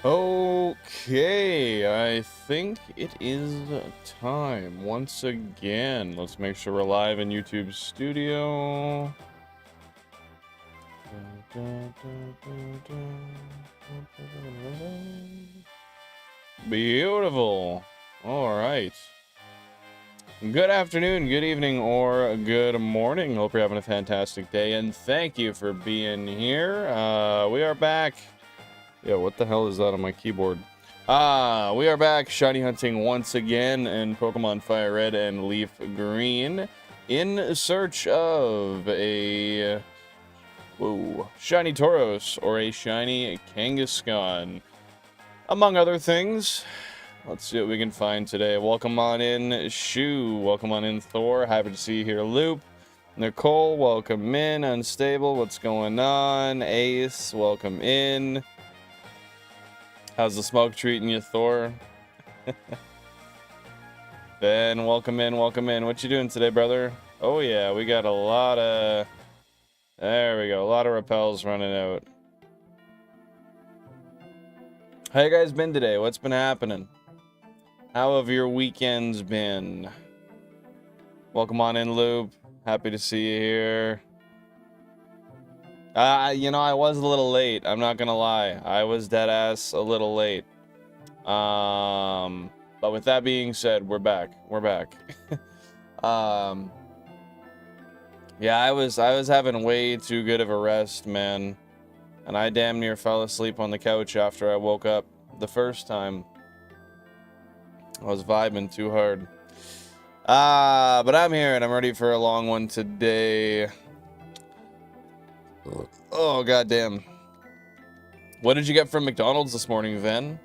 Okay, I think it is time once again. Let's make sure we're live in YouTube studio. Beautiful. All right. Good afternoon, good evening, or good morning. Hope you're having a fantastic day, and thank you for being here. We are back. Yeah, what the hell is that on my keyboard? We are back shiny hunting once again in Pokemon FireRed and LeafGreen in search of a shiny Tauros or a shiny Kangaskhan, among other things. Let's see what we can find today. Welcome on in, Shu. Welcome on in, Thor. Happy to see you here, Loop. Nicole, welcome in. Unstable, what's going on? Ace, welcome in. How's the smoke treating you, Thor? Ben, welcome in, welcome in. What you doing today, brother? Oh yeah, we got a lot of... There we go, a lot of repels running out. How you guys been today? What's been happening? How have your weekends been? Welcome on in, Loop. Happy to see you here. You know, I was a little late. I'm not gonna lie. I was dead ass a little late. But with that being said, we're back. We're back. Yeah, I was having way too good of a rest, man. And I damn near fell asleep on the couch after I woke up the first time. I was vibing too hard. But I'm here and I'm ready for a long one today. Oh, goddamn. What did you get from McDonald's this morning, Ven?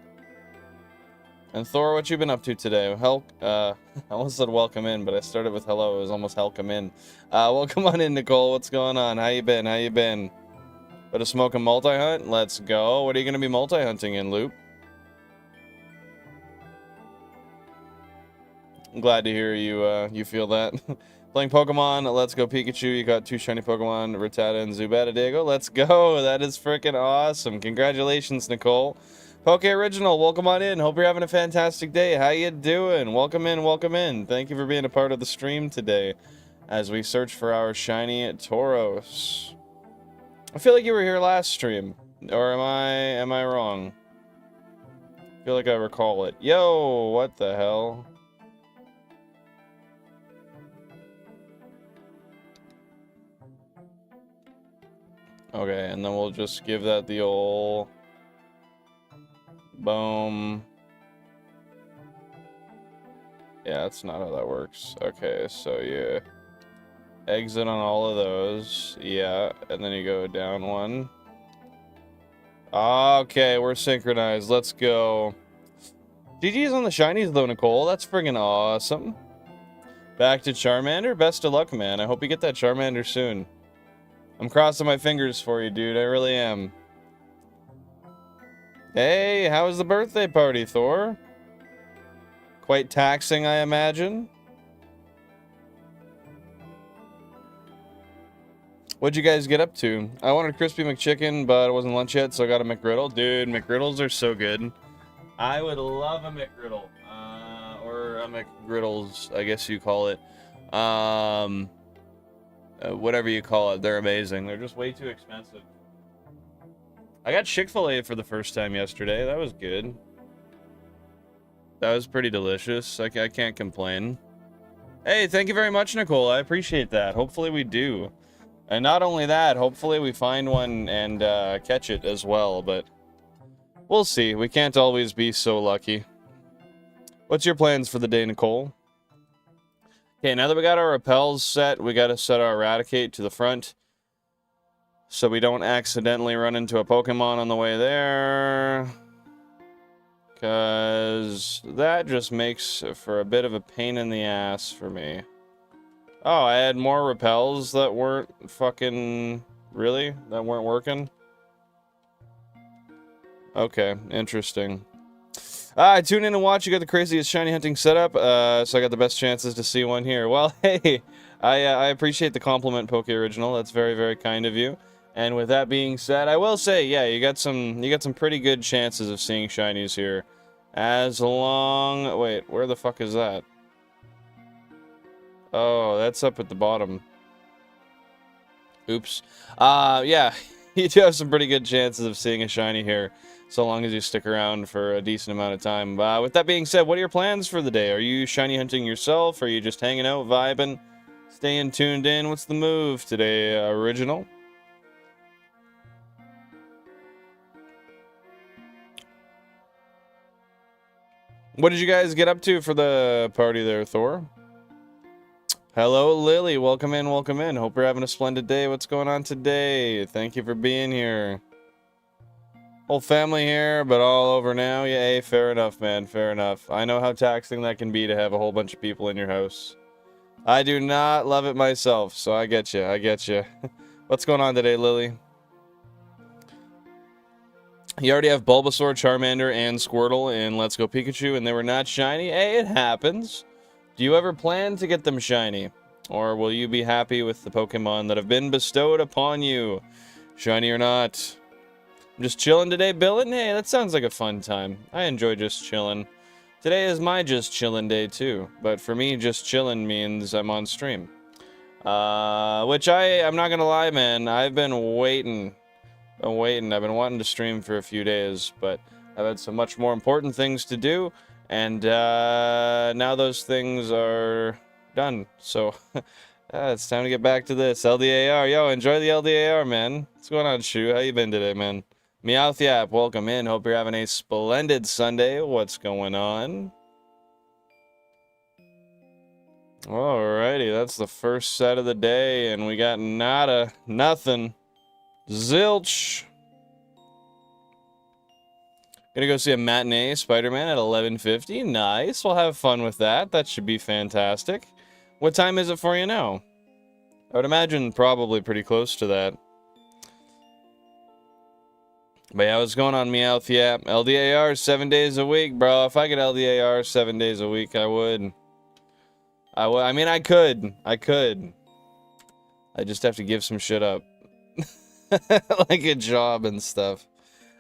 And Thor, what you been up to today? I almost said welcome in, but I started with hello. It was almost welcome in. Welcome on in, Nicole. What's going on? How you been? How you been? Bit of smoke and multi-hunt? Let's go. What are you going to be multi-hunting in, Loop? I'm glad to hear you feel that. Playing Pokemon, let's go Pikachu. You got 2 shiny Pokemon, Rattata and Zubat. Diego, let's go. That is freaking awesome. Congratulations, Nicole. Poke Original, welcome on in. Hope you're having a fantastic day. How you doing? Welcome in, welcome in. Thank you for being a part of the stream today as we search for our shiny Tauros. I feel like you were here last stream, or am I wrong? I feel like I recall it. Yo, what the hell? Okay, and then we'll just give that the old boom. Yeah, that's not how that works. Okay, so you exit on all of those. Yeah, and then you go down one. Okay, we're synchronized. Let's go. GG's on the shinies though, Nicole. That's friggin' awesome. Back to Charmander. Best of luck, man. I hope you get that Charmander soon. I'm crossing my fingers for you, dude. I really am. Hey, how was the birthday party, Thor? Quite taxing, I imagine. What'd you guys get up to? I wanted crispy McChicken, but it wasn't lunch yet, so I got a McGriddle. Dude, McGriddles are so good. I would love a McGriddle. Or a McGriddles, I guess you call it. Whatever you call it, they're amazing. They're just way too expensive. I got Chick-fil-A for the first time yesterday. That was good. That was pretty delicious. I can't complain. Hey, thank you very much, Nicole. I appreciate that. Hopefully we do. And not only that, hopefully we find one and catch it as well, but we'll see. We can't always be so lucky. What's your plans for the day, Nicole? Okay, now that we got our repels set, we got to set our Eradicate to the front so we don't accidentally run into a Pokemon on the way there, because that just makes for a bit of a pain in the ass for me. Oh, I had more repels that weren't fucking... Really? That weren't working? Okay, interesting. I tune in and watch. You got the craziest shiny hunting setup, so I got the best chances to see one here. Well, hey, I appreciate the compliment, Poke Original. That's very, very kind of you. And with that being said, I will say, yeah, you got some pretty good chances of seeing shinies here. As long... Wait, where the fuck is that? Oh, that's up at the bottom. Oops. Yeah, you do have some pretty good chances of seeing a shiny here, so long as you stick around for a decent amount of time. With that being said, what are your plans for the day? Are you shiny hunting yourself? Are you just hanging out, vibing, staying tuned in? What's the move today, Original? What did you guys get up to for the party there, Thor? Hello, Lily. Welcome in, welcome in. Hope you're having a splendid day. What's going on today? Thank you for being here. Whole family here, but all over now. Yay, fair enough, man. Fair enough. I know how taxing that can be to have a whole bunch of people in your house. I do not love it myself, so I get you. I get you. What's going on today, Lily? You already have Bulbasaur, Charmander, and Squirtle in Let's Go Pikachu, and they were not shiny? Hey, it happens. Do you ever plan to get them shiny? Or will you be happy with the Pokemon that have been bestowed upon you? Shiny or not? I'm just chilling today, Billin? Hey, that sounds like a fun time. I enjoy just chilling. Today is my just chillin' day, too. But for me, just chillin' means I'm on stream. Which I'm not gonna lie, man. I've been waiting. I've been wanting to stream for a few days, but I've had some much more important things to do, and now those things are done. So it's time to get back to this LDAR. Yo, enjoy the LDAR, man. What's going on, Shu? How you been today, man? Meowth Yap, welcome in. Hope you're having a splendid Sunday. What's going on? Alrighty, that's the first set of the day, and we got nada, nothing. Zilch. Gonna go see a matinee Spider-Man at 11:50. Nice. We'll have fun with that. That should be fantastic. What time is it for you now? I would imagine probably pretty close to that. But yeah, what's going on, Meowth? Yeah, LDAR 7 days a week, bro. If I could LDAR 7 days a week, I would. I mean, I could. I just have to give some shit up. Like a job and stuff.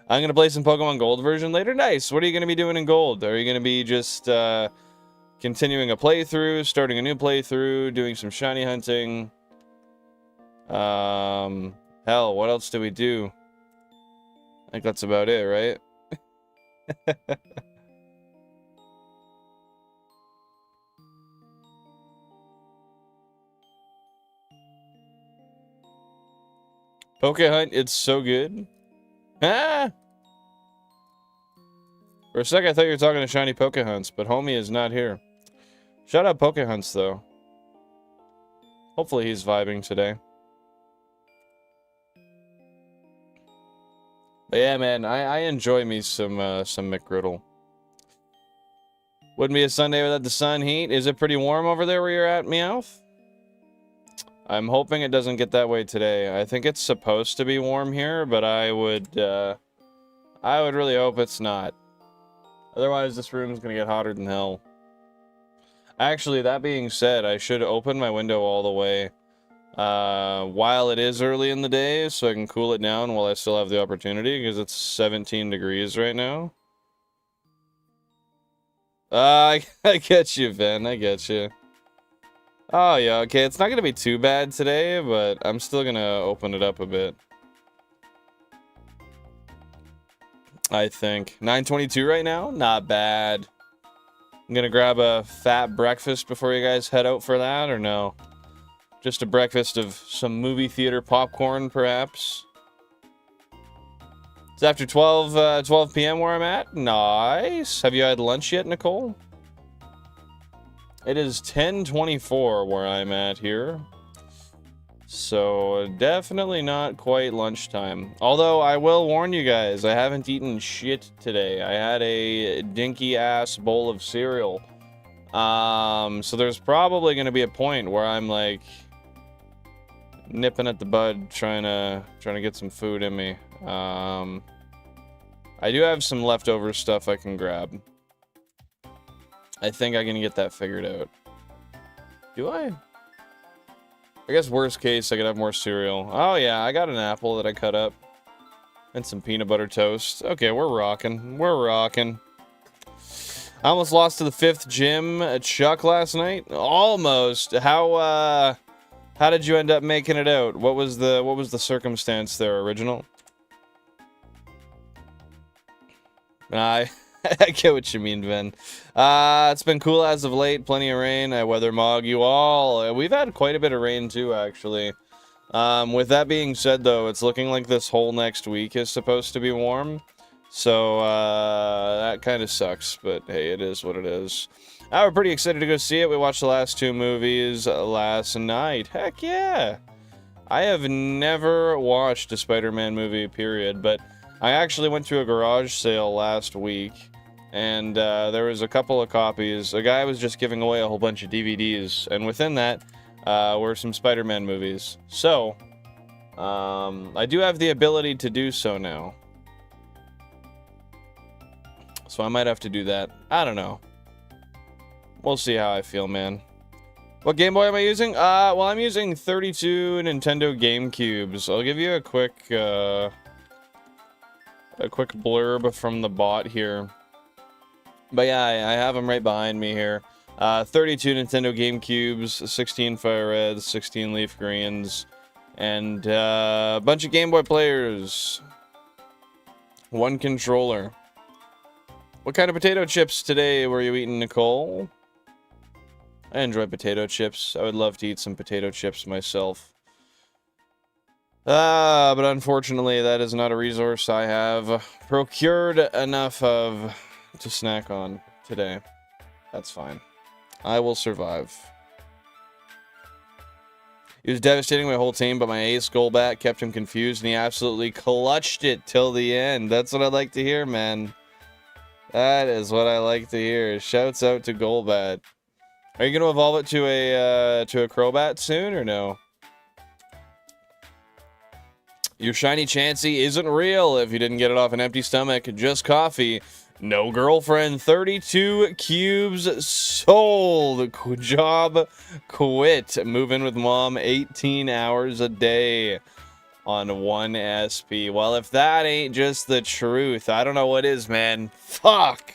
I'm gonna play some Pokemon Gold version later. Nice. What are you gonna be doing in Gold? Are you gonna be just continuing a playthrough, starting a new playthrough, doing some shiny hunting? Hell, what else do we do? I think that's about it, right? Poke Hunt, it's so good. Ah! For a sec, I thought you were talking to Shiny Poke Hunts, but homie is not here. Shout out Poke Hunts, though. Hopefully he's vibing today. But yeah, man, I enjoy me some McGriddle. Wouldn't be a Sunday without the sun heat. Is it pretty warm over there where you're at, Meowth? I'm hoping it doesn't get that way today. I think it's supposed to be warm here, but I would really hope it's not. Otherwise, this room's gonna get hotter than hell. Actually, that being said, I should open my window all the way while it is early in the day, so I can cool it down while I still have the opportunity, because it's 17 degrees right now. I get you, Ben. I get you. Oh, yeah, okay. It's not going to be too bad today, but I'm still going to open it up a bit. I think. 9:22 right now? Not bad. I'm going to grab a fat breakfast before you guys head out for that, or no? Just a breakfast of some movie theater popcorn, perhaps? It's after 12 p.m. where I'm at. Nice. Have you had lunch yet, Nicole? It is 10:24 where I'm at here. So, definitely not quite lunchtime. Although, I will warn you guys, I haven't eaten shit today. I had a dinky-ass bowl of cereal. So there's probably going to be a point where I'm, like, nipping at the bud, trying to get some food in me. I do have some leftover stuff I can grab. I think I can get that figured out. Do I? I guess worst case, I could have more cereal. Oh yeah, I got an apple that I cut up. And some peanut butter toast. Okay, we're rocking. We're rocking. I almost lost to the 5th gym at Chuck last night. Almost. How did you end up making it out? What was the circumstance there, original? I get what you mean, Ben. It's been cool as of late. Plenty of rain. I weather mog you all. We've had quite a bit of rain too, actually. With that being said, though, it's looking like this whole next week is supposed to be warm. So, that kind of sucks, but hey, it is what it is. We're pretty excited to go see it. We watched the last 2 movies last night. Heck yeah! I have never watched a Spider-Man movie, period, but I actually went to a garage sale last week, and there was a couple of copies. A guy was just giving away a whole bunch of DVDs, and within that, were some Spider-Man movies. So, I do have the ability to do so now. So I might have to do that. I don't know. We'll see how I feel, man. What Game Boy am I using? Well, I'm using 32 Nintendo GameCubes. I'll give you a quick blurb from the bot here. But yeah, I have them right behind me here. 32 Nintendo GameCubes, 16 FireReds, 16 LeafGreens, and a bunch of Game Boy players. 1 controller. What kind of potato chips today were you eating, Nicole? I enjoy potato chips. I would love to eat some potato chips myself. But unfortunately, that is not a resource I have procured enough of to snack on today. That's fine. I will survive. He was devastating my whole team, but my ace Golbat kept him confused, and he absolutely clutched it till the end. That's what I like to hear, man. That is what I like to hear. Shouts out to Golbat. Are you going to evolve it to a Crobat soon, or no? Your shiny Chansey isn't real if you didn't get it off an empty stomach. Just coffee. No girlfriend. 32 cubes sold. Job quit. Move in with mom 18 hours a day on 1 SP. Well, if that ain't just the truth, I don't know what is, man. Fuck.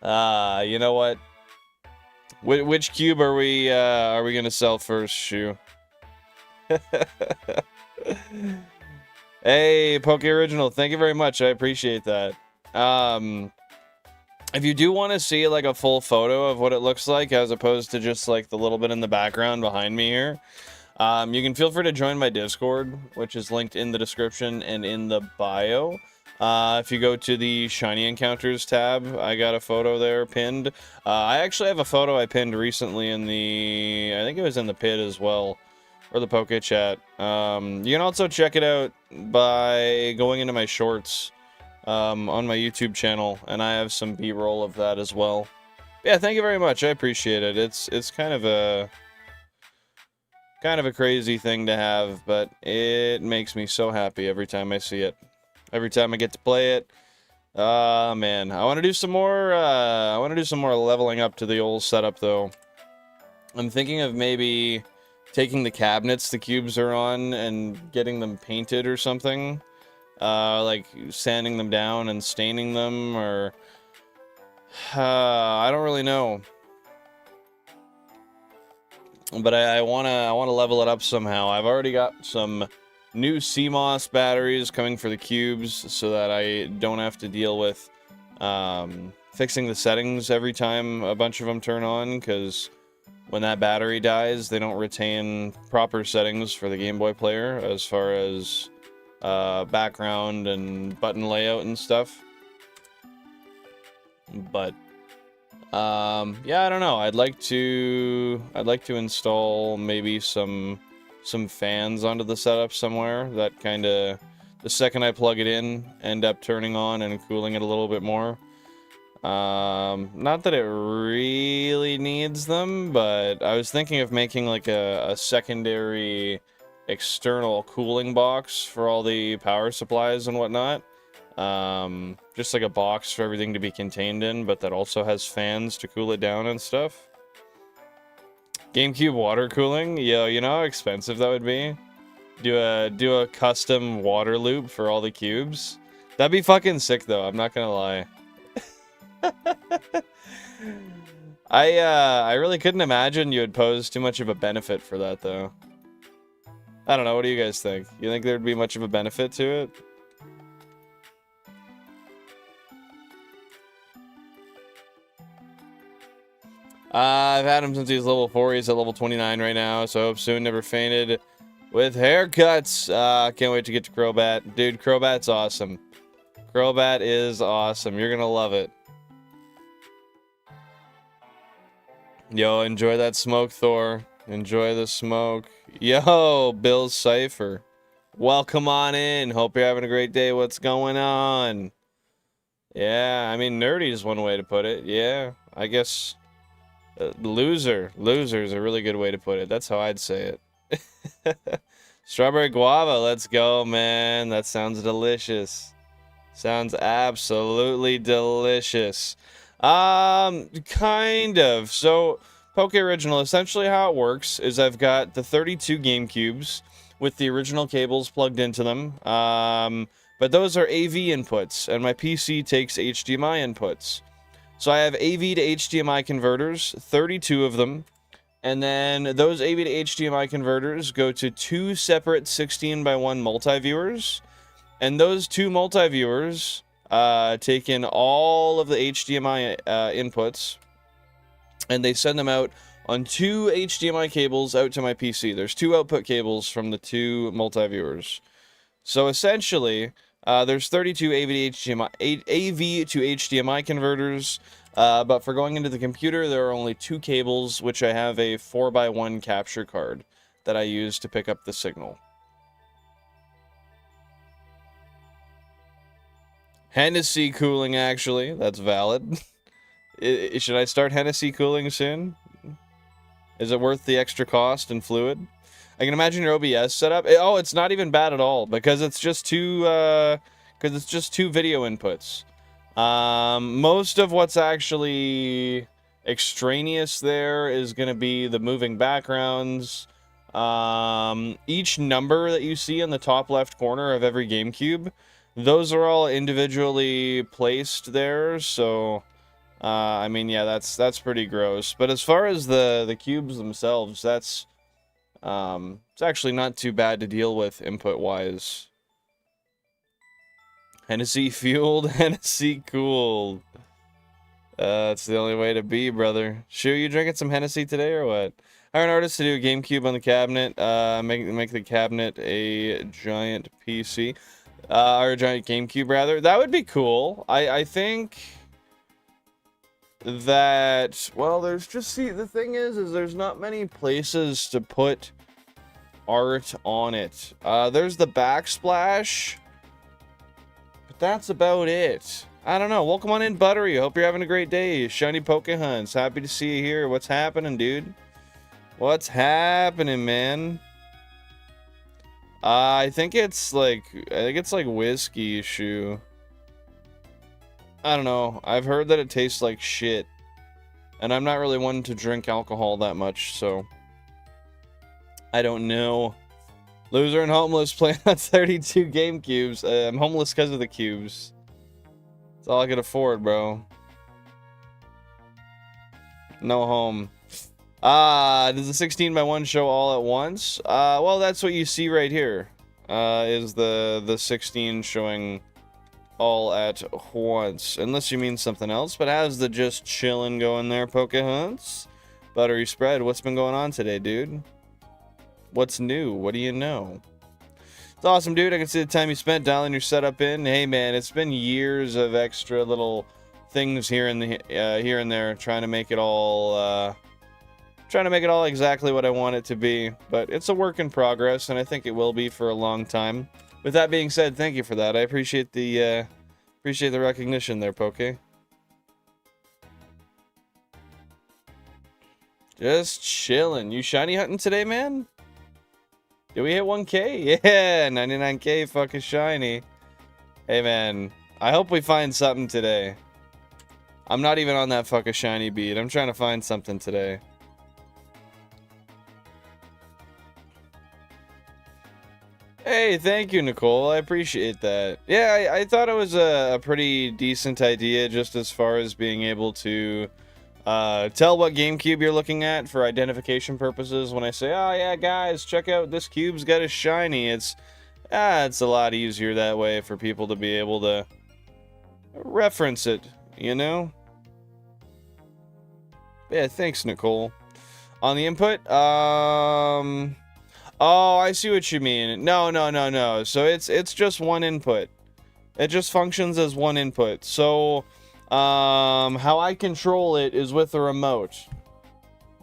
You know what? Which cube are we gonna sell first, Shu? Hey, Poke Original, thank you very much. I appreciate that. If you do want to see like a full photo of what it looks like, as opposed to just like the little bit in the background behind me here, you can feel free to join my Discord, which is linked in the description and in the bio. If you go to the Shiny Encounters tab, I got a photo there pinned. I actually have a photo I pinned recently in the, I think it was in the pit as well, or the Poke Chat. You can also check it out by going into my shorts on my YouTube channel, and I have some B-roll of that as well. Yeah, thank you very much. I appreciate it. It's kind of a crazy thing to have, but it makes me so happy every time I see it. Every time I get to play it. Man, I want to do some more leveling up to the old setup though. I'm thinking of maybe taking the cabinets the cubes are on and getting them painted or something. Like sanding them down and staining them, or I don't really know. But I wanna level it up somehow. I've already got some new CMOS batteries coming for the cubes so that I don't have to deal with fixing the settings every time a bunch of them turn on, because when that battery dies, they don't retain proper settings for the Game Boy player as far as background and button layout and stuff. But yeah, I don't know. I'd like to install maybe some fans onto the setup somewhere that kind of, the second I plug it in, end up turning on and cooling it a little bit more. Not that it really needs them, but I was thinking of making like a secondary external cooling box for all the power supplies and whatnot. Just like a box for everything to be contained in, but that also has fans to cool it down and stuff. GameCube water cooling? Yo, you know how expensive that would be? Do a custom water loop for all the cubes? That'd be fucking sick though, I'm not gonna lie. I really couldn't imagine you would pose too much of a benefit for that though. I don't know, what do you guys think? You think there'd be much of a benefit to it? I've had him since he was level 4. He's at level 29 right now, so hope soon. Never fainted with haircuts. Can't wait to get to Crobat. Dude, Crobat's awesome. Crobat is awesome. You're gonna love it. Yo, enjoy that smoke, Thor. Enjoy the smoke. Yo, Bill Cipher. Welcome on in. Hope you're having a great day. What's going on? Yeah, I mean, nerdy is one way to put it. Yeah, I guess... loser is a really good way to put it. That's how I'd say it. Strawberry guava, let's go, man. That sounds delicious. Sounds absolutely delicious. Kind of. So, Poke Original, essentially how it works is I've got the 32 GameCubes with the original cables plugged into them. But those are AV inputs, and my PC takes HDMI inputs. So I have AV to HDMI converters, 32 of them, and then those AV to HDMI converters go to 2 separate 16:1 multi-viewers, and those 2 multi-viewers take in all of the HDMI inputs, and they send them out on 2 HDMI cables out to my PC. There's 2 output cables from the 2 multi-viewers. So essentially... there's 32 AV to HDMI converters, but for going into the computer, there are only 2 cables, which I have a 4x1 capture card that I use to pick up the signal. Hennessy cooling, actually. That's valid. Should I start Hennessy cooling soon? Is it worth the extra cost and fluid? I can imagine your OBS setup. Oh, it's not even bad at all because it's just two video inputs. Most of what's actually extraneous there is going to be the moving backgrounds. Each number that you see in the top left corner of every GameCube, those are all individually placed there. So, I mean, yeah, that's pretty gross. But as far as the cubes themselves, that's it's actually not too bad to deal with input-wise. Hennessy fueled, Hennessy cooled. That's the only way to be, brother. Shu, you drinking some Hennessy today or what? Hire an artist to do a GameCube on the cabinet. Make the cabinet a giant PC. Or a giant GameCube, rather. That would be cool. I think... that, well, there's just, see, the thing is there's not many places to put art on it. There's the backsplash, but that's about it. I don't know. Welcome on in, Buttery. Hope you're having a great day. Shiny Pokehunts. Happy to see you here. What's happening, dude? What's happening, man? I think it's like whiskey Shu. I don't know. I've heard that it tastes like shit. And I'm not really one to drink alcohol that much, so... I don't know. Loser and homeless playing on 32 GameCubes. I'm homeless because of the cubes. That's all I could afford, bro. No home. Does the 16:1 show all at once? Well, that's what you see right here. Is the 16 showing... all at once, unless you mean something else. But how's the just chillin' going there, Pokehunts? Buttery spread, what's been going on today, dude? What's new? What do you know? It's awesome, dude. I can see the time you spent dialing your setup in. Hey, man, it's been years of extra little things here and there, trying to make it all exactly what I want it to be. But it's a work in progress, and I think it will be for a long time. With that being said, thank you for that. I appreciate the recognition there, Poke. Just chilling. You shiny hunting today, man? Did we hit 1K? Yeah, 99K fucking shiny. Hey, man. I hope we find something today. I'm not even on that fucking shiny beat. I'm trying to find something today. Hey, thank you, Nicole. I appreciate that. Yeah, I thought it was a pretty decent idea just as far as being able to tell what GameCube you're looking at for identification purposes. When I say, oh yeah, guys, check out this cube's got a shiny, it's a lot easier that way for people to be able to reference it, you know? Yeah, thanks, Nicole. On the input, oh, I see what you mean. No. So it's just one input. It just functions as one input. So, how I control it is with a remote.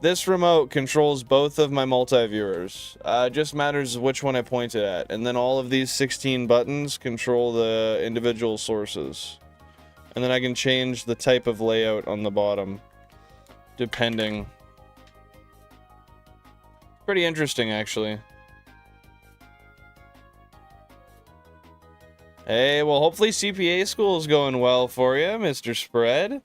This remote controls both of my multi-viewers. It just matters which one I point it at. And then all of these 16 buttons control the individual sources. And then I can change the type of layout on the bottom, depending. Pretty interesting, actually. Hey, well, hopefully CPA school is going well for you, Mr. Spread.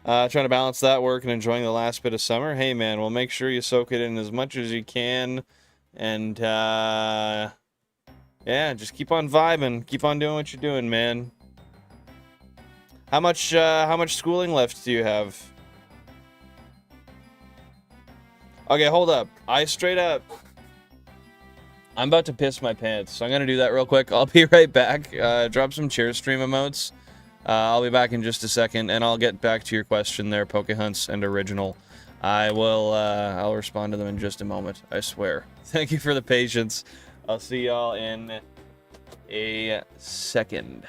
Trying to balance that work and enjoying the last bit of summer. Hey, man, well, make sure you soak it in as much as you can. And, yeah, just keep on vibing. Keep on doing what you're doing, man. How much schooling left do you have? Okay, hold up. I'm about to piss my pants, so I'm gonna do that real quick. I'll be right back. Drop some cheer stream emotes. I'll be back in just a second, and I'll get back to your question there, Pokehunts and Original. I'll respond to them in just a moment, I swear. Thank you for the patience. I'll see y'all in a second.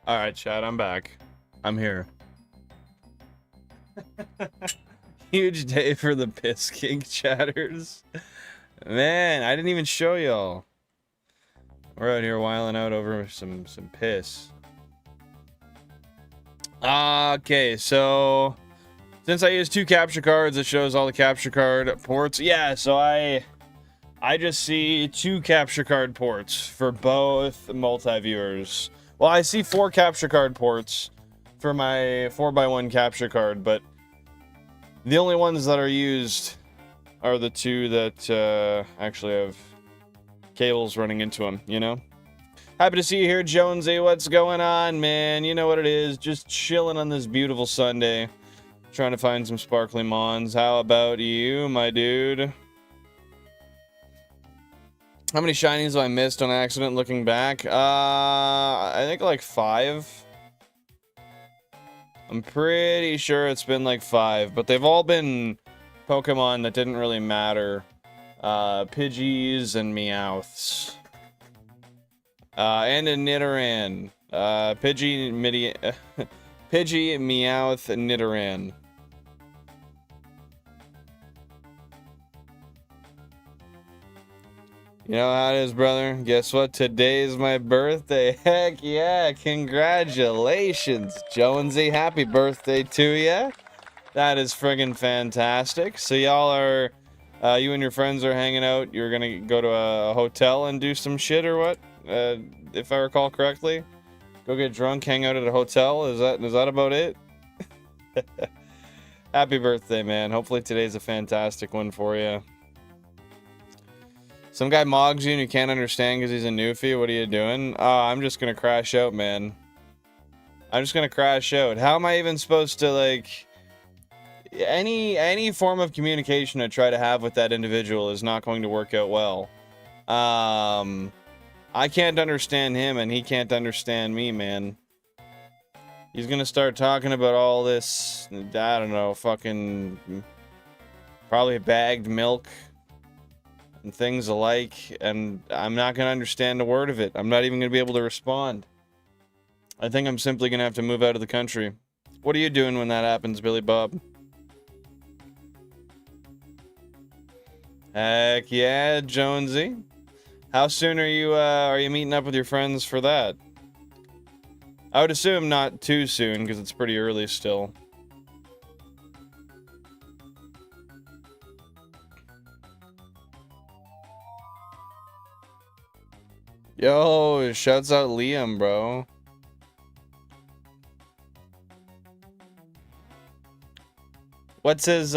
All right, chat, I'm back. I'm here. Huge day for the piss king chatters. Man, I didn't even show y'all. We're out here whiling out over some piss. Okay, so since I use 2 capture cards, it shows all the capture card ports. Yeah, so I just see 2 capture card ports for both multi-viewers. Well, I see 4 capture card ports for my 4x1 capture card, but the only ones that are used are the 2 that actually have cables running into them, you know? Happy to see you here, Jonesy. What's going on, man? You know what it is. Just chilling on this beautiful Sunday. Trying to find some sparkly mons. How about you, my dude? How many shinies have I missed on accident looking back? I think like 5. I'm pretty sure it's been like 5, but they've all been Pokemon that didn't really matter. Pidgeys and Meowths. And a Nidoran. Pidgey, Meowth, and Nidoran. You know how it is, brother. Guess what? Today's my birthday. Heck yeah. Congratulations, Jonesy. Happy birthday to ya. That is friggin' fantastic. So y'all are, you and your friends are hanging out. You're gonna go to a hotel and do some shit or what? If I recall correctly. Go get drunk, hang out at a hotel. Is that about it? Happy birthday, man. Hopefully today's a fantastic one for you. Some guy mogs you and you can't understand because he's a newfie. What are you doing? Oh, I'm just gonna crash out, man. I'm just gonna crash out. How am I even supposed to, like... Any form of communication I try to have with that individual is not going to work out well. I can't understand him and he can't understand me, man. He's gonna start talking about all this, I don't know, fucking... probably bagged milk and things alike, and I'm not gonna understand a word of it. I'm not even gonna be able to respond. I think I'm simply gonna have to move out of the country. What are you doing when that happens, Billy Bob? Heck yeah, Jonesy. How soon are you meeting up with your friends for that? I would assume not too soon, because it's pretty early still. Yo, shouts out Liam, bro. What's his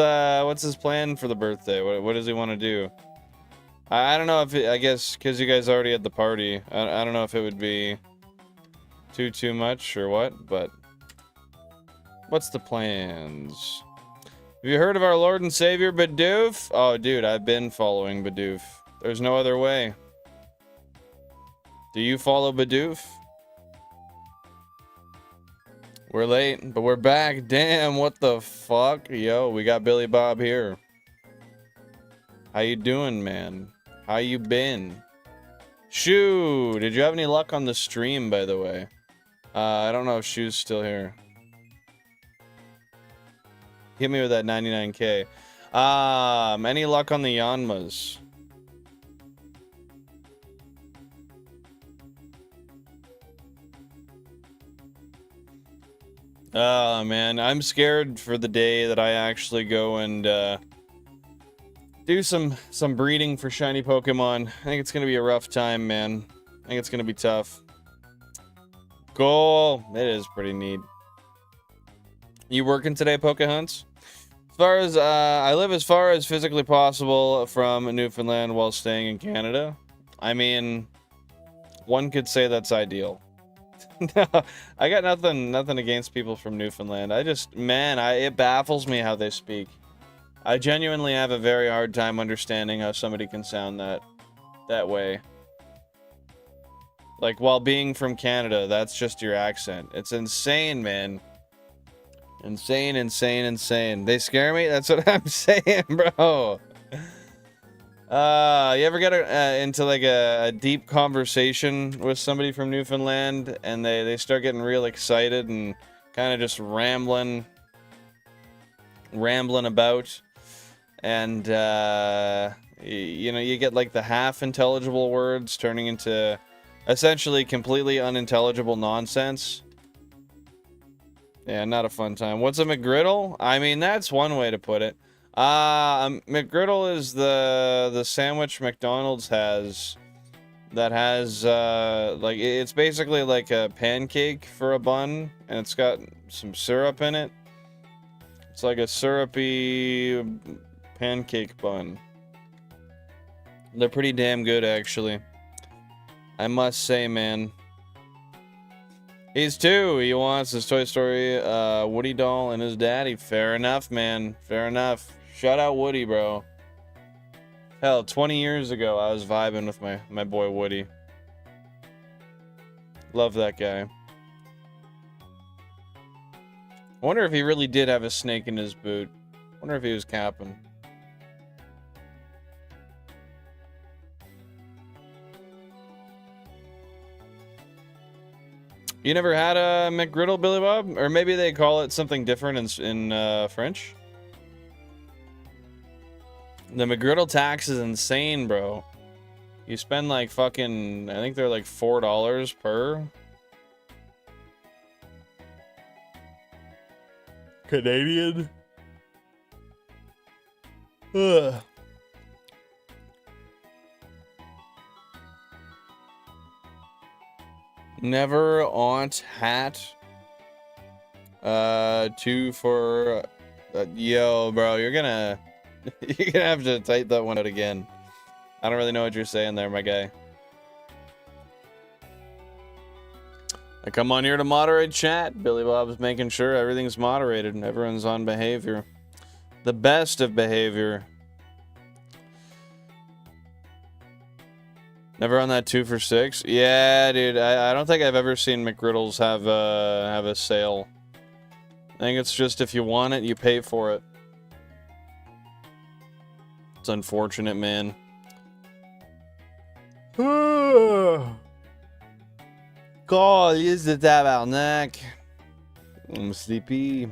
plan for the birthday? What does he want to do? I don't know if I guess because you guys already had the party. I don't know if it would be too much or what, but what's the plans? Have you heard of our Lord and Savior Bidoof? Oh, dude, I've been following Bidoof. There's no other way. Do you follow Bidoof? We're late, but we're back. Damn, what the fuck? Yo, we got Billy Bob here. How you doing, man? How you been? Shoo! Did you have any luck on the stream, by the way? I don't know if Shoo's still here. Hit me with that 99k. Any luck on the Yanmas? Man, I'm scared for the day that I actually go and do some breeding for shiny Pokemon. I think it's gonna be a rough time, man. I think it's gonna be tough. Cool. It is pretty neat. You working today, Pokehunts? As far as I live as far as physically possible from Newfoundland while staying in Canada. I mean, one could say that's ideal. No, I got nothing against people from Newfoundland. I just, man, it baffles me how they speak. I genuinely have a very hard time understanding how somebody can sound that way. Like, while being from Canada, that's just your accent. It's insane, man. Insane, insane, insane. They scare me? That's what I'm saying, bro. You ever get into like a deep conversation with somebody from Newfoundland and they start getting real excited and kind of just rambling rambling about, and you know, you get like the half intelligible words turning into essentially completely unintelligible nonsense. Yeah, not a fun time. What's a McGriddle? I mean, that's one way to put it. McGriddle is the sandwich McDonald's has that has like, it's basically like a pancake for a bun, and it's got some syrup in it. It's like a syrupy pancake bun. They're pretty damn good, actually. I must say, man. He's 2. He wants his Toy Story Woody doll and his daddy. Fair enough, man. Fair enough. Shout out Woody, bro. Hell, 20 years ago, I was vibing with my boy Woody. Love that guy. I wonder if he really did have a snake in his boot. I wonder if he was capping. You never had a McGriddle, Billy Bob? Or maybe they call it something different in French? The McGriddle tax is insane, bro. You spend like fucking, I think they're like $4 per. Canadian? Ugh. Never aunt hat. 2 for yo, bro, you're gonna have to type that one out again. I don't really know what you're saying there, my guy. I come on here to moderate chat. Billy Bob's making sure everything's moderated and everyone's on behavior. The best of behavior. Never on that 2 for $6. Yeah, dude. I don't think I've ever seen McGriddles have a sale. I think it's just if you want it, you pay for it. It's unfortunate, man. God, is the tabarnak. I'm sleepy.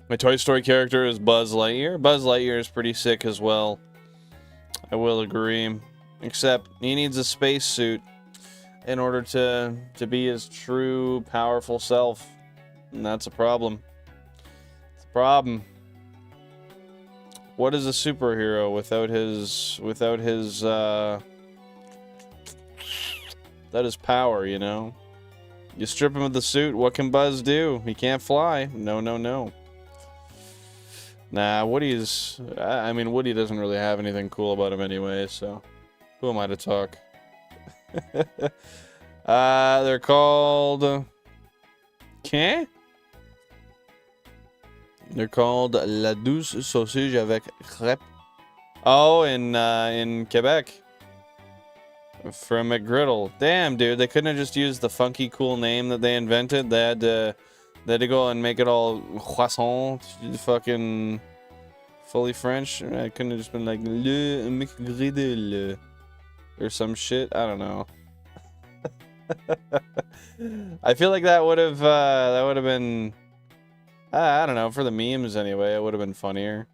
My Toy Story character is Buzz Lightyear. Buzz Lightyear is pretty sick as well. I will agree. Except he needs a spacesuit in order to be his true powerful self. And that's a problem. It's a problem. What is a superhero without his power, you know? You strip him of the suit, what can Buzz do? He can't fly. No, no, no. Nah, Woody's... I mean, Woody doesn't really have anything cool about him anyway, so... Who am I to talk? They're called... Qu'est? They're called La Douce Sausage avec Crêpe. Oh, in Quebec. From McGriddle. Damn, dude, they couldn't have just used the funky, cool name that they invented. They had to go and make it all croissant, fucking fully French. I couldn't have just been like Le McGriddle or some shit. I don't know. I feel like that would have been, I don't know, for the memes anyway. It would have been funnier.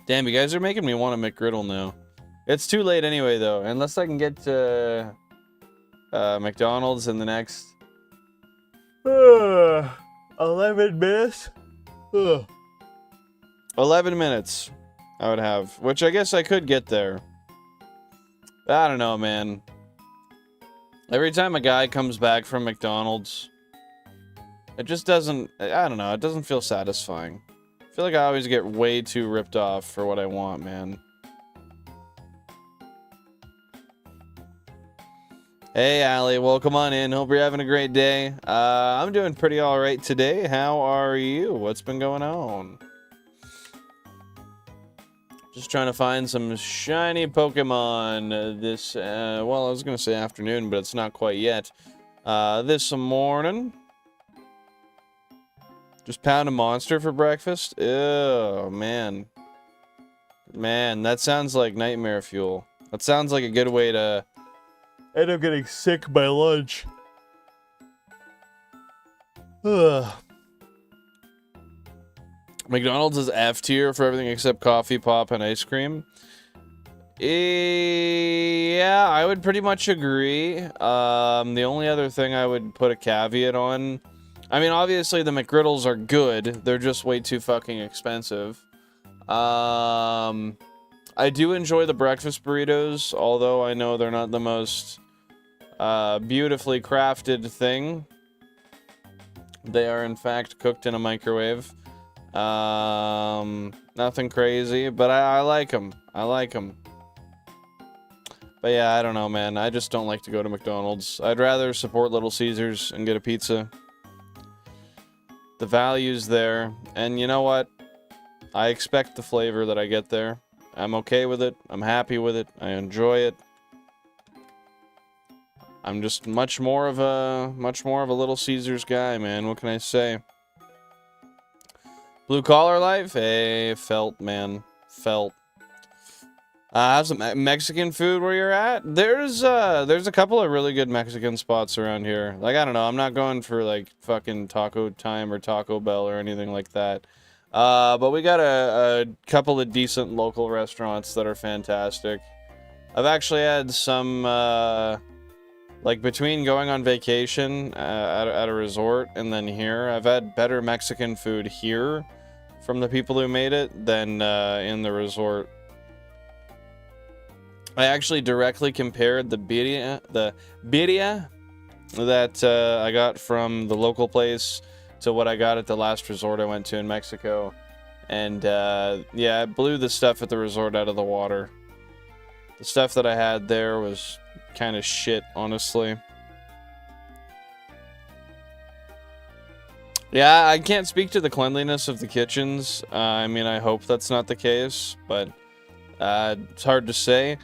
Damn, you guys are making me want a McGriddle now. It's too late anyway, though. Unless I can get to McDonald's in the next 11 minutes. 11 minutes I would have, which I guess I could get there. I don't know, man. Every time a guy comes back from McDonald's, it just doesn't, I don't know, it doesn't feel satisfying. I feel like I always get way too ripped off for what I want, man. Hey, Allie, welcome on in. Hope you're having a great day. I'm doing pretty all right today. How are you? What's been going on? Just trying to find some shiny Pokemon this, well, I was going to say afternoon, but it's not quite yet. This morning. Just pound a monster for breakfast? Ew, man. Man, that sounds like nightmare fuel. That sounds like a good way to end up getting sick by lunch. McDonald's is F tier for everything except coffee, pop, and ice cream. Yeah, I would pretty much agree. The only other thing I would put a caveat on, I mean, obviously the McGriddles are good. They're just way too fucking expensive. I do enjoy the breakfast burritos, although I know they're not the most beautifully crafted thing. They are in fact cooked in a microwave. Nothing crazy, but I like them. I like them. But yeah, I don't know, man. I just don't like to go to McDonald's. I'd rather support Little Caesars and get a pizza. The value's there. And you know what? I expect the flavor that I get there. I'm okay with it. I'm happy with it. I enjoy it. I'm just much more of a Little Caesars guy, man. What can I say? Blue collar life? Hey, felt, man. Felt. Have some Mexican food where you're at? There's a couple of really good Mexican spots around here. Like, I don't know, I'm not going for, like, fucking Taco Time or Taco Bell or anything like that. But we got a couple of decent local restaurants that are fantastic. I've actually had some, like, between going on vacation at a resort and then here, I've had better Mexican food here from the people who made it than in the resort. I actually directly compared the birria that I got from the local place to what I got at the last resort I went to in Mexico. And yeah, I blew the stuff at the resort out of the water. The stuff that I had there was kind of shit, honestly. Yeah, I can't speak to the cleanliness of the kitchens. I mean, I hope that's not the case, but it's hard to say.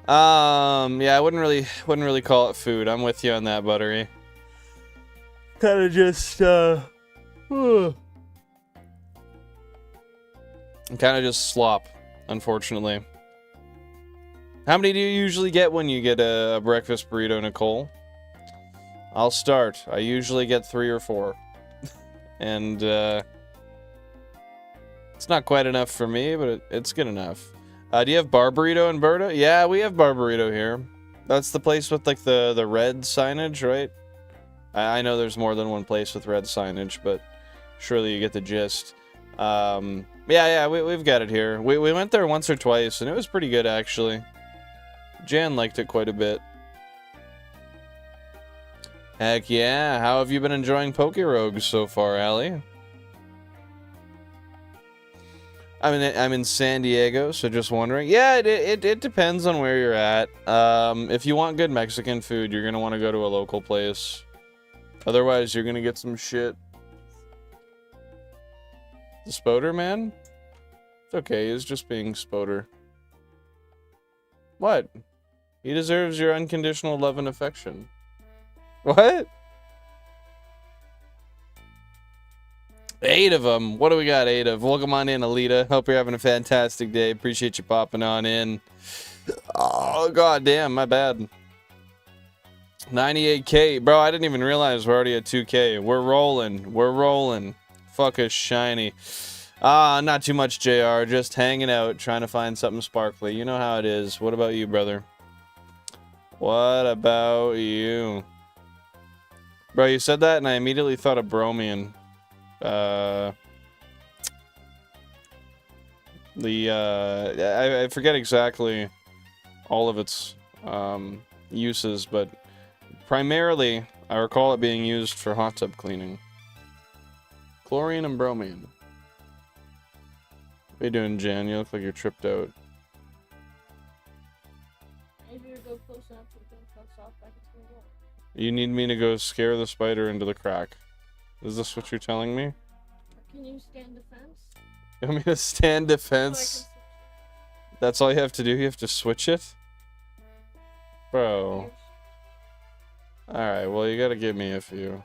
Yeah, I wouldn't really call it food. I'm with you on that, Buttery. Kind of just, kind of just slop, unfortunately. How many do you usually get when you get a breakfast burrito, Nicole? I'll start. I usually get 3 or 4. And, it's not quite enough for me, but it's good enough. Do you have bar burrito in Berta? Yeah, we have bar burrito here. That's the place with, like, the red signage, right? I know there's more than one place with red signage, but surely you get the gist. Yeah, we've got it here. We went there once or twice, and it was pretty good, actually. Jan liked it quite a bit. Heck yeah. How have you been enjoying Pokerogues so far, Allie? I'm in San Diego, so just wondering. Yeah, it depends on where you're at. If you want good Mexican food, you're gonna want to go to a local place. Otherwise, you're gonna get some shit. The Spoder, man? It's okay, he's just being Spoder. What? He deserves your unconditional love and affection. What? 8 of them. What do we got 8 of? Welcome on in, Alita. Hope you're having a fantastic day. Appreciate you popping on in. Oh, god damn, my bad. 98k. Bro, I didn't even realize we're already at 2k. We're rolling. We're rolling. Fuck us, shiny. Not too much, JR. Just hanging out, trying to find something sparkly. You know how it is. What about you, brother? What about you? Bro, you said that and I immediately thought of Bromian. I forget exactly all of its uses, but primarily I recall it being used for hot tub cleaning. Chlorine and bromine. What are you doing, Jan? You look like you're tripped out. You need me to go scare the spider into the crack. Is this what you're telling me? Can you stand defense? You want me to stand defense? That's all you have to do? You have to switch it? Bro. Alright, well you gotta give me a few.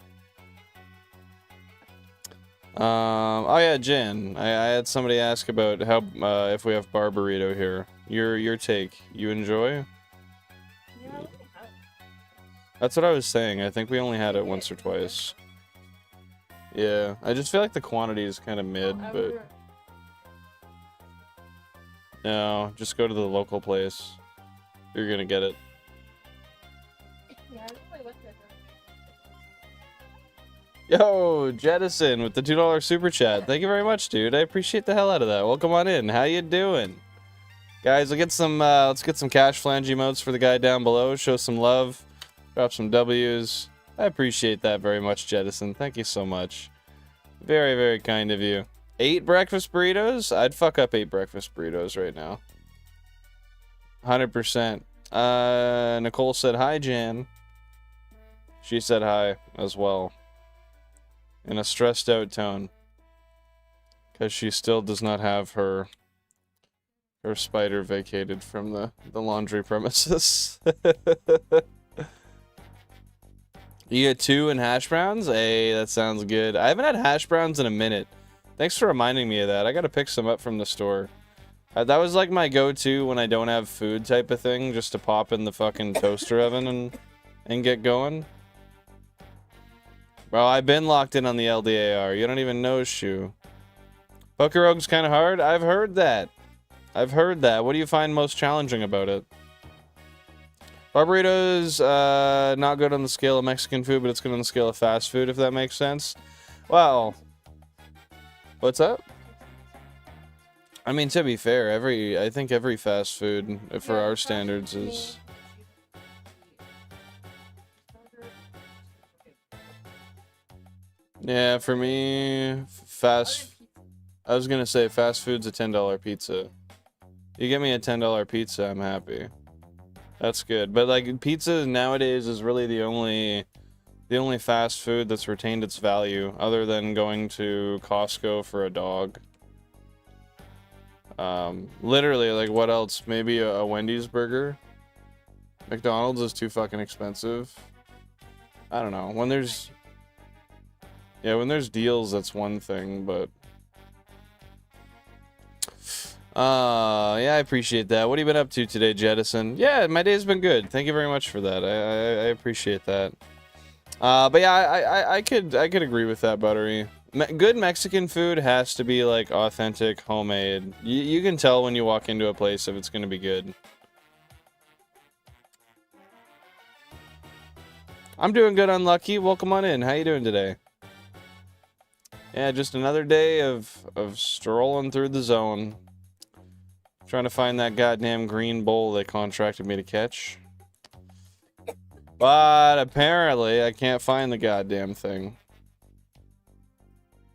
Oh yeah, Jan. I had somebody ask about how if we have bar burrito here. Your take. You enjoy? Yeah. That's what I was saying. I think we only had it once or twice. Yeah, I just feel like the quantity is kind of mid, but no, just go to the local place. You're gonna get it. Yeah, I really went there. Yo, Jettison with the $2 super chat. Thank you very much, dude. I appreciate the hell out of that. Welcome on in. How you doing? Guys, let's get some cash flange emotes for the guy down below. Show some love. Drop some W's. I appreciate that very much, Jettison. Thank you so much. Very, very kind of you. 8 breakfast burritos? I'd fuck up 8 breakfast burritos right now. 100%. Nicole said hi, Jan. She said hi as well. In a stressed out tone. Because she still does not have her spider vacated from the laundry premises. You get 2 and hash browns? Hey, that sounds good. I haven't had hash browns in a minute. Thanks for reminding me of that. I gotta pick some up from the store. That was like my go-to when I don't have food type of thing, just to pop in the fucking toaster oven and get going. Bro, I've been locked in on the LDAR. You don't even know, Shu. Pokerogue's kind of hard? I've heard that. I've heard that. What do you find most challenging about it? Burritos, not good on the scale of Mexican food, but it's good on the scale of fast food, if that makes sense. Well, what's up? I mean, to be fair, I think every fast food, for our standards, is... Yeah, for me, I was gonna say fast food's a $10 pizza. You get me a $10 pizza, I'm happy. That's good. But like pizza nowadays is really the only fast food that's retained its value, other than going to Costco for a dog. Literally, like, what else? Maybe a Wendy's burger. McDonald's is too fucking expensive. I don't know. When there's deals, that's one thing, but yeah, I appreciate that. What have you been up to today, Jettison? Yeah, my day's been good. Thank you very much for that. I appreciate that. But yeah, I could agree with that, Buttery. Good Mexican food has to be like authentic, homemade. You can tell when you walk into a place if it's gonna be good. I'm doing good, Unlucky. Welcome on in. How you doing today? Yeah, just another day of strolling through the zone. Trying to find that goddamn green bowl they contracted me to catch. But apparently, I can't find the goddamn thing.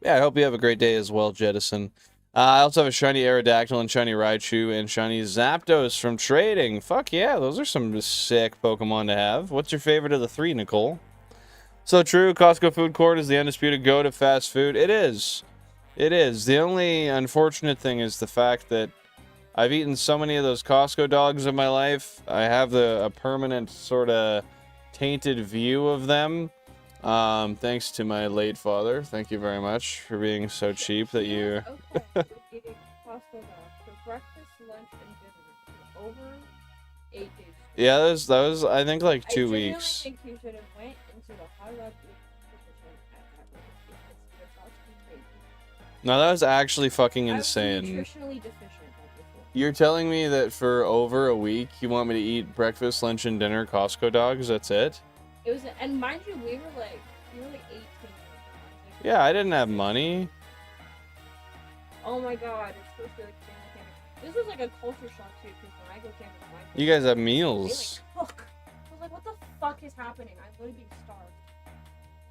Yeah, I hope you have a great day as well, Jettison. I also have a shiny Aerodactyl and shiny Raichu and shiny Zapdos from trading. Fuck yeah, those are some sick Pokemon to have. What's your favorite of the 3, Nicole? So true, Costco Food Court is the undisputed goat of fast food. It is. It is. The only unfortunate thing is the fact that I've eaten so many of those Costco dogs in my life. I have a permanent sort of tainted view of them. Thanks to my late father. Thank you very much for being so cheap that you... Okay, we're eating Costco dogs for breakfast, lunch, and dinner. Over 8 days. Yeah, that was I think like 2 weeks. I think you should have went into the high level nutrition at that rate because your thoughts were crazy. No, that was actually fucking insane. I was nutritionally deficient before. You're telling me that for over a week you want me to eat breakfast, lunch, and dinner Costco dogs? That's it? It was, and mind you, we were like 18. Yeah, I didn't have money. Oh my god, it's supposed to like family camping. This was like a culture shock too, because when I go camping with my family, You guys have they meals. like cook. I was like, what the fuck is happening? I'm literally being starved.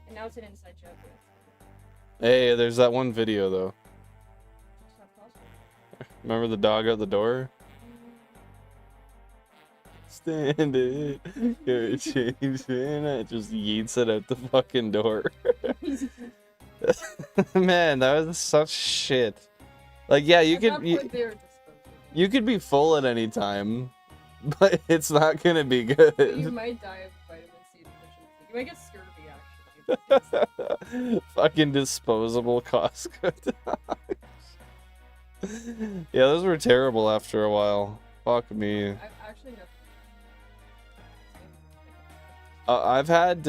And now it's an inside joke. Hey, there's that one video though. Remember the dog out the door? Stand it. You're a change man. It just yeets it out the fucking door. Man, that was such shit. Like, yeah, you could be full at any time, but it's not gonna be good. You might die of vitamin C deficiency. You might get scurvy, actually. Fucking disposable Costco dogs. Yeah, those were terrible after a while. Fuck me. I've actually never. I've had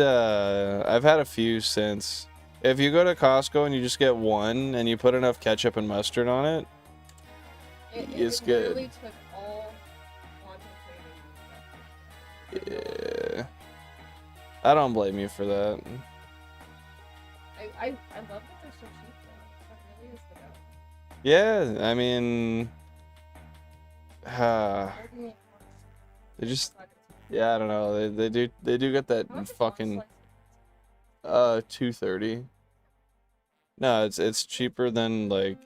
a few since. If you go to Costco and you just get one and you put enough ketchup and mustard on it, it's good. Literally took all yeah. I don't blame you for that. I love that they're so cheap though. That really is the go. Yeah, I mean, they just, yeah, I don't know. They do get that fucking $2.30. No, it's cheaper than like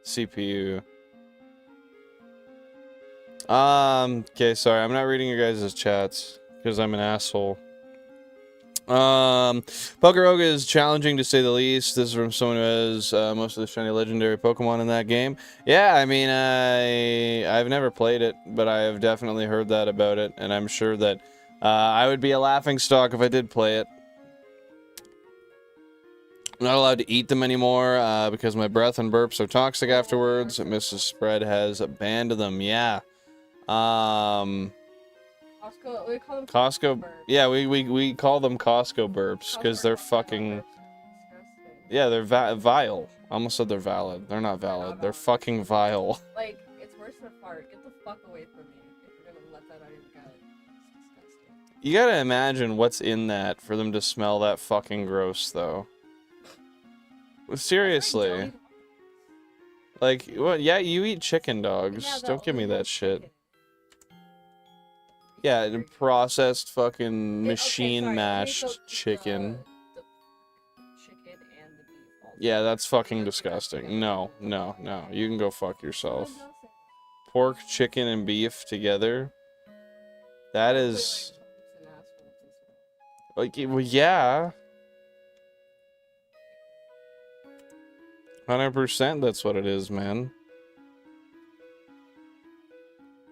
CPU. Okay, sorry, I'm not reading your guys' chats because I'm an asshole. Pokeroga is challenging to say the least. This is from someone who has most of the shiny legendary Pokemon in that game. Yeah, I mean, I've never played it, but I have definitely heard that about it, and I'm sure that I would be a laughingstock if I did play it. I'm not allowed to eat them anymore because my breath and burps are toxic afterwards. Mrs. Spread has banned them. Yeah. Costco, we call them Costco. burps. Yeah, we call them Costco burps because they're fucking. Yeah, they're vile. I almost said they're valid. They're not valid. They're fucking vile. Like, it's worse than a fart. Get the fuck away from me if you're gonna let that out of your gut. It's disgusting. You gotta imagine what's in that for them to smell that fucking gross, though. Seriously. Like, well, yeah, you eat chicken dogs. Yeah, Don't give me that shit. chicken. Yeah, the processed fucking Okay, machine sorry, mashed let me go chicken. the chicken and the beef also. Yeah, that's fucking disgusting. No. You can go fuck yourself. Pork, chicken, and beef together. That is... Like, well, yeah. 100% that's what it is, man.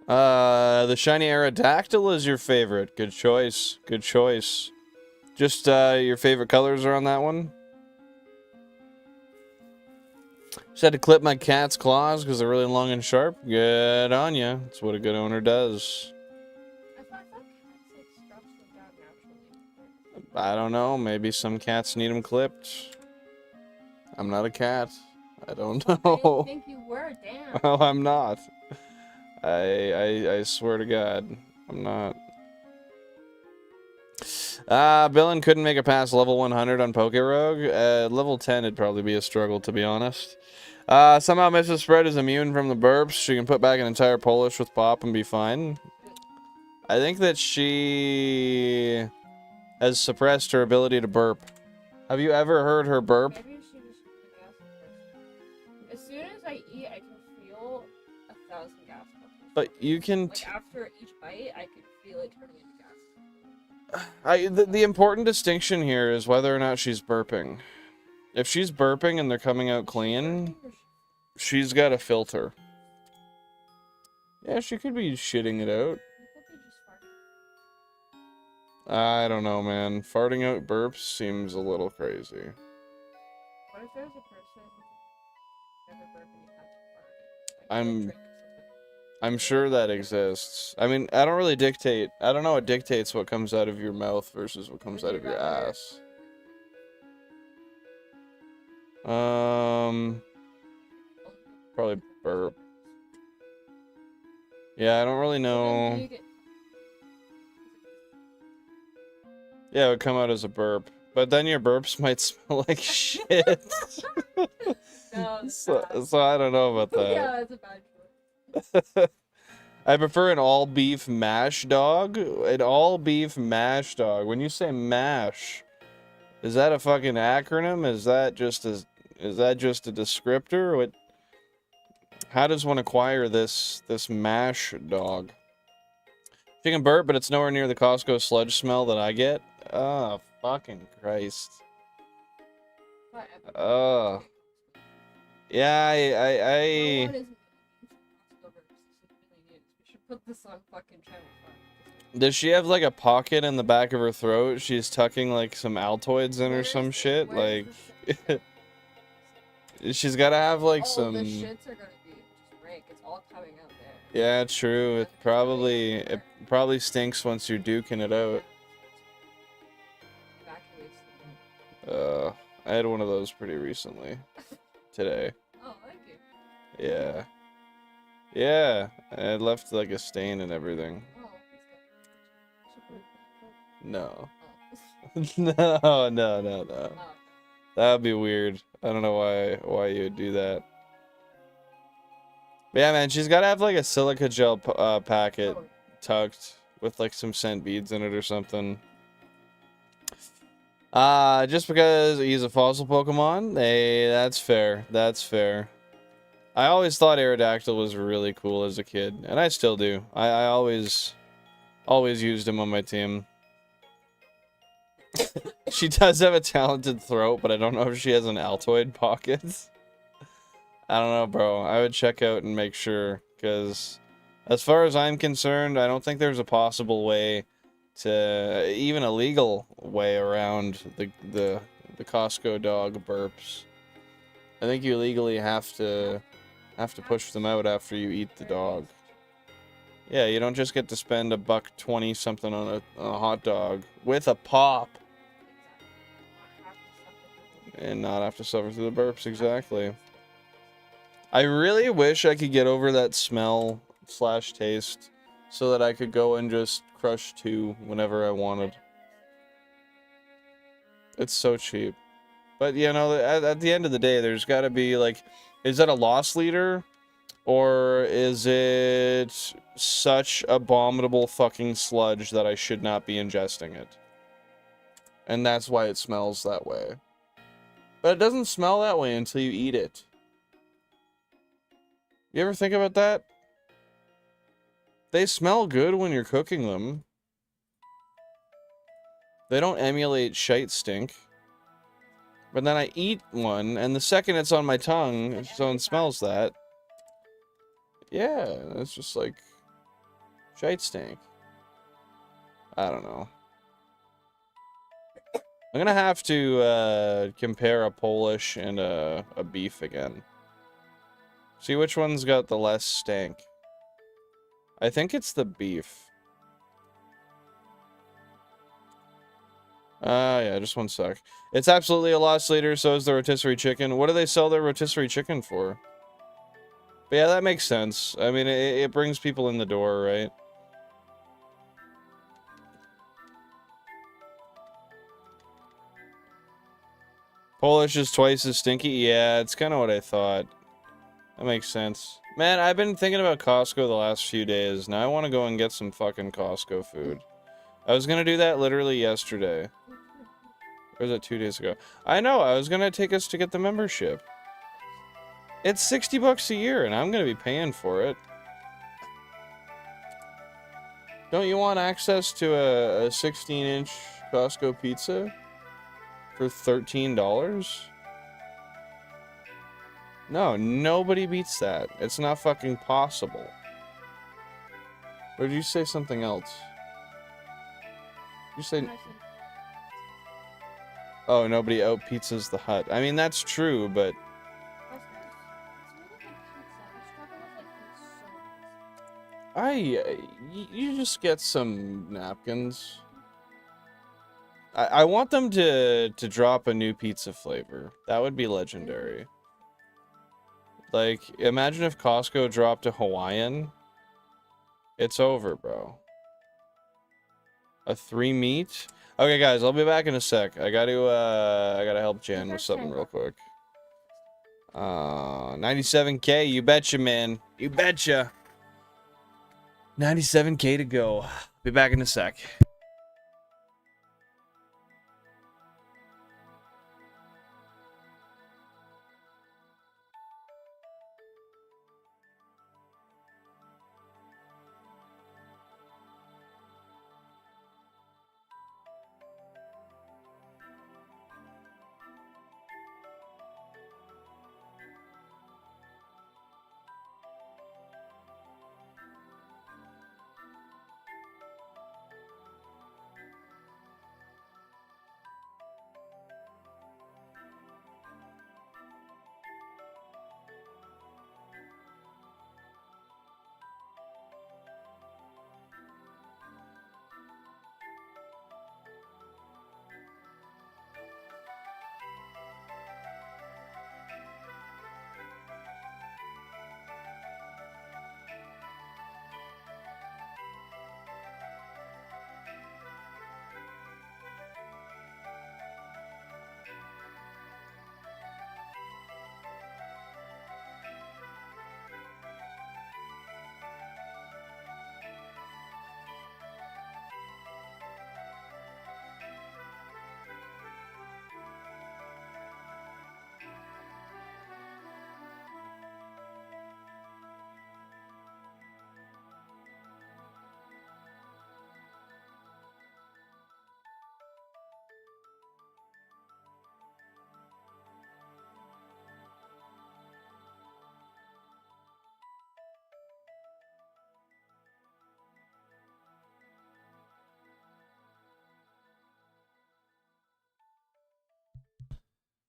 The shiny Aerodactyl is your favorite. Good choice. Good choice. Just, your favorite colors are on that one? Just had to clip my cat's claws because they're really long and sharp. Good on ya. That's what a good owner does. I don't know. Maybe some cats need them clipped. I'm not a cat. I don't know. I didn't think you were, damn. Oh, I'm not. I swear to God, I'm not. Billin couldn't make it past level 100 on Pokerogue. Level 10 would probably be a struggle, to be honest. Somehow Mrs. Spread is immune from the burps. She can put back an entire Polish with Pop and be fine. I think that she has suppressed her ability to burp. Have you ever heard her burp? Maybe she just as soon as I eat, I can feel 1,000 gas bubbles. But you can... Like, after each bite, I can feel it turning into gas. The important distinction here is whether or not she's burping. If she's burping and they're coming out clean, she's got a filter. Yeah, she could be shitting it out. I don't know, man. Farting out burps seems a little crazy. What if there's a person who never burped and you have to fart it? Like, I'm sure that exists. I mean, I don't really dictate. I don't know what dictates what comes out of your mouth versus what comes out of your ass. Probably burp. Yeah, I don't really know. Yeah, it would come out as a burp. But then your burps might smell like shit. No, so I don't know about that. Yeah, it's a bad choice. I prefer an all-beef mash dog. An all-beef mash dog. When you say mash, is that a fucking acronym? Is that just a descriptor? What? How does one acquire this mash dog? She can burp, but it's nowhere near the Costco sludge smell that I get. Oh, fucking Christ. Oh. Yeah, I Put this on fucking channel 5. Does she have like a pocket in the back of her throat? She's tucking like some Altoids in or some shit? Like, she's gotta have like some... the shits are gonna be just rank. It's all coming out there. Yeah, true. It probably stinks once you're duking it out. I had one of those pretty recently. Today. Oh, thank you. Yeah. Yeah. I left like a stain and everything. Oh, No. oh. No, no, no, no. Oh. That'd be weird. I don't know why you would do that. But yeah, man, she's got to have like a silica gel packet tucked with like some scent beads in it or something. Just because he's a fossil Pokemon, hey, that's fair. That's fair. I always thought Aerodactyl was really cool as a kid, and I still do. I always used him on my team. She does have a talented throat, but I don't know if she has an Altoid pocket. I don't know, bro. I would check out and make sure, because as far as I'm concerned, I don't think there's a possible way to, even a legal way around the Costco dog burps. I think you legally have to push them out after you eat the dog. Yeah, you don't just get to spend $1.20 something on a hot dog with a pop and not have to suffer through the burps. Exactly. I really wish I could get over that smell / taste so that I could go and just crush 2 whenever I wanted. It's so cheap. But, you know, at the end of the day, there's got to be, like, is that a loss leader? Or is it such abominable fucking sludge that I should not be ingesting it? And that's why it smells that way. But it doesn't smell that way until you eat it. You ever think about that? They smell good when you're cooking them. They don't emulate shite stink. But then I eat one, and the second it's on my tongue, if someone smells that, yeah, it's just like shite stink. I don't know. I'm gonna have to compare a Polish and a beef again. See which one's got the less stank. I think it's the beef. Yeah, just one sec. It's absolutely a loss leader, so is the rotisserie chicken. What do they sell their rotisserie chicken for? But yeah, that makes sense. I mean, it brings people in the door, right? Polish is twice as stinky? Yeah, it's kind of what I thought. That makes sense. Man, I've been thinking about Costco the last few days. Now I want to go and get some fucking Costco food. I was gonna do that literally yesterday. Or was it 2 days ago? I know, I was gonna take us to get the membership. It's $60 a year, and I'm gonna be paying for it. Don't you want access to a 16-inch Costco pizza for $13? No, nobody beats that. It's not fucking possible. Or did you say something else? You say... Oh, nobody out pizzas the Hut. I mean, that's true, but... You just get some napkins. I want them to drop a new pizza flavor. That would be legendary. Like, imagine if Costco dropped a Hawaiian. It's over, bro. A 3 meat? Okay, guys, I'll be back in a sec. I gotta help Jan with something real quick. 97K, you betcha, man. You betcha. 97K to go. Be back in a sec.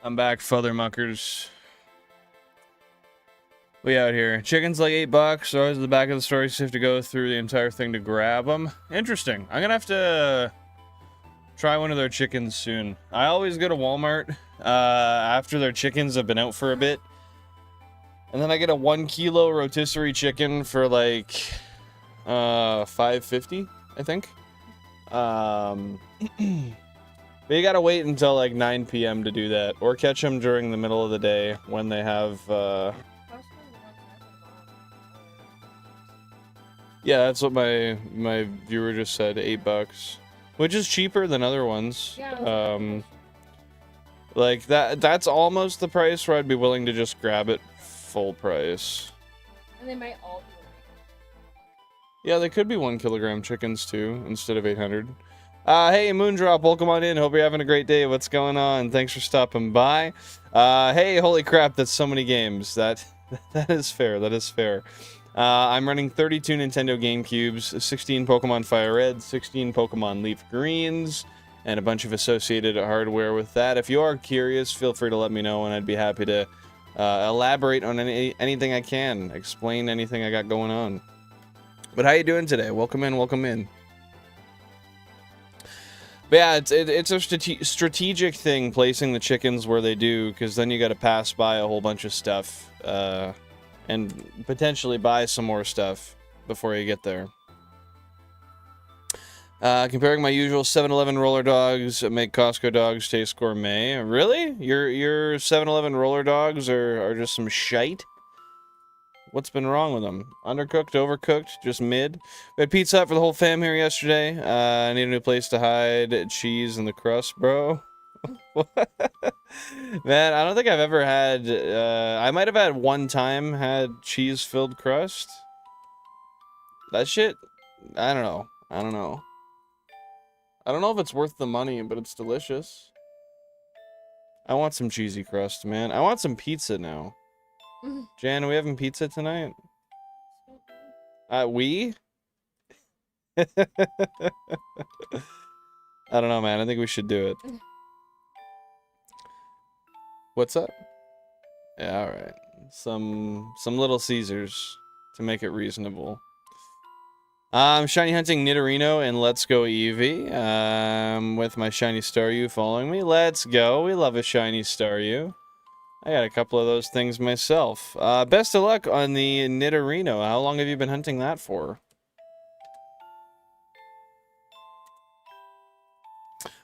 I'm back, father muckers. We out here. Chicken's like $8. Always at the back of the store. You just have to go through the entire thing to grab them. Interesting. I'm gonna have to try one of their chickens soon. I always go to Walmart after their chickens have been out for a bit. And then I get a 1 kilo rotisserie chicken for like $5.50, I think. But you gotta wait until like 9 p.m. to do that, or catch them during the middle of the day when they have. Yeah, that's what my viewer just said. $8, which is cheaper than other ones. Yeah, like that's almost the price where I'd be willing to just grab it full price. and they might all be Yeah, they could be 1 kilogram chickens too, instead of 800. Hey, Moondrop, welcome on in. Hope you're having a great day. What's going on? Thanks for stopping by. Hey, holy crap, that's so many games. That is fair. That is fair. I'm running 32 Nintendo GameCubes, 16 Pokemon FireRed, 16 Pokemon LeafGreens, and a bunch of associated hardware with that. If you are curious, feel free to let me know, and I'd be happy to elaborate on anything I can, explain anything I got going on. But how you doing today? Welcome in, welcome in. But yeah, it's a strategic thing, placing the chickens where they do, because then you got to pass by a whole bunch of stuff, and potentially buy some more stuff before you get there. Comparing my usual 7-Eleven roller dogs make Costco dogs taste gourmet. Really? Your 7-Eleven roller dogs are just some shite? What's been wrong with them? Undercooked, overcooked, just mid? We had pizza Hut for the whole fam here yesterday. I need a new place to hide cheese in the crust, bro. Man, I don't think I've ever had... I might have had one time had cheese-filled crust. That shit? I don't know. I don't know. I don't know if it's worth the money, but it's delicious. I want some cheesy crust, man. I want some pizza now. Jan, are we having pizza tonight? We? I don't know, man. I think we should do it. What's up? Yeah, alright. Some Little Caesars to make it reasonable. I'm shiny hunting Nidorino and Let's Go Eevee. With my shiny Staryu following me. Let's go. We love a shiny Staryu. I got a couple of those things myself. Best of luck on the Nidorino. How long have you been hunting that for?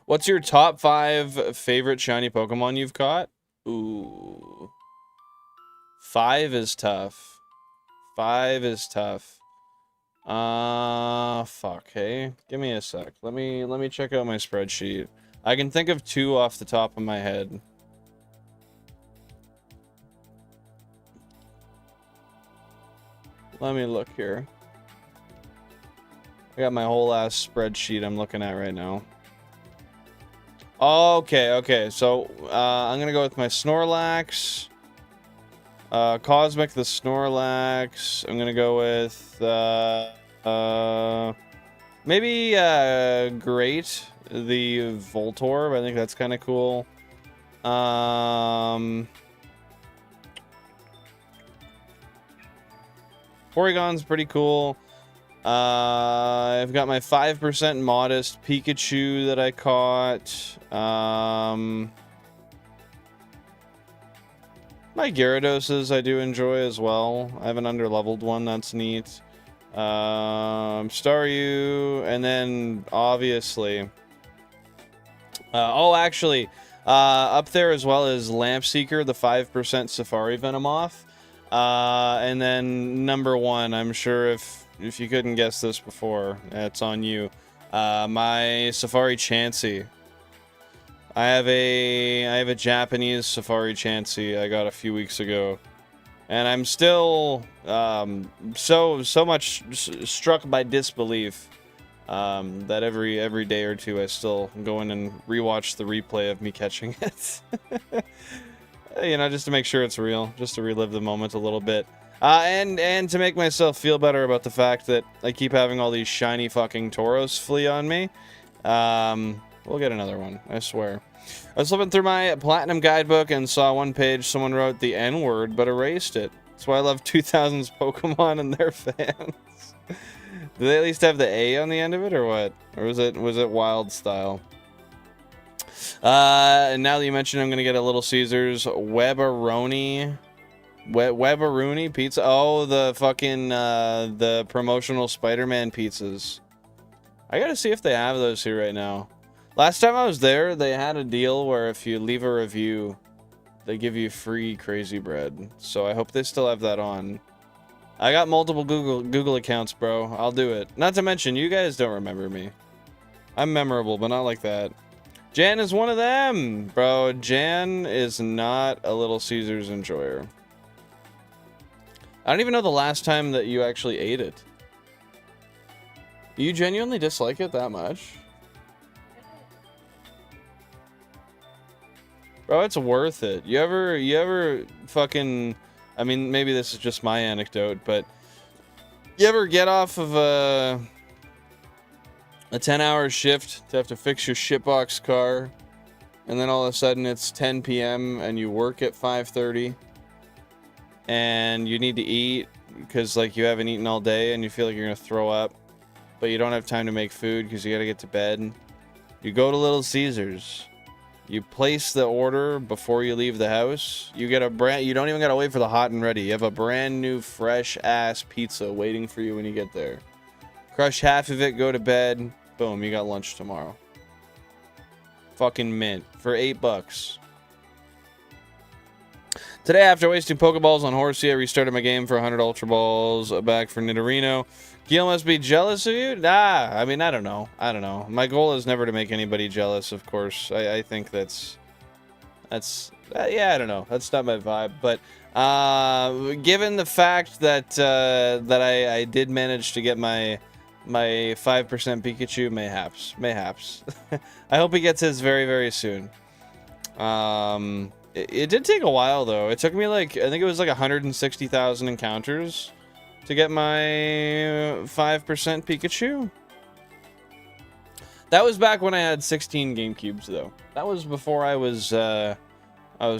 What's your top 5 favorite shiny Pokemon you've caught? Ooh. 5 is tough. 5 is tough. Fuck, hey. Give me a sec. Let me check out my spreadsheet. I can think of 2 off the top of my head. Let me look here. I got my whole ass spreadsheet I'm looking at right now. Okay. So, I'm gonna go with my Snorlax. Cosmic the Snorlax. I'm gonna go with, maybe, Great the Voltorb. I think that's kind of cool. Porygon's pretty cool. I've got my 5% modest Pikachu that I caught. My Gyarados I do enjoy as well. I have an underleveled one that's neat. Staryu, and then obviously... up there as well as Lampseeker, the 5% Safari Venomoth. And then number 1, I'm sure if you couldn't guess this before, it's on you. My Safari Chansey. I have a Japanese Safari Chansey I got a few weeks ago, and I'm still so much struck by disbelief that every day or two I still go in and rewatch the replay of me catching it. You know, just to make sure it's real, just to relive the moment a little bit. And to make myself feel better about the fact that I keep having all these shiny fucking Tauros flee on me. We'll get another one, I swear. I was flipping through my Platinum guidebook and saw one page someone wrote the N-word, but erased it. That's why I love 2000s Pokemon and their fans. Do they at least have the A on the end of it, or what? Or was it Wild Style? And now that you mentioned, I'm gonna get a Little Caesars Webberoni pizza. Oh, the fucking the promotional Spider-Man pizzas. I gotta see if they have those here right now. Last time I was there, they had a deal where if you leave a review, they give you free crazy bread. So I hope they still have that on. I got multiple Google accounts, bro. I'll do it. Not to mention, you guys don't remember me. I'm memorable, but not like that. Jan is one of them, bro. Jan is not a Little Caesars enjoyer. I don't even know the last time that you actually ate it. You genuinely dislike it that much? Bro, it's worth it. You ever fucking... I mean, maybe this is just my anecdote, but... You ever get off of a 10-hour shift to have to fix your shitbox car, and then all of a sudden it's 10 p.m. and you work at 5:30, and you need to eat because, like, you haven't eaten all day and you feel like you're gonna throw up, but you don't have time to make food because you gotta get to bed. You go to Little Caesars. You place the order before you leave the house. You get you don't even gotta wait for the hot and ready. You have a brand new fresh ass pizza waiting for you when you get there. Crush half of it, go to bed. Boom, you got lunch tomorrow. Fucking mint for $8. Today, after wasting Pokeballs on Horsey, I restarted my game for 100 Ultra Balls back for Nidorino. Gil must be jealous of you? Nah, I mean, I don't know. My goal is never to make anybody jealous, of course. I think that's yeah, I don't know. That's not my vibe. But given the fact that I did manage to get my 5% Pikachu, mayhaps. I hope he gets his very, very soon. It did take a while, though. It took me, like, I think it was like 160,000 encounters to get my 5% Pikachu. That was back when I had 16 GameCubes, though. That was before I was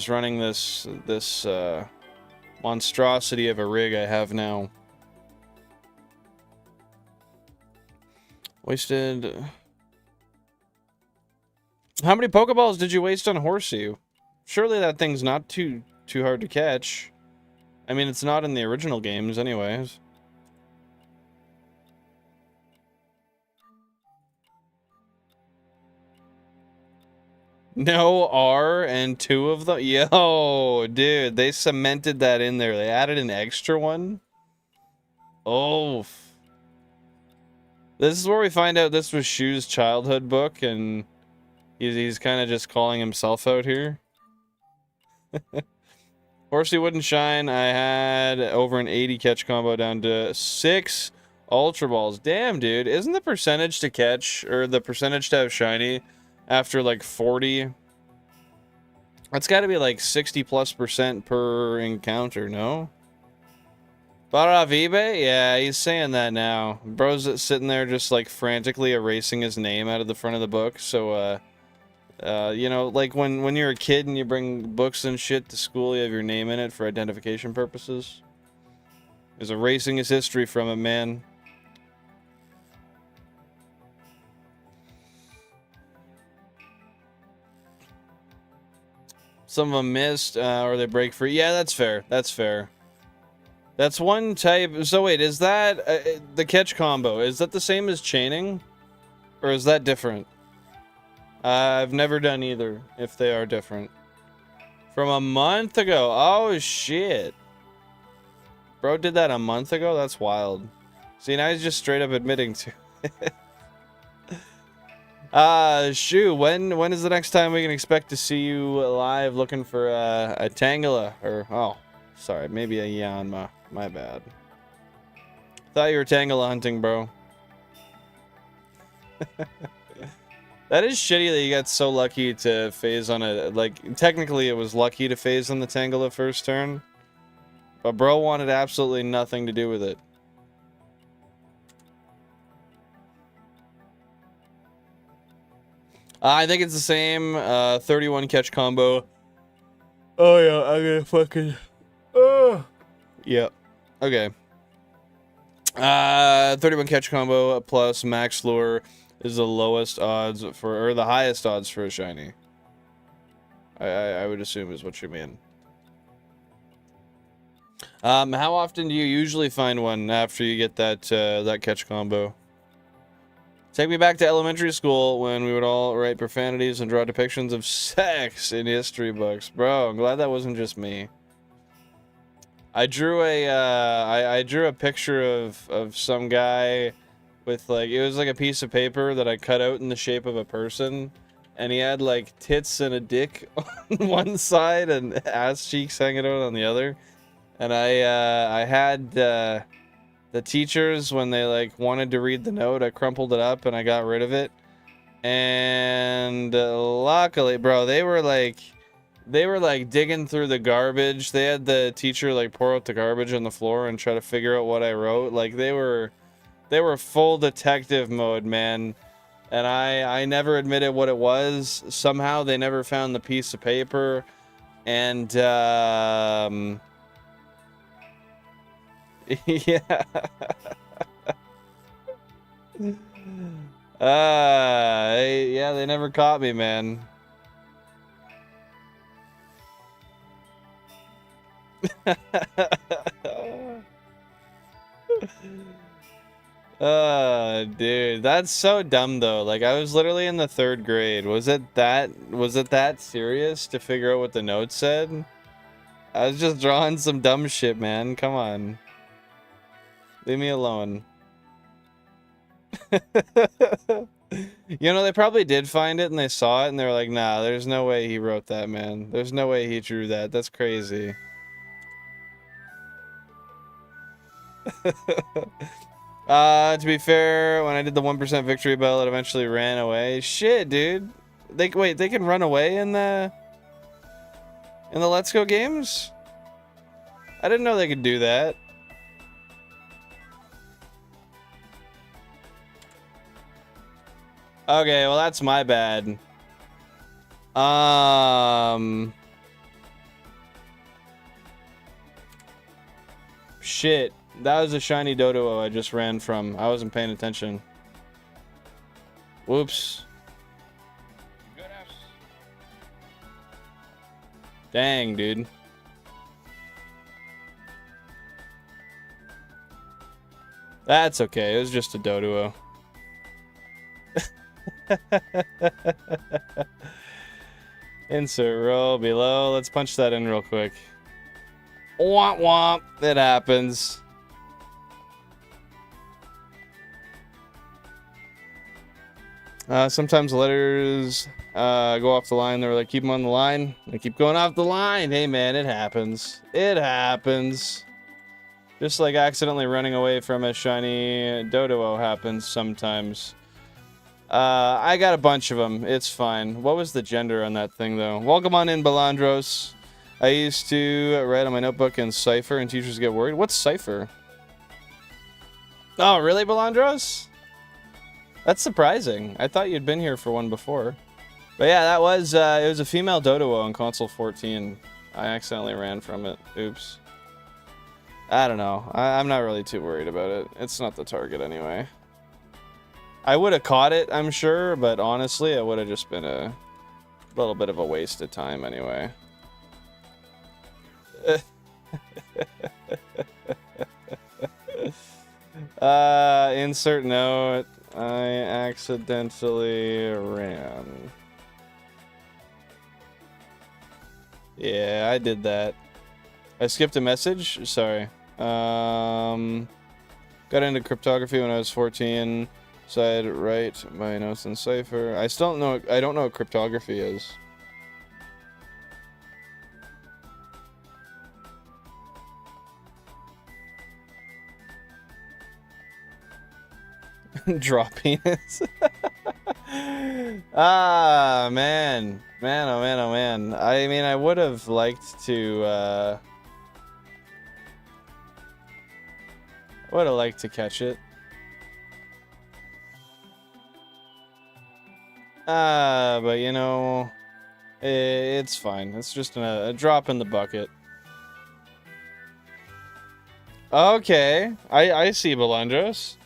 running this monstrosity of a rig I have now. Wasted... How many Pokeballs did you waste on Horsey? Surely that thing's not too hard to catch. I mean, it's not in the original games anyways. No R and 2 of them? Yo, dude, they cemented that in there. They added an extra one? Oh. This is where we find out this was Shu's childhood book, and he's kind of just calling himself out here. Horsey wouldn't shine. I had over an 80 catch combo down to 6 Ultra Balls. Damn, dude. Isn't the percentage to catch, or the percentage to have shiny after like 40? That's got to be like 60+% per encounter, no? Bought it off eBay? Yeah, he's saying that now. Bro's sitting there just like frantically erasing his name out of the front of the book, so you know, like when you're a kid and you bring books and shit to school, you have your name in it for identification purposes. He's erasing his history from it, man. Some of them missed, or they break free. Yeah, that's fair. That's fair. That's one type. So wait, is that the catch combo? Is that the same as chaining? Or is that different? I've never done either, if they are different. From a month ago. Oh, shit. Bro did that a month ago? That's wild. See, now he's just straight up admitting to it. Shu, when is the next time we can expect to see you live looking for a Tangela? Or, oh, sorry, maybe a Yanma. My bad. Thought you were Tangela hunting, bro. That is shitty that you got so lucky to phase on a, like, technically it was lucky to phase on the Tangela first turn. But bro wanted absolutely nothing to do with it. I think it's the same 31 catch combo. Oh yeah, I'm gonna fucking. Yep. Okay. 31 catch combo plus max lure is the lowest odds for, or the highest odds for a shiny. I would assume is what you mean. How often do you usually find one after you get that that catch combo? Take me back to elementary school when we would all write profanities and draw depictions of sex in history books. Bro, I'm glad that wasn't just me. I drew a I drew a picture of some guy with like, it was like a piece of paper that I cut out in the shape of a person, and he had like tits and a dick on one side and ass cheeks hanging out on the other. And I had the teachers, when they like wanted to read the note, I crumpled it up and I got rid of it. And luckily, bro, they were like digging through the garbage. They had the teacher like pour out the garbage on the floor and try to figure out what I wrote. Like they were full detective mode, man. And I never admitted what it was. Somehow they never found the piece of paper. And yeah. Yeah, they never caught me, man. Dude, that's so dumb though. Like I was literally in the 3rd grade. Was it that serious to figure out what the note said? I was just drawing some dumb shit, man. Come on. Leave me alone. You know, they probably did find it and they saw it and they were like, nah, there's no way he wrote that, man. There's no way he drew that. That's crazy. To be fair, when I did the 1% victory bell, it eventually ran away. Shit, dude. Wait, they can run away in the Let's Go games? I didn't know they could do that. Okay, well that's my bad. Shit. That was a shiny Doduo I just ran from. I wasn't paying attention. Whoops. Dang, dude. That's okay. It was just a Doduo. Insert roll below. Let's punch that in real quick. Womp womp. It happens. Sometimes letters go off the line. They were like, keep them on the line. They keep going off the line. Hey, man, it happens. It happens. Just like accidentally running away from a shiny Doduo happens sometimes. I got a bunch of them. It's fine. What was the gender on that thing, though? Welcome on in, Balandros. I used to write on my notebook in Cipher, and teachers get worried. What's Cipher? Oh, really, Balandros? That's surprising. I thought you'd been here for one before. But yeah, that was, it was a female Doduo on console 14. I accidentally ran from it. Oops. I don't know. I'm not really too worried about it. It's not the target anyway. I would have caught it, I'm sure, but honestly, it would have just been a little bit of a waste of time anyway. Insert note. I accidentally ran. Yeah, I did that. I skipped a message? Sorry. Got into cryptography when I was 14. So I'd write my notes in Cipher. I don't know what cryptography is. Draw penis. Ah, man. Man, oh man, oh man. I mean, I would have liked to, would have liked to catch it. But you know, it's fine. It's just a drop in the bucket. Okay, I see, Belendros.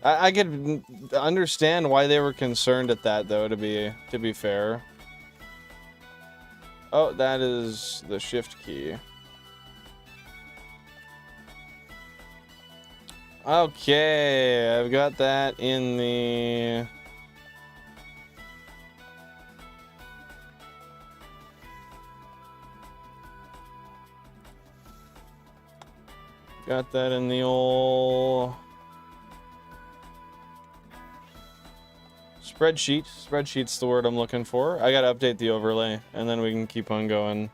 I could understand why they were concerned at that, though. To be fair. Oh, that is the shift key. Okay, I've got that in the... Got that in the old... Spreadsheet. Spreadsheet's the word I'm looking for. I gotta update the overlay, and then we can keep on going.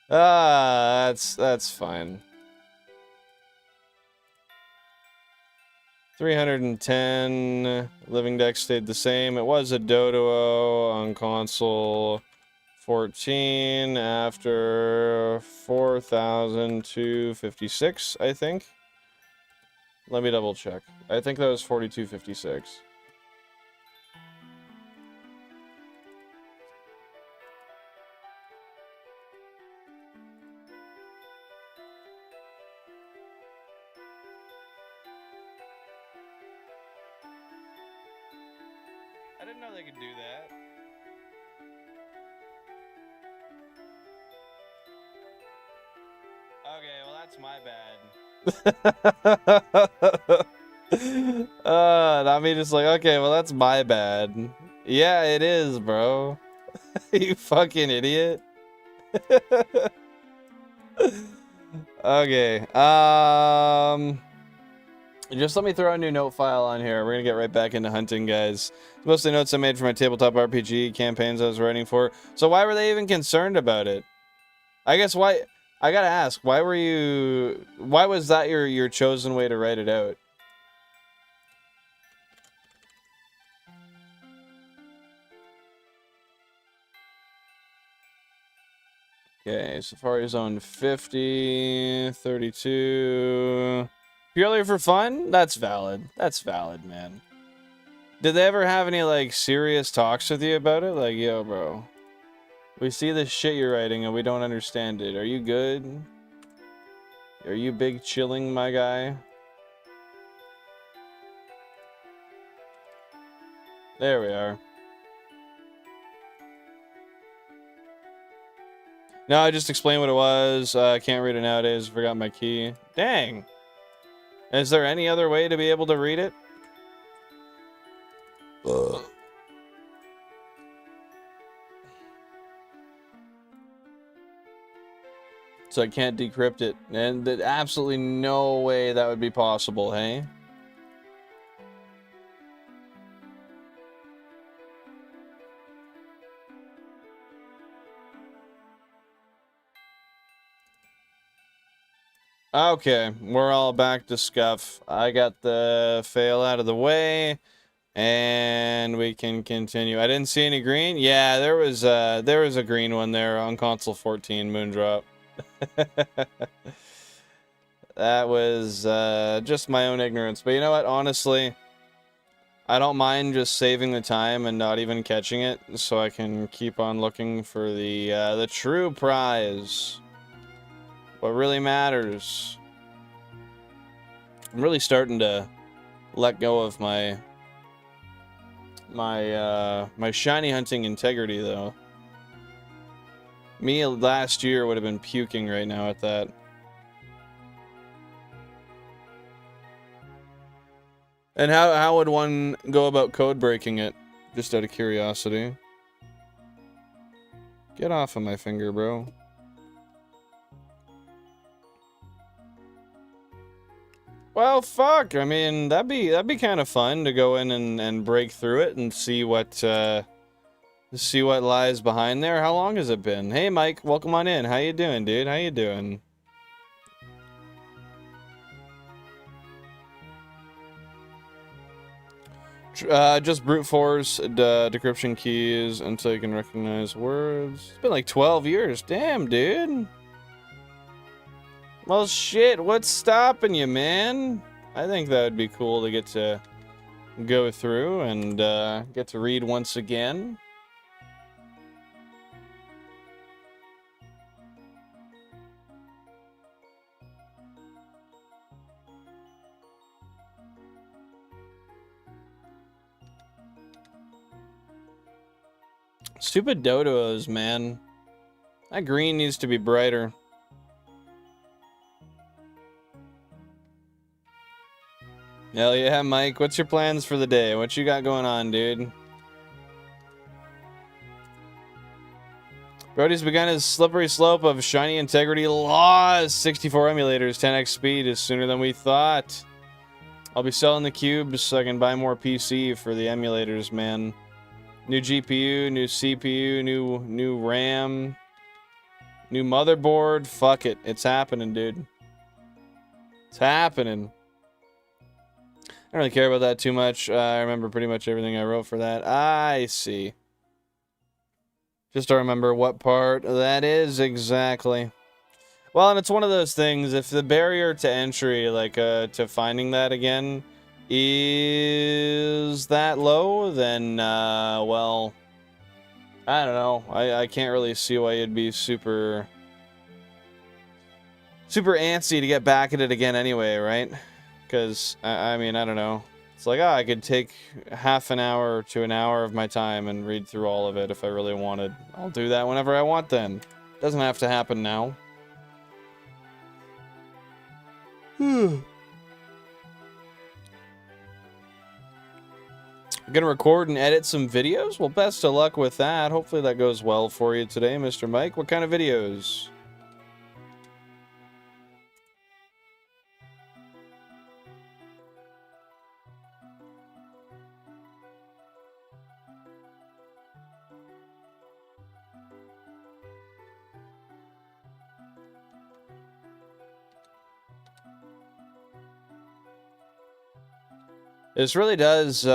That's fine. 310. Living Dex stayed the same. It was a Doduo on console. 14 after 4,256, I think. Let me double check. I think that was 4,256. I didn't know they could do that. Okay, well that's my bad. Not me just like, okay, well that's my bad. Yeah, it is, bro. You fucking idiot. Okay, just let me throw a new note file on here. We're gonna get right back into hunting, guys. It's mostly notes I made for my tabletop RPG campaigns I was writing for. So why were they even concerned about it? I guess why... I gotta ask, why was that your chosen way to write it out? Okay, Safari Zone 50, 32. Purely for fun? That's valid. That's valid, man. Did they ever have any, like, serious talks with you about it? Like, yo, bro. We see this shit you're writing and we don't understand it. Are you good? Are you big chilling, my guy? There we are. No, I just explained what it was. I can't read it nowadays. Forgot my key. Dang. Is there any other way to be able to read it? Ugh. So I can't decrypt it. And there's absolutely no way that would be possible, hey? Okay, we're all back to scuff. I got the fail out of the way, and we can continue. I didn't see any green. Yeah, there was a green one there on console 14 Moondrop. That was just my own ignorance. But you know what? Honestly, I don't mind just saving the time and not even catching it, so I can keep on looking for the true prize. What really matters. I'm really starting to let go of my shiny hunting integrity, though. Me last year would have been puking right now at that. And how would one go about code breaking it? Just out of curiosity. Get off of my finger, bro. Well, fuck. I mean, that'd be kind of fun to go in and break through it and see what lies behind there. How long has it been? Hey, Mike, welcome on in. How you doing, dude? How you doing? Just brute force decryption keys until you can recognize words. It's been like 12 years. Damn, dude. Well, shit, what's stopping you, man? I think that would be cool to get to go through and get to read once again. Stupid dodos, man. That green needs to be brighter. Hell yeah, Mike. What's your plans for the day? What you got going on, dude? Brody's begun his slippery slope of shiny integrity lost. 64 emulators, 10x speed is sooner than we thought. I'll be selling the cubes so I can buy more PC for the emulators, man. New GPU, new CPU, new RAM, new motherboard. Fuck it. It's happening, dude. It's happening. I don't really care about that too much. I remember pretty much everything I wrote for that. I see. Just don't remember what part that is exactly. Well, and it's one of those things, if the barrier to entry, like, to finding that again is that low, then, well, I don't know. I can't really see why you'd be super antsy to get back at it again anyway, right? Because, I mean, I don't know. It's like, I could take half an hour to an hour of my time and read through all of it if I really wanted. I'll do that whenever I want then. Doesn't have to happen now. I'm gonna record and edit some videos? Well, best of luck with that. Hopefully that goes well for you today, Mr. Mike. What kind of videos? This really does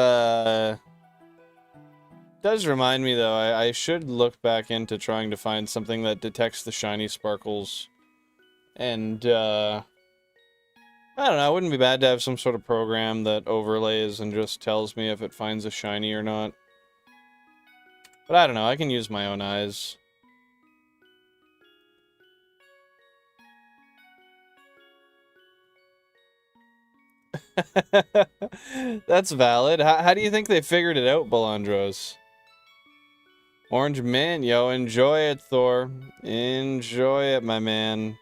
remind me, though, I should look back into trying to find something that detects the shiny sparkles. And, I don't know, it wouldn't be bad to have some sort of program that overlays and just tells me if it finds a shiny or not. But I don't know, I can use my own eyes. That's valid. How do you think they figured it out, Balandros? Orange mint, yo, enjoy it, Thor. Enjoy it, my man.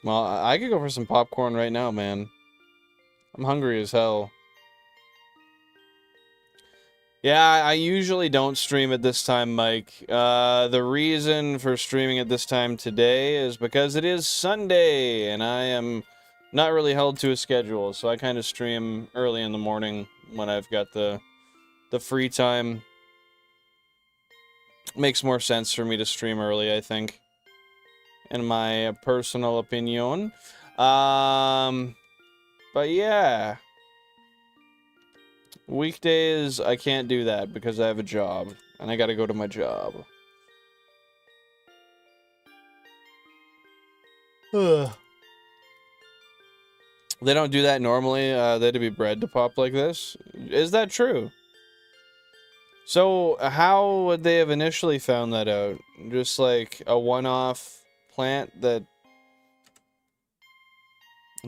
Well, I could go for some popcorn right now, man. I'm hungry as hell. Yeah, I usually don't stream at this time, Mike. The reason for streaming at this time today is because it is Sunday, and I am not really held to a schedule, so I kind of stream early in the morning when I've got the free time. Makes more sense for me to stream early, I think, in my personal opinion. But yeah. Weekdays, I can't do that because I have a job, and I gotta go to my job. They don't do that normally, they'd be bred to pop like this? Is that true? So, how would they have initially found that out? Just like a one-off plant that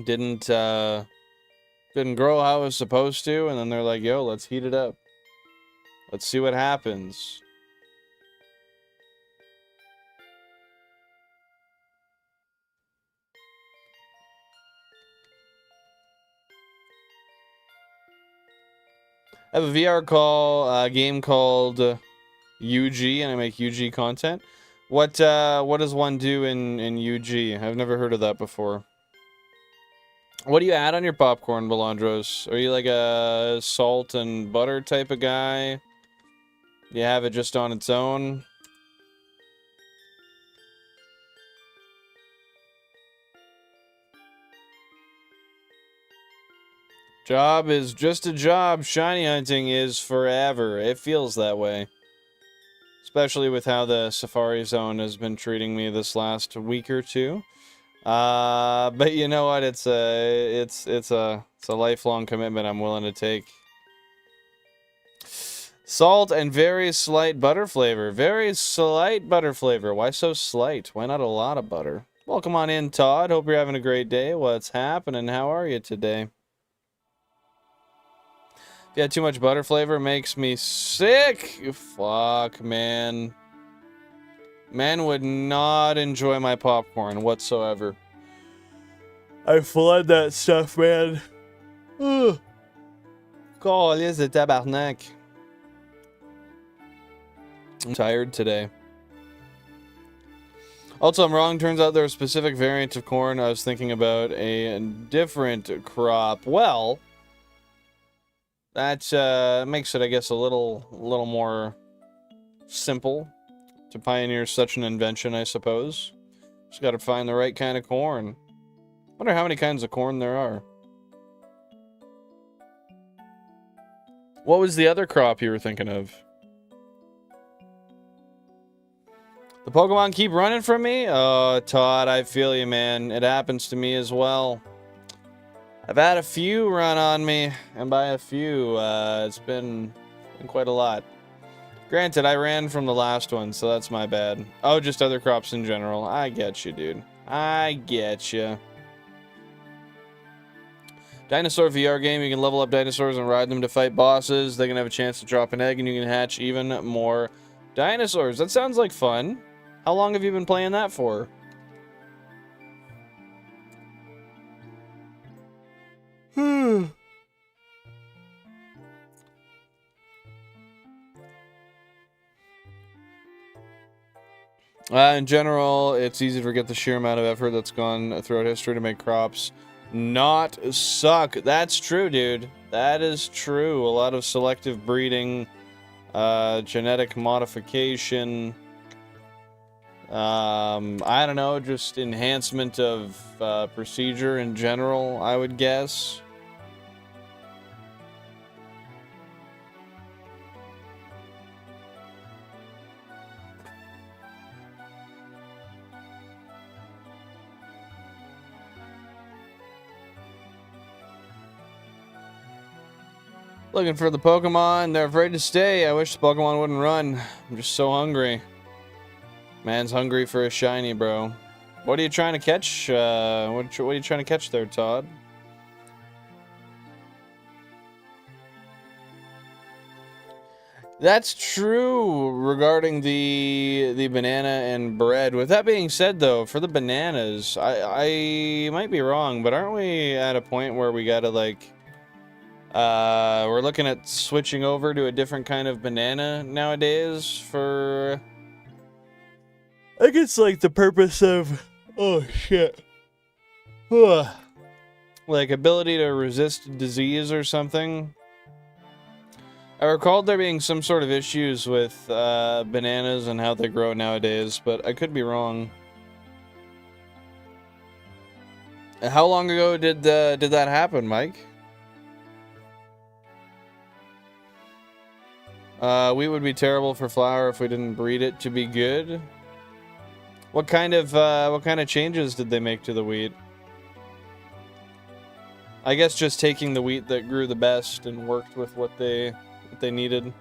didn't grow how it was supposed to, and then they're like, yo, let's heat it up. Let's see what happens. I have a VR game called UG, and I make UG content. What does one do in UG? I've never heard of that before. What do you add on your popcorn, Balandros? Are you like a salt and butter type of guy? Do you have it just on its own? Job is just a job. Shiny hunting is forever. It feels that way. especially with how the Safari Zone has been treating me this last week or two. But you know what? It's a lifelong commitment I'm willing to take. Salt and very slight butter flavor. Very slight butter flavor. Why so slight? Why not a lot of butter? Welcome on in, Todd. Hope you're having a great day. What's happening? How are you today? Yeah, too much butter flavor makes me sick. Fuck, man. Man would not enjoy my popcorn whatsoever. I flood that stuff, man. Ugh. Calisse de tabarnak. I'm tired today. Also, I'm wrong. Turns out there are specific variants of corn. I was thinking about a different crop. Well, that makes it, I guess, a little more simple to pioneer such an invention, I suppose. Just got to find the right kind of corn. Wonder how many kinds of corn there are. What was the other crop you were thinking of? The Pokemon keep running from me? Oh, Todd, I feel you, man. It happens to me as well. I've had a few run on me, and by a few, it's been quite a lot. Granted, I ran from the last one, so that's my bad. Oh, just other crops in general. I get you, dude. I get you. Dinosaur VR game. You can level up dinosaurs and ride them to fight bosses. They can have a chance to drop an egg, and you can hatch even more dinosaurs. That sounds like fun. How long have you been playing that for? In general, it's easy to forget the sheer amount of effort that's gone throughout history to make crops not suck. That's true, dude. That is true. A lot of selective breeding, genetic modification, I don't know, just enhancement of procedure in general, I would guess. Looking for the Pokemon. They're afraid to stay. I wish the Pokemon wouldn't run. I'm just so hungry. Man's hungry for a shiny, bro. What are you trying to catch? What are you trying to catch there, Todd? That's true regarding the banana and bread. With that being said, though, for the bananas, I might be wrong, but aren't we at a point where we gotta, like... we're looking at switching over to a different kind of banana nowadays for... I think it's like the purpose of... Oh, shit. Like ability to resist disease or something. I recalled there being some sort of issues with bananas and how they grow nowadays, but I could be wrong. How long ago did that happen, Mike? Wheat would be terrible for flour if we didn't breed it to be good. What kind of changes did they make to the wheat? I guess just taking the wheat that grew the best and worked with what they needed.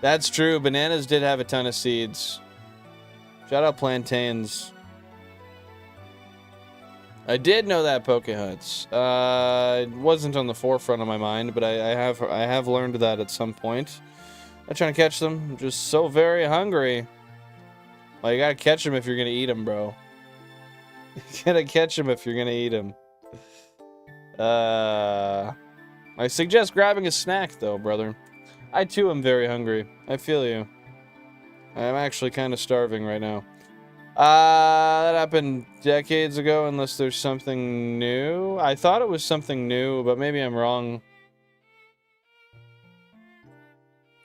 That's true. Bananas did have a ton of seeds. Shout out plantains. I did know that Pokehuts. It wasn't on the forefront of my mind, but I have learned that at some point. I'm trying to catch them. I'm just so very hungry. Well, you gotta catch them if you're gonna eat them, bro. You gotta catch them if you're gonna eat them. I suggest grabbing a snack, though, brother. I, too, am very hungry. I feel you. I'm actually kind of starving right now. That happened decades ago, unless there's something new. I thought it was something new, but maybe I'm wrong.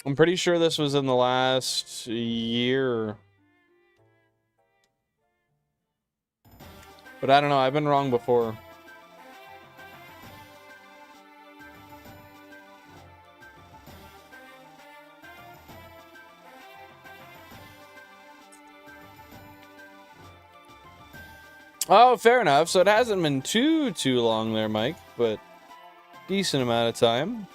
I'm pretty sure this was in the last year. But I don't know, I've been wrong before. Oh, fair enough. So it hasn't been too long there, Mike, but decent amount of time.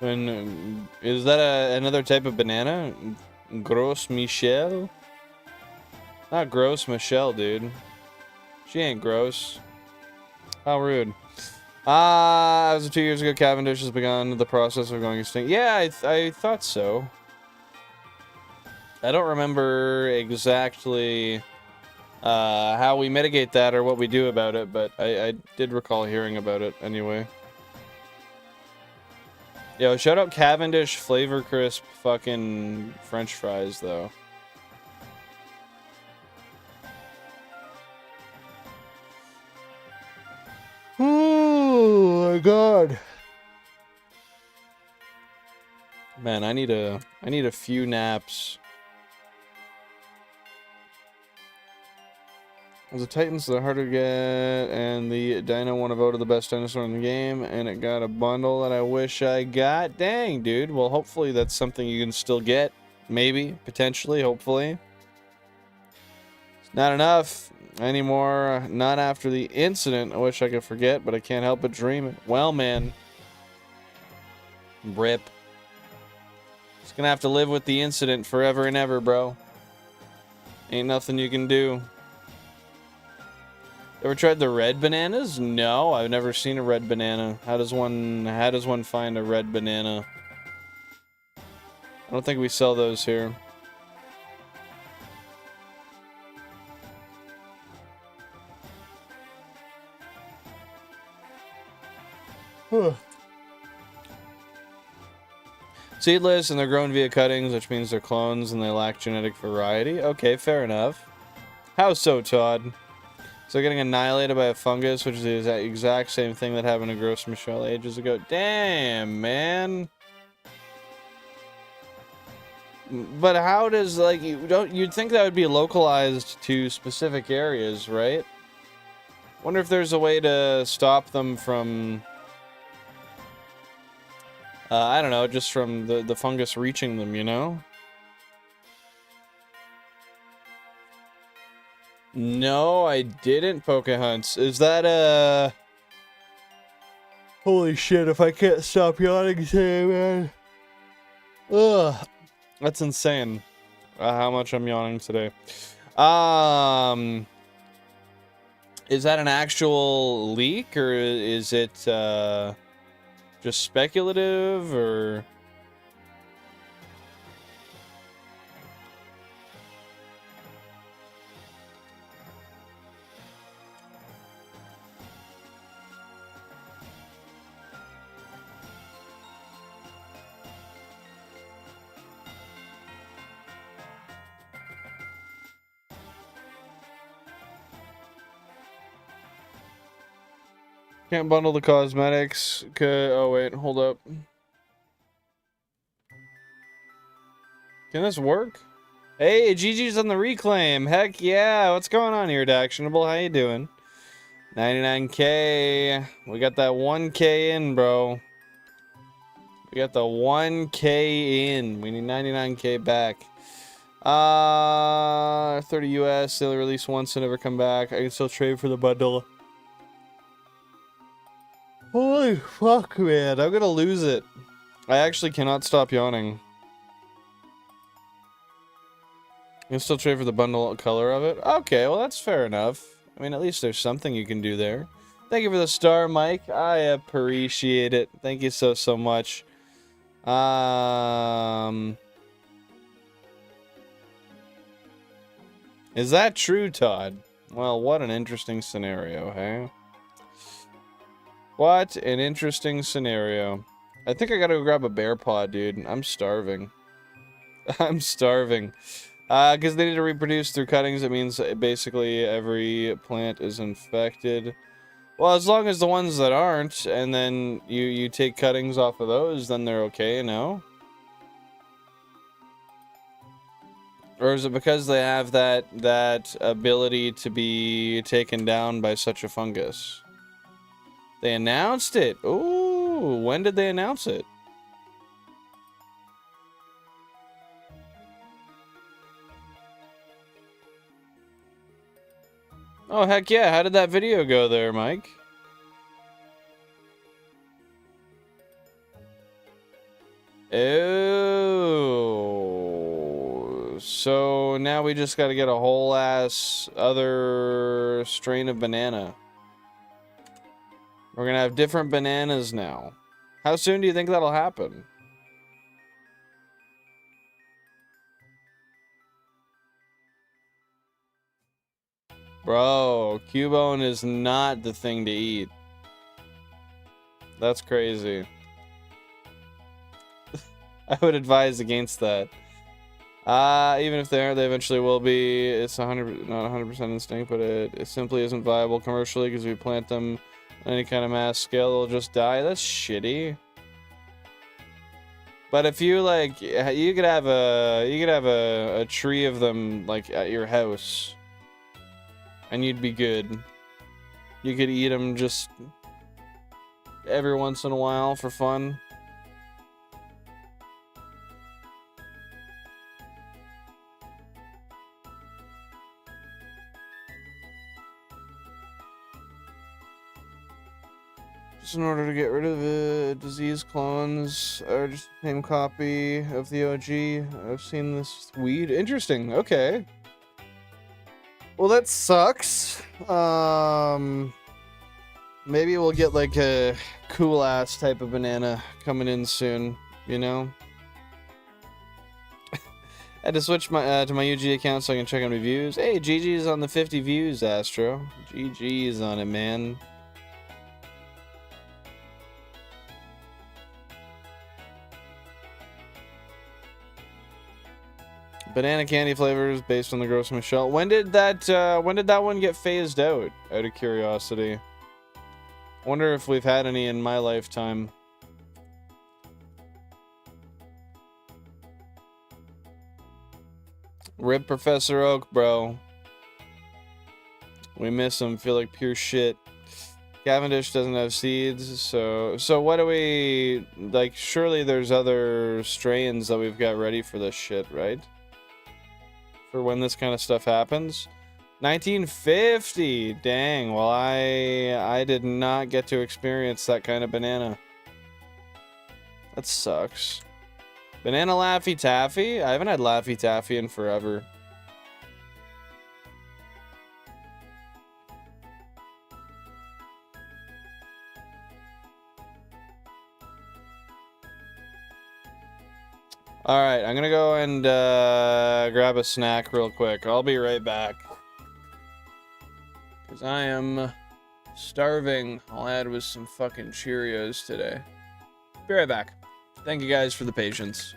And is that another type of banana? Gros Michel? Not Gross Michelle, dude. She ain't gross. How rude. As of 2 years ago, Cavendish has begun the process of going extinct. Yeah, I thought so. I don't remember exactly how we mitigate that or what we do about it, but I did recall hearing about it anyway. Yo, shout out Cavendish Flavor Crisp fucking French fries, though. Oh my god. Man, I need a few naps. The Titans are harder to get, and the Dino won a vote of the best dinosaur in the game, and it got a bundle that I wish I got. Dang, dude. Well, hopefully that's something you can still get. Maybe, potentially, hopefully. It's not enough anymore. Not after the incident. I wish I could forget, but I can't help but dream it. Well, man. Rip. Just gonna have to live with the incident forever and ever, bro. Ain't nothing you can do. Ever tried the red bananas? No, I've never seen a red banana. How does one find a red banana? I don't think we sell those here. Seedless, and they're grown via cuttings, which means they're clones and they lack genetic variety. Okay, fair enough. How so, Todd? So getting annihilated by a fungus, which is the exact same thing that happened to Gross Michelle ages ago. Damn, man. But how does, like, you'd think that would be localized to specific areas, right? Wonder if there's a way to stop them from, I don't know, just from the fungus reaching them, you know? No, I didn't Pokehunts. Is that holy shit, if I can't stop yawning today, man. Ugh. That's insane. How much I'm yawning today. Is that an actual leak, or is it just speculative, or... Can't bundle the cosmetics. Oh, wait, hold up. Can this work? Hey, GG's on the reclaim. Heck yeah. What's going on here, Dactionable? How you doing? 99K. We got that 1K in, bro. We got the 1K in. We need 99K back. 30 US. They'll release once and never come back. I can still trade for the bundle. Holy fuck, man. I'm gonna lose it. I actually cannot stop yawning. You can still trade for the bundle color of it? Okay, well, that's fair enough. I mean, at least there's something you can do there. Thank you for the star, Mike. I appreciate it. Thank you so much. Is that true, Todd? Well, what an interesting scenario, hey? What an interesting scenario. I think I gotta go grab a bear paw, dude. I'm starving. I'm starving. Because they need to reproduce through cuttings. It means basically every plant is infected. Well, as long as the ones that aren't, and then you take cuttings off of those, then they're okay, you know? Or is it because they have that ability to be taken down by such a fungus? They announced it. Ooh, Ooh, when did they announce it? Oh, heck yeah. How did that video go there, Mike? Oh, so now we just got to get a whole ass other strain of banana. We're gonna have different bananas now. How soon do you think that'll happen? Bro, Cubone is not the thing to eat. That's crazy. I would advise against that. Even if they aren't, they eventually will be. It's not 100% instinct, but it simply isn't viable commercially because we plant them on any kind of mass scale, they'll just die. That's shitty. But if you like, you could have a tree of them like at your house, and you'd be good. You could eat them just every once in a while for fun. Just in order to get rid of the disease clones, or just the same copy of the OG. I've seen this weed. Interesting. Okay. Well, that sucks. Maybe we'll get like a cool ass type of banana coming in soon, you know? I had to switch my to my UG account so I can check on reviews. Hey, GG's on the 50 views, Astro. GG's on it, man. Banana candy flavors based on the Gross Michelle. When did that one get phased out of curiosity? Wonder if we've had any in my lifetime. Rip Professor Oak, bro. We miss him. Feel like pure shit. Cavendish doesn't have seeds, so what do we like? Surely there's other strains that we've got ready for this shit, right? For when this kind of stuff happens. 1950. Dang. Well, I did not get to experience that kind of banana. That sucks. Banana Laffy Taffy? I haven't had Laffy Taffy in forever. Alright, I'm gonna go and grab a snack real quick. I'll be right back. Because I am starving. All I had was some fucking Cheerios today. Be right back. Thank you guys for the patience.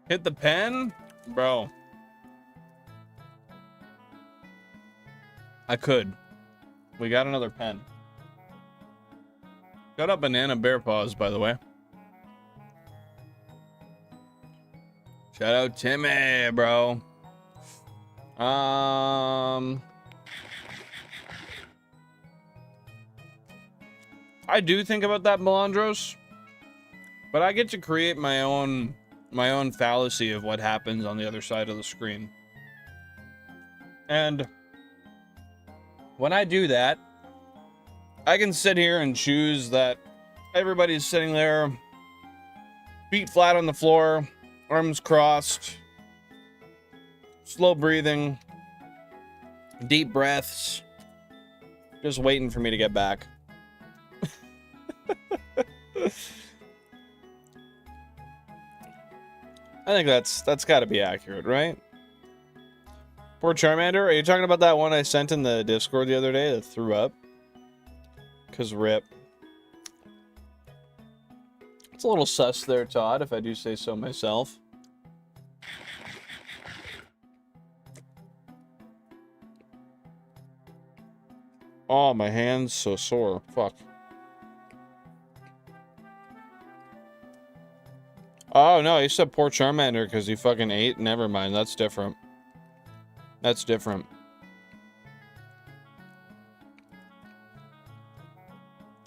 Hit the pen? Bro. I could. We got another pen. Got up Banana Bear Paws, by the way. Shout out Timmy, bro. I do think about that Melandros, But I get to create my own fallacy of what happens on the other side of the screen. And when I do that, I can sit here and choose that everybody's sitting there, feet flat on the floor, arms crossed, slow breathing, deep breaths, just waiting for me to get back. I think that's got to be accurate, right? Poor Charmander. Are you talking about that one I sent in the Discord the other day that threw up? 'Cause rip. It's a little sus there, Todd, if I do say so myself. Oh, my hand's so sore. Fuck. Oh, no, you said poor Charmander because he fucking ate? Never mind, that's different. That's different.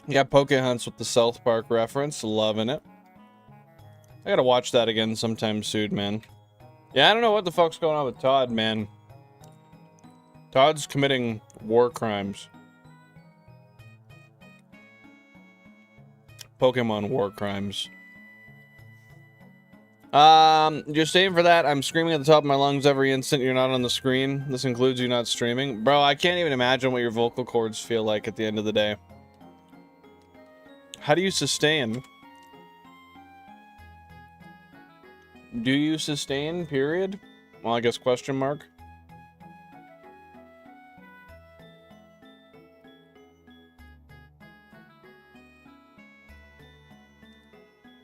You got Poke Hunts with the South Park reference. Loving it. I gotta watch that again sometime soon, man. Yeah, I don't know what the fuck's going on with Todd, man. Todd's committing war crimes. Pokemon war crimes. Just saying for that, I'm screaming at the top of my lungs every instant you're not on the screen. This includes you not streaming. Bro, I can't even imagine what your vocal cords feel like at the end of the day. How do you sustain? Do you sustain, period? Well, I guess question mark.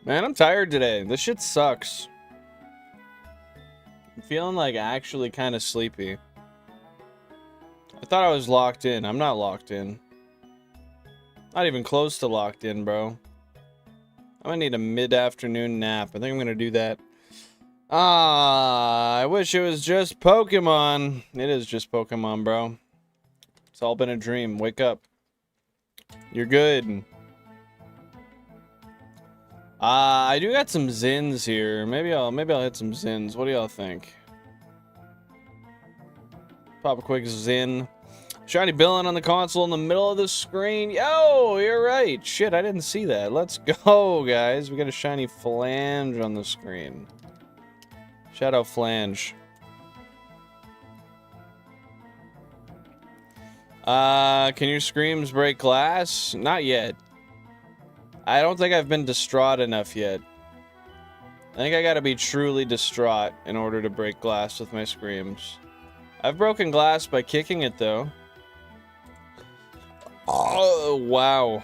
Man, I'm tired today. This shit sucks. I'm feeling like actually kind of sleepy. I thought I was locked in. I'm not locked in. Not even close to locked in, bro. I'm gonna need a mid-afternoon nap. I think I'm gonna do that. Ah, I wish it was just Pokemon. It is just Pokemon, bro. It's all been a dream. Wake up. You're good. I do got some Zins here. Maybe I'll hit some Zins. What do y'all think? Pop a quick Zin. Shiny Billin on the console in the middle of the screen. Yo, you're right. Shit, I didn't see that. Let's go, guys. We got a shiny Flange on the screen. Shout out Flange. Can your screams break glass? Not yet. I don't think I've been distraught enough yet. I think I gotta be truly distraught in order to break glass with my screams. I've broken glass by kicking it, though. Oh, wow.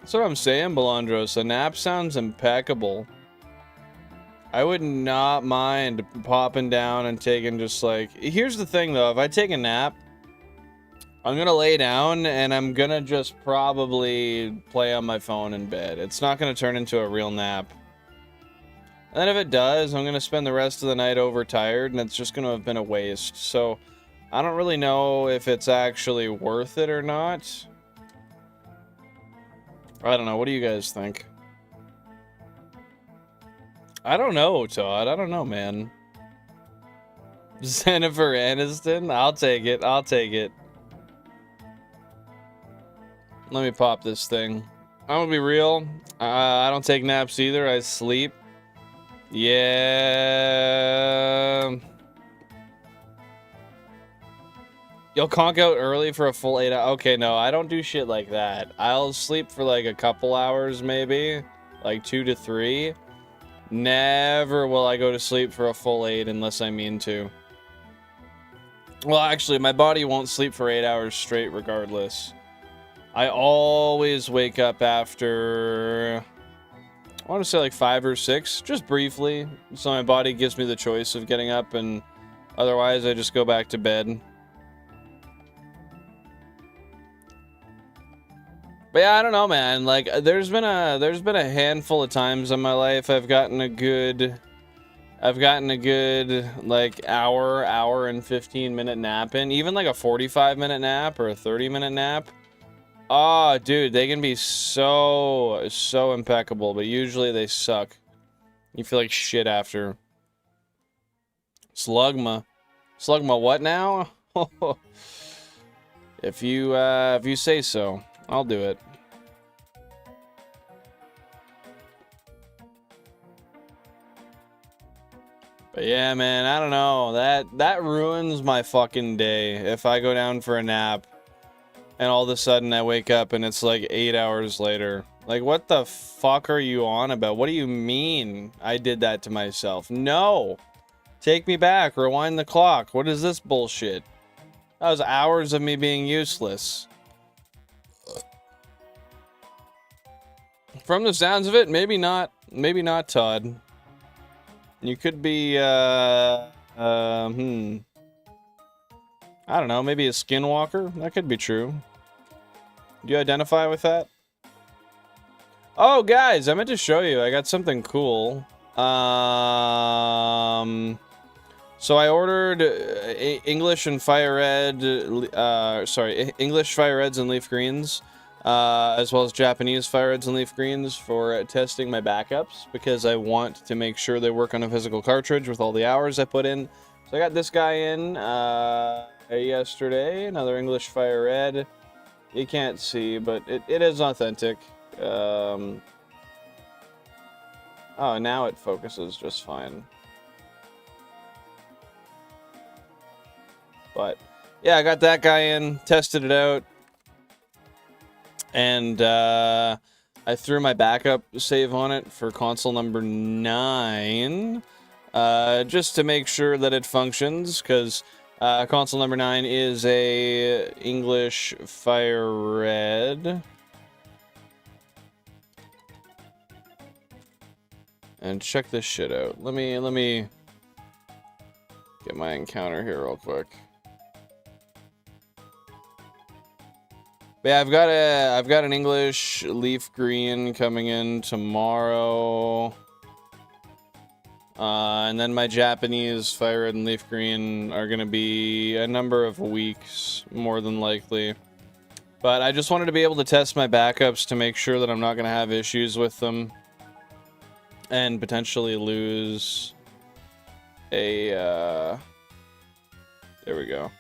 That's what I'm saying, Belandros. A nap sounds impeccable. I would not mind popping down and taking just like... Here's the thing, though. If I take a nap, I'm gonna lay down and I'm gonna just probably play on my phone in bed. It's not gonna turn into a real nap. And then if it does, I'm gonna spend the rest of the night overtired and it's just gonna have been a waste. So I don't really know if it's actually worth it or not. I don't know. What do you guys think? I don't know, Todd. I don't know, man. Jennifer Aniston? I'll take it. I'll take it. Let me pop this thing. I'm gonna be real. I don't take naps either. I sleep. Yeah. You'll conk out early for a full 8 hours. Okay, no, I don't do shit like that. I'll sleep for like a couple hours, maybe. Like 2 to 3. Never will I go to sleep for a full 8 unless I mean to. Well, actually, my body won't sleep for 8 hours straight regardless. I always wake up after, I want to say like 5 or 6, just briefly. So my body gives me the choice of getting up, and otherwise I just go back to bed. But yeah, I don't know, man. Like, there's been a handful of times in my life I've gotten a good like hour and 15-minute nap in, even like a 45-minute nap or a 30-minute nap. Oh, dude, they can be so impeccable, but usually they suck. You feel like shit after. Slugma. Slugma what now? If you say so, I'll do it. But yeah, man, I don't know. That ruins my fucking day if I go down for a nap and all of a sudden I wake up and it's like 8 hours later. Like, what the fuck are you on about? What do you mean I did that to myself? No! Take me back. Rewind the clock. What is this bullshit? That was hours of me being useless. From the sounds of it, maybe not. Maybe not, Todd. You could be, I don't know, maybe a skinwalker? That could be true. Do you identify with that? Oh, guys, I meant to show you. I got something cool. So I ordered English and FireRed, English FireReds and LeafGreens, as well as Japanese FireReds and LeafGreens for testing my backups, because I want to make sure they work on a physical cartridge with all the hours I put in. So I got this guy in yesterday, another English FireRed. You can't see, but it is authentic. Oh, now it focuses just fine. But yeah, I got that guy in, tested it out, and I threw my backup save on it for console number 9, just to make sure that it functions, because console number 9 is a English FireRed. And check this shit out. Let me get my encounter here real quick. But yeah, I've got an English LeafGreen coming in tomorrow. And then my Japanese FireRed and LeafGreen are gonna be a number of weeks, more than likely. But I just wanted to be able to test my backups to make sure that I'm not gonna have issues with them. And potentially lose a, there we go.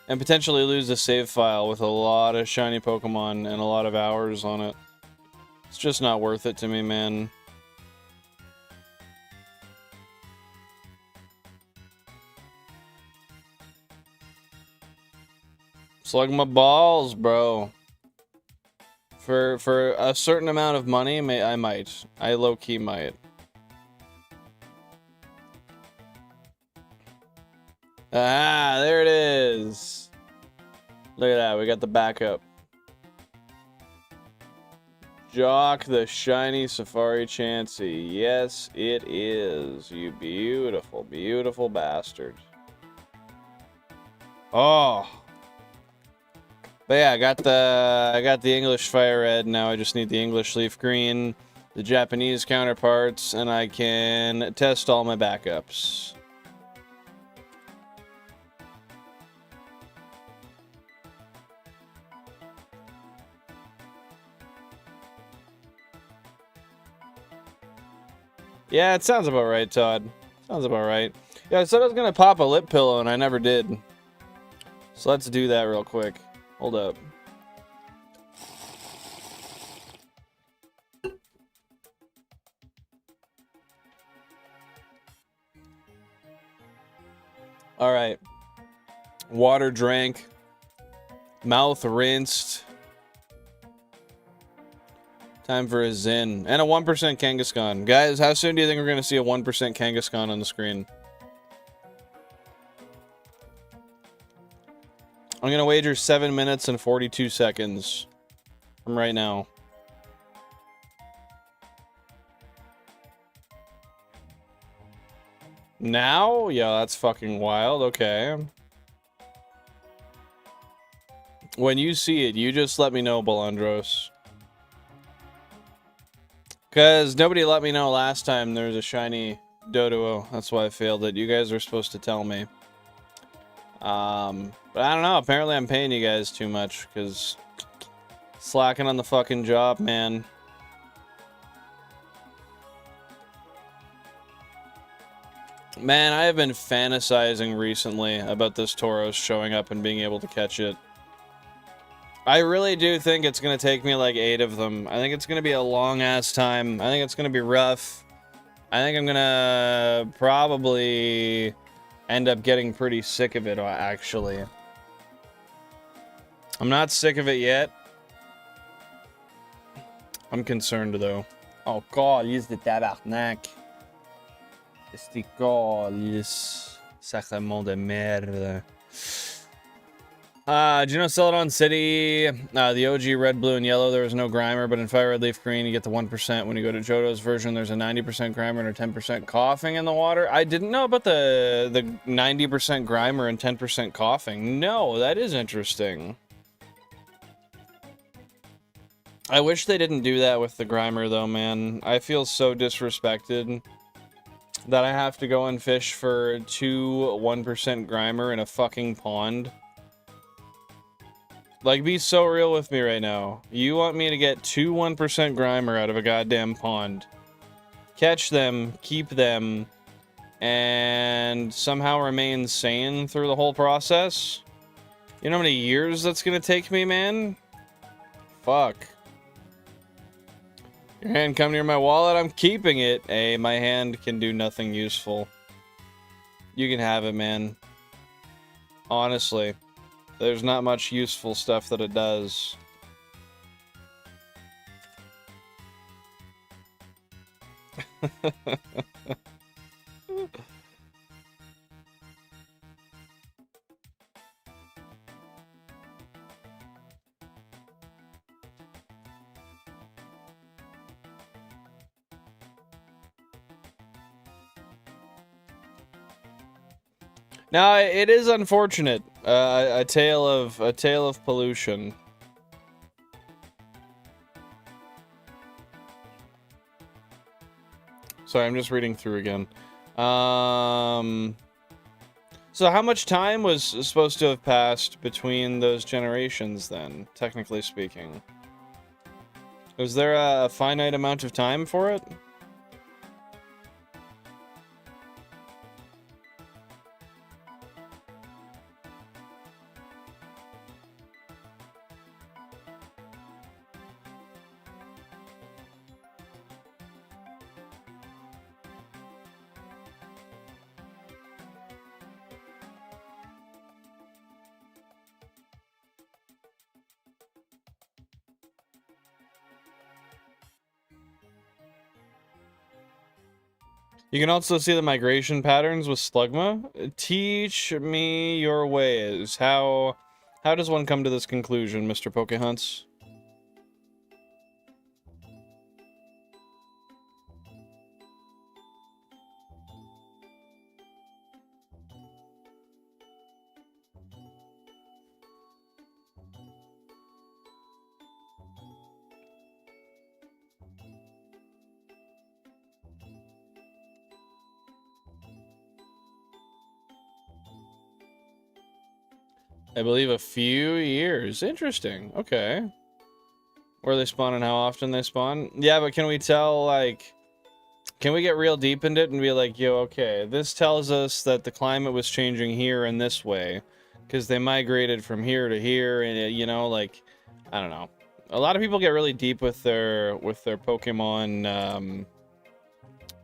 And potentially lose a save file with a lot of shiny Pokemon and a lot of hours on it. It's just not worth it to me, man. Slug my balls, bro. For a certain amount of money, I might. I low-key might. Ah, there it is. Look at that, we got the backup. Jock the shiny Safari Chansey. Yes, it is. You beautiful, beautiful bastard. Oh. But yeah, I got the English FireRed. Now I just need the English LeafGreen, the Japanese counterparts, and I can test all my backups. Yeah, it sounds about right, Todd. Sounds about right. Yeah, I said I was gonna pop a lip pillow, and I never did. So let's do that real quick. Hold up. All right. Water drank. Mouth rinsed. Time for a Zen. And a 1% Kangaskhan. Guys, how soon do you think we're going to see a 1% Kangaskhan on the screen? I'm going to wager 7 minutes and 42 seconds from right now. Now? Yeah, that's fucking wild. Okay. When you see it, you just let me know, Balandros. Because nobody let me know last time there was a shiny Doduo. That's why I failed it. You guys were supposed to tell me. But I don't know. Apparently I'm paying you guys too much. Because Slacking on the fucking job, man. Man, I have been fantasizing recently about this Tauros showing up and being able to catch it. I really do think it's going to take me like 8 of them. I think it's going to be a long-ass time. I think it's going to be rough. I think I'm going to probably end up getting pretty sick of it, actually. I'm not sick of it yet. I'm concerned, though. Oh, use the tabarnak. Este colis. Sacrement de merde. Do you know Celadon City, the OG red, blue, and yellow, there was no Grimer, but in FireRed LeafGreen, you get the 1%. When you go to Johto's version, there's a 90% Grimer and a 10% coughing in the water. I didn't know about the 90% Grimer and 10% coughing. No, that is interesting. I wish they didn't do that with the Grimer, though, man. I feel so disrespected that I have to go and fish for 2 1% Grimer in a fucking pond. Like, be so real with me right now. You want me to get 2 1% Grimer out of a goddamn pond, catch them, keep them, and somehow remain sane through the whole process? You know how many years that's gonna take me, man? Fuck. Your hand come near my wallet, I'm keeping it. Hey, my hand can do nothing useful. You can have it, man. Honestly. There's not much useful stuff that it does. Now, it is unfortunate. A tale of pollution. Sorry, I'm just reading through again. So how much time was supposed to have passed between those generations then, technically speaking? Was there a finite amount of time for it? You can also see the migration patterns with Slugma. Teach me your ways. How does one come to this conclusion, Mr. Pokehunts? I believe a few years. Interesting. Okay. Where they spawn and how often they spawn. Yeah, but can we tell, like... Can we get real deep into it and be like, yo, okay, this tells us that the climate was changing here in this way. Because they migrated from here to here, and, you know, like... I don't know. A lot of people get really deep with their Pokemon,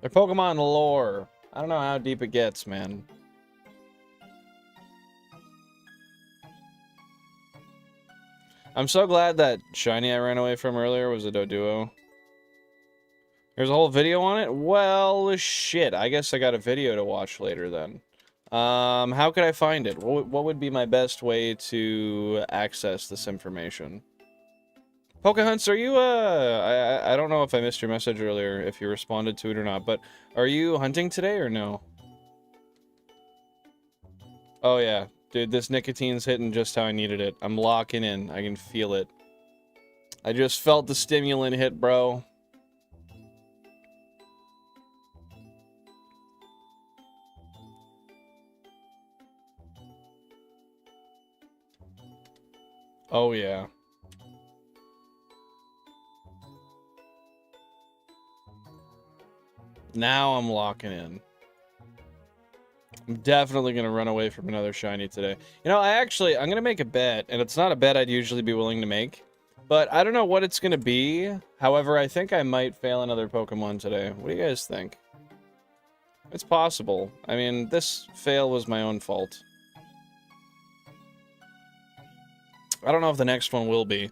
their Pokemon lore. I don't know how deep it gets, man. I'm so glad that Shiny I ran away from earlier was a Doduo. There's a whole video on it? Well, shit. I guess I got a video to watch later then. How could I find it? What would be my best way to access this information? Pokehunts, are you, I don't know if I missed your message earlier, if you responded to it or not, but are you hunting today or no? Oh, yeah. Dude, this nicotine's hitting just how I needed it. I'm locking in. I can feel it. I just felt the stimulant hit, bro. Oh, yeah. Now I'm locking in. I'm definitely going to run away from another shiny today. You know, I'm going to make a bet, and it's not a bet I'd usually be willing to make, but I don't know what it's going to be. However, I think I might fail another Pokemon today. What do you guys think? It's possible. I mean, this fail was my own fault. I don't know if the next one will be,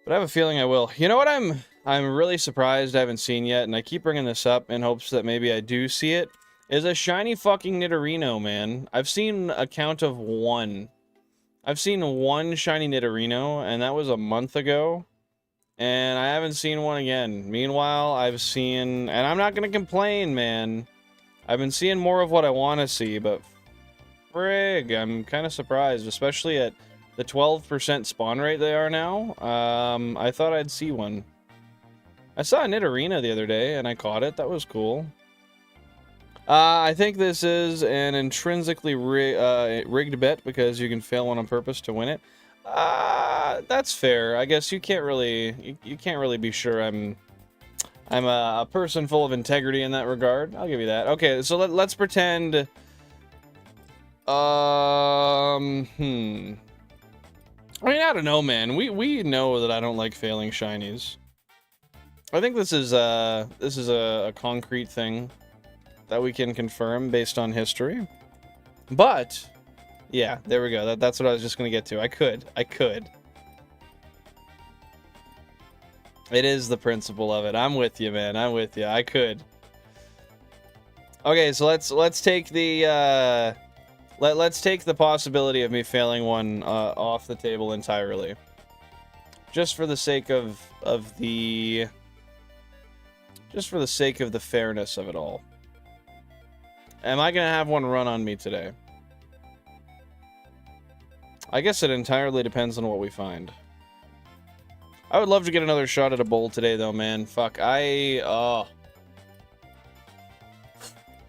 but I have a feeling I will. You know what I'm really surprised I haven't seen yet, and I keep bringing this up in hopes that maybe I do see it, is a shiny fucking Nidorino, man. I've seen a count of 1. I've seen 1 shiny Nidorino, and that was a month ago, and I haven't seen one again. Meanwhile, I've seen, and I'm not gonna complain, man. I've been seeing more of what I want to see, but frig, I'm kind of surprised, especially at the 12% spawn rate they are now. I thought I'd see one. I saw a Nidorino the other day, and I caught it. That was cool. I think this is an intrinsically rigged bet because you can fail one on purpose to win it. That's fair. I guess you can't really be sure I'm a person full of integrity in that regard. I'll give you that. Okay, so let's pretend. I mean, I don't know, man. We know that I don't like failing shinies. I think this is a concrete thing that we can confirm based on history. But yeah, there we go. That's what I was just gonna get to. I could. It is the principle of it. I'm with you, man. I'm with you. I could. Okay, so let's take the let's take the possibility of me failing one off the table entirely, just for the sake of the fairness of it all. Am I gonna have one run on me today? I guess it entirely depends on what we find. I would love to get another shot at a bowl today, though, man. Fuck, I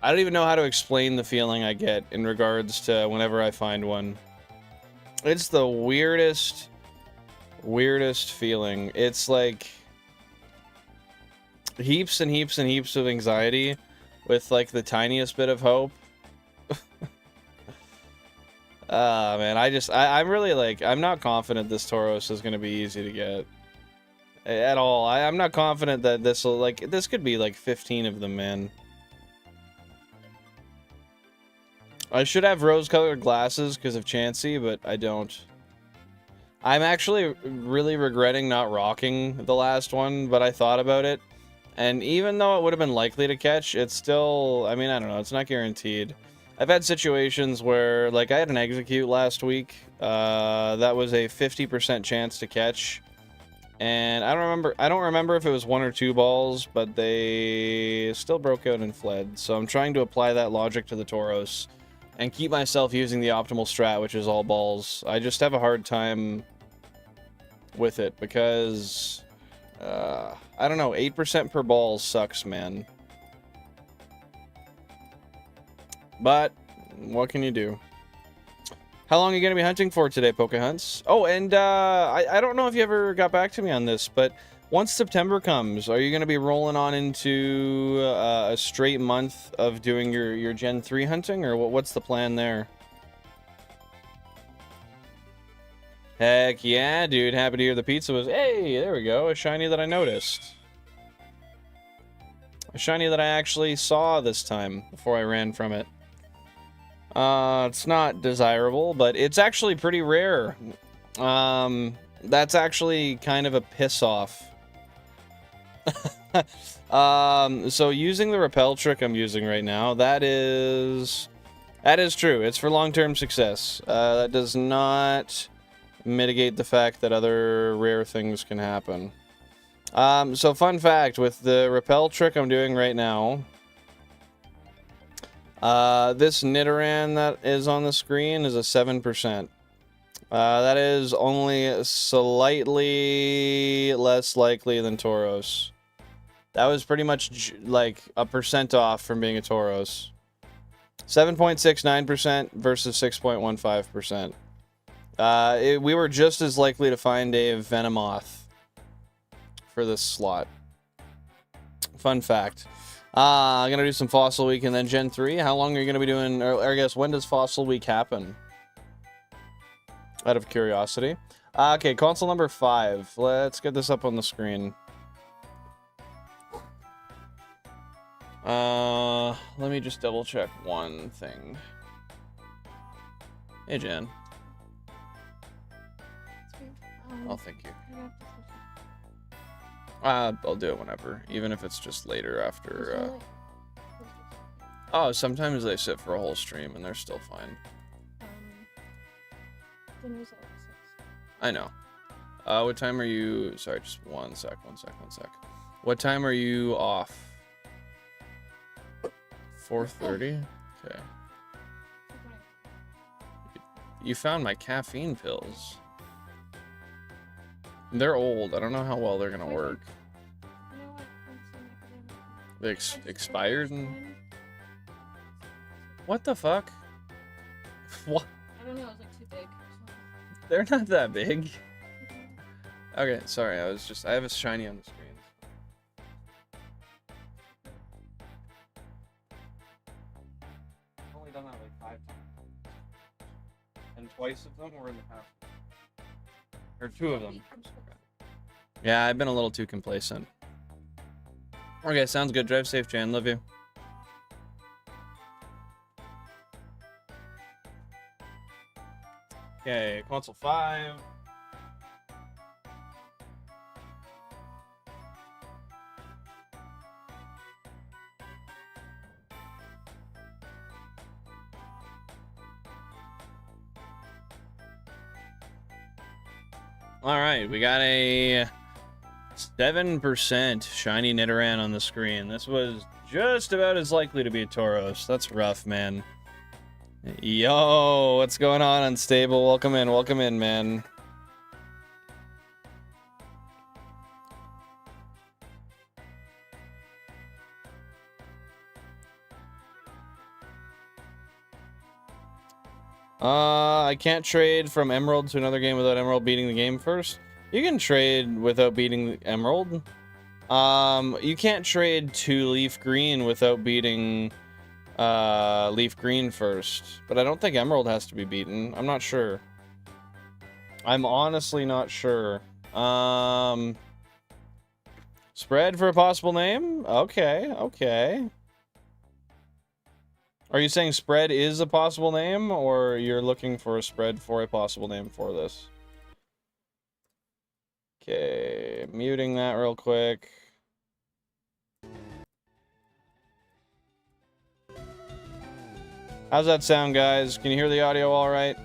don't even know how to explain the feeling I get in regards to whenever I find one. It's the weirdest feeling. It's like heaps and heaps and heaps of anxiety with like the tiniest bit of hope. Man, I'm really like, I'm not confident this Tauros is gonna be easy to get at all. I'm not confident that this could be like 15 of them, man. I should have rose-colored glasses because of Chansey, but I don't. I'm actually really regretting not rocking the last one, but I thought about it. And even though it would have been likely to catch, it's still, I mean, I don't know, it's not guaranteed. I've had situations where, like, I had an execute last week. That was a 50% chance to catch. And I don't remember if it was 1 or 2 balls, but they still broke out and fled. So I'm trying to apply that logic to the Tauros and keep myself using the optimal strat, which is all balls. I just have a hard time with it because, I don't know, 8% per ball sucks, man. But what can you do? How long are you going to be hunting for today, Pokehunts? Oh, and I don't know if you ever got back to me on this, but once September comes, are you going to be rolling on into a straight month of doing your Gen 3 hunting, or what's the plan there? Heck yeah, dude. Happy to hear the pizza was... Hey, there we go. A shiny that I noticed. A shiny that I actually saw this time before I ran from it. It's not desirable, but it's actually pretty rare. That's actually kind of a piss-off. So using the repel trick I'm using right now, that is true. It's for long-term success. That does not mitigate the fact that other rare things can happen. So fun fact, with the repel trick I'm doing right now, this Nidoran that is on the screen is a 7%. That is only slightly less likely than Tauros. That was pretty much like a percent off from being a Tauros. 7.69% versus 6.15%. We were just as likely to find a Venomoth for this slot. Fun fact. I'm gonna do some Fossil Week and then Gen 3. How long are you gonna be doing, or I guess, when does Fossil Week happen? Out of curiosity. Okay, console number 5. Let's get this up on the screen. Let me just double check one thing. Hey, Jen. Oh, thank you. I'll do it whenever, even if it's just later after. Oh, sometimes they sit for a whole stream and they're still fine. I know. What time are you? Sorry, just one sec. What time are you off? 4:30? Okay. You found my caffeine pills. They're old. I don't know how well they're gonna work. They expired and... What the fuck? What? I don't know, it's like too big. They're not that big. Okay, sorry, I have a shiny on the screen. I've only done that like 5 times. And twice of them were in the past. Or 2 of them. Yeah, I've been a little too complacent. Okay, sounds good. Drive safe, Jan. Love you. Okay, console 5. Alright, we got a 7% shiny Nidoran on the screen. This was just about as likely to be a Tauros. That's rough, man. Yo, what's going on, Unstable? Welcome in, man. I can't trade from Emerald to another game without Emerald beating the game first. You can trade without beating Emerald. You can't trade to LeafGreen without beating LeafGreen first. But I don't think Emerald has to be beaten. I'm not sure. I'm honestly not sure. Spread for a possible name? Okay, okay. Are you saying spread is a possible name, or you're looking for a spread for a possible name for this? Okay, muting that real quick. How's that sound, guys? Can you hear the audio all right?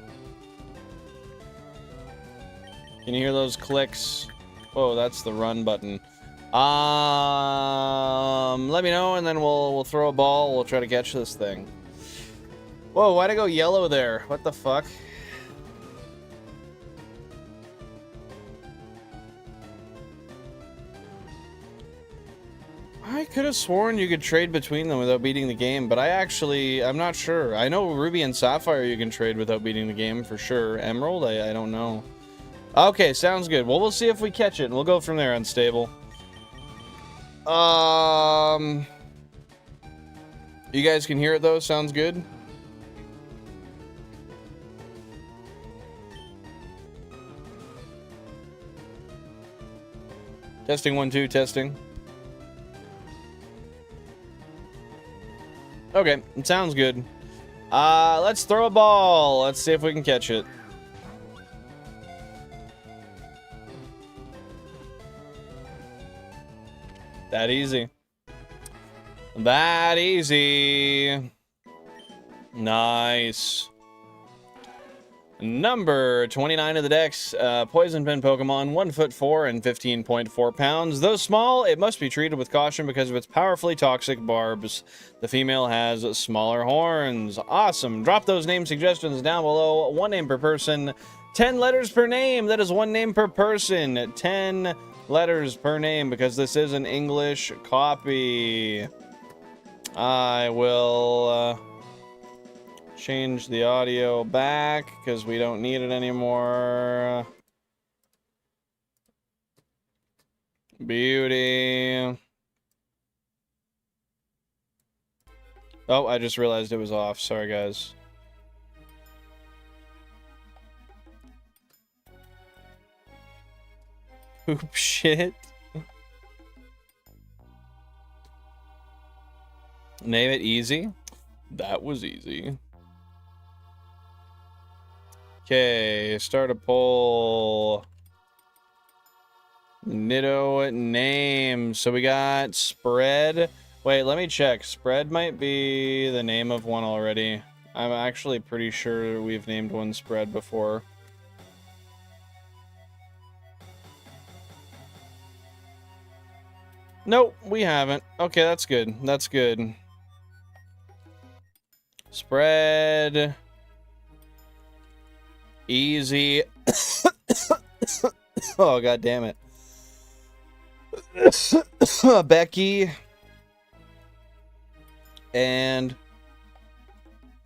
Can you hear those clicks? Whoa, that's the run button. Let me know, and then we'll throw a ball. We'll try to catch this thing. Whoa, why'd I go yellow there? What the fuck? I could have sworn you could trade between them without beating the game, but I'm not sure. I know Ruby and Sapphire you can trade without beating the game for sure. Emerald, I don't know. Okay, sounds good. Well, we'll see if we catch it, and we'll go from there, Unstable. You guys can hear it though? Sounds good? Testing 1 2, testing. Okay, it sounds good. Let's throw a ball. Let's see if we can catch it. That easy. That easy. Nice. Number 29 of the Dex, Poison Pen Pokemon, 1'4" and 15.4 pounds. Though small, it must be treated with caution because of its powerfully toxic barbs. The female has smaller horns. Awesome. Drop those name suggestions down below. 1 name per person, 10 letters per name. That is 1 name per person. 10 letters per name because this is an English copy. I will change the audio back because we don't need it anymore. Beauty. Oh, I just realized it was off. Sorry, guys. Poop shit. Name it easy. That was easy. Okay, start a poll. Nitto name. So we got spread. Wait, let me check. Spread might be the name of one already. I'm actually pretty sure we've named one spread before. Nope, we haven't. Okay, that's good. That's good. Spread. Easy. Oh, god damn it. Becky. And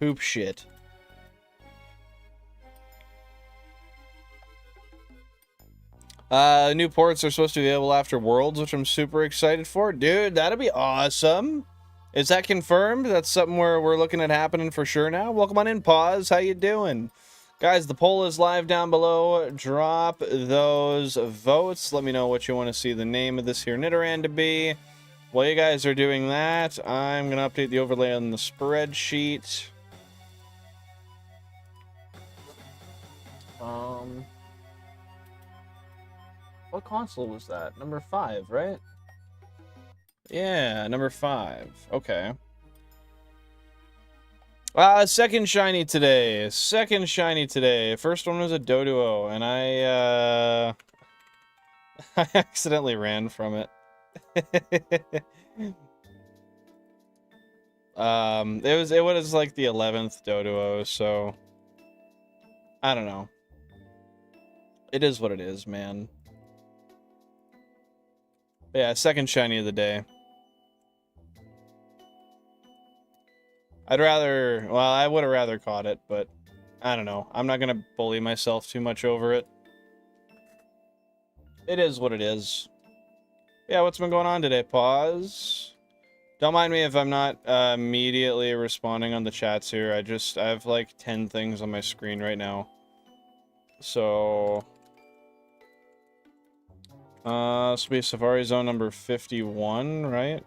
poop shit. New ports are supposed to be available after Worlds, which I'm super excited for. Dude, that'd be awesome. Is that confirmed? That's something we're looking at happening for sure now. Welcome on in, Pause. How you doing? Guys, the poll is live down below. Drop those votes. Let me know what you want to see the name of this here Nidoran to be. While you guys are doing that, I'm going to update the overlay on the spreadsheet. What console was that? Number 5, right? Yeah, number 5. Okay. Second shiny today. Second shiny today. First one was a Doduo, and I I accidentally ran from it. It was like the 11th Doduo, so I don't know. It is what it is, man. But yeah, second shiny of the day. I'd rather, well, I would have rather caught it, but I don't know. I'm not gonna bully myself too much over it. It is what it is. Yeah, what's been going on today? Pause. Don't mind me if I'm not immediately responding on the chats here. I have like 10 things on my screen right now. So, this will be Safari Zone number 51, right?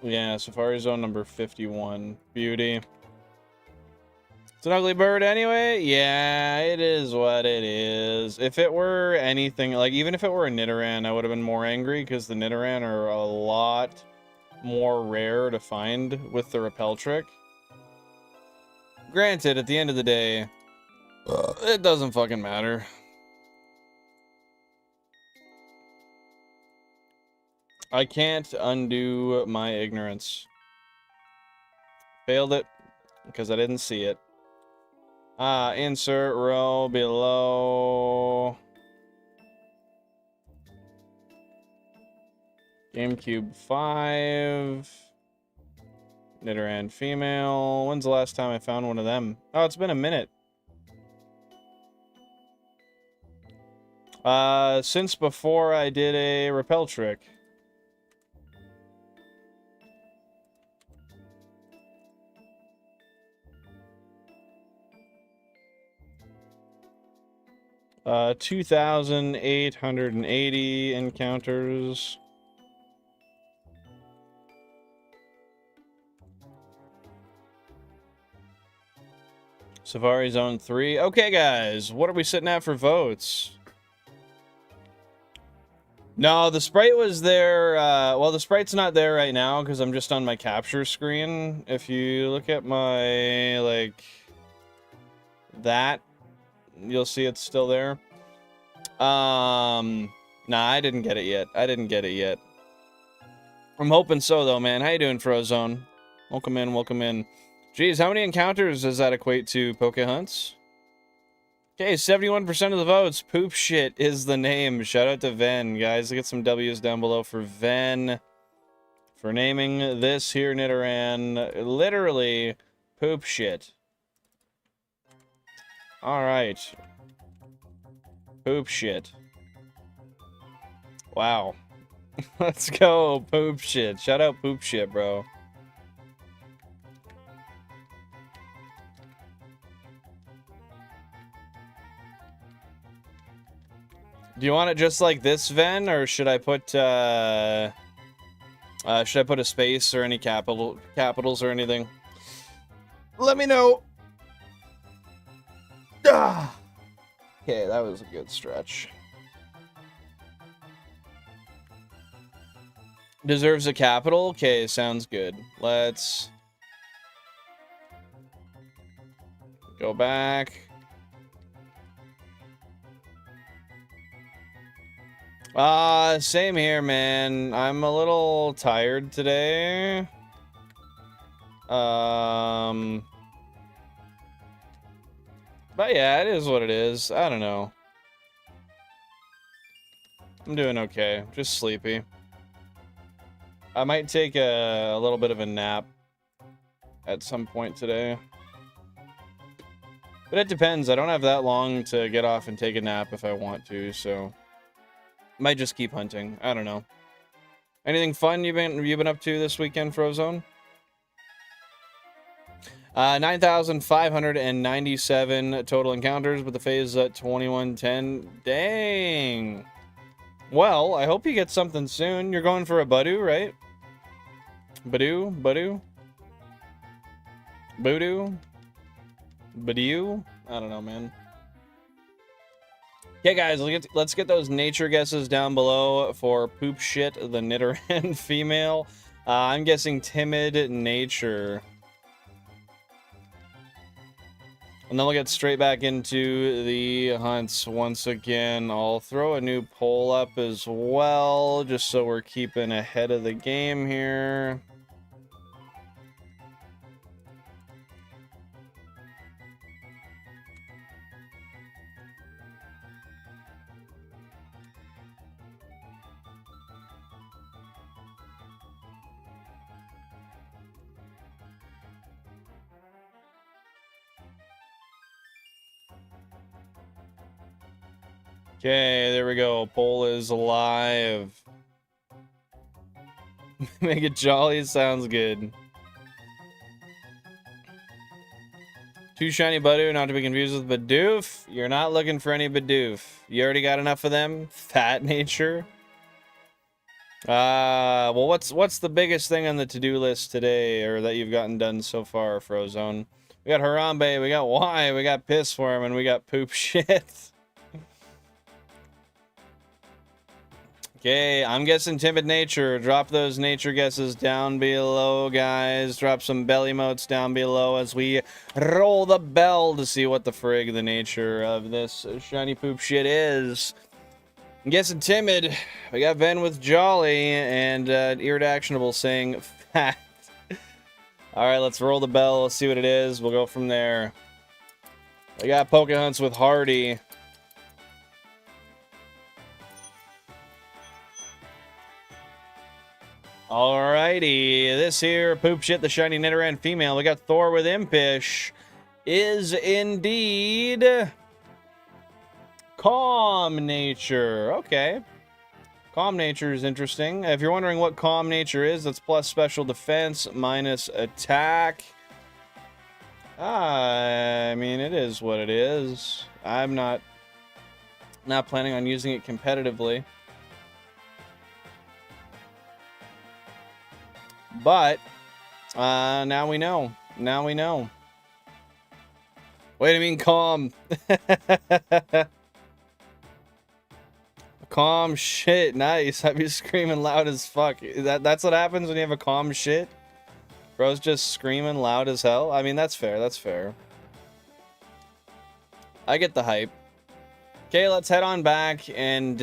Yeah, Safari Zone number 51. Beauty. It's an ugly bird anyway? Yeah, it is what it is. If it were anything, like even if it were a Nidoran, I would have been more angry because the Nidoran are a lot more rare to find with the repel trick. Granted, at the end of the day, it doesn't fucking matter. I can't undo my ignorance. Failed it because I didn't see it. Insert row below. GameCube 5. Nidoran female. When's the last time I found one of them? Oh, it's been a minute. Since before I did a repel trick. Uh, 2,880 encounters. Safari Zone 3. Okay, guys, what are we sitting at for votes? No, the sprite was there. Well, the sprite's not there right now because I'm just on my capture screen. If you look at my, like, that, you'll see it's still there. Nah, I didn't get it yet. I didn't get it yet. I'm hoping so, though, man. How you doing, Frozone? Welcome in, welcome in. Jeez, how many encounters does that equate to, Poke Hunts? Okay, 71% of the votes. Poop shit is the name. Shout out to Ven, guys. Get some W's down below for Ven for naming this here Nidoran literally poop shit. All right. Poop shit. Wow. Let's go, poop shit. Shout out poop shit, bro. Do you want it just like this, Ven, or should I put a space or any capitals or anything? Let me know. Ah. Okay, that was a good stretch. Deserves a capital? Okay, sounds good. Let's go back. Same here, man. I'm a little tired today. But yeah, it is what it is. I don't know. I'm doing okay. Just sleepy. I might take a little bit of a nap at some point today. But it depends. I don't have that long to get off and take a nap if I want to, so might just keep hunting. I don't know. Anything fun you've been up to this weekend, Frozone? 9,597 total encounters with the phase at 2110. Dang. Well, I hope you get something soon. You're going for a Badoo, right? Badoo? Badoo? Boodoo? Badoo? I don't know, man. Okay, guys, let's get those nature guesses down below for poop shit, the Nidoran female. I'm guessing timid nature. And then we'll get straight back into the hunts once again. I'll throw a new poll up as well, just so we're keeping ahead of the game here. Okay, there we go. Poll is live. Make it jolly sounds good. Two shiny Badoo, not to be confused with Bidoof. You're not looking for any Bidoof. You already got enough of them. Fat nature. Well, what's the biggest thing on the to-do list today, or that you've gotten done so far, Frozone? We got Harambe, we got Y, we got Pissworm, and we got Poop Shit. Okay, I'm guessing timid nature. Drop those nature guesses down below, guys. Drop some belly motes down below as we roll the bell to see what the frig the nature of this shiny poop shit is. I'm guessing timid. We got Ven with jolly and irreactionable saying fat. All right, let's roll the bell. Let's see what it is. We'll go from there. We got Pokehunts with Hardy. Alrighty, this here poop shit, the shiny Nidoran female. We got Thor with Impish. Is indeed calm nature. Okay, calm nature is interesting. If you're wondering what calm nature is, that's plus special defense minus attack. I mean, it is what it is. I'm not planning on using it competitively. But, now we know. Now we know. Wait, I mean calm. Calm shit. Nice. I'd be screaming loud as fuck. That's what happens when you have a calm shit? Bro's just screaming loud as hell? I mean, that's fair. That's fair. I get the hype. Okay, let's head on back and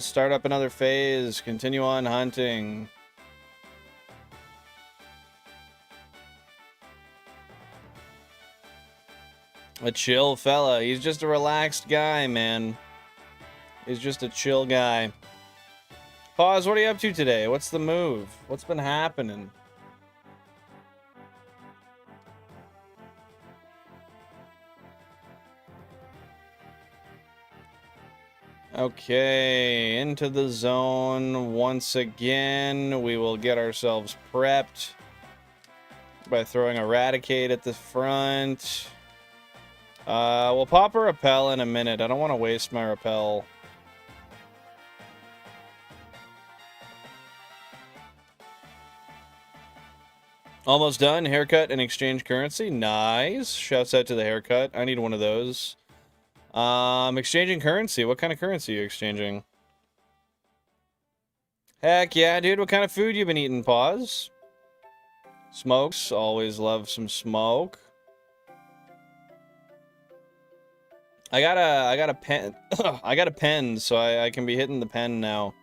start up another phase. Continue on hunting. A chill fella. He's just a relaxed guy, man. He's just a chill guy. Pause, what are you up to today? What's the move? What's been happening? Okay, into the zone once again. We will get ourselves prepped by throwing Eradicate at the front. We'll pop a Repel in a minute. I don't want to waste my Repel. Almost done. Haircut and exchange currency. Nice. Shouts out to the haircut. I need one of those. Exchanging currency. What kind of currency are you exchanging? Heck yeah, dude. What kind of food you been eating? Pause. Smokes. Always love some smoke. I got a pen. I got a pen, so I can be hitting the pen now.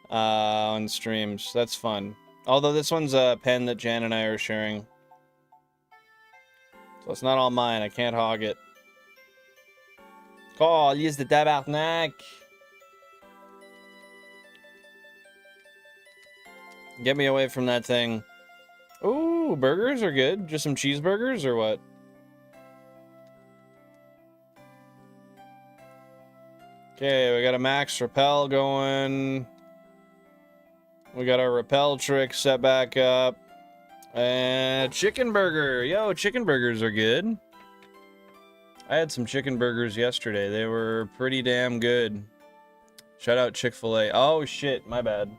On streams. That's fun. Although this one's a pen that Jan and I are sharing. So it's not all mine. I can't hog it. Oh, I'll use the tabarnak. Get me away from that thing. Ooh, burgers are good. Just some cheeseburgers or what? Okay, we got a max repel going. We got our repel trick set back up. And chicken burger. Yo, chicken burgers are good. I had some chicken burgers yesterday. They were pretty damn good. Shout out Chick-fil-A. Oh, shit. My bad.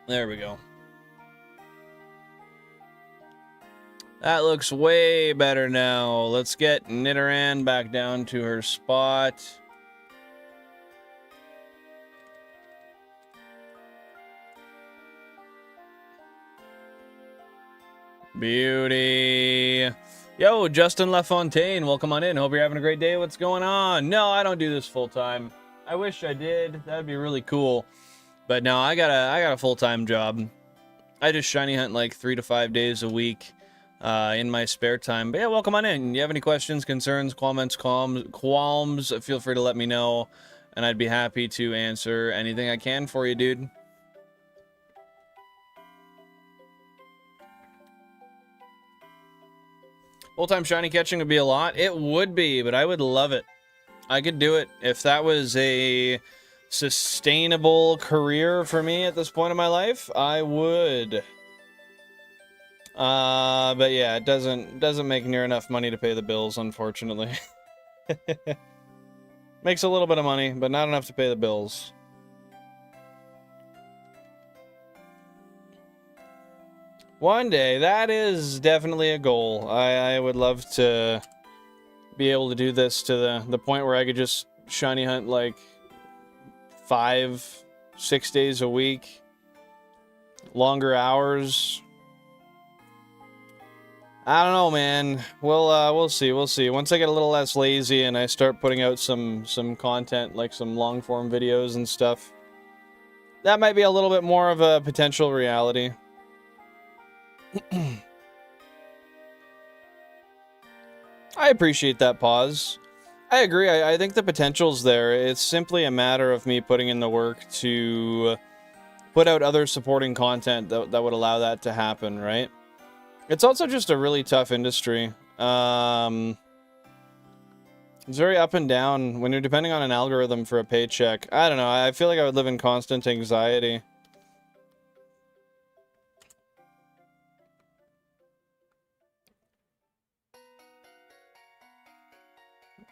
There we go. That looks way better now. Let's get Nidoran back down to her spot. Beauty. Yo, Justin LaFontaine, welcome on in. Hope you're having a great day. What's going on? No, I don't do this full time. I wish I did. That'd be really cool. But no, I got a full-time job. I just shiny hunt like 3 to 5 days a week in my spare time. But yeah, welcome on in. You have any questions, concerns, comments, qualms, feel free to let me know, and I'd be happy to answer anything I can for you, dude. Full-time shiny catching would be a lot. It would be, but I would love it. I could do it if that was a sustainable career for me at this point in my life. I would. But yeah, it doesn't make near enough money to pay the bills, unfortunately. Makes a little bit of money, but not enough to pay the bills. One day, that is definitely a goal. I would love to be able to do this to the point where I could just shiny hunt like 5-6 days a week. Longer hours. I don't know, man. We'll see. We'll see. Once I get a little less lazy and I start putting out some content, like some long form videos and stuff, that might be a little bit more of a potential reality. I appreciate that pause. I agree. I think the potential's there. It's simply a matter of me putting in the work to put out other supporting content that would allow that to happen, right? It's also just a really tough industry. It's very up and down when you're depending on an algorithm for a paycheck. I don't know. I feel like I would live in constant anxiety.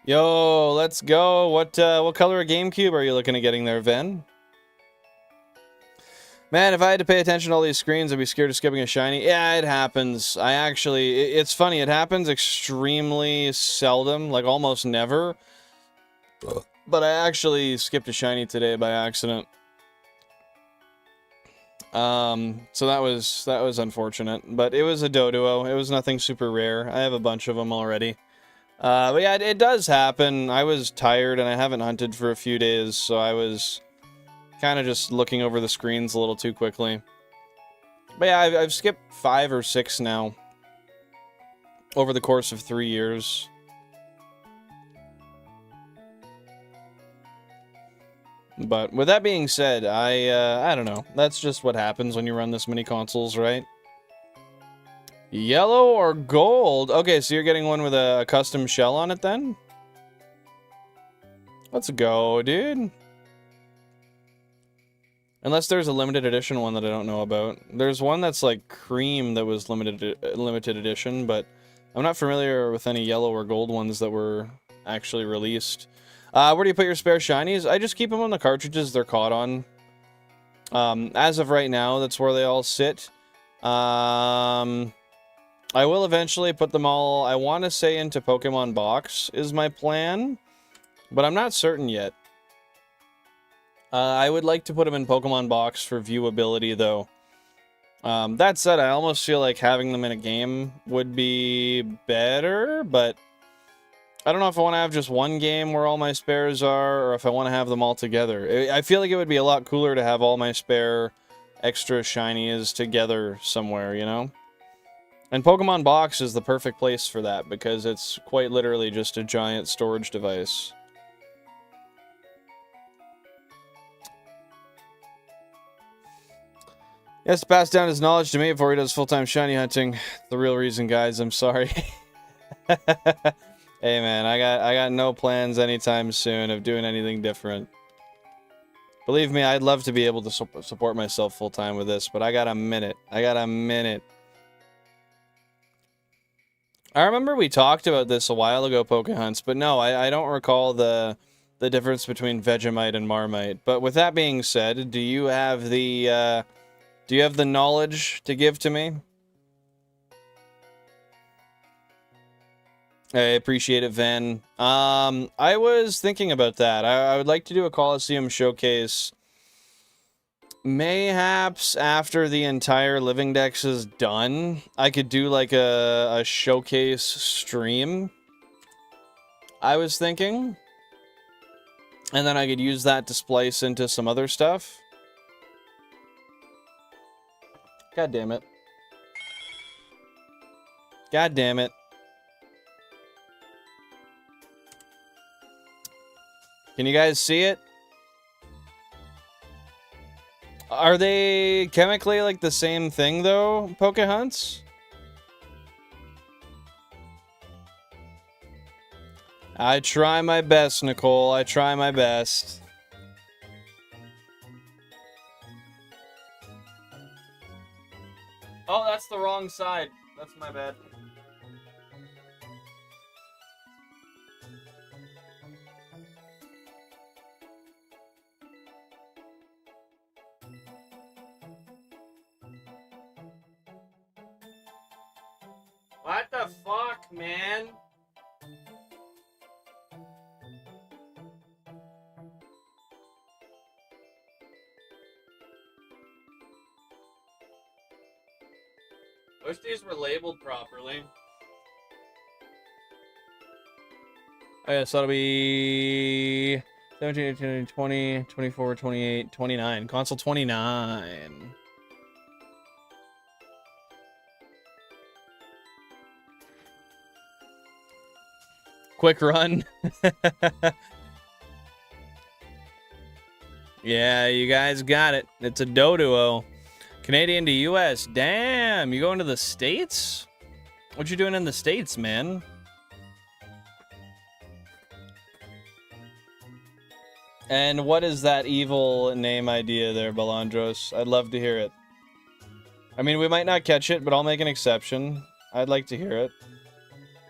Yo, let's go. What color of GameCube are you looking at getting there, Ven? Man, if I had to pay attention to all these screens, I'd be scared of skipping a shiny. Yeah, it happens. It's funny. It happens extremely seldom, like almost never. But I actually skipped a shiny today by accident. So that was unfortunate. But it was a Doduo. It was nothing super rare. I have a bunch of them already. But yeah, it does happen. I was tired and I haven't hunted for a few days, so I was kind of just looking over the screens a little too quickly. But yeah, I've skipped 5 or 6 now over the course of 3 years. But with that being said, I don't know. That's just what happens when you run this many consoles, right? Yellow or gold? Okay, so you're getting one with a custom shell on it then? Let's go, dude. Unless there's a limited edition one that I don't know about. There's one that's like cream that was limited edition, but I'm not familiar with any yellow or gold ones that were actually released. Where do you put your spare shinies? I just keep them on the cartridges they're caught on. As of right now, that's where they all sit. I will eventually put them all, I want to say, into Pokemon Box is my plan, but I'm not certain yet. I would like to put them in Pokemon Box for viewability, though. That said, I almost feel like having them in a game would be better, but I don't know if I want to have just one game where all my spares are, or if I want to have them all together. I feel like it would be a lot cooler to have all my spare extra shinies together somewhere, you know? And Pokemon Box is the perfect place for that, because it's quite literally just a giant storage device. He has to pass down his knowledge to me before he does full-time shiny hunting. The real reason, guys. I'm sorry. Hey, man, I got no plans anytime soon of doing anything different. Believe me, I'd love to be able to support myself full-time with this, but I got a minute. I remember we talked about this a while ago, Pokehunts, but no, I don't recall the difference between Vegemite and Marmite. But with that being said, do you have the knowledge to give to me? I appreciate it, Ven. I was thinking about that. I would like to do a Coliseum showcase, mayhaps after the entire Living Dex is done. I could do like a showcase stream, I was thinking. And then I could use that to splice into some other stuff. God damn it. God damn it. Can you guys see it? Are they chemically like the same thing though, Pokehunts? I try my best, Nicole. I try my best. Oh, that's the wrong side. That's my bad. What the fuck, man? Wish these were labeled properly. Oh yeah, so that'll be 17, 18, 20, 24, 28, 29. Console 29. Quick run. Yeah, you guys got it. It's a Doduo. Canadian to US. Damn, you going to the States? What you doing in the States, man? And what is that evil name idea there, Balandros? I'd love to hear it. I mean, we might not catch it, but I'll make an exception. I'd like to hear it.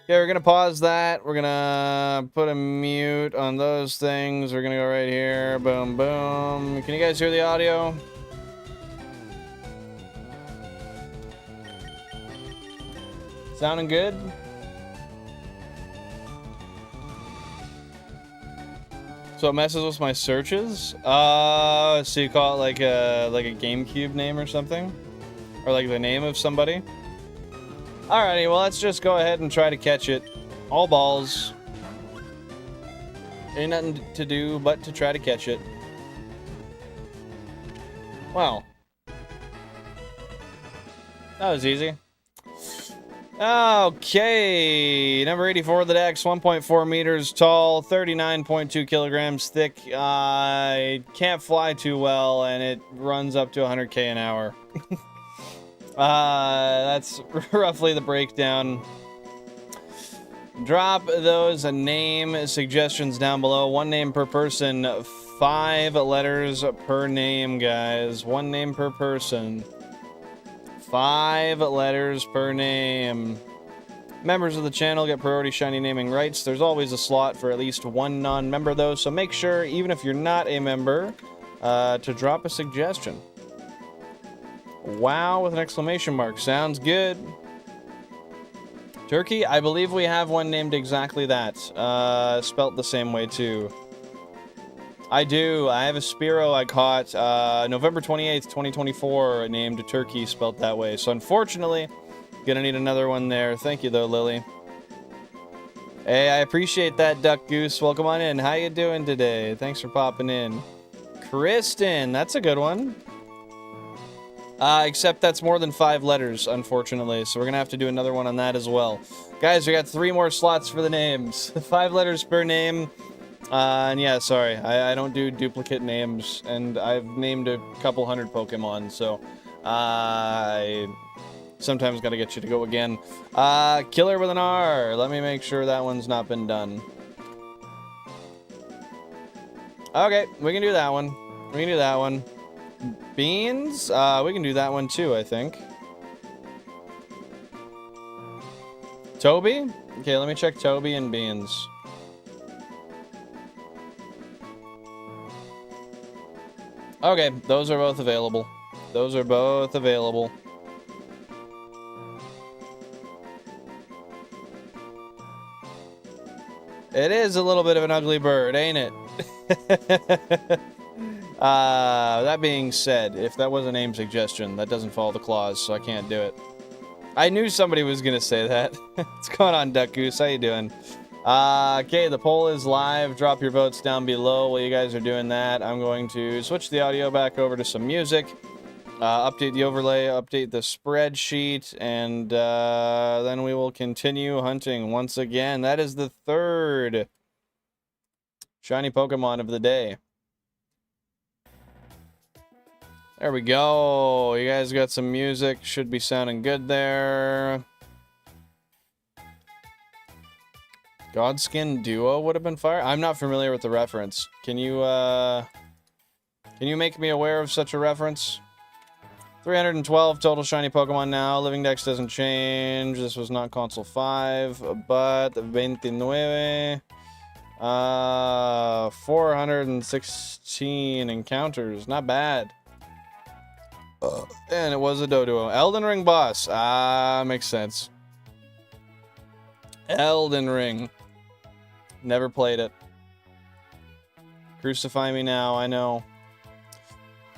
Okay, we're gonna pause that. We're gonna put a mute on those things. We're gonna go right here. Boom, boom. Can you guys hear the audio? Sounding good? So it messes with my searches? So you call it like a GameCube name or something? Or like the name of somebody? Alrighty, well let's just go ahead and try to catch it. All balls. Ain't nothing to do but to try to catch it. Wow. That was easy. Okay, number 84 of the Dex, 1.4 meters tall, 39.2 kilograms thick. It can't fly too well, and it runs up to 100k an hour. That's roughly the breakdown. Drop those name suggestions down below. 1 name per person, 5 letters per name, guys. 1 name per person, 5 letters per name. Members of the channel get priority shiny naming rights. There's always a slot for at least 1 non-member, though, so make sure, even if you're not a member, to drop a suggestion. Wow, with an exclamation mark. Sounds good. Turkey, I believe we have one named exactly that. Spelt the same way, too. I do. I have a Spearow I caught November 28th, 2024, named Turkey, spelt that way. So, unfortunately, gonna need another one there. Thank you, though, Lily. Hey, I appreciate that, Duck Goose. Welcome on in. How you doing today? Thanks for popping in. Kristen, that's a good one. Except that's more than 5 letters, unfortunately. So we're gonna have to do another one on that as well. Guys, we got 3 more slots for the names. 5 letters per name. And yeah, sorry. I don't do duplicate names. And I've named a couple hundred Pokemon, so... I sometimes gotta get you to go again. Killer with an R. Let me make sure that one's not been done. Okay, we can do that one. We can do that one. Beans? We can do that one too, I think. Toby? Okay, let me check Toby and Beans. Okay, those are both available. Those are both available. It is a little bit of an ugly bird, ain't it? That being said, if that was a name suggestion, that doesn't follow the clause, so I can't do it. I knew somebody was gonna say that. What's going on, Duck Goose? How you doing? Okay, the poll is live. Drop your votes down below while you guys are doing that. I'm going to switch the audio back over to some music, update the overlay, update the spreadsheet, and then we will continue hunting once again. That is the 3rd shiny Pokemon of the day. There we go. You guys got some music. Should be sounding good there. Godskin Duo would have been fire. I'm not familiar with the reference. Can you make me aware of such a reference? 312 total shiny Pokemon now. Living Dex doesn't change. This was not console 5, but 29. 416 encounters. Not bad. And it was a Doduo. Elden Ring boss. Makes sense. Elden Ring. Never played it. Crucify me now, I know.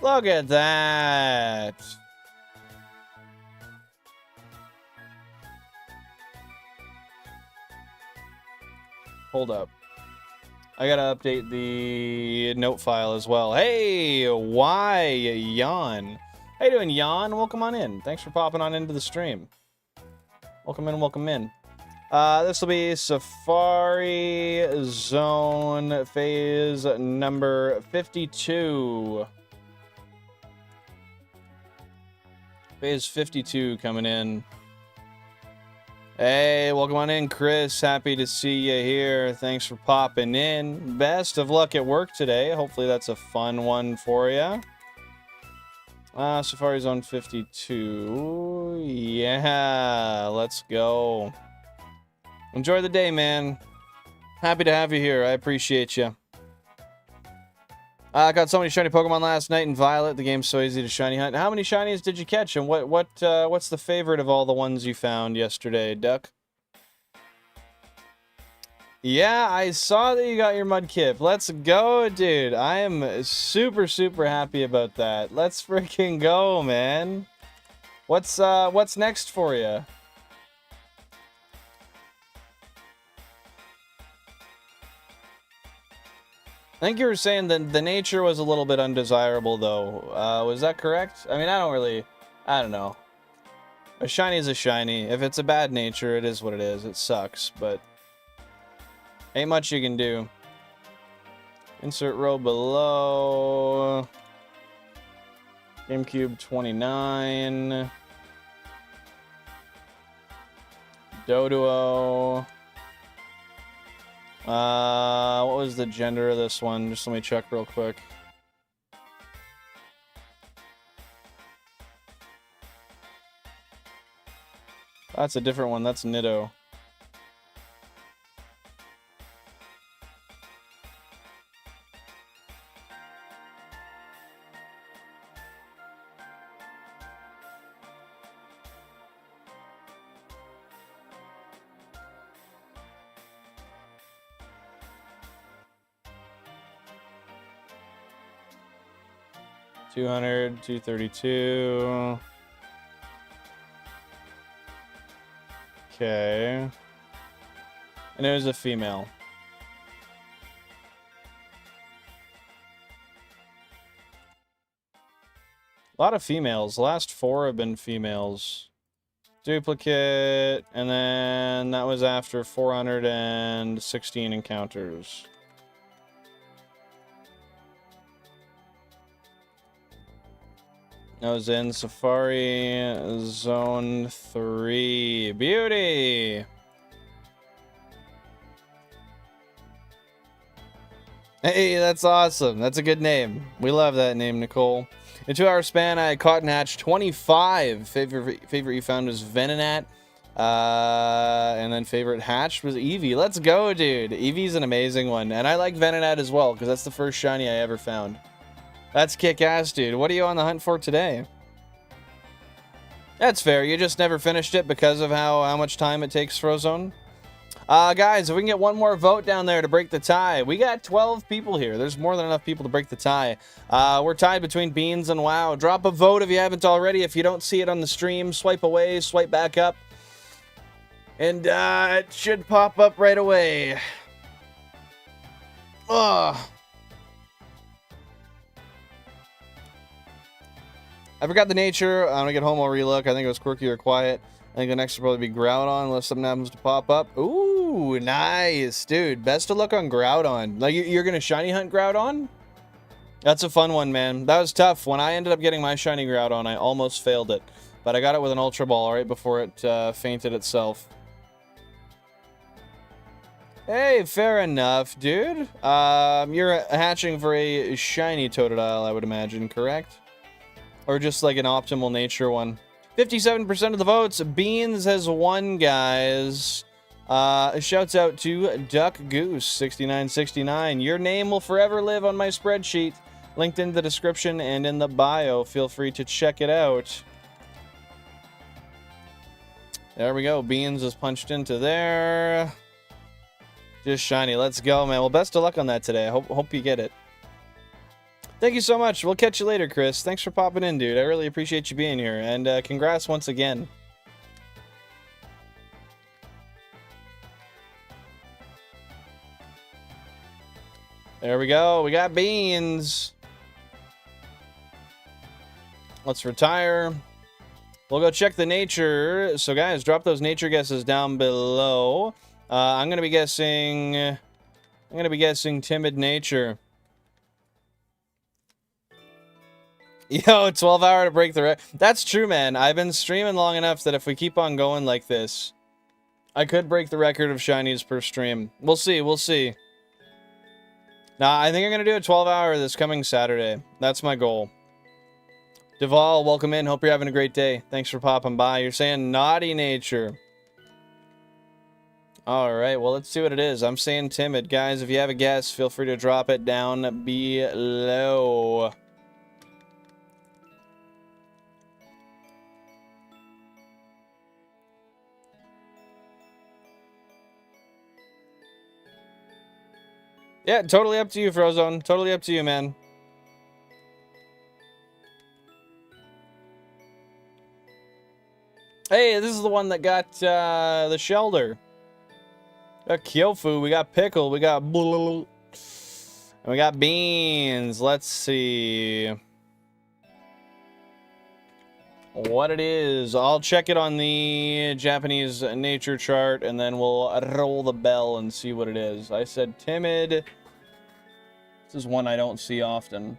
Look at that. Hold up. I gotta update the note file as well. Hey, why Yawn? How you doing, Yawn? Welcome on in. Thanks for popping on into the stream. Welcome in, welcome in. This will be Safari Zone phase number 52. Phase 52 coming in. Hey, welcome on in, Chris. Happy to see you here. Thanks for popping in. Best of luck at work today. Hopefully that's a fun one for you. Safari Zone 52. Yeah, let's go. Enjoy the day, man. Happy to have you here. I appreciate you. I got so many shiny Pokemon last night in Violet. The game's so easy to shiny hunt. How many shinies did you catch? And what's the favorite of all the ones you found yesterday, Duck? Yeah, I saw that you got your Mudkip. Let's go, dude. I am super, super happy about that. Let's freaking go, man. What's next for you? I think you were saying that the nature was a little bit undesirable, though. Was that correct? I mean, I don't know. A shiny is a shiny. If it's a bad nature, it is what it is. It sucks, but ain't much you can do. Insert row below. GameCube 29. Doduo. What was the gender of this one? Just let me check real quick. That's a different one. That's Nido. $200, $232. Okay. And it was a female. A lot of females. The last 4 have been females. Duplicate, and then that was after 416 encounters. I was in Safari Zone 3. Beauty! Hey, that's awesome. That's a good name. We love that name, Nicole. In a 2-hour span, I caught and hatched 25. Favorite you found was Venonat. And then favorite hatched was Eevee. Let's go, dude. Eevee's an amazing one. And I like Venonat as well, because that's the first shiny I ever found. That's kick-ass, dude. What are you on the hunt for today? That's fair. You just never finished it because of how much time it takes, Frozone. Guys, if we can get one more vote down there to break the tie. We got 12 people here. There's more than enough people to break the tie. We're tied between Beans and WoW. Drop a vote if you haven't already. If you don't see it on the stream, swipe away, swipe back up. And it should pop up right away. Ugh. I forgot the nature. I'm gonna get home, I'll relook. I think it was quirky or quiet. I think the next will probably be Groudon unless something happens to pop up. Ooh, nice, dude. Best of luck on Groudon. Like, you're gonna shiny hunt Groudon? That's a fun one, man. That was tough. When I ended up getting my shiny Groudon, I almost failed it. But I got it with an Ultra Ball right before it fainted itself. Hey, fair enough, dude. You're hatching for a shiny Totodile, I would imagine, correct? Or just like an optimal nature one. 57% of the votes. Beans has won, guys. Shouts out to Duck Goose 6969. Your name will forever live on my spreadsheet. Linked in the description and in the bio. Feel free to check it out. There we go. Beans is punched into there. Just shiny. Let's go, man. Well, best of luck on that today. I hope you get it. Thank you so much. We'll catch you later, Chris. Thanks for popping in, dude. I really appreciate you being here. And congrats once again. There we go. We got Beans. Let's retire. We'll go check the nature. So, guys, drop those nature guesses down below. I'm going to be guessing timid nature. Yo, 12 hour to break the record. That's true, man. I've been streaming long enough that if we keep on going like this, I could break the record of shinies per stream. We'll see. We'll see. Nah, I think I'm going to do a 12 hour this coming Saturday. That's my goal. Duval, welcome in. Hope you're having a great day. Thanks for popping by. You're saying naughty nature. All right, well, let's see what it is. I'm saying timid. Guys, if you have a guess, feel free to drop it down below. Yeah, totally up to you, Frozone. Totally up to you, man. Hey, this is the one that got the Shelter. We got Kyofu, we got Pickle, we got and we got Beans. Let's see what it is. I'll check it on the Japanese nature chart, and then we'll roll the bell and see what it is. I said timid. This is one I don't see often.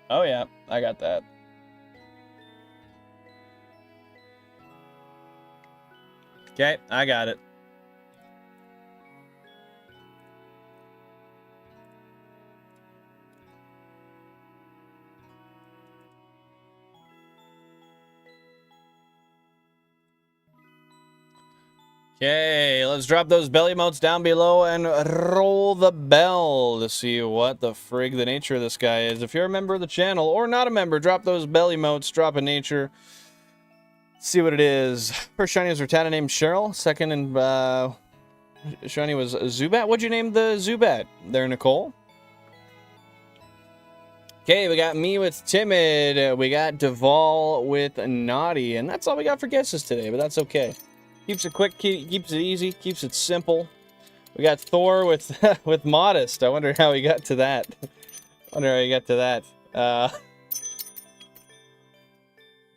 Oh yeah, I got that. Okay, I got it. Okay, let's drop those belly motes down below and roll the bell to see what the frig the nature of this guy is. If you're a member of the channel or not a member, drop those belly motes, drop a nature, see what it is. First shiny was Rattata named Cheryl. Second and shiny was Zubat. What'd you name the Zubat there, Nicole? Okay, we got me with Timid. We got Duval with Naughty. And that's all we got for guesses today, but that's okay. Keeps it quick, keeps it easy, keeps it simple. We got Thor with with Modest. I wonder how he got to that.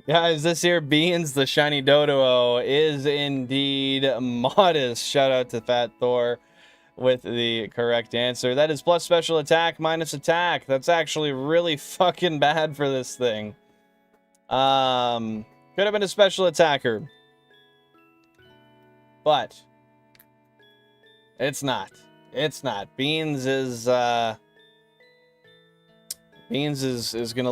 Guys, this here Beans, the shiny Dodo, is indeed Modest. Shout out to Fat Thor with the correct answer. That is plus special attack minus attack. That's actually really fucking bad for this thing. Could have been a special attacker. But it's not. It's not. Beans is gonna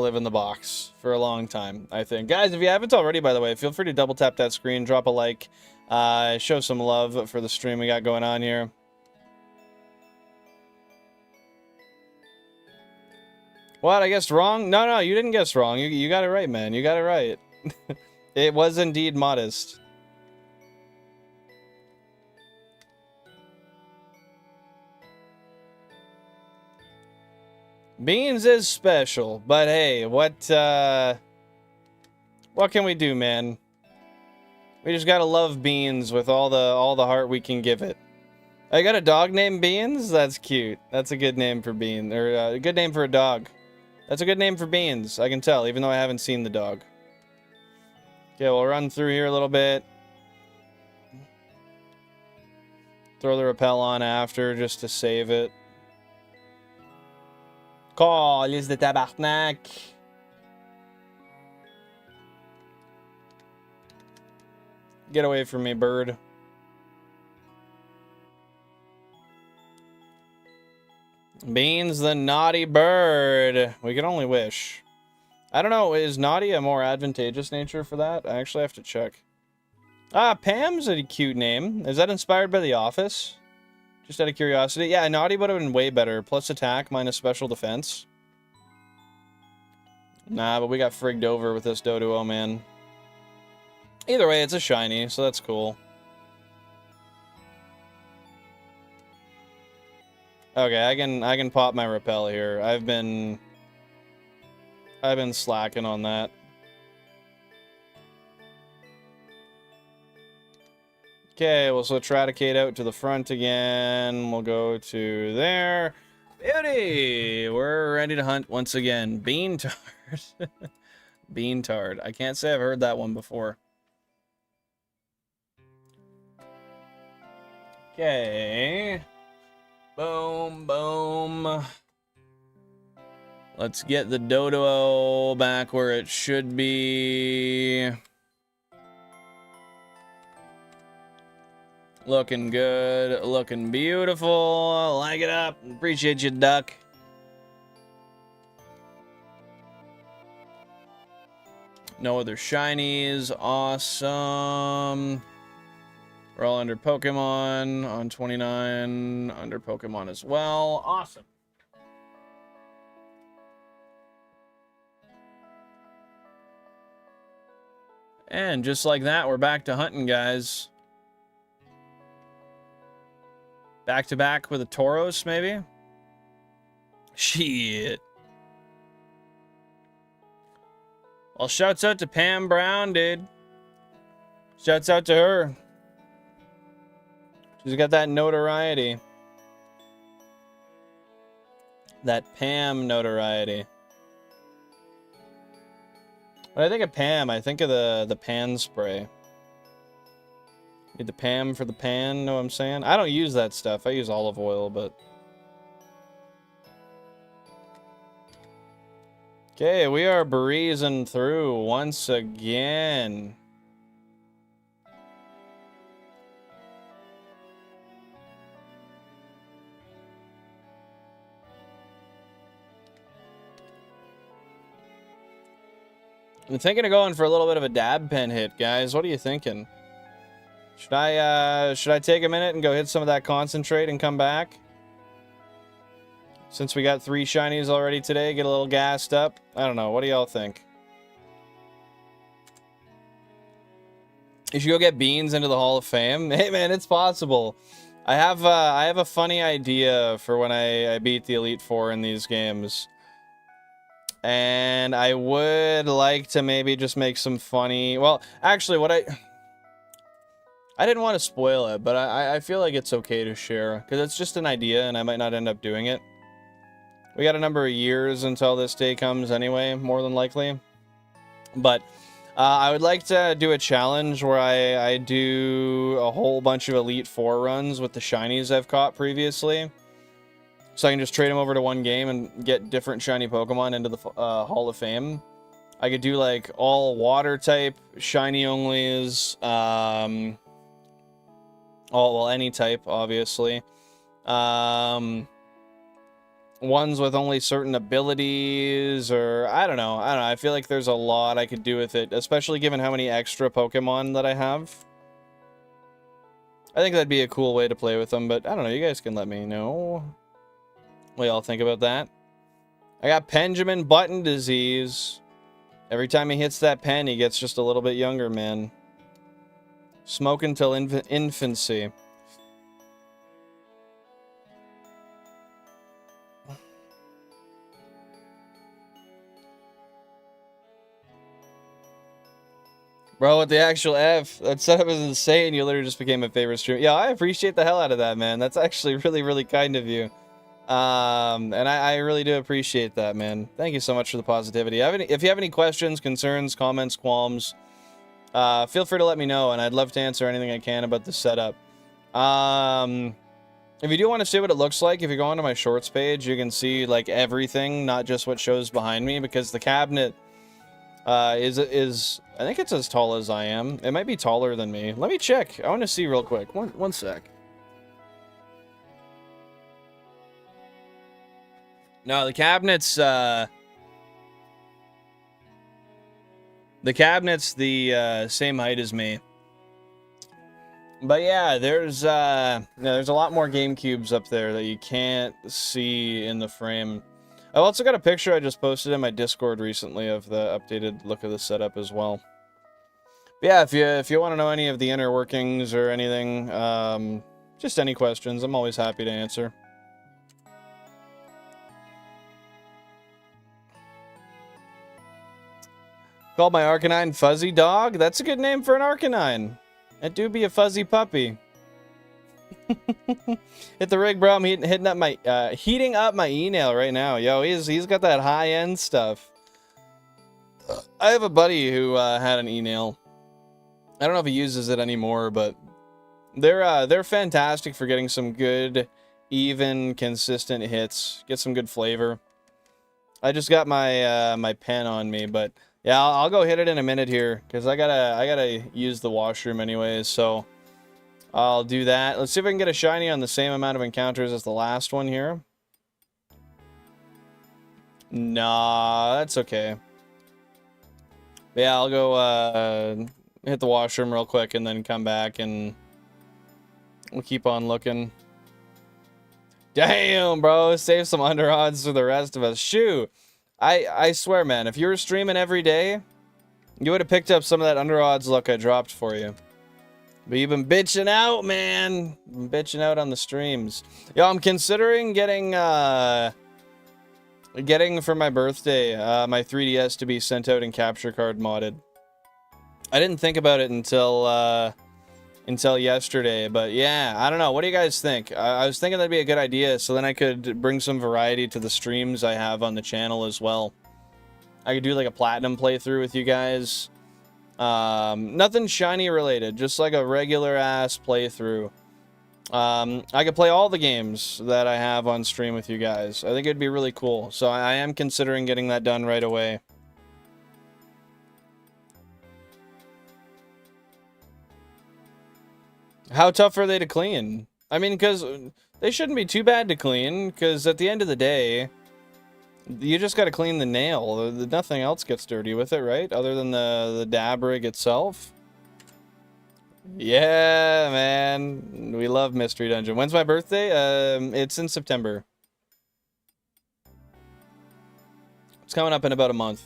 live in the box for a long time, I think. Guys, if you haven't already, by the way, feel free to double tap that screen, drop a like, show some love for the stream we got going on here. What? I guessed wrong? No, you didn't guess wrong. You got it right, man. You got it right. It was indeed Modest. Beans is special, but hey, what can we do, man? We just gotta love Beans with all the heart we can give it. I got a dog named Beans? That's cute. That's a good name for Bean, or a good name for a dog. That's a good name for Beans, I can tell, even though I haven't seen the dog. Okay, we'll run through here a little bit. Throw the rappel on after, just to save it. Calice de tabarnak. Get away from me, bird. Beans the naughty bird. We can only wish. I don't know, is naughty a more advantageous nature for that? I actually have to check. Pam's a cute name. Is that inspired by The Office? Just out of curiosity. Yeah, naughty would have been way better. Plus attack, minus special defense. Nah, but we got frigged over with this Doduo, man. Either way, it's a shiny, so that's cool. Okay, I can pop my rappel here. I've been slacking on that. Okay, we'll switch Raticate out to the front again. We'll go to there. Beauty! We're ready to hunt once again. Beantard. Beantard. I can't say I've heard that one before. Okay. Boom, boom. Let's get the Dodo back where it should be. Looking good, looking beautiful. Like it up. Appreciate you, duck. No other shinies. Awesome. We're all under Pokemon on 29. Under Pokemon as well. Awesome. And just like that, we're back to hunting, guys. Back to back with a Tauros, maybe? Shit. Well, shouts out to Pam Brown, dude. Shouts out to her. She's got that notoriety. That Pam notoriety. When I think of Pam, I think of the pan spray. Need the Pam for the pan, know what I'm saying? I don't use that stuff. I use olive oil, but... Okay, we are breezing through once again. I'm thinking of going for a little bit of a dab pen hit, guys. What are you thinking? Should I take a minute and go hit some of that concentrate and come back? Since we got 3 shinies already today, get a little gassed up. I don't know. What do y'all think? You should go get beans into the Hall of Fame. Hey, man, it's possible. I have a funny idea for when I beat the Elite Four in these games. And I would like to maybe just make some funny... Well, actually, what I didn't want to spoil it, but I feel like it's okay to share. Because it's just an idea, and I might not end up doing it. We got a number of years until this day comes anyway, more than likely. But I would like to do a challenge where I do a whole bunch of Elite Four runs with the shinies I've caught previously. So I can just trade them over to one game and get different shiny Pokemon into the Hall of Fame. I could do like all water type, shiny onlys, any type, obviously. Ones with only certain abilities, or I don't know. I feel like there's a lot I could do with it, especially given how many extra Pokemon that I have. I think that'd be a cool way to play with them, but I don't know. You guys can let me know what y'all think about that. I got Benjamin Button disease. Every time he hits that pen, he gets just a little bit younger, man. Smoke until infancy. Bro, with the actual F, that setup is insane. You literally just became my favorite streamer. Yeah, I appreciate the hell out of that, man. That's actually really, really kind of you. And I really do appreciate that, man. Thank you so much for the positivity. If you have any questions, concerns, comments, qualms, feel free to let me know, and I'd love to answer anything I can about the setup. If you do want to see what it looks like, if you go onto my shorts page, you can see like everything, not just what shows behind me, because the cabinet is I think it's as tall as I am. It might be taller than me. Let me check. I want to see real quick. One sec. No, the cabinet's the same height as me. But yeah, there's a lot more GameCubes up there that you can't see in the frame. I've also got a picture I just posted in my Discord recently of the updated look of the setup as well. But yeah, if you want to know any of the inner workings or anything, just any questions, I'm always happy to answer. Called my Arcanine Fuzzy Dog? That's a good name for an Arcanine. It do be a fuzzy puppy. Hit the rig, bro. I'm heating up my e-nail right now. Yo, he's got that high-end stuff. I have a buddy who had an e-nail. I don't know if he uses it anymore, but they're fantastic for getting some good, even, consistent hits. Get some good flavor. I just got my my pen on me, but yeah, I'll go hit it in a minute here because I gotta use the washroom anyways. So I'll do that. Let's see if I can get a shiny on the same amount of encounters as the last one here. Nah, that's okay. Yeah, I'll go hit the washroom real quick and then come back and we'll keep on looking. Damn, bro, save some under odds for the rest of us. Shoo, I swear, man, if you were streaming every day, you would have picked up some of that under odds luck I dropped for you. But you've been bitching out, man. Been bitching out on the streams. Yo, I'm considering getting for my birthday my 3DS to be sent out and capture card modded. I didn't think about it until yesterday, but yeah, I don't know. What do you guys think? I was thinking that'd be a good idea, so then I could bring some variety to the streams I have on the channel as well. I could do like a platinum playthrough with you guys. Nothing shiny related, just like a regular ass playthrough. I could play all the games that I have on stream with you guys. I think it'd be really cool. So I am considering getting that done right away. How tough are they to clean? I mean, because they shouldn't be too bad to clean, because at the end of the day, You just gotta clean the nail. Nothing else gets dirty with it, right? Other than the dab rig itself. Yeah, man. We love Mystery Dungeon. When's my birthday? It's in September. It's coming up in about a month.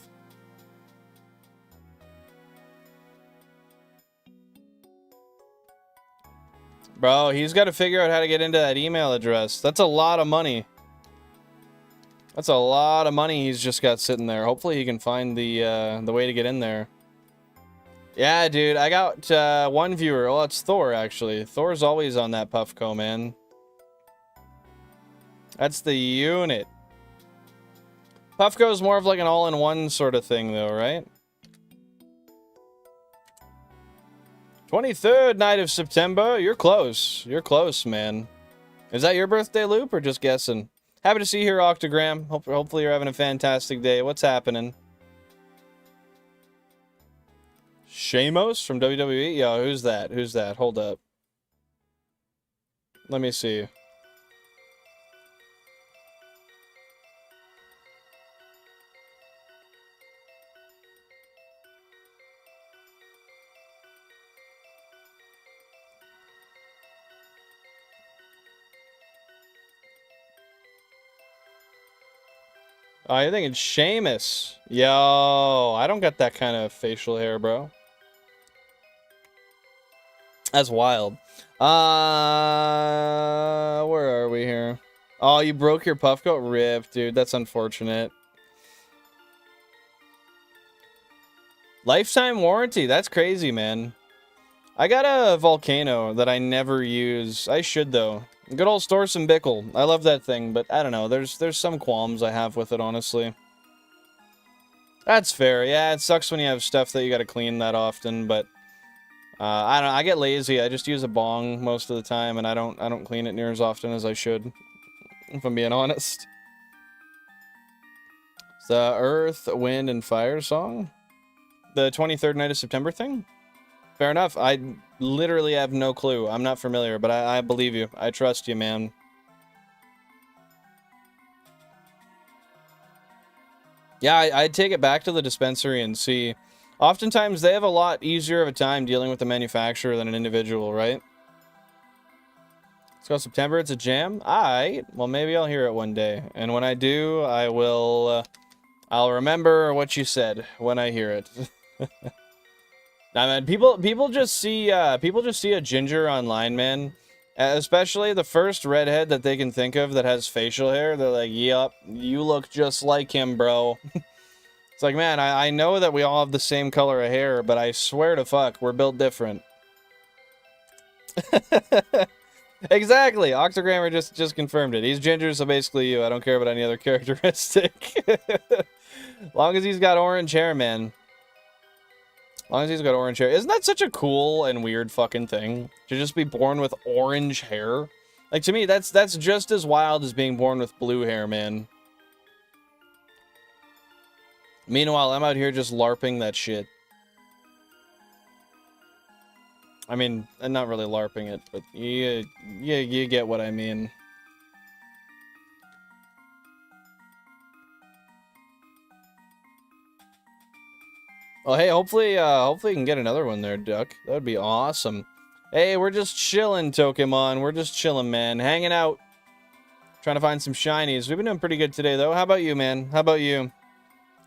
Bro, he's got to figure out how to get into that email address. That's a lot of money. That's a lot of money he's just got sitting there. Hopefully he can find the way to get in there. Yeah, dude, I got one viewer. Well, it's Thor, actually. Thor's always on that Puffco, man. That's the unit. Puffco is more of like an all-in-one sort of thing, though, right? 23rd night of September. You're close. You're close, man. Is that your birthday, Loop, or just guessing? Happy to see you here, Octogram. Hopefully you're having a fantastic day. What's happening? Shamos from WWE? Yo, who's that? Who's that? Hold up. Let me see. Oh, you're thinking Sheamus. Yo, I don't got that kind of facial hair, bro. That's wild. Where are we here? Oh, you broke your puff coat? Rip, dude. That's unfortunate. Lifetime warranty. That's crazy, man. I got a Volcano that I never use. I should, though. Good old Storce and Bickle. I love that thing, but I don't know. There's some qualms I have with it, honestly. That's fair. Yeah, it sucks when you have stuff that you gotta clean that often, but I don't know. I get lazy. I just use a bong most of the time, and I don't clean it near as often as I should, if I'm being honest. The Earth, Wind, and Fire song? The 23rd night of September thing? Fair enough. I literally have no clue. I'm not familiar, but I believe you. I trust you, man. Yeah, I'd take it back to the dispensary and see. Oftentimes, they have a lot easier of a time dealing with the manufacturer than an individual, right? Let's go September. It's a jam. Aight. Well, maybe I'll hear it one day. And when I do, I will... I'll remember what you said when I hear it. Nah, man, people just see a ginger online, man. Especially the first redhead that they can think of that has facial hair. They're like, "Yup, you look just like him, bro." It's like, man, I know that we all have the same color of hair, but I swear to fuck, we're built different. Exactly. Octogrammer just confirmed it. He's ginger, so basically you. I don't care about any other characteristic. As long as he's got orange hair, man. As long as he's got orange hair. Isn't that such a cool and weird fucking thing? To just be born with orange hair? Like, to me, that's just as wild as being born with blue hair, man. Meanwhile, I'm out here just LARPing that shit. I mean, I'm not really LARPing it, but you get what I mean. Well, hey, hopefully you can get another one there, Duck. That would be awesome. Hey, we're just chilling, Tokemon. We're just chilling, man. Hanging out. Trying to find some shinies. We've been doing pretty good today, though. How about you, man? How about you?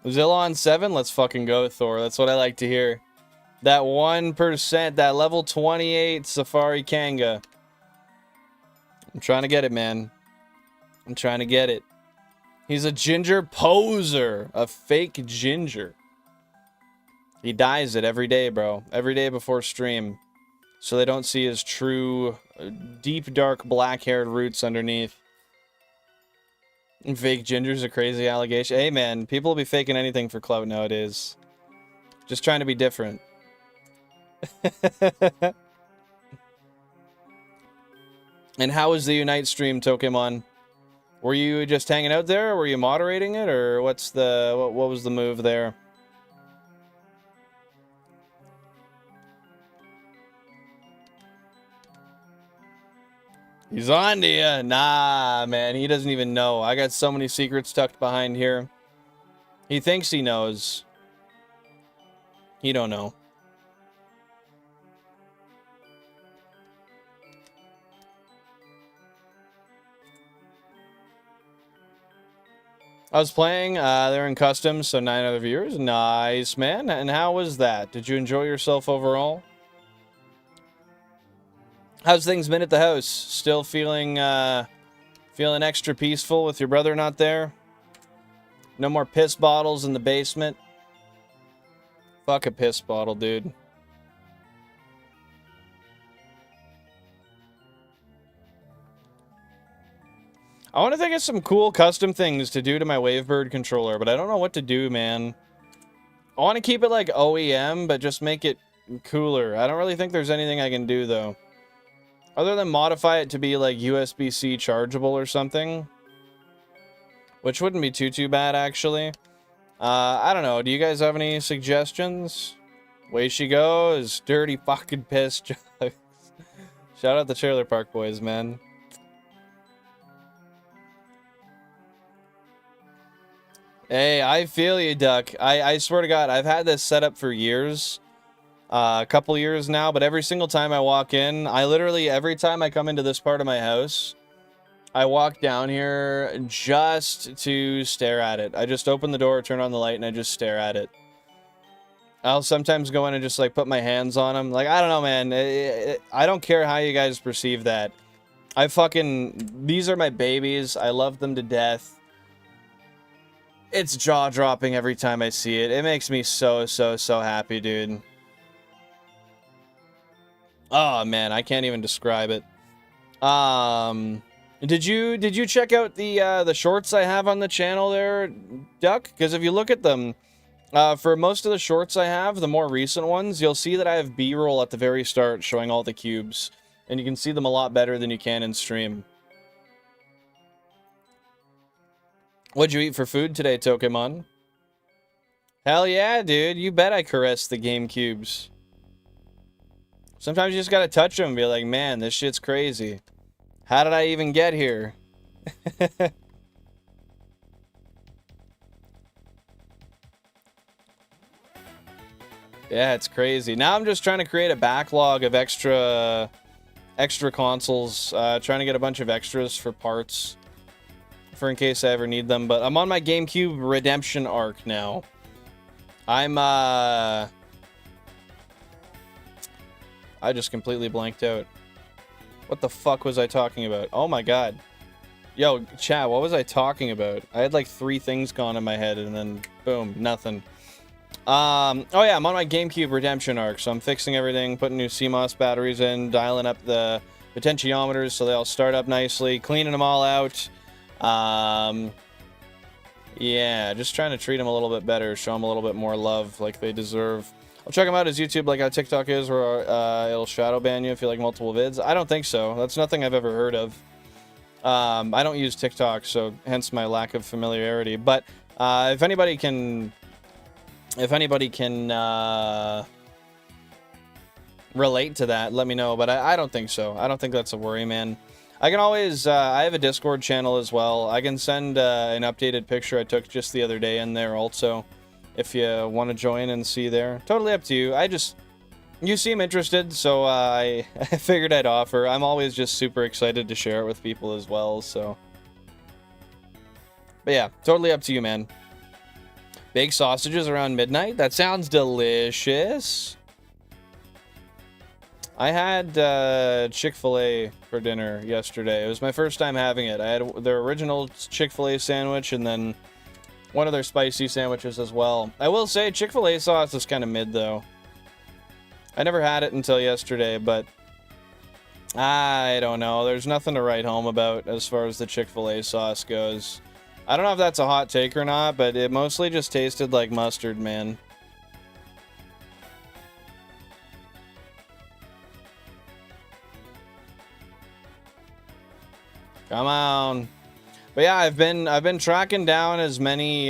Zilla on 7? Let's fucking go, Thor. That's what I like to hear. That 1%, that level 28 Safari Kanga. I'm trying to get it, man. I'm trying to get it. He's a ginger poser. A fake ginger. He dyes it every day, bro. Every day before stream. So they don't see his true, deep, dark, black-haired roots underneath. Fake ginger's a crazy allegation. Hey, man, people will be faking anything for clout nowadays. Just trying to be different. And how was the Unite stream, Tokemon? Were you just hanging out there, or were you moderating it, or what was the move there? He's on to you. Nah, man, he doesn't even know. I got so many secrets tucked behind here. He thinks he knows. He don't know. I was playing, they're in custom, so 9 other viewers. Nice, man. And how was that? Did you enjoy yourself overall? How's things been at the house? Still feeling extra peaceful with your brother not there? No more piss bottles in the basement? Fuck a piss bottle, dude. I want to think of some cool custom things to do to my Wavebird controller, but I don't know what to do, man. I want to keep it like OEM, but just make it cooler. I don't really think there's anything I can do, though. Other than modify it to be like USB-C chargeable or something. Which wouldn't be too bad, actually. I don't know. Do you guys have any suggestions? Way she goes. Dirty fucking piss jokes. Shout out the Trailer Park Boys, man. Hey, I feel you, Duck. I swear to God, I've had this set up for years. A couple years now, but every single time I walk in, every time I come into this part of my house, I walk down here just to stare at it. I just open the door, turn on the light, and I just stare at it. I'll sometimes go in and just, like, put my hands on them. Like, I don't know, man. I don't care how you guys perceive that. These are my babies. I love them to death. It's jaw-dropping every time I see it. It makes me so happy, dude. Oh, man, I can't even describe it. Did you check out the shorts I have on the channel there, Duck? Because if you look at them, for most of the shorts I have, the more recent ones, you'll see that I have B-roll at the very start showing all the cubes. And you can see them a lot better than you can in stream. What'd you eat for food today, Tokemon? Hell yeah, dude. You bet I caressed the GameCubes. Sometimes you just gotta touch them and be like, man, this shit's crazy. How did I even get here? Yeah, it's crazy. Now I'm just trying to create a backlog of extra consoles. Trying to get a bunch of extras for parts. For in case I ever need them. But I'm on my GameCube redemption arc now. I just completely blanked out. What the fuck was I talking about? Oh my god. Yo, chat, what was I talking about? I had like 3 things gone in my head and then boom, nothing. Oh yeah, I'm on my GameCube redemption arc, so I'm fixing everything, putting new CMOS batteries in, dialing up the potentiometers so they all start up nicely, cleaning them all out. Yeah, just trying to treat them a little bit better, show them a little bit more love like they deserve. I'll check them out as YouTube, like how TikTok is, where it'll shadow ban you if you like multiple vids. I don't think so. That's nothing I've ever heard of. I don't use TikTok, so hence my lack of familiarity. But if anybody can relate to that, let me know. But I don't think so. I don't think that's a worry, man. I can always, I have a Discord channel as well. I can send an updated picture I took just the other day in there also. If you want to join and see there. Totally up to you. You seem interested, so I figured I'd offer. I'm always just super excited to share it with people as well, so. But yeah, totally up to you, man. Baked sausages around midnight? That sounds delicious. I had Chick-fil-A for dinner yesterday. It was my first time having it. I had their original Chick-fil-A sandwich and then one of their spicy sandwiches as well. I will say Chick-fil-A sauce is kind of mid, though. I never had it until yesterday, but I don't know. There's nothing to write home about as far as the Chick-fil-A sauce goes. I don't know if that's a hot take or not, but it mostly just tasted like mustard, man. Come on. But yeah, I've been tracking down as many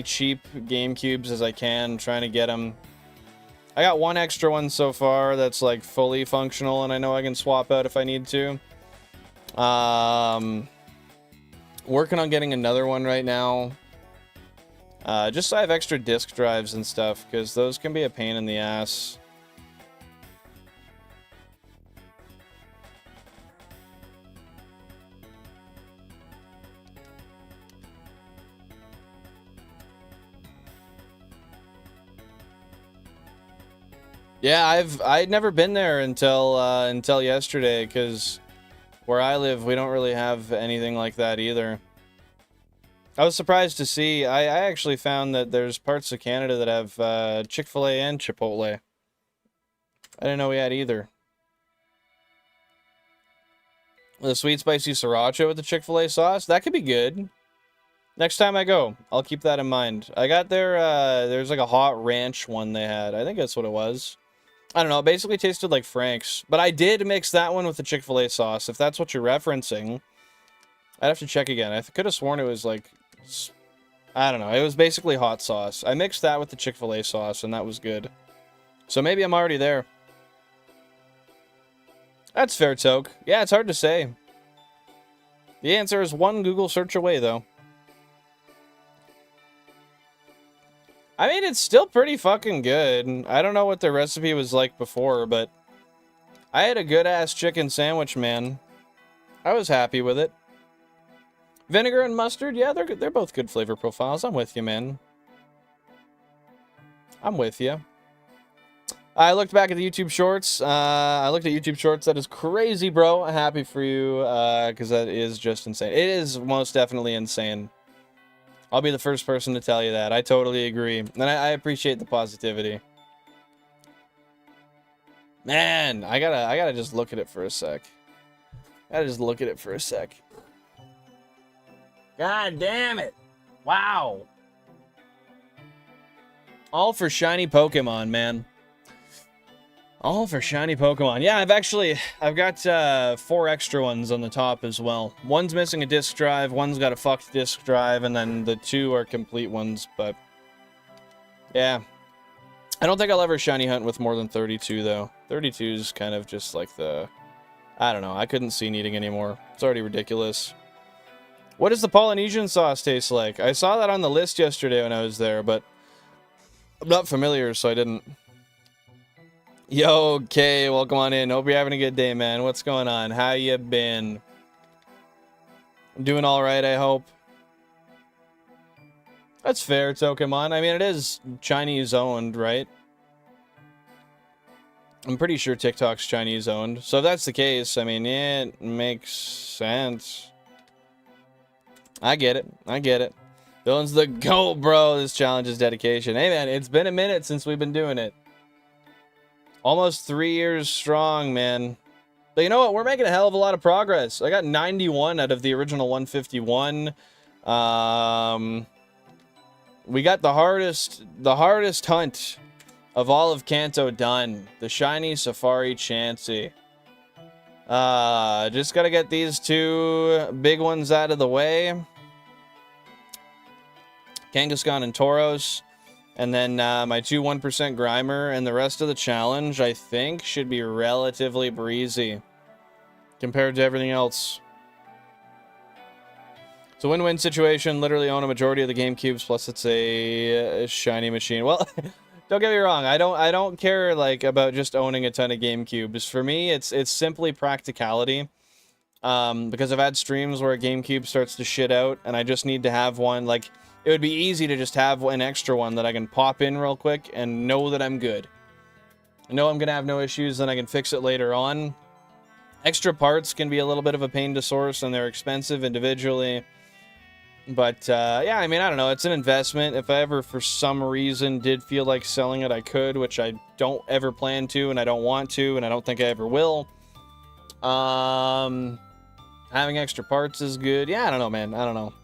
cheap GameCubes as I can, trying to get them. I got one extra one so far that's like fully functional, and I know I can swap out if I need to. Working on getting another one right now. Just so I have extra disk drives and stuff, because those can be a pain in the ass. Yeah, I'd never been there until yesterday, because where I live, we don't really have anything like that either. I was surprised to see. I actually found that there's parts of Canada that have Chick-fil-A and Chipotle. I didn't know we had either. The sweet spicy sriracha with the Chick-fil-A sauce, that could be good. Next time I go, I'll keep that in mind. I got there's like a hot ranch one they had. I think that's what it was. I don't know, it basically tasted like Frank's. But I did mix that one with the Chick-fil-A sauce, if that's what you're referencing. I'd have to check again. I could have sworn it was like, I don't know, it was basically hot sauce. I mixed that with the Chick-fil-A sauce, and that was good. So maybe I'm already there. That's fair, Toke. Yeah, it's hard to say. The answer is one Google search away, though. I mean, it's still pretty fucking good. I don't know what the recipe was like before, but I had a good-ass chicken sandwich, man. I was happy with it. Vinegar and mustard, yeah, they're both good flavor profiles. I'm with you, man. I'm with you. I looked back at the YouTube shorts. I looked at YouTube shorts. That is crazy, bro. Happy for you, because that is just insane. It is most definitely insane. I'll be the first person to tell you that. I totally agree. And I appreciate the positivity. Man, I gotta just look at it for a sec. God damn it. Wow. All for shiny Pokemon, man. All for shiny Pokemon. Yeah, I've got 4 extra ones on the top as well. One's missing a disk drive, one's got a fucked disk drive, and then the 2 are complete ones, but yeah. I don't think I'll ever shiny hunt with more than 32, though. 32 is kind of just like the... I don't know, I couldn't see needing anymore. It's already ridiculous. What does the Polynesian sauce taste like? I saw that on the list yesterday when I was there, but I'm not familiar, so I didn't... Yo, Kay, welcome on in. Hope you're having a good day, man. What's going on? How you been? Doing all right, I hope. That's fair, Pokemon. I mean, it is Chinese owned, right? I'm pretty sure TikTok's Chinese owned. So if that's the case, I mean, yeah, it makes sense. I get it. Dylan's the GOAT, bro. This challenge is dedication. Hey, man, it's been a minute since we've been doing it. Almost 3 years strong, man. But you know what? We're making a hell of a lot of progress. I got 91 out of the original 151. We got the hardest hunt of all of Kanto done. The shiny Safari Chansey. Just gotta get these 2 big ones out of the way. Kangaskhan and Tauros. And then my 2 1% Grimer, and the rest of the challenge, I think, should be relatively breezy compared to everything else. It's a win-win situation. Literally own a majority of the GameCubes, plus it's a shiny machine. Well, don't get me wrong. I don't care like about just owning a ton of GameCubes. For me, it's simply practicality. Because I've had streams where a GameCube starts to shit out, and I just need to have one like. It would be easy to just have an extra one that I can pop in real quick and know that I'm good. I know I'm going to have no issues, then I can fix it later on. Extra parts can be a little bit of a pain to source, and they're expensive individually. But, yeah, I mean, I don't know. It's an investment. If I ever, for some reason, did feel like selling it, I could, which I don't ever plan to, and I don't want to, and I don't think I ever will. Having extra parts is good. Yeah, I don't know, man. I don't know.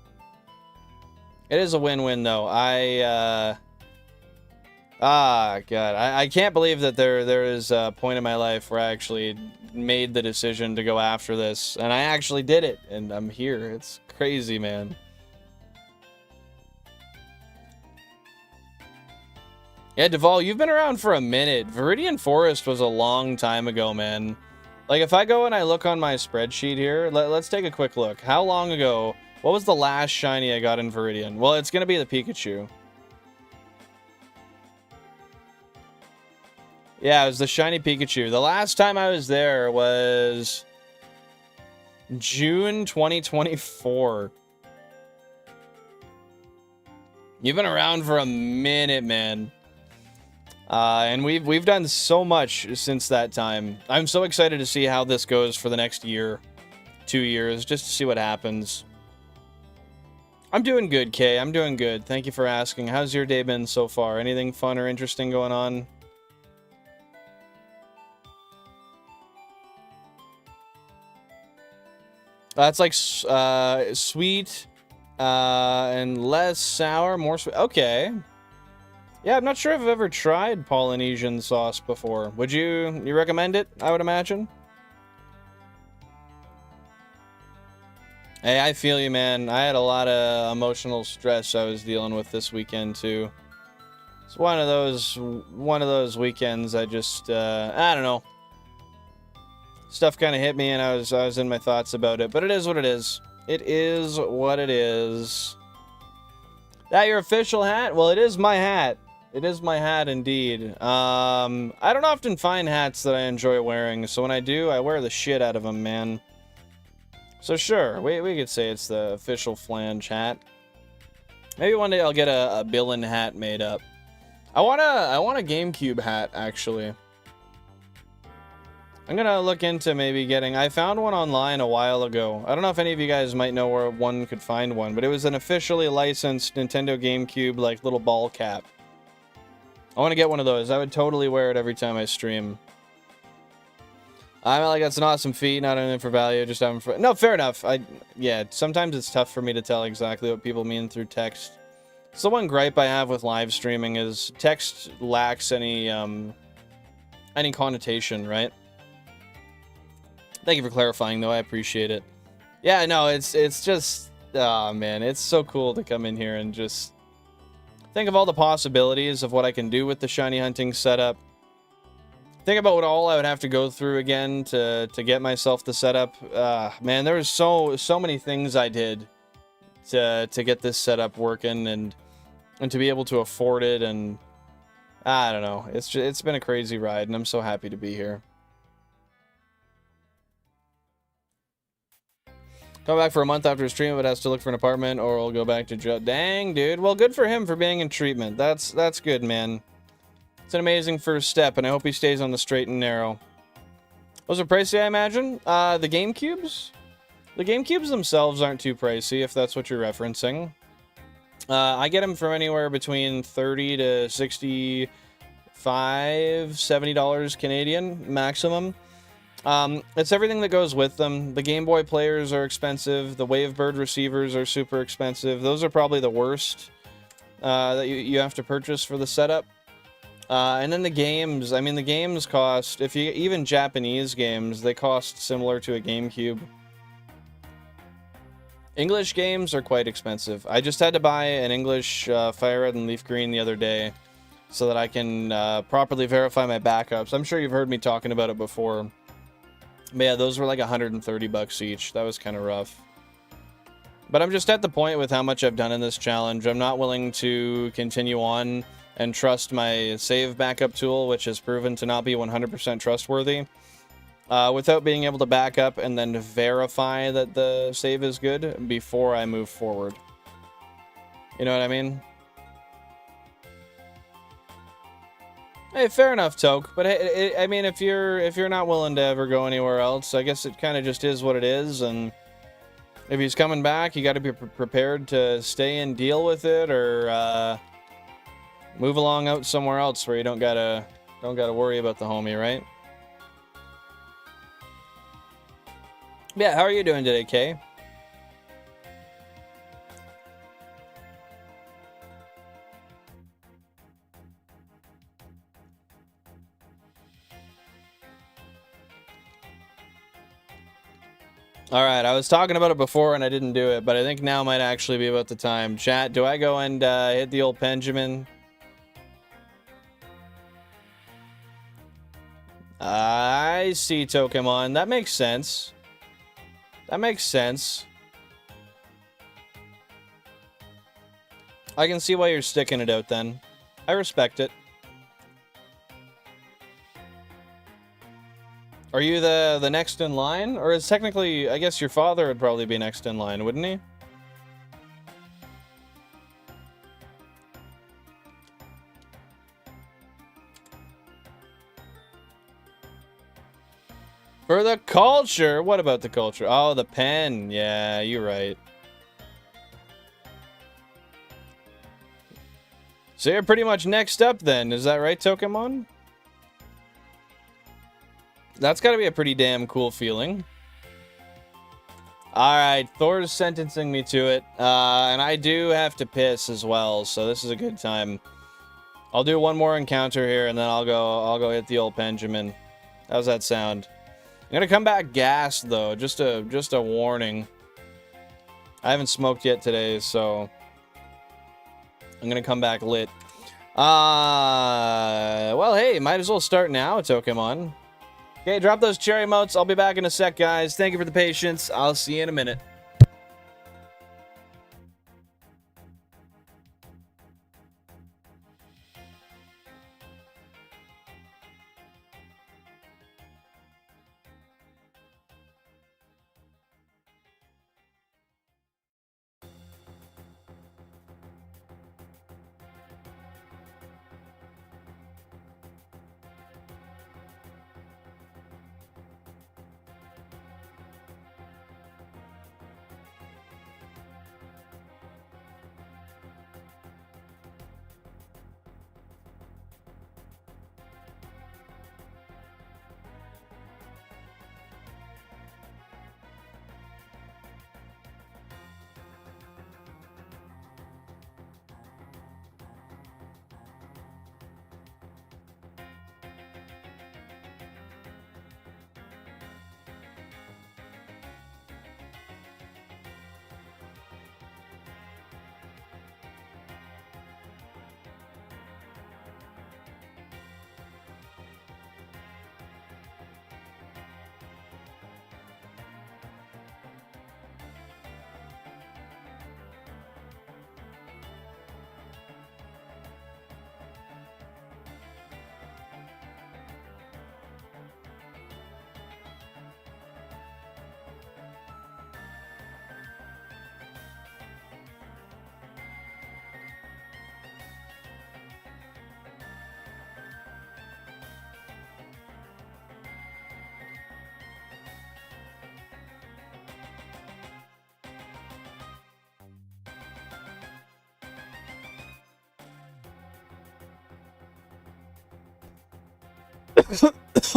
It is a win-win, though. God. I can't believe that there is a point in my life where I actually made the decision to go after this. And I actually did it. And I'm here. It's crazy, man. Yeah, Duvall, you've been around for a minute. Viridian Forest was a long time ago, man. Like, if I go and I look on my spreadsheet here, let's take a quick look. How long ago, what was the last shiny I got in Viridian? Well, it's going to be the Pikachu. Yeah, it was the shiny Pikachu. The last time I was there was June 2024. You've been around for a minute, man. And we've done so much since that time. I'm so excited to see how this goes for the next year, 2 years, just to see what happens. I'm doing good, Kay. I'm doing good. Thank you for asking. How's your day been so far? Anything fun or interesting going on? It's like sweet and less sour, more sweet. Okay. Yeah, I'm not sure if I've ever tried Polynesian sauce before. Would you recommend it, I would imagine? Hey, I feel you, man. I had a lot of emotional stress I was dealing with this weekend, too. It's one of those weekends I just, I don't know. Stuff kind of hit me and I was in my thoughts about it, but it is what it is. It is what it is. That your official hat? Well, it is my hat. It is my hat indeed. I don't often find hats that I enjoy wearing, so when I do, I wear the shit out of them, man. So sure, we could say it's the official flange hat. Maybe one day I'll get a Billin hat made up. I want a GameCube hat, actually. I'm gonna look into maybe getting... I found one online a while ago. I don't know if any of you guys might know where one could find one, but it was an officially licensed Nintendo GameCube, like, little ball cap. I want to get one of those. I would totally wear it every time I stream. I'm like, that's an awesome feat, not only for value, just having for... No, fair enough. Yeah, sometimes it's tough for me to tell exactly what people mean through text. So one gripe I have with live streaming is text lacks any connotation, right? Thank you for clarifying, though. I appreciate it. Yeah, no, it's just... Oh, man, it's so cool to come in here and just... think of all the possibilities of what I can do with the shiny hunting setup. Think about what all I would have to go through again to get myself the setup. Man, there was so many things I did to get this setup working and to be able to afford it, and I don't know. It's been a crazy ride, and I'm so happy to be here. Come back for a month after a stream, but has to look for an apartment, or we'll go back to jail. Dang, dude. Well, good for him for being in treatment. That's good, man. It's an amazing first step, and I hope he stays on the straight and narrow. Those are pricey, I imagine. The GameCubes? The GameCubes themselves aren't too pricey, if that's what you're referencing. I get them from anywhere between $30 to $65, $70 Canadian maximum. It's everything that goes with them. The Game Boy players are expensive. The Wavebird receivers are super expensive. Those are probably the worst that you have to purchase for the setup. And then the games. I mean, the games cost, even Japanese games, they cost similar to a GameCube. English games are quite expensive. I just had to buy an English FireRed and LeafGreen the other day so that I can properly verify my backups. I'm sure you've heard me talking about it before. But yeah, those were like 130 bucks each. That was kind of rough. But I'm just at the point with how much I've done in this challenge. I'm not willing to continue on and trust my save backup tool, which has proven to not be 100% trustworthy, without being able to back up and then verify that the save is good before I move forward. You know what I mean? Hey, fair enough, Toke. But I mean, if you're not willing to ever go anywhere else, I guess it kind of just is what it is. And if he's coming back, you got to be prepared to stay and deal with it, or move along out somewhere else where you don't gotta worry about the homie, right? Yeah, how are you doing today, Kay? Alright, I was talking about it before and I didn't do it, but I think now might actually be about the time. Chat, do I go and hit the old Benjamin? I see, Pokemon. That makes sense. That makes sense. I can see why you're sticking it out then. I respect it. Are you the next in line? Or is technically, I guess your father would probably be next in line, wouldn't he? For the culture? What about the culture? Oh, the pen. Yeah, you're right. So you're pretty much next up then. Is that right, Pokemon? That's got to be a pretty damn cool feeling. Alright, Thor's sentencing me to it. And I do have to piss as well, so this is a good time. I'll do one more encounter here, and then I'll go hit the old Benjamin. How's that sound? I'm gonna come back gassed though, just a warning. I haven't smoked yet today, so I'm gonna come back lit. Well, hey, might as well start now, Pokemon. Okay, drop those cherry emotes. I'll be back in a sec, guys. Thank you for the patience. I'll see you in a minute.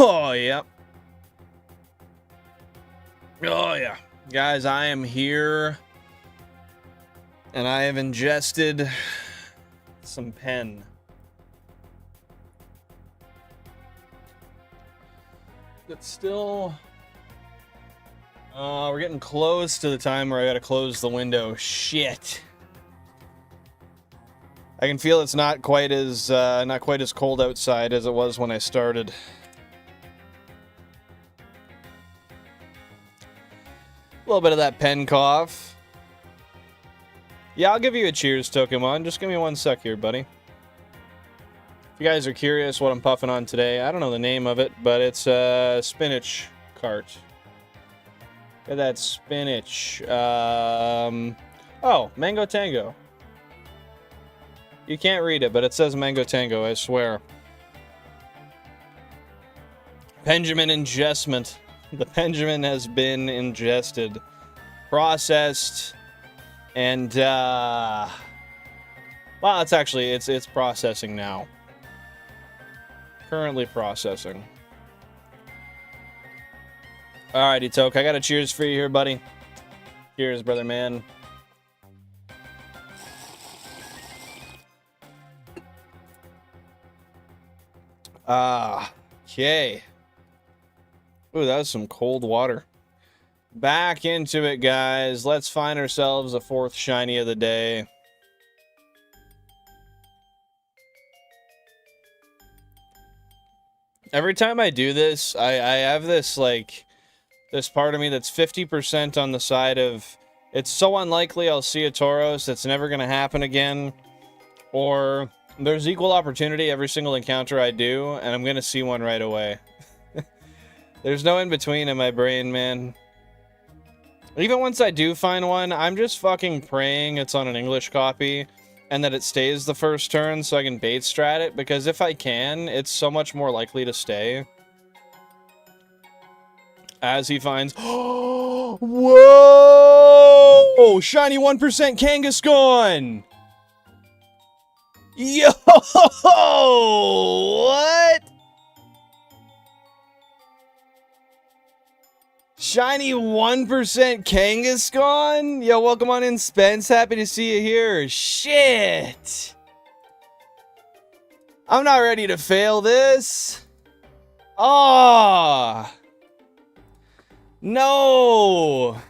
Oh, yeah. Oh, yeah. Guys, I am here. And I have ingested some pen. It's still... we're getting close to the time where I gotta close the window. Shit. I can feel it's not quite as cold outside as it was when I started. A little bit of that pen cough. Yeah, I'll give you a cheers, Pokemon. Just give me one sec here, buddy. If you guys are curious what I'm puffing on today, I don't know the name of it, but it's a spinach cart. Look at that spinach. Oh, Mango Tango. You can't read it, but it says Mango Tango, I swear. Benjamin ingestment. The Benjamin has been ingested, processed, and well, it's actually it's processing now. Currently processing. Alrighty, Toke, I got a cheers for you here, buddy. Cheers, brother man. Okay. Ooh, that was some cold water. Back into it, guys. Let's find ourselves a fourth shiny of the day. Every time I do this, I have this, like, this part of me that's 50% on the side of, it's so unlikely I'll see a Tauros, that's never going to happen again. Or, there's equal opportunity every single encounter I do, and I'm going to see one right away. There's no in-between in my brain, man. Even once I do find one, I'm just fucking praying it's on an English copy, and that it stays the first turn so I can bait strat it, because if I can, it's so much more likely to stay. As he finds... Whoa! Shiny 1% Kangaskhan! Yo! What? Shiny 1% Kangaskhan? Yo, welcome on in, Spence. Happy to see you here. Shit! I'm not ready to fail this. Ah! No!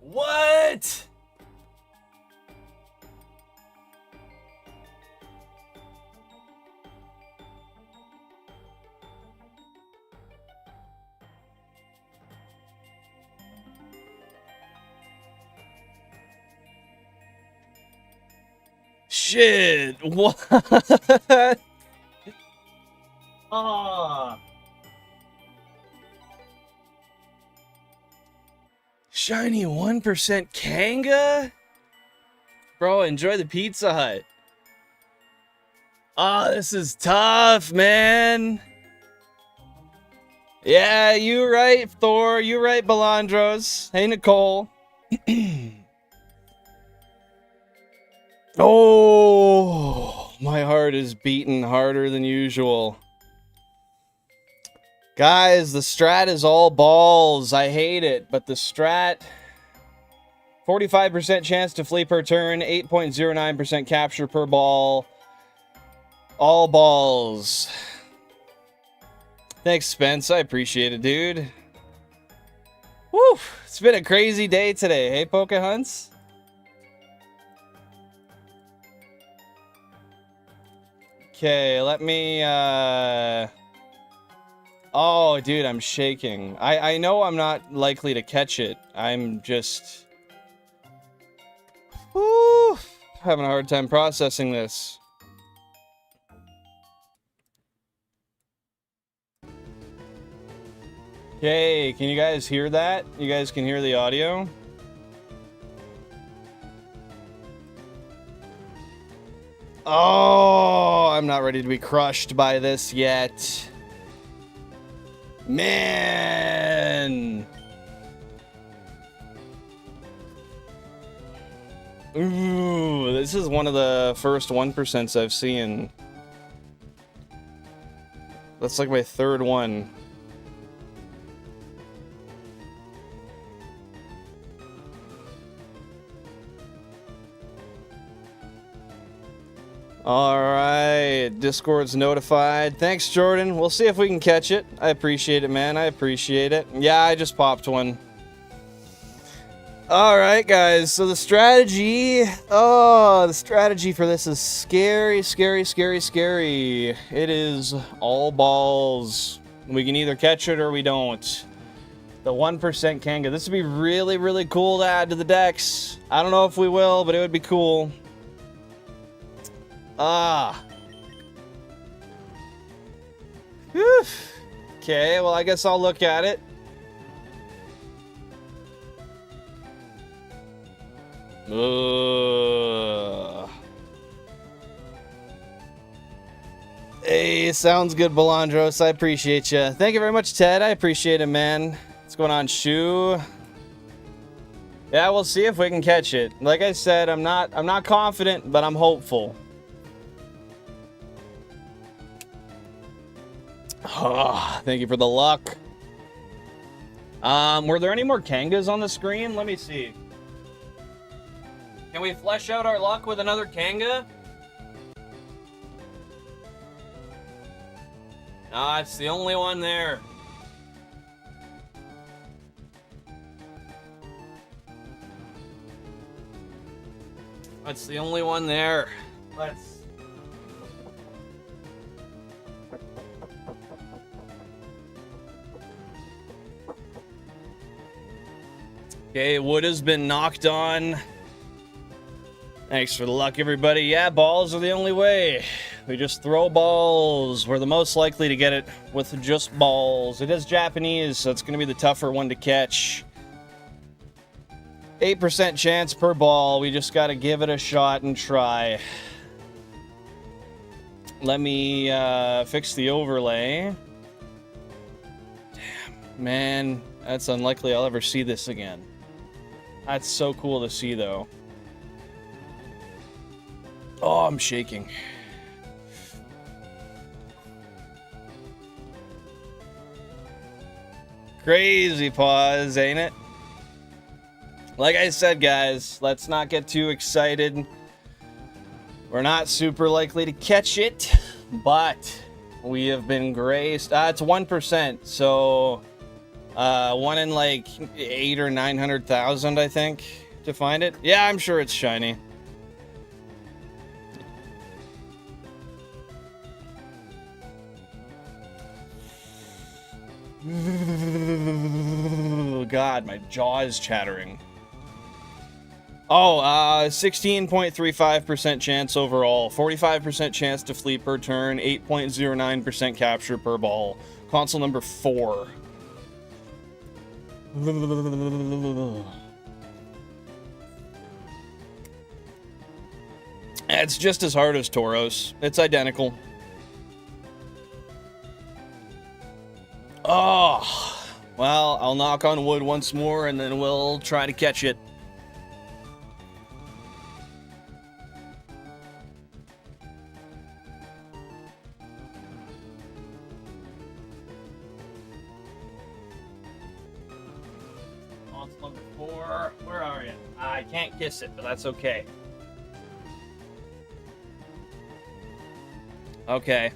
What? Shit! What? Ah! Shiny 1% Kanga? Bro, enjoy the Pizza Hut. Ah, this is tough, man. Yeah, you right, Thor. You right, Balandros. Hey, Nicole. Oh, my heart is beating harder than usual. Guys, the strat is all balls. I hate it, but the strat... 45% chance to flee per turn, 8.09% capture per ball. All balls. Thanks, Spence. I appreciate it, dude. Woo! It's been a crazy day today. Hey, Pokehunts? Okay, let me, Oh, dude, I'm shaking. I know I'm not likely to catch it. I'm just... Woo! Having a hard time processing this. Okay, can you guys hear that? You guys can hear the audio? Oh, I'm not ready to be crushed by this yet. Man. Ooh, this is one of the first 1% I've seen. That's like my third one. Alright, Discord's notified. Thanks, Jordan. We'll see if we can catch it. I appreciate it, man. I appreciate it. Yeah, I just popped one. Alright, guys. So the strategy... Oh, the strategy for this is scary, scary, scary, scary. It is all balls. We can either catch it or we don't. The 1% Kanga. This would be really, really cool to add to the decks. I don't know if we will, but it would be cool. Ah. Whew. Okay, well, I guess I'll look at it. Hey, sounds good, Balandros. I appreciate you. Thank you very much, Ted. I appreciate it, man. What's going on, Shu? Yeah, we'll see if we can catch it. Like I said, I'm not confident, but I'm hopeful. Oh, thank you for the luck. Were there any more Kangas on the screen? Let me see. Can we flesh out our luck with another Kanga? Ah, it's the only one there. That's the only one there. Let's. Okay, wood has been knocked on. Thanks for the luck, everybody. Yeah, balls are the only way. We just throw balls. We're the most likely to get it with just balls. It is Japanese, so it's going to be the tougher one to catch. 8% chance per ball. We just got to give it a shot and try. Let me fix the overlay. Damn, man. That's unlikely I'll ever see this again. That's so cool to see, though. Oh, I'm shaking. Crazy pause, ain't it? Like I said, guys, let's not get too excited. We're not super likely to catch it, but we have been graced. It's 1%, so one in like 800,000 or 900,000, I think, to find it. Yeah, I'm sure it's shiny. God, my jaw is chattering. Oh, 16.35% chance overall, 45% chance to fleet per turn, 8.09% capture per ball. Console number 4. It's just as hard as Tauros. It's identical. Oh, well, I'll knock on wood once more and then we'll try to catch it. Console number 4. Where are you? I can't kiss it, but that's okay. Okay.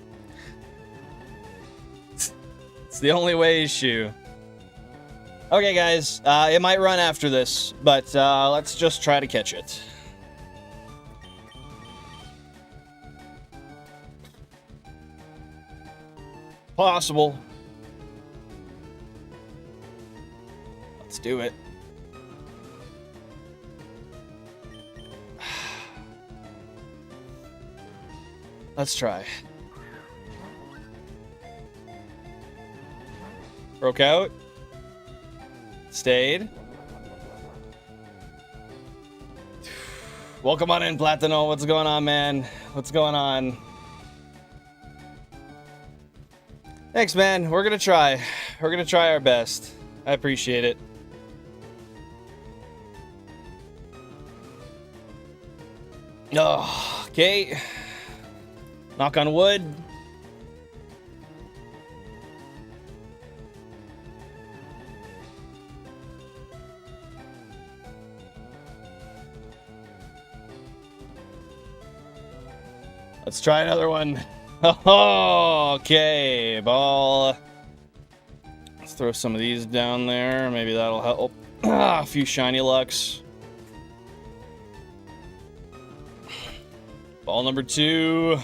It's the only way issue. Okay, guys. It might run after this, but let's just try to catch it. Possible. Let's do it. Let's try. Broke out. Stayed. Welcome on in, Platino. What's going on, man? What's going on? Thanks, man. We're gonna try. We're gonna try our best. I appreciate it. Oh, okay. Knock on wood. Let's try another one. Oh, okay, ball. Let's throw some of these down there. Maybe that'll help. A few shiny lucks. Ball number 2.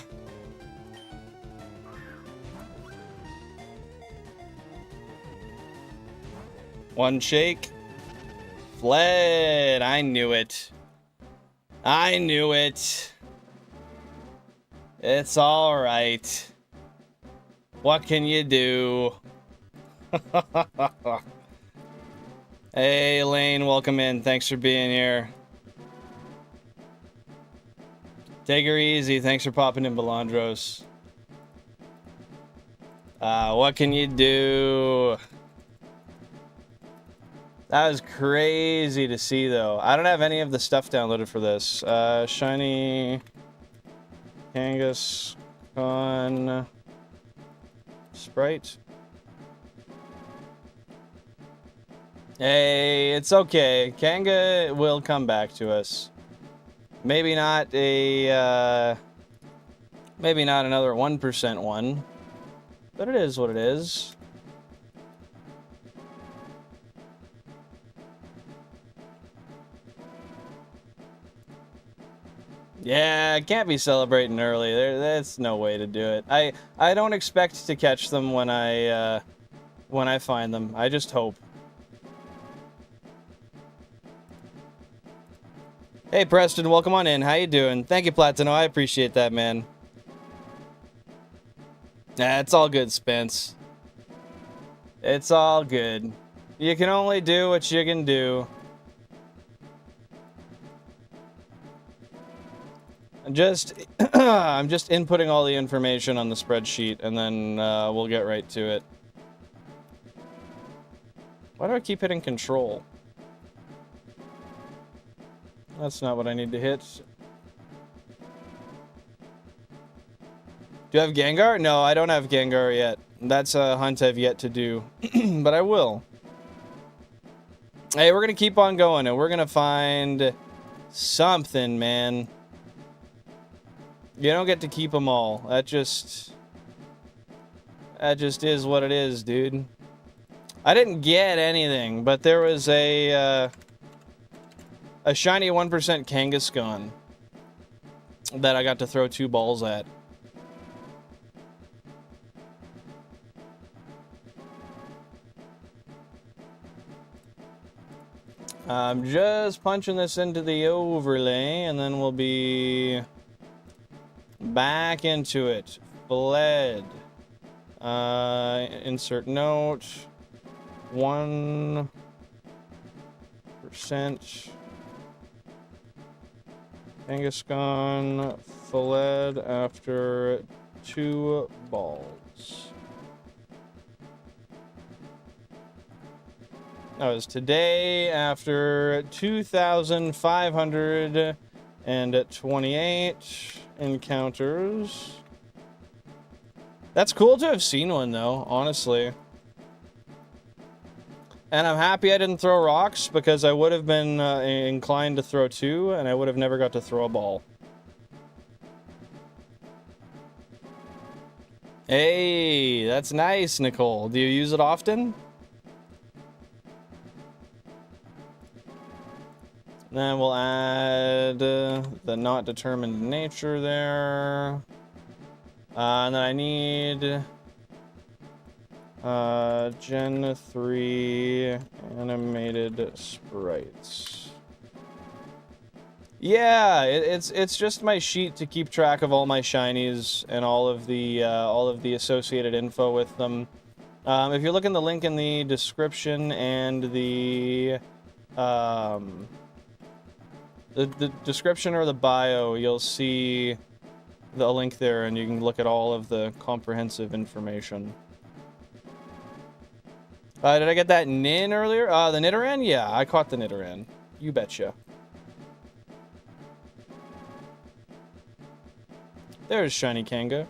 One shake. Fled. I knew it. I knew it. It's all right. What can you do? Hey, Elaine, welcome in. Thanks for being here. Take her easy. Thanks for popping in, Belandros. What can you do? That was crazy to see, though. I don't have any of the stuff downloaded for this. Shiny... Kangaskhan Sprite. Hey, it's okay. Kanga will come back to us. Maybe not a, maybe not another 1% one, but it is what it is. Yeah, can't be celebrating early. That's no way to do it. I don't expect to catch them when I find them. I just hope. Hey Preston, welcome on in. How you doing? Thank you, Platino. I appreciate that, man. Nah, it's all good, Spence. It's all good. You can only do what you can do. I'm just inputting all the information on the spreadsheet, and then we'll get right to it. Why do I keep hitting control? That's not what I need to hit. Do you have Gengar? No, I don't have Gengar yet. That's a hunt I've yet to do, but I will. Hey, we're gonna keep on going, and we're gonna find something, man. You don't get to keep them all. That just is what it is, dude. I didn't get anything, but there was a shiny 1% Kangaskhan that I got to throw 2 balls at. I'm just punching this into the overlay, and then we'll be back into it. Fled. Insert note. 1% Kangaskhan fled after 2 balls. That was today after 2,528 encounters. That's cool to have seen one, though, honestly. And I'm happy I didn't throw rocks, because I would have been inclined to throw 2, and I would have never got to throw a ball. Hey, that's nice, Nicole. Do you use it often? Then we'll add the not determined nature there. And then I need Gen 3 animated sprites. Yeah, it's just my sheet to keep track of all my shinies and all of the associated info with them. If you look in the link in the description and the description or the bio, you'll see the link there, and you can look at all of the comprehensive information. Did I get that Nin earlier? The Nidoran? Yeah, I caught the Nidoran. You betcha. There's Shiny Kanga.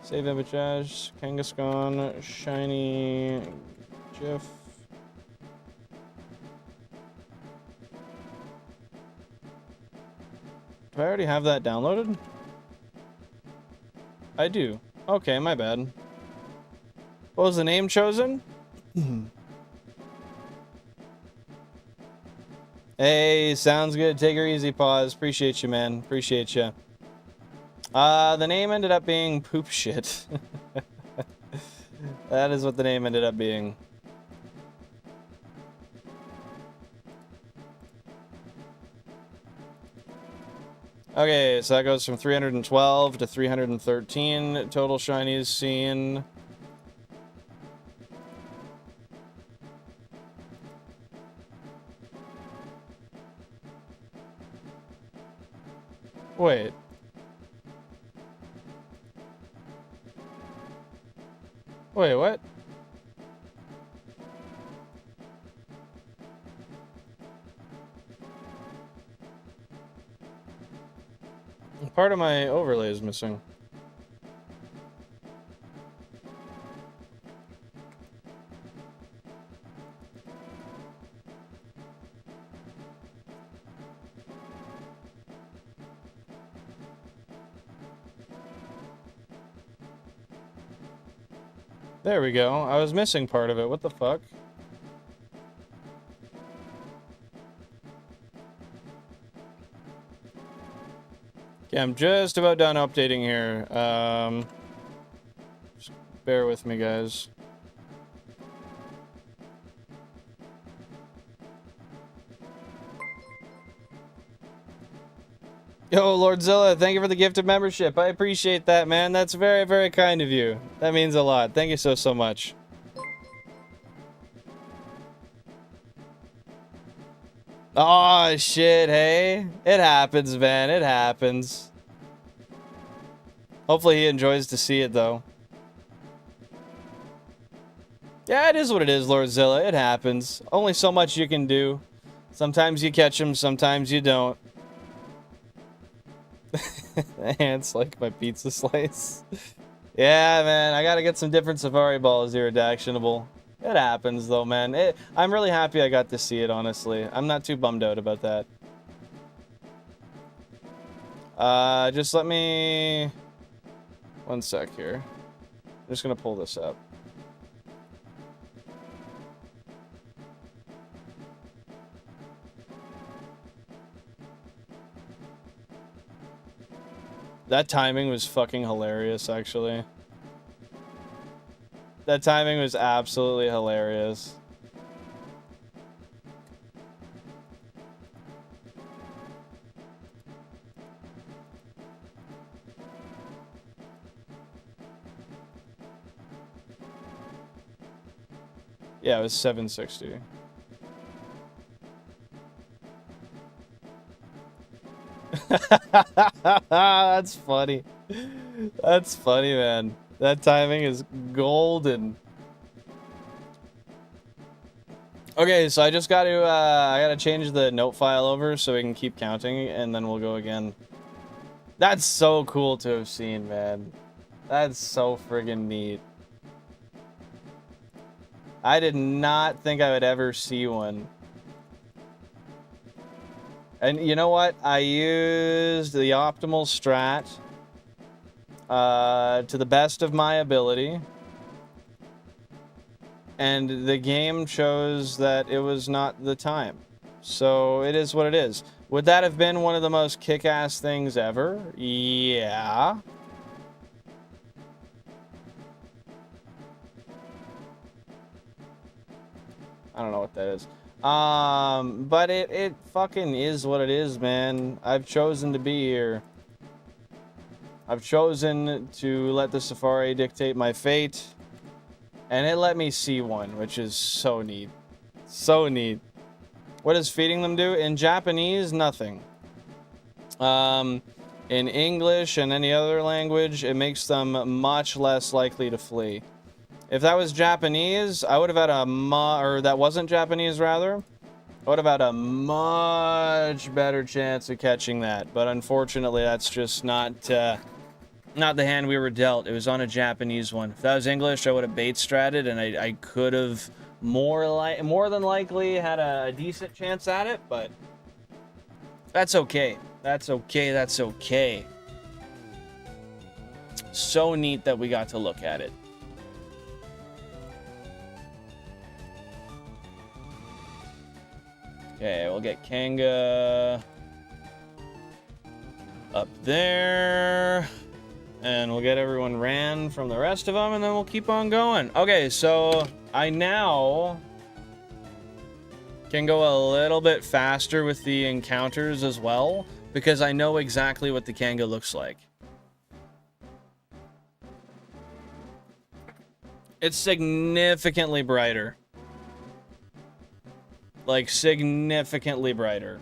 Save image as Kangaskhan, Shiny GIF. Do I already have that downloaded? I do. Okay, my bad. What was the name chosen? Hey, sounds good. Take her easy, Pause. Appreciate you, man. Appreciate you. The name ended up being Poop Shit. That is what the name ended up being. Okay, so that goes from 312 to 313 total shinies seen. Wait. Wait, what? Part of my overlay is missing. There we go. I was missing part of it. What the fuck? Yeah, I'm just about done updating here. Just bear with me, guys. Yo, Lordzilla, thank you for the gift of membership. I appreciate that, man. That's very, very kind of you. That means a lot. Thank you so, so much. Oh, shit, hey? It happens, man. It happens. Hopefully he enjoys to see it, though. Yeah, it is what it is, Lordzilla. It happens. Only so much you can do. Sometimes you catch them, sometimes you don't. Ants like my pizza slice. Yeah, man, I gotta get some different safari balls here, Redactionable. It happens, though, man. I'm really happy I got to see it, honestly. I'm not too bummed out about that. Just let me... One sec here. I'm just gonna pull this up. That timing was fucking hilarious, actually. That timing was absolutely hilarious. Yeah, it was 760. That's funny. That's funny, man. That timing is golden. Okay, so I just got to, I gotta change the note file over so we can keep counting, and then we'll go again. That's so cool to have seen, man. That's so friggin' neat. I did not think I would ever see one. And you know what? I used the optimal strat to the best of my ability. And the game chose that it was not the time. So it is what it is. Would that have been one of the most kick-ass things ever? Yeah. I don't know what that is. But it fucking is what it is, man. I've chosen to be here. I've chosen to let the safari dictate my fate. And it let me see one, which is so neat. So neat. What does feeding them do? In Japanese, nothing. In English and any other language, it makes them much less likely to flee. If that was Japanese, I would have had or that wasn't Japanese, rather, I would have had a much better chance of catching that. But unfortunately, that's just not the hand we were dealt. It was on a Japanese one. If that was English, I would have bait stratted, and I could have more than likely had a decent chance at it, but that's okay. That's okay, that's okay. So neat that we got to look at it. Okay, we'll get Kanga up there. And we'll get everyone ran from the rest of them, and then we'll keep on going. Okay, so I now can go a little bit faster with the encounters as well, because I know exactly what the Kanga looks like. It's significantly brighter. Like, significantly brighter.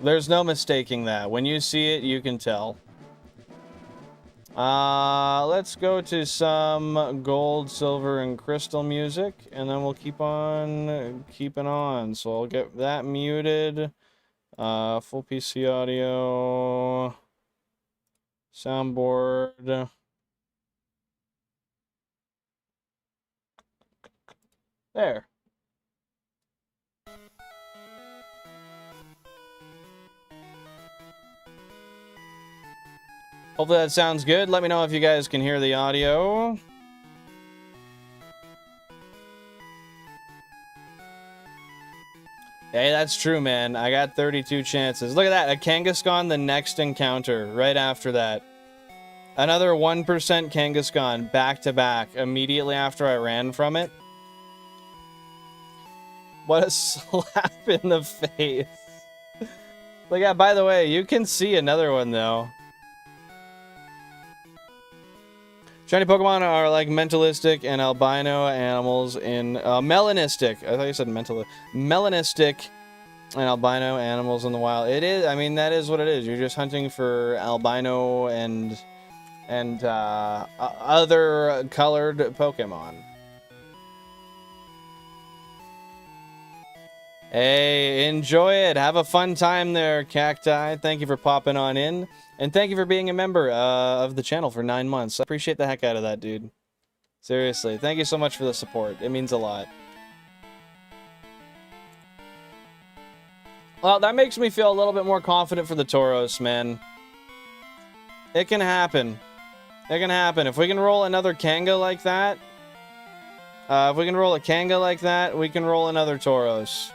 There's no mistaking that. When you see it, you can tell. Let's go to some gold, silver, and crystal music, and then we'll keep on keeping on. So I'll get that muted. Full PC audio. Soundboard. There. Hopefully that sounds good. Let me know if you guys can hear the audio. Hey, that's true, man. I got 32 chances. Look at that. A Kangaskhan the next encounter. Right after that. Another 1% Kangaskhan back to back. Immediately after I ran from it. What a slap in the face. Look at, by the way, you can see another one, though. Shiny Pokemon are like mentalistic and albino animals in melanistic. I thought you said mental. Melanistic and albino animals in the wild. It is. I mean, that is what it is. You're just hunting for albino and other colored Pokemon. Hey, enjoy it. Have a fun time there, Cacti. Thank you for popping on in. And thank you for being a member of the channel for 9 months. I appreciate the heck out of that, dude. Seriously. Thank you so much for the support. It means a lot. Well, that makes me feel a little bit more confident for the Tauros, man. It can happen. It can happen. If we can roll another Kanga like that, if we can roll a Kanga like that, we can roll another Tauros.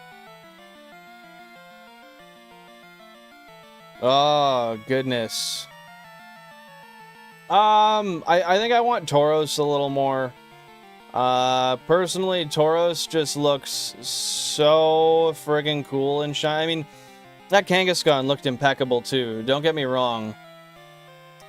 Oh, goodness. I think I want Tauros a little more. Personally, Tauros just looks so friggin' cool and shiny. I mean, that Kangaskhan looked impeccable too, don't get me wrong.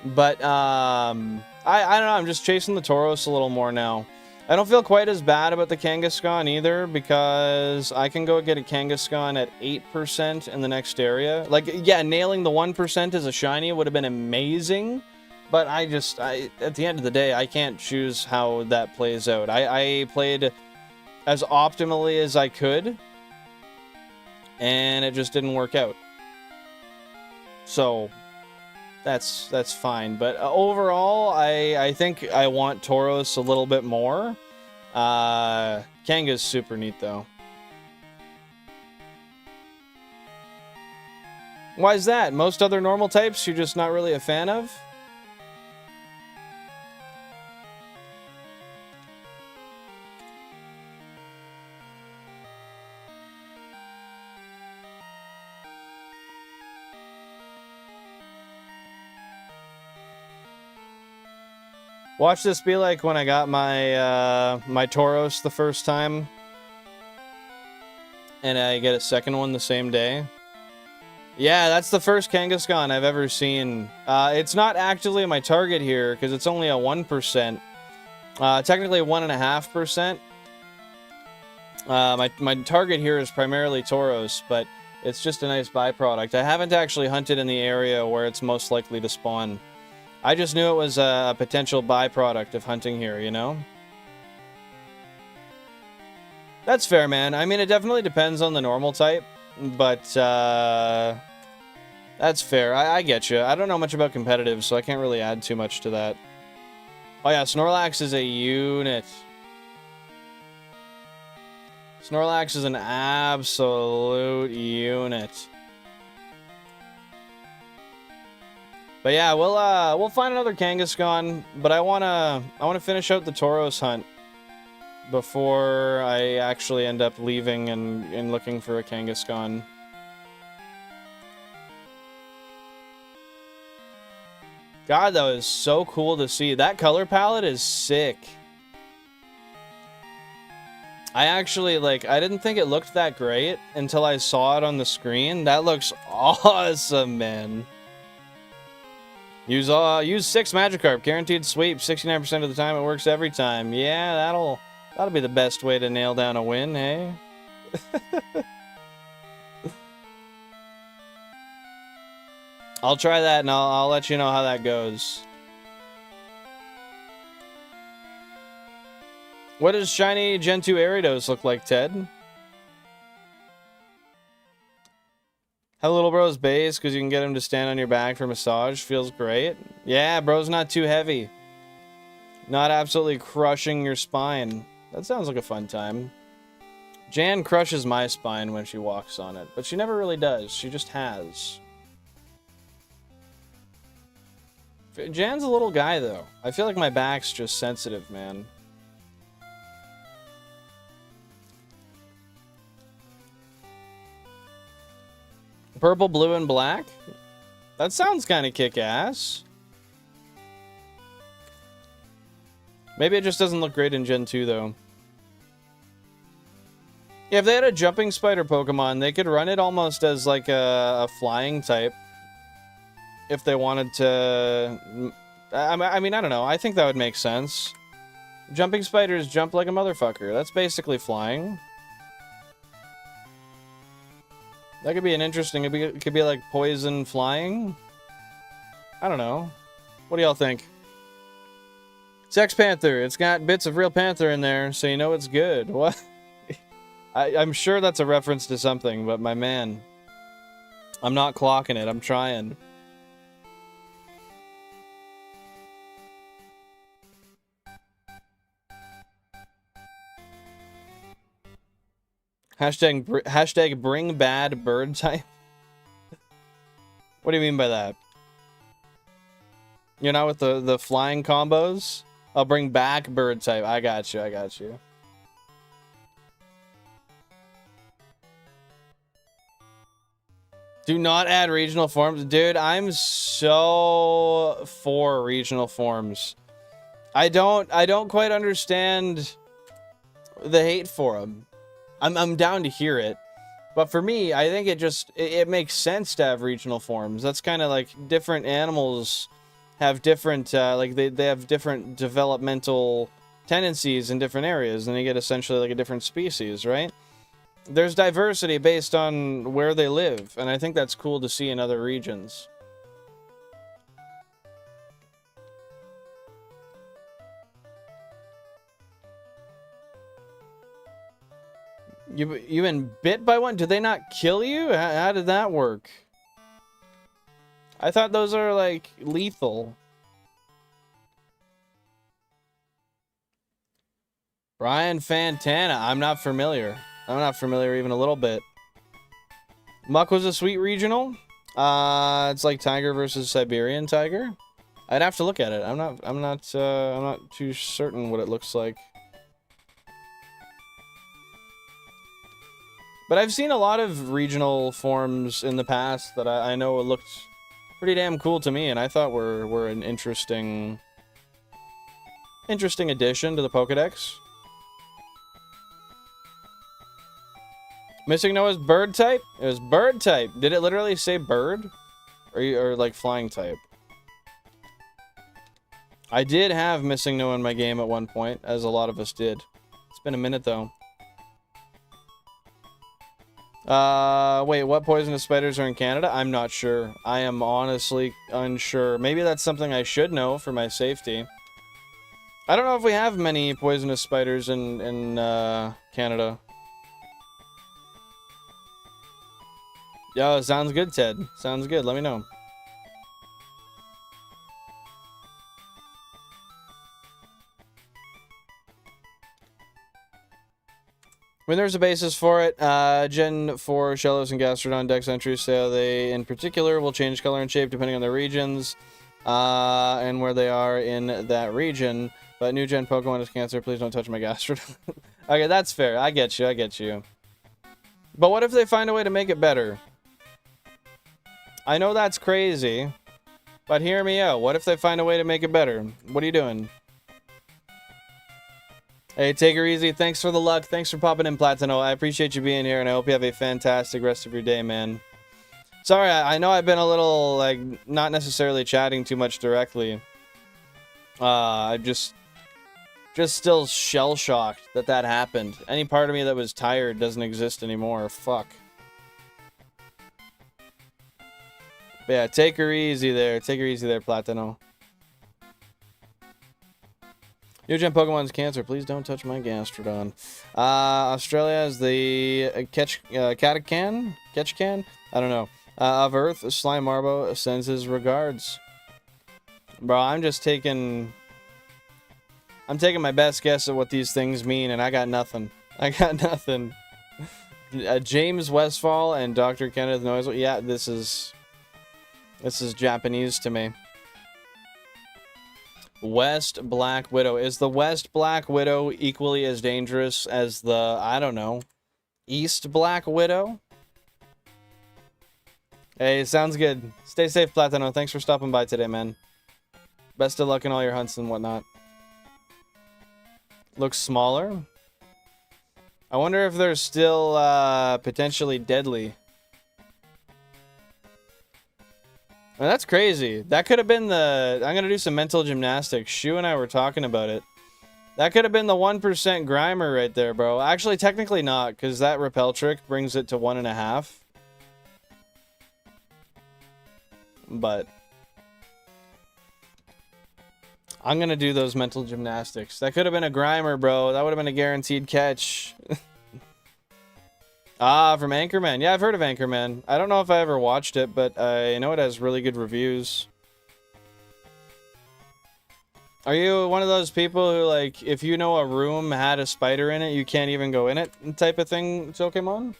But, I don't know, I'm just chasing the Tauros a little more now. I don't feel quite as bad about the Kangaskhan either, because I can go get a Kangaskhan at 8% in the next area. Like, yeah, nailing the 1% as a shiny would have been amazing, but at the end of the day, I can't choose how that plays out. I played as optimally as I could, and it just didn't work out. So, that's fine. But overall, I think I want Tauros a little bit more. Kanga's super neat, though. Why is that? Most other normal types you're just not really a fan of? Watch this be like when I got my my Tauros the first time, and I get a second one the same day. Yeah, that's the first Kangaskhan I've ever seen. It's not actively my target here because it's only a 1%. Technically 1.5%. My target here is primarily Tauros, but it's just a nice byproduct. I haven't actually hunted in the area where it's most likely to spawn. I just knew it was a potential byproduct of hunting here, you know? That's fair, man. I mean, it definitely depends on the normal type, but that's fair. I get you. I don't know much about competitive, so I can't really add too much to that. Oh yeah, Snorlax is a unit. Snorlax is an absolute unit. But yeah, we'll find another Kangaskhan, but I wanna finish out the Tauros hunt before I actually end up leaving and looking for a Kangaskhan. God, that was so cool to see. That color palette is sick. I actually, like, I didn't think it looked that great until I saw it on the screen. That looks awesome, man. Use 6 Magikarp, guaranteed sweep, 69% of the time. It works every time. Yeah, that'll be the best way to nail down a win, hey? I'll try that and I'll let you know how that goes. What does shiny Gen 2 Ariados look like, Ted? Have little bro's base because you can get him to stand on your back for massage. Feels great. Yeah, bro's not too heavy. Not absolutely crushing your spine. That sounds like a fun time. Jan crushes my spine when she walks on it, but she never really does. She just has. Jan's a little guy, though. I feel like my back's just sensitive, man. Purple, blue, and black? That sounds kind of kick-ass. Maybe it just doesn't look great in Gen 2, though. Yeah, if they had a jumping spider Pokemon, they could run it almost as like a flying type. If they wanted to... I mean, I don't know. I think that would make sense. Jumping spiders jump like a motherfucker. That's basically flying. That could be an interesting... It could be like poison flying. I don't know. What do y'all think? Sex Panther. It's got bits of real panther in there, so you know it's good. What? I'm sure that's a reference to something, but my man, I'm not clocking it. I'm trying. Hashtag bring bad bird type. What do you mean by that? You're not with the flying combos? I'll bring back bird type. I got you. I got you. Do not add regional forms. Dude, I'm so for regional forms. I don't quite understand the hate for them. I'm down to hear it. But for me, I think it makes sense to have regional forms. That's kind of like different animals have different, like they have different developmental tendencies in different areas, and they get essentially like a different species, right? There's diversity based on where they live, and I think that's cool to see in other regions. You been bit by one? Did they not kill you? How did that work? I thought those are, like, lethal. Brian Fantana. I'm not familiar. I'm not familiar even a little bit. Muck was a sweet regional. It's like tiger versus Siberian tiger. I'd have to look at it. I'm not too certain what it looks like. But I've seen a lot of regional forms in the past that I know looked pretty damn cool to me, and I thought were an interesting addition to the Pokédex. Missing Noah's bird type? It was bird type. Did it literally say bird? Or like flying type? I did have Missing Noah in my game at one point, as a lot of us did. It's been a minute though. Wait, what poisonous spiders are in Canada? I'm not sure. I am honestly unsure. Maybe that's something I should know for my safety. I don't know if we have many poisonous spiders in Canada. Yo, sounds good, Ted. Sounds good. Let me know. When there's a basis for it, Gen 4 Shellos and Gastrodon Dex entries say they, in particular, will change color and shape depending on their regions and where they are in that region. But new Gen Pokemon is cancer. Please don't touch my Gastrodon. Okay, that's fair. I get you. I get you. But what if they find a way to make it better? I know that's crazy, but hear me out. What if they find a way to make it better? What are you doing? Hey, take her easy. Thanks for the luck. Thanks for popping in, Platino. I appreciate you being here, and I hope you have a fantastic rest of your day, man. Sorry, I know I've been a little, like, not necessarily chatting too much directly. I'm just still shell-shocked that happened. Any part of me that was tired doesn't exist anymore. Fuck. But yeah, take her easy there. Take her easy there, Platino. New Gen Pokemon's cancer. Please don't touch my Gastrodon. Australia is the Ketchikan? I don't know. Of Earth, Slime Marbo sends his regards. Bro, I'm taking my best guess at what these things mean, and I got nothing. I got nothing. James Westfall and Dr. Kenneth Noise. Yeah, this is Japanese to me. West Black Widow. Is the West Black Widow equally as dangerous as the, I don't know, East Black Widow? Hey, sounds good. Stay safe, Platano. Thanks for stopping by today, man. Best of luck in all your hunts and whatnot. Looks smaller. I wonder if they're still potentially deadly. Well, that's crazy. That could have been the... I'm going to do some mental gymnastics. Shu and I were talking about it. That could have been the 1% Grimer right there, bro. Actually, technically not, because that repel trick brings it to 1.5. But I'm going to do those mental gymnastics. That could have been a Grimer, bro. That would have been a guaranteed catch. Ah, from Anchorman. Yeah, I've heard of Anchorman. I don't know if I ever watched it, but I know it has really good reviews. Are you one of those people who, like, if you know a room had a spider in it, you can't even go in it type of thing, Pokemon?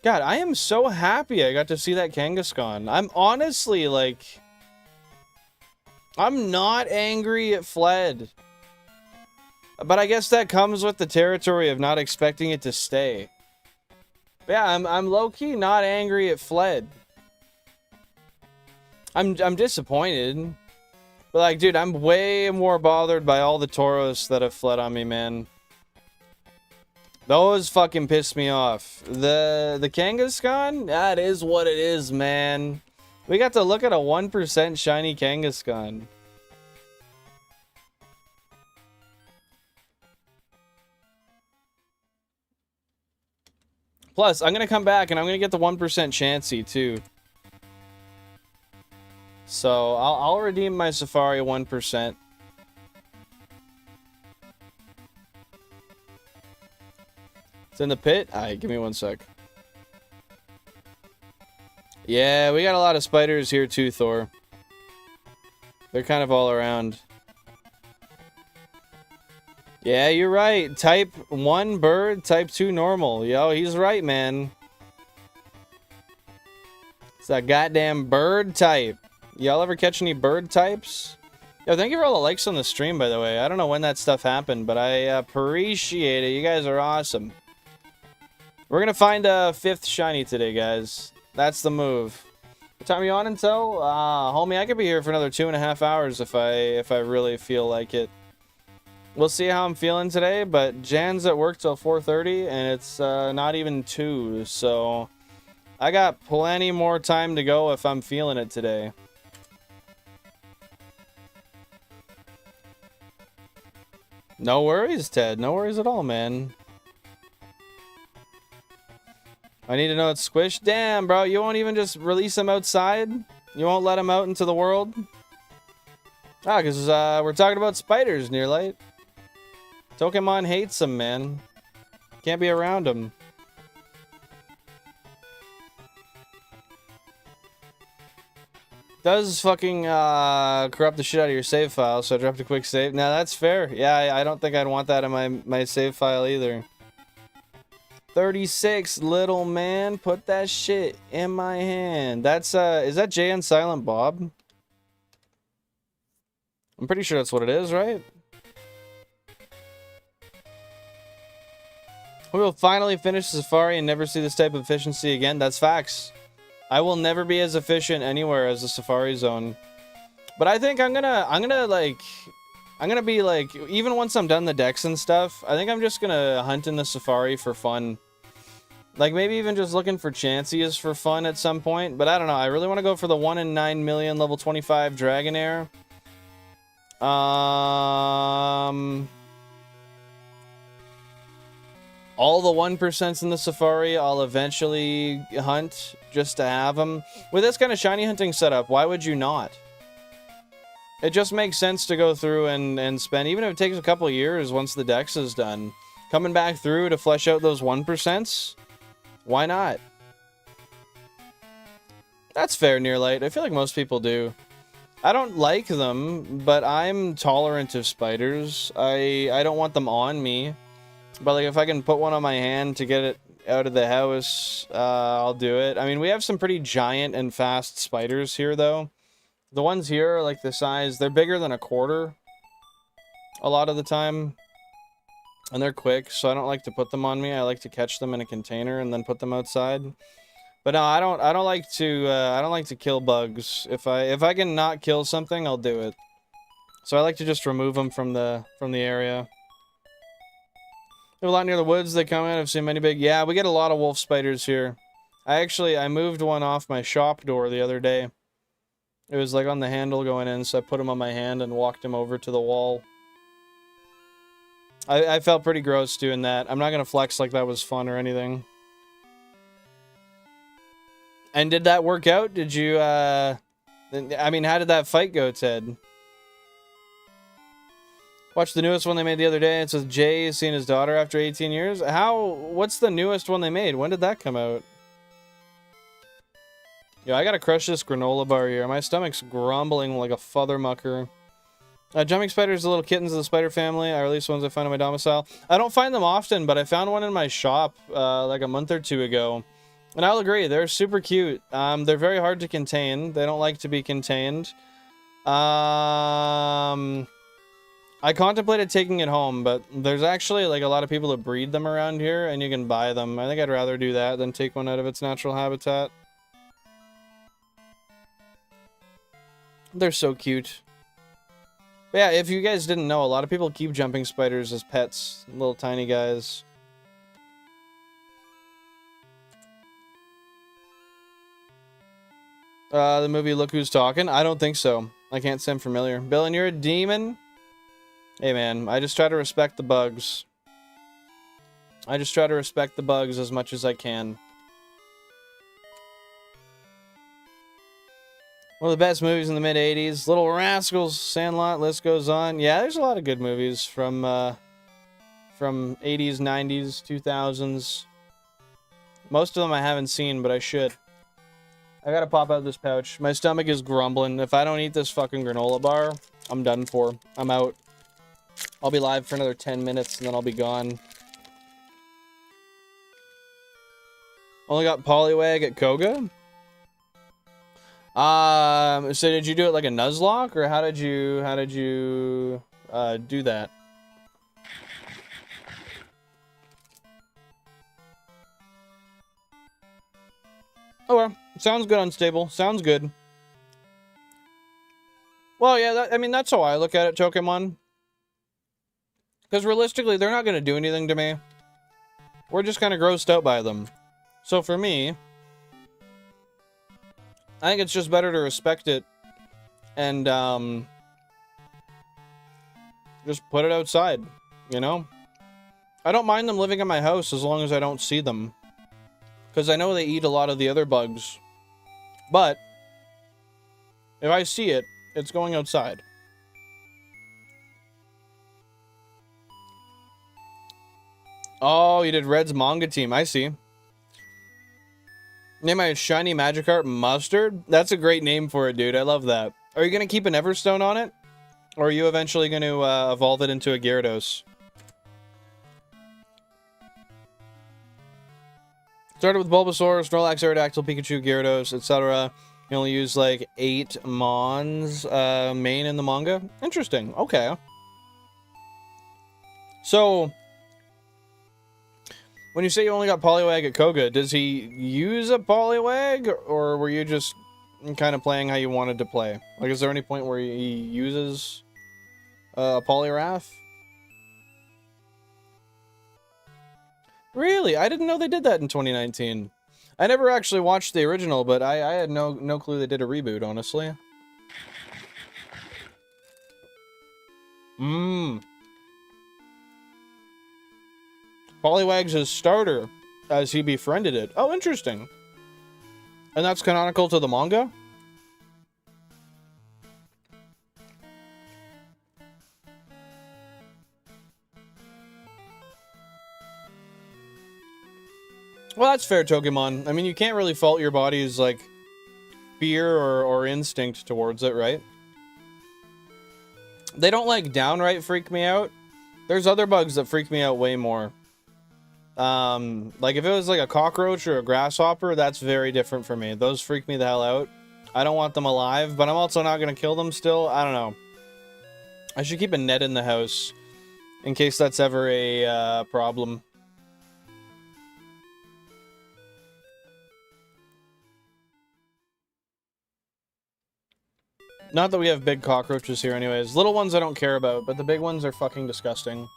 God, I am so happy I got to see that Kangaskhan. I'm honestly, like... I'm not angry it fled. But I guess that comes with the territory of not expecting it to stay. But yeah, I'm low-key not angry it fled. I'm disappointed. But like, dude, I'm way more bothered by all the Tauros that have fled on me, man. Those fucking piss me off. The Kangaskhan? That is what it is, man. We got to look at a 1% shiny Kangaskhan. Plus, I'm going to come back and I'm going to get the 1% Chansey, too. So, I'll redeem my Safari 1%. It's in the pit? Alright, give me 1 sec. Yeah, we got a lot of spiders here, too, Thor. They're kind of all around. Yeah, you're right. Type 1 bird, type 2 normal. Yo, he's right, man. It's that goddamn bird type. Y'all ever catch any bird types? Yo, thank you for all the likes on the stream, by the way. I don't know when that stuff happened, but I appreciate it. You guys are awesome. We're gonna find a 5th shiny today, guys. That's the move. What time are you on until? Homie, I could be here for another 2.5 hours if I really feel like it. We'll see how I'm feeling today, but Jan's at work till 4:30, and it's not even 2, so I got plenty more time to go if I'm feeling it today. No worries, Ted. No worries at all, man. I need to know it's squished. Damn, bro. You won't even just release him outside? You won't let him out into the world? Ah, because we're talking about spiders, Nearlight. Pokemon hates them, man. Can't be around them. Does fucking corrupt the shit out of your save file, so I dropped a quick save. Now that's fair. Yeah, I don't think I'd want that in my save file either. 36, little man. Put that shit in my hand. That's, is that Jay and Silent Bob? I'm pretty sure that's what it is, right? We will finally finish Safari and never see this type of efficiency again. That's facts. I will never be as efficient anywhere as the Safari Zone. But I think I'm gonna be like, even once I'm done the decks and stuff, I think I'm just gonna hunt in the Safari for fun. Like, maybe even just looking for Chanseys for fun at some point. But I don't know, I really want to go for the 1 in 9 million level 25 Dragonair. All the 1%s in the Safari, I'll eventually hunt just to have them. With this kind of shiny hunting setup, why would you not? It just makes sense to go through and spend, even if it takes a couple years once the dex is done, coming back through to flesh out those 1%s, why not? That's fair, Nearlight. I feel like most people do. I don't like them, but I'm tolerant of spiders. I don't want them on me. But like, if I can put one on my hand to get it out of the house, I'll do it. I mean, we have some pretty giant and fast spiders here, though. The ones here are like the size, they're bigger than a quarter a lot of the time. And they're quick, so I don't like to put them on me. I like to catch them in a container and then put them outside. But no, I don't like to kill bugs. If I can not kill something, I'll do it. So I like to just remove them from the area. There's a lot near the woods they come in. I've seen many big. Yeah, we get a lot of wolf spiders here. I moved one off my shop door the other day. It was like on the handle going in, so I put him on my hand and walked him over to the wall. I felt pretty gross doing that. I'm not gonna flex like that was fun or anything. And did that work out? Did you, I mean, how did that fight go, Ted? Watched the newest one they made the other day. It's with Jay seeing his daughter after 18 years. What's the newest one they made? When did that come out? Yo, I gotta crush this granola bar here. My stomach's grumbling like a fathermucker. Jumping spiders are little kittens of the spider family. I release ones I find in my domicile. I don't find them often, but I found one in my shop like a month or two ago. And I'll agree, they're super cute. They're very hard to contain. They don't like to be contained. I contemplated taking it home, but there's actually like a lot of people that breed them around here, and you can buy them. I think I'd rather do that than take one out of its natural habitat. They're so cute. But yeah, if you guys didn't know, a lot of people keep jumping spiders as pets. Little tiny guys. The movie Look Who's Talking? I don't think so. I can't say I'm familiar. Bill, and you're a demon? Hey man, I just try to respect the bugs. I just try to respect the bugs as much as I can. One of the best movies in the mid-'80s. Little Rascals, Sandlot, list goes on. Yeah, there's a lot of good movies from 80s, 90s, 2000s. Most of them I haven't seen, but I should. I gotta pop out this pouch. My stomach is grumbling. If I don't eat this fucking granola bar, I'm done for. I'm out. I'll be live for another 10 minutes and then I'll be gone. Only got Poliwag at Koga? So did you do it like a Nuzlocke, or how did you do that? Oh well, sounds good, Unstable. Sounds good. Well, yeah, I mean, that's how I look at it, Pokemon. Because realistically, they're not going to do anything to me. We're just kind of grossed out by them. So for me, I think it's just better to respect it and just put it outside, you know? I don't mind them living in my house as long as I don't see them. Because I know they eat a lot of the other bugs. But if I see it, it's going outside. Oh, you did Red's manga team. I see. Name my shiny Magikarp Mustard? That's a great name for it, dude. I love that. Are you going to keep an Everstone on it? Or are you eventually going to evolve it into a Gyarados? Started with Bulbasaur, Snorlax, Aerodactyl, Pikachu, Gyarados, etc. You only use like 8 Mons main in the manga. Interesting. Okay. So, when you say you only got Poliwag at Koga, does he use a Poliwag, or were you just kind of playing how you wanted to play? Like, is there any point where he uses a Poliwrath? Really? I didn't know they did that in 2019. I never actually watched the original, but I had no clue they did a reboot, honestly. Poliwag's his starter, as he befriended it. Oh, interesting. And that's canonical to the manga? Well, that's fair, Pokemon. I mean, you can't really fault your body's, like, fear or instinct towards it, right? They don't, like, downright freak me out. There's other bugs that freak me out way more. Like, if it was, like, a cockroach or a grasshopper, that's very different for me. Those freak me the hell out. I don't want them alive, but I'm also not gonna kill them still. I don't know. I should keep a net in the house. in case that's ever a problem. Not that we have big cockroaches here anyways. Little ones I don't care about, but the big ones are fucking disgusting.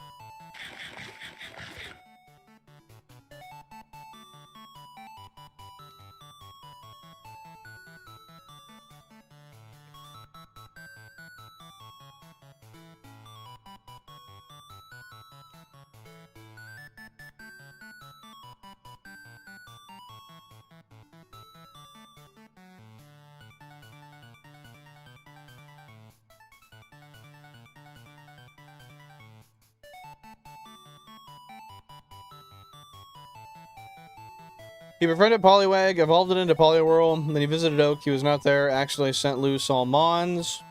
He befriended Poliwag, evolved it into Poliwhirl, then he visited Oak, he was not there, actually sent loose all Mons.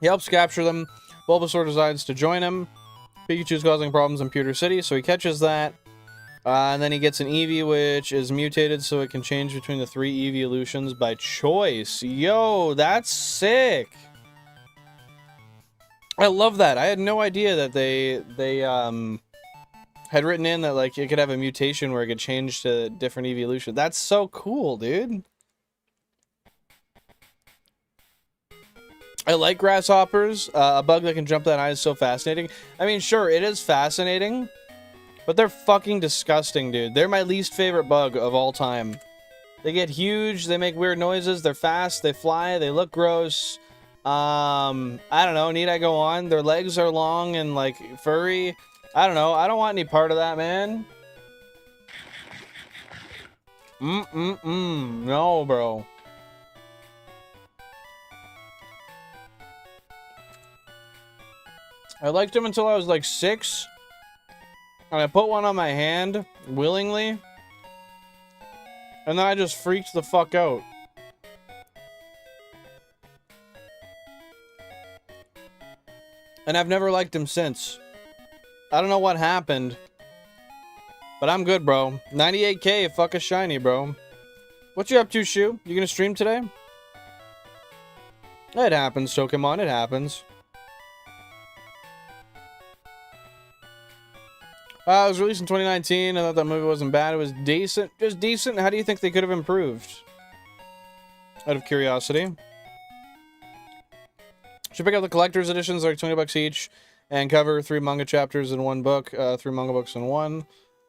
He helps capture them, Bulbasaur decides to join him. Pikachu's causing problems in Pewter City, so he catches that. And then he gets an Eevee, which is mutated, so it can change between the 3 evolutions by choice. Yo, that's sick! I love that. I had no idea that they had written in that, like, it could have a mutation where it could change to different evolution. That's so cool, dude. I like grasshoppers. A bug that can jump that high is so fascinating. I mean, sure, it is fascinating, but they're fucking disgusting, dude. They're my least favorite bug of all time. They get huge, they make weird noises, they're fast, they fly, they look gross. I don't know, need I go on? Their legs are long and, like, furry. I don't know. I don't want any part of that, man. No, bro. I liked him until I was like 6. And I put one on my hand, willingly. And then I just freaked the fuck out. And I've never liked him since. I don't know what happened. But I'm good, bro. 98K, fuck a shiny, bro. What you up to, Shu? You gonna stream today? It happens, Pokemon, it happens. It was released in 2019. I thought that movie wasn't bad. It was decent. Just decent. How do you think they could have improved? Out of curiosity. Should pick up the collector's editions. They're like 20 bucks each. And cover 3 manga chapters in 1 book. 3 manga books in 1.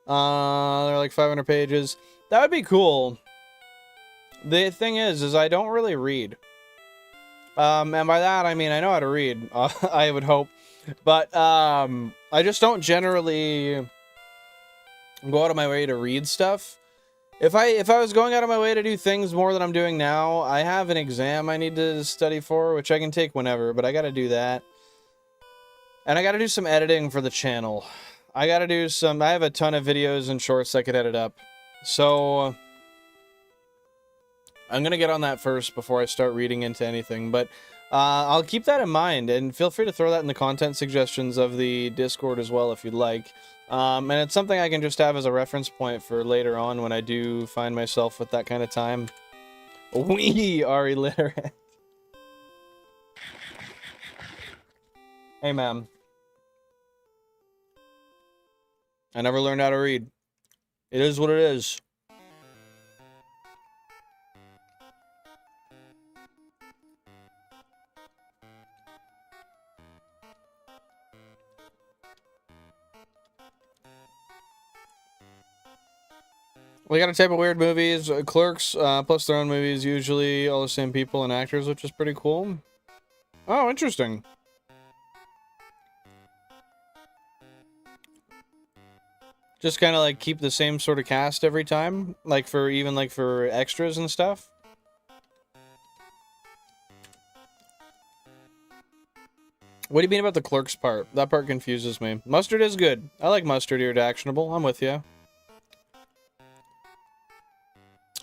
They're like 500 pages. That would be cool. The thing is I don't really read. And by that, I mean, I know how to read. I would hope. But, I just don't generally go out of my way to read stuff. If I was going out of my way to do things more than I'm doing now, I have an exam I need to study for, which I can take whenever, but I gotta do that. And I gotta do some editing for the channel. I gotta do some... I have a ton of videos and shorts I could edit up. So... I'm gonna get on that first before I start reading into anything, but... I'll keep that in mind, and feel free to throw that in the content suggestions of the Discord as well if you'd like. And it's something I can just have as a reference point for later on when I do find myself with that kind of time. We are illiterate. Hey, ma'am. I never learned how to read. It is what it is. We got a type of weird movies. Clerks, plus their own movies, usually all the same people and actors, which is pretty cool. Oh, interesting. Just kind of like keep the same sort of cast every time, like for even like for extras and stuff. What do you mean about the Clerks part? That part confuses me. Mustard is good. I like mustard here to actionable. I'm with you.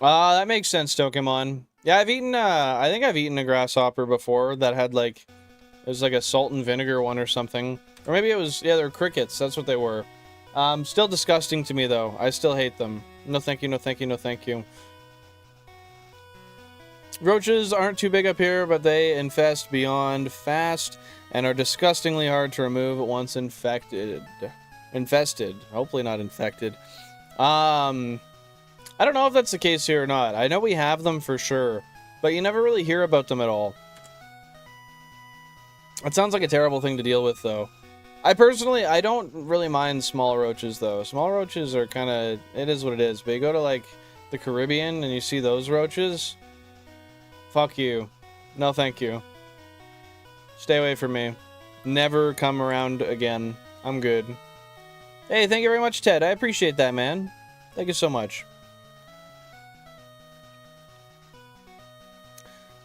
That makes sense, Pokemon. Yeah, I've eaten, I think I've eaten a grasshopper before that had, like, it was like a salt and vinegar one or something. Or maybe it was, yeah, they're crickets. That's what they were. Still disgusting to me, though. I still hate them. No thank you, no thank you, no thank you. Roaches aren't too big up here, but they infest beyond fast and are disgustingly hard to remove once infected. Infested. Hopefully not infected. I don't know if that's the case here or not. I know we have them for sure, but you never really hear about them at all. It sounds like a terrible thing to deal with, though. I don't really mind small roaches, though. Small roaches are kind of... It is what it is. But you go to, like, the Caribbean and you see those roaches... Fuck you. No, thank you. Stay away from me. Never come around again. I'm good. Hey, thank you very much, Ted. I appreciate that, man. Thank you so much.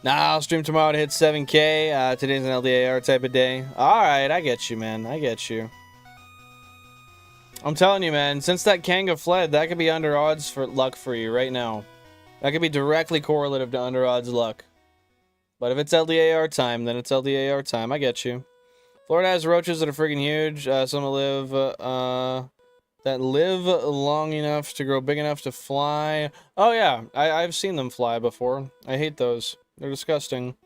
Nah, I'll stream tomorrow to hit 7K. Today's an LDAR type of day. Alright, I get you, man. I get you. I'm telling you, man. Since that Kanga fled, that could be under odds for luck for you right now. That could be directly correlative to under odds luck. But if it's LDAR time, then it's LDAR time. I get you. Florida has roaches that are freaking huge. Some that live long enough to grow big enough to fly. Oh yeah, I've seen them fly before. I hate those. They're disgusting.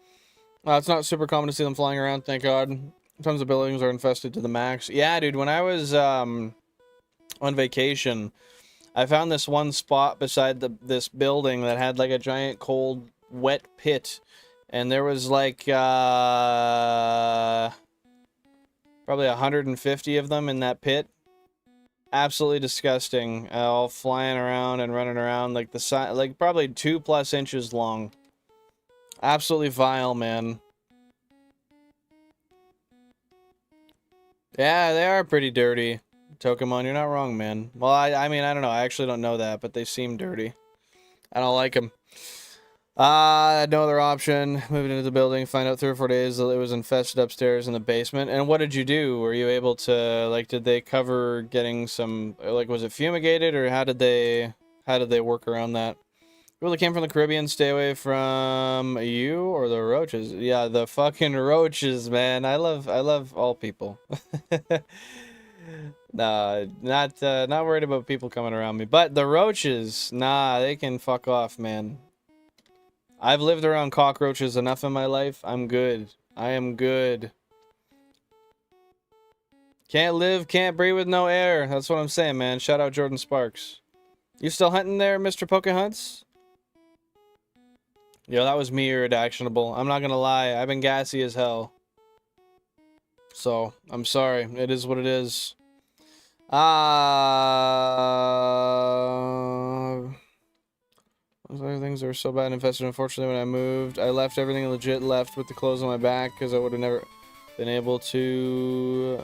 It's not super common to see them flying around, thank God. Tons of buildings are infested to the max. Yeah, dude, when I was on vacation, I found this one spot beside this building that had like a giant cold wet pit, and there was like probably 150 of them in that pit. Absolutely disgusting. All flying around and running around like the size, like probably 2+ inches long. Absolutely vile, man. Yeah, they are pretty dirty. Pokemon, you're not wrong, man. Well, I mean, I don't know. I actually don't know that, but they seem dirty. I don't like them. No other option. Moving into the building, find out 3 or 4 days that it was infested upstairs in the basement. And what did you do? Were you able to, like, did they cover getting some, like, was it fumigated, or how did they work around that? People that came from the Caribbean, stay away from you or the roaches. Yeah, the fucking roaches, man. I love all people. Nah, not worried about people coming around me. But the roaches, nah, they can fuck off, man. I've lived around cockroaches enough in my life. I'm good. I am good. Can't live, can't breathe with no air. That's what I'm saying, man. Shout out Jordan Sparks. You still hunting there, Mr. Pokehunts? Yo, that was mirrored actionable. I'm not gonna lie. I've been gassy as hell. So, I'm sorry. It is what it is. Those other things are so bad and infested. Unfortunately, when I moved, I left everything legit left with the clothes on my back because I would have never been able to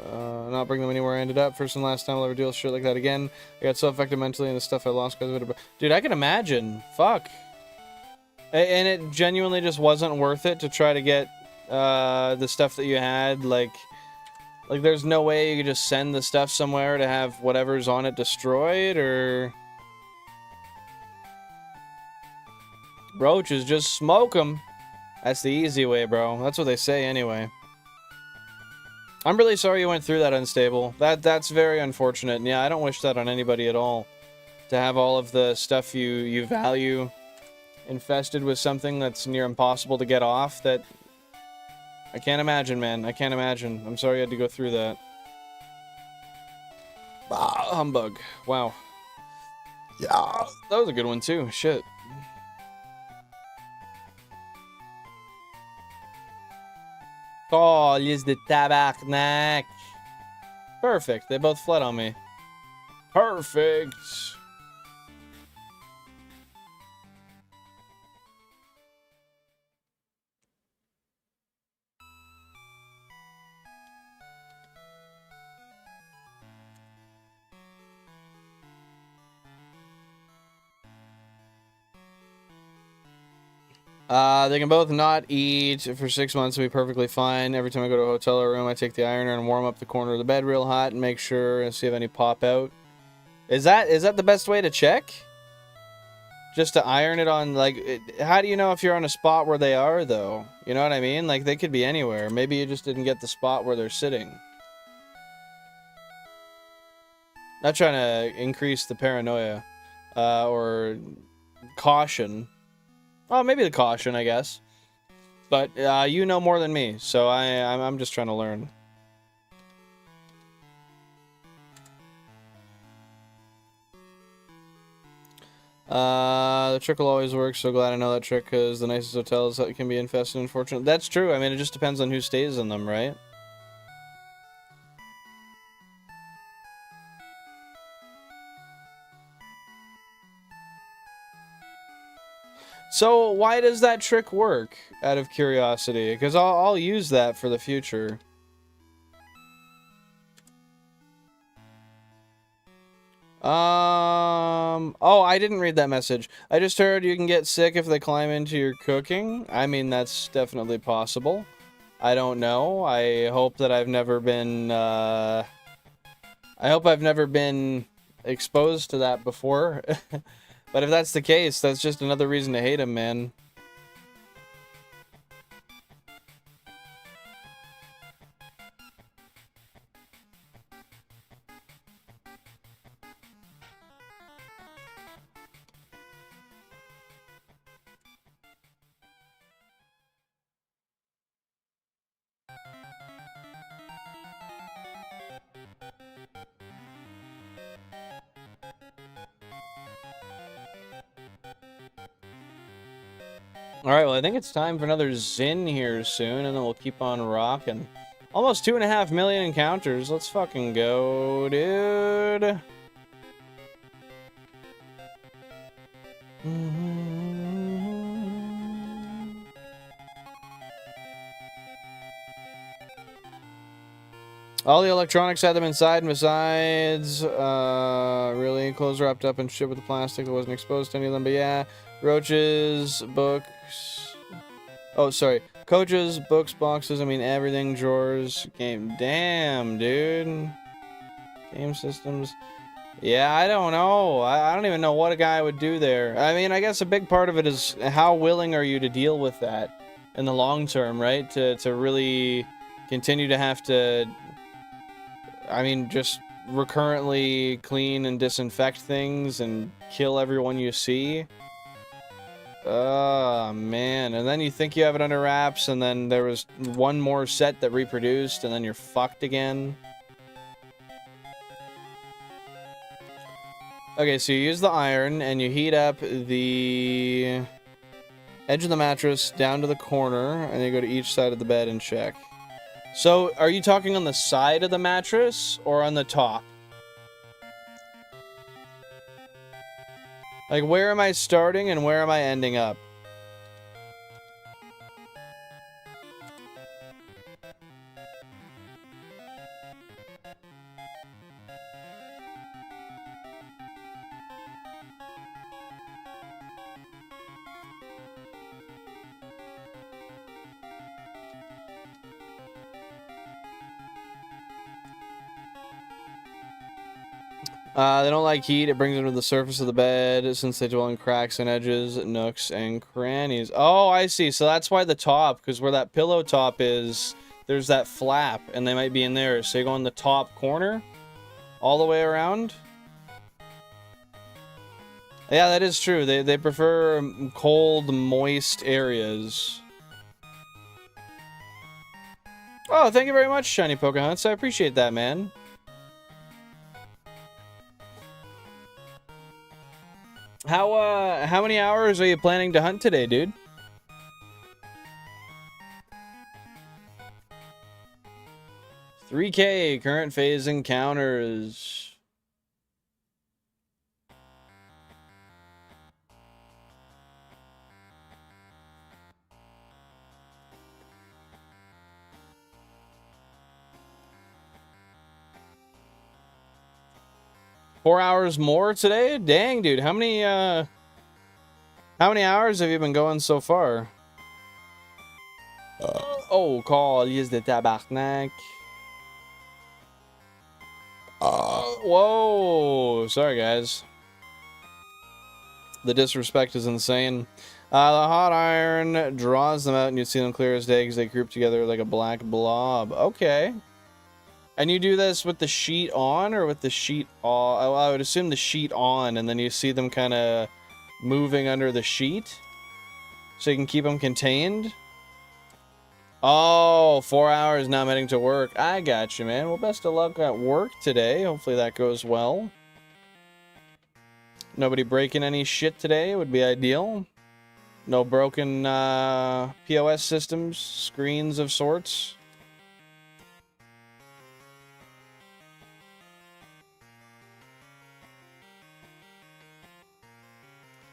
not bring them anywhere I ended up. First and last time I'll ever deal with shit like that again. I got so affected mentally and the stuff I lost because of it. Dude, I can imagine. Fuck. And it genuinely just wasn't worth it to try to get the stuff that you had. Like there's no way you could just send the stuff somewhere to have whatever's on it destroyed, or... Roaches, just smoke them. That's the easy way, bro. That's what they say anyway. I'm really sorry you went through that, Unstable. That's very unfortunate. And yeah, I don't wish that on anybody at all. To have all of the stuff you value infested with something that's near impossible to get off. That... I can't imagine, man. I can't imagine. I'm sorry you had to go through that. Humbug. Wow. Yeah. That was a good one, too. Shit. Oh, use the tabaknak. Perfect. They both fled on me. Perfect. They can both not eat for 6 months and be perfectly fine. Every time I go to a hotel or room, I take the ironer and warm up the corner of the bed real hot and make sure and see if any pop out. Is that the best way to check? Just to iron it on, like, how do you know if you're on a spot where they are, though? You know what I mean? Like, they could be anywhere. Maybe you just didn't get the spot where they're sitting. Not trying to increase the paranoia, or caution. Oh, maybe the caution, I guess. But you know more than me, so I'm just trying to learn. The trick will always work, so glad I know that trick, because the nicest hotels can be infested, unfortunately. That's true. I mean, it just depends on who stays in them, right? So why does that trick work, out of curiosity? Because I'll use that for the future. Oh, I didn't read that message. I just heard you can get sick if they climb into your cooking. I mean, that's definitely possible. I don't know. I hope that I've never been, I hope I've never been exposed to that before. But if that's the case, that's just another reason to hate him, man. Alright, well, I think it's time for another Zin here soon, and then we'll keep on rocking. Almost 2.5 million encounters. Let's fucking go, dude. All the electronics had them inside, and besides, really, clothes wrapped up and shipped with the plastic that wasn't exposed to any of them, but yeah, roaches, books, oh, sorry, coaches, books, boxes, I mean, everything, drawers, game, damn, dude, game systems, yeah, I don't know, I don't even know what a guy would do there. I mean, I guess a big part of it is how willing are you to deal with that in the long term, right, to really continue to have to, I mean, just recurrently clean and disinfect things and kill everyone you see. Oh, man. And then you think you have it under wraps, and then there was one more set that reproduced, and then you're fucked again. Okay, so you use the iron, and you heat up the edge of the mattress down to the corner, and you go to each side of the bed and check. So, are you talking on the side of the mattress or on the top? Like, where am I starting and where am I ending up? They don't like heat. It brings them to the surface of the bed since they dwell in cracks and edges, nooks, and crannies. Oh, I see. So that's why the top, because where that pillow top is, there's that flap, and they might be in there. So you go in the top corner, all the way around. Yeah, that is true. They prefer cold, moist areas. Oh, thank you very much, Shiny Pokehunts. I appreciate that, man. How many hours are you planning to hunt today, dude? $3K current phase encounters. Four hours more today? Dang, dude. How many hours have you been going so far? Oh, call. Use the tabarnak. Whoa. Sorry, guys. The disrespect is insane. The hot iron draws them out, and you see them clear as day because they group together like a black blob. Okay. And you do this with the sheet on or with the sheet off? I would assume the sheet on, and then you see them kind of moving under the sheet. So you can keep them contained? Oh, 4 hours now I'm heading to work. I got you, man. Well, best of luck at work today. Hopefully that goes well. Nobody breaking any shit today would be ideal. No broken POS systems, screens of sorts.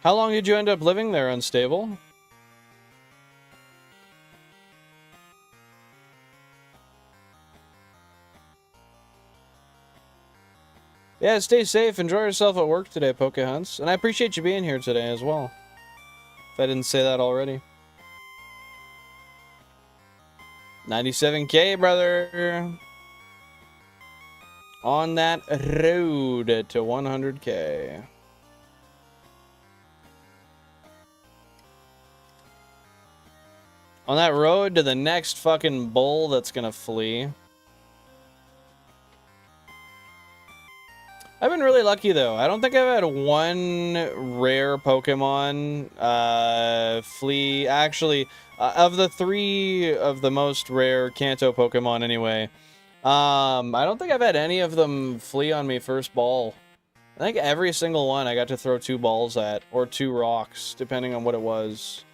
How long did you end up living there, Unstable? Yeah, stay safe. Enjoy yourself at work today, Pokehunts. And I appreciate you being here today as well. If I didn't say that already. 97K, brother. On that road to 100K. On that road to the next fucking bull that's gonna flee. I've been really lucky though. I don't think I've had one rare Pokemon flee. Actually, of the 3 of the most rare Kanto Pokemon anyway, I don't think I've had any of them flee on me first ball. I think every single one I got to throw 2 balls at, or 2 rocks, depending on what it was.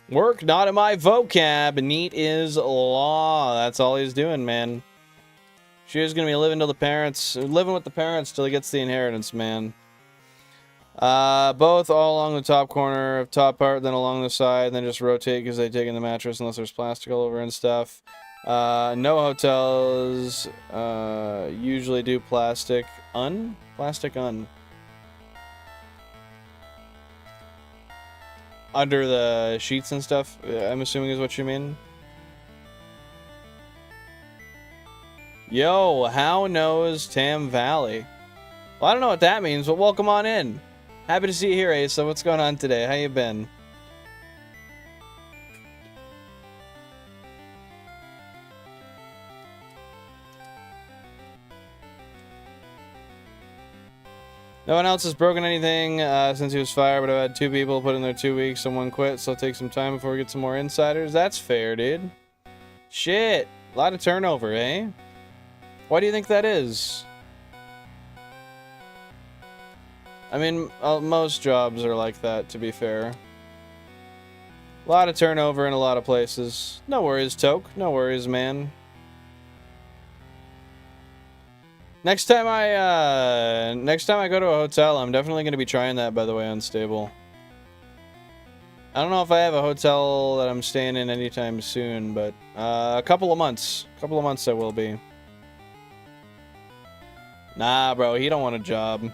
Work not in my vocab. Neat is law. That's all he's doing, man. She's gonna be living with the parents till he gets the inheritance, man. Both all along the top corner of top part, then along the side, then just rotate because they take in the mattress unless there's plastic all over and stuff. No hotels. Usually do plastic un. Under the sheets and stuff, I'm assuming is what you mean. Yo, how knows Tam Valley? Well, I don't know what that means, but welcome on in. Happy to see you here, Ace. So what's going on today? How you been? No one else has broken anything since he was fired, but I've had 2 people put in there 2 weeks and 1 quit, so it'll take some time before we get some more insiders. That's fair, dude. Shit. A lot of turnover, eh? Why do you think that is? I mean, most jobs are like that, to be fair. A lot of turnover in a lot of places. No worries, Toke. No worries, man. Next time I go to a hotel, I'm definitely going to be trying that, by the way, Unstable. I don't know if I have a hotel that I'm staying in anytime soon, but a couple of months. I will be. Nah, bro, he don't want a job.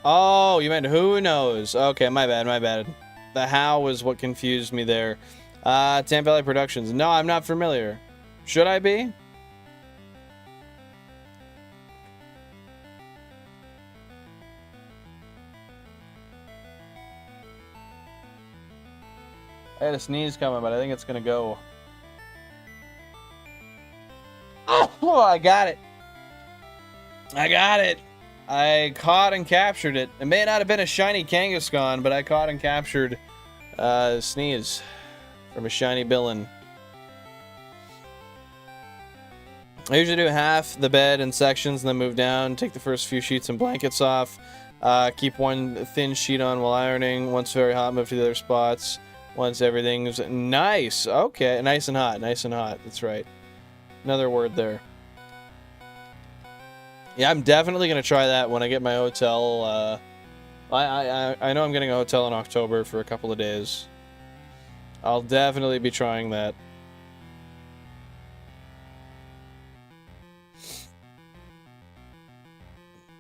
Oh, you meant who knows. Okay, my bad. The how was what confused me there. Tampa Valley Productions. No, I'm not familiar. Should I be? I had a sneeze coming, but I think it's gonna go. Oh, I got it. I caught and captured it. It may not have been a shiny Kangaskhan, but I caught and captured sneeze from a shiny Billin. I usually do half the bed in sections and then move down, take the first few sheets and blankets off, keep 1 thin sheet on while ironing. Once very hot, move to the other spots. Once everything's nice. Okay, nice and hot. That's right. Another word there. Yeah, I'm definitely going to try that when I get my hotel. I know I'm getting a hotel in October for a couple of days. I'll definitely be trying that.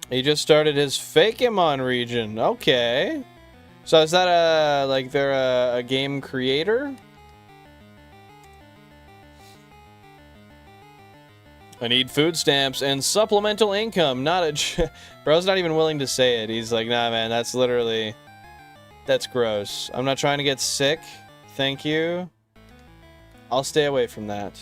He just started his Fakemon region. Okay. So is that like they're a game creator? I need food stamps and supplemental income. Not a... Bro's not even willing to say it. He's like, nah, man, that's literally... That's gross. I'm not trying to get sick. Thank you. I'll stay away from that.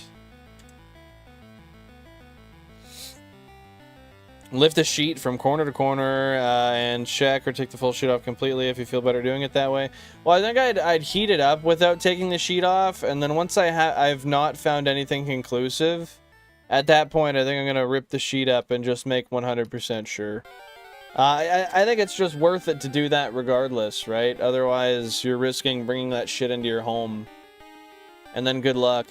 Lift a sheet from corner to corner and check or take the full sheet off completely if you feel better doing it that way. Well, I think I'd heat it up without taking the sheet off, and then once I've not found anything conclusive, at that point I think I'm gonna rip the sheet up and just make 100% sure. I think it's just worth it to do that regardless, right? Otherwise, you're risking bringing that shit into your home, and then good luck.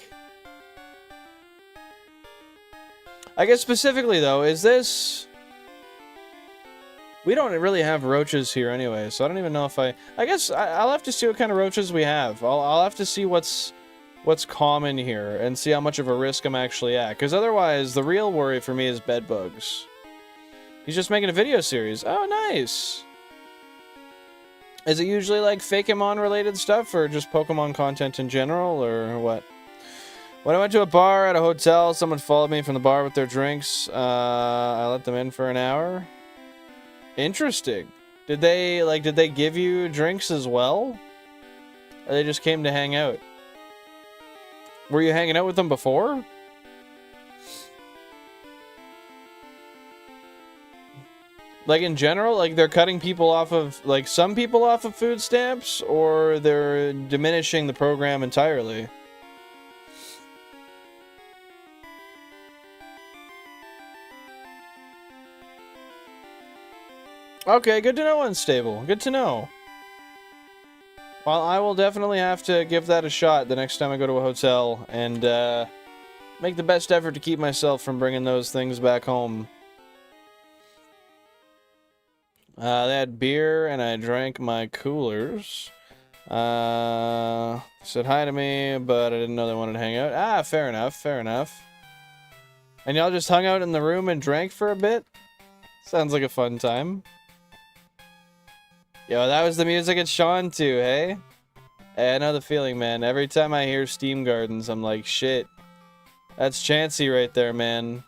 I guess specifically, though, is this... We don't really have roaches here anyway, so I don't even know if I guess I'll have to see what kind of roaches we have. I'll have to see what's common here and see how much of a risk I'm actually at. Because otherwise, the real worry for me is bed bugs. He's just making a video series. Oh, nice! Is it usually, like, Fakemon-related stuff, or just Pokemon content in general, or what? When I went to a bar at a hotel, someone followed me from the bar with their drinks. I let them in for an hour. Interesting. Did they give you drinks as well? Or they just came to hang out? Were you hanging out with them before? Like, in general, like, they're cutting people off of, like, some people off of food stamps, or they're diminishing the program entirely? Okay, good to know, Unstable. Good to know. Well, I will definitely have to give that a shot the next time I go to a hotel, and, make the best effort to keep myself from bringing those things back home. They had beer, and I drank my coolers. Said hi to me, but I didn't know they wanted to hang out. Ah, fair enough, fair enough. And y'all just hung out in the room and drank for a bit? Sounds like a fun time. Yo, that was the music at Sean too, hey? Hey, I know the feeling, man. Every time I hear Steam Gardens, I'm like, shit. That's Chansey right there, man.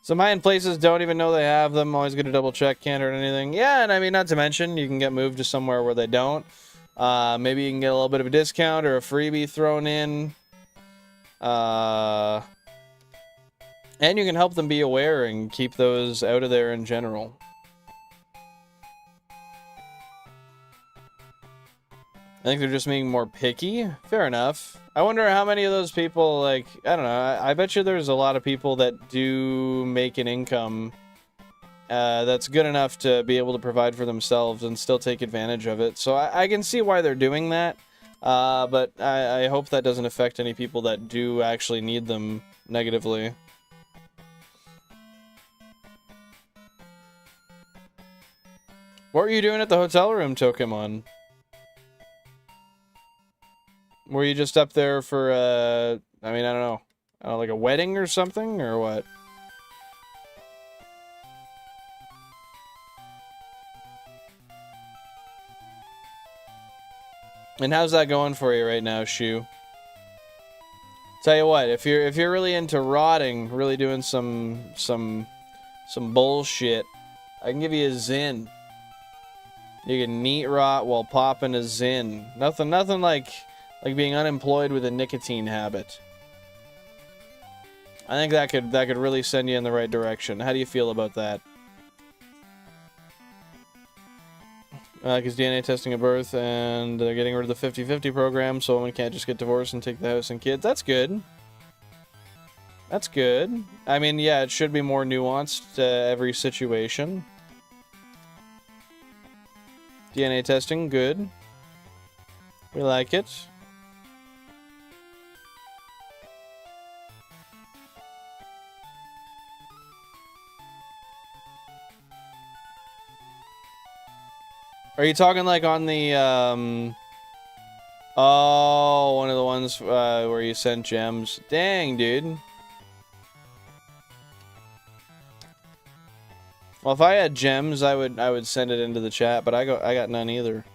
Some high-end places don't even know they have them. Always good to double check, can't hurt anything. Yeah, and I mean, not to mention, you can get moved to somewhere where they don't. Maybe you can get a little bit of a discount or a freebie thrown in. And you can help them be aware and keep those out of there in general. I think they're just being more picky. Fair enough. I wonder how many of those people, like, I don't know, I bet you there's a lot of people that do make an income that's good enough to be able to provide for themselves and still take advantage of it. So I can see why they're doing that. But I hope that doesn't affect any people that do actually need them negatively. What were you doing at the hotel room, Tokemon? Were you just up there for, I mean, I don't know, like a wedding or something, or what? And how's that going for you right now, Shu? Tell you what, if you're really into rotting, really doing some bullshit, I can give you a Zin. You can neat rot while popping a Zin. Nothing like being unemployed with a nicotine habit. I think that could really send you in the right direction. How do you feel about that? Because DNA testing at birth, and they're getting rid of the 50-50 program, so women can't just get divorced and take the house and kids. That's good. That's good. I mean, yeah, it should be more nuanced to every situation. DNA testing, good. We like it. Are you talking like on the, oh, one of the ones where you sent gems? Dang, dude. Well, if I had gems, I would send it into the chat, but I got none either.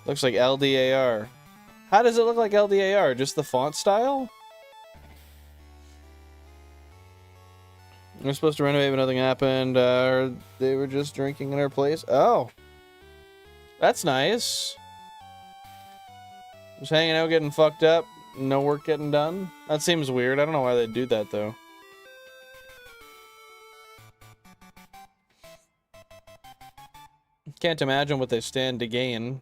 Looks like LDAR. How does it look like LDAR? Just the font style? We're supposed to renovate, but nothing happened. They were just drinking in our place. Oh. That's nice. Just hanging out, getting fucked up. No work getting done. That seems weird. I don't know why they'd do that, though. Can't imagine what they stand to gain.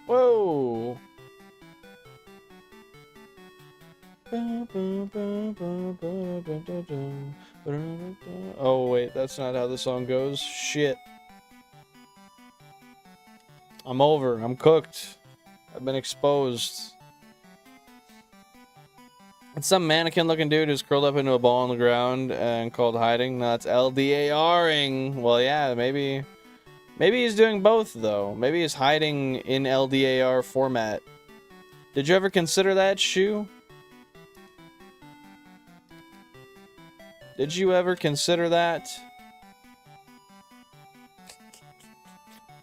Whoa! Oh, wait, that's not how the song goes. Shit. I'm over. I'm cooked. I've been exposed. It's some mannequin-looking dude who's curled up into a ball on the ground and called hiding. No, that's LDARing. Well, yeah, maybe he's doing both, though. Maybe he's hiding in LDAR format. Did you ever consider that, Shu? Did you ever consider that?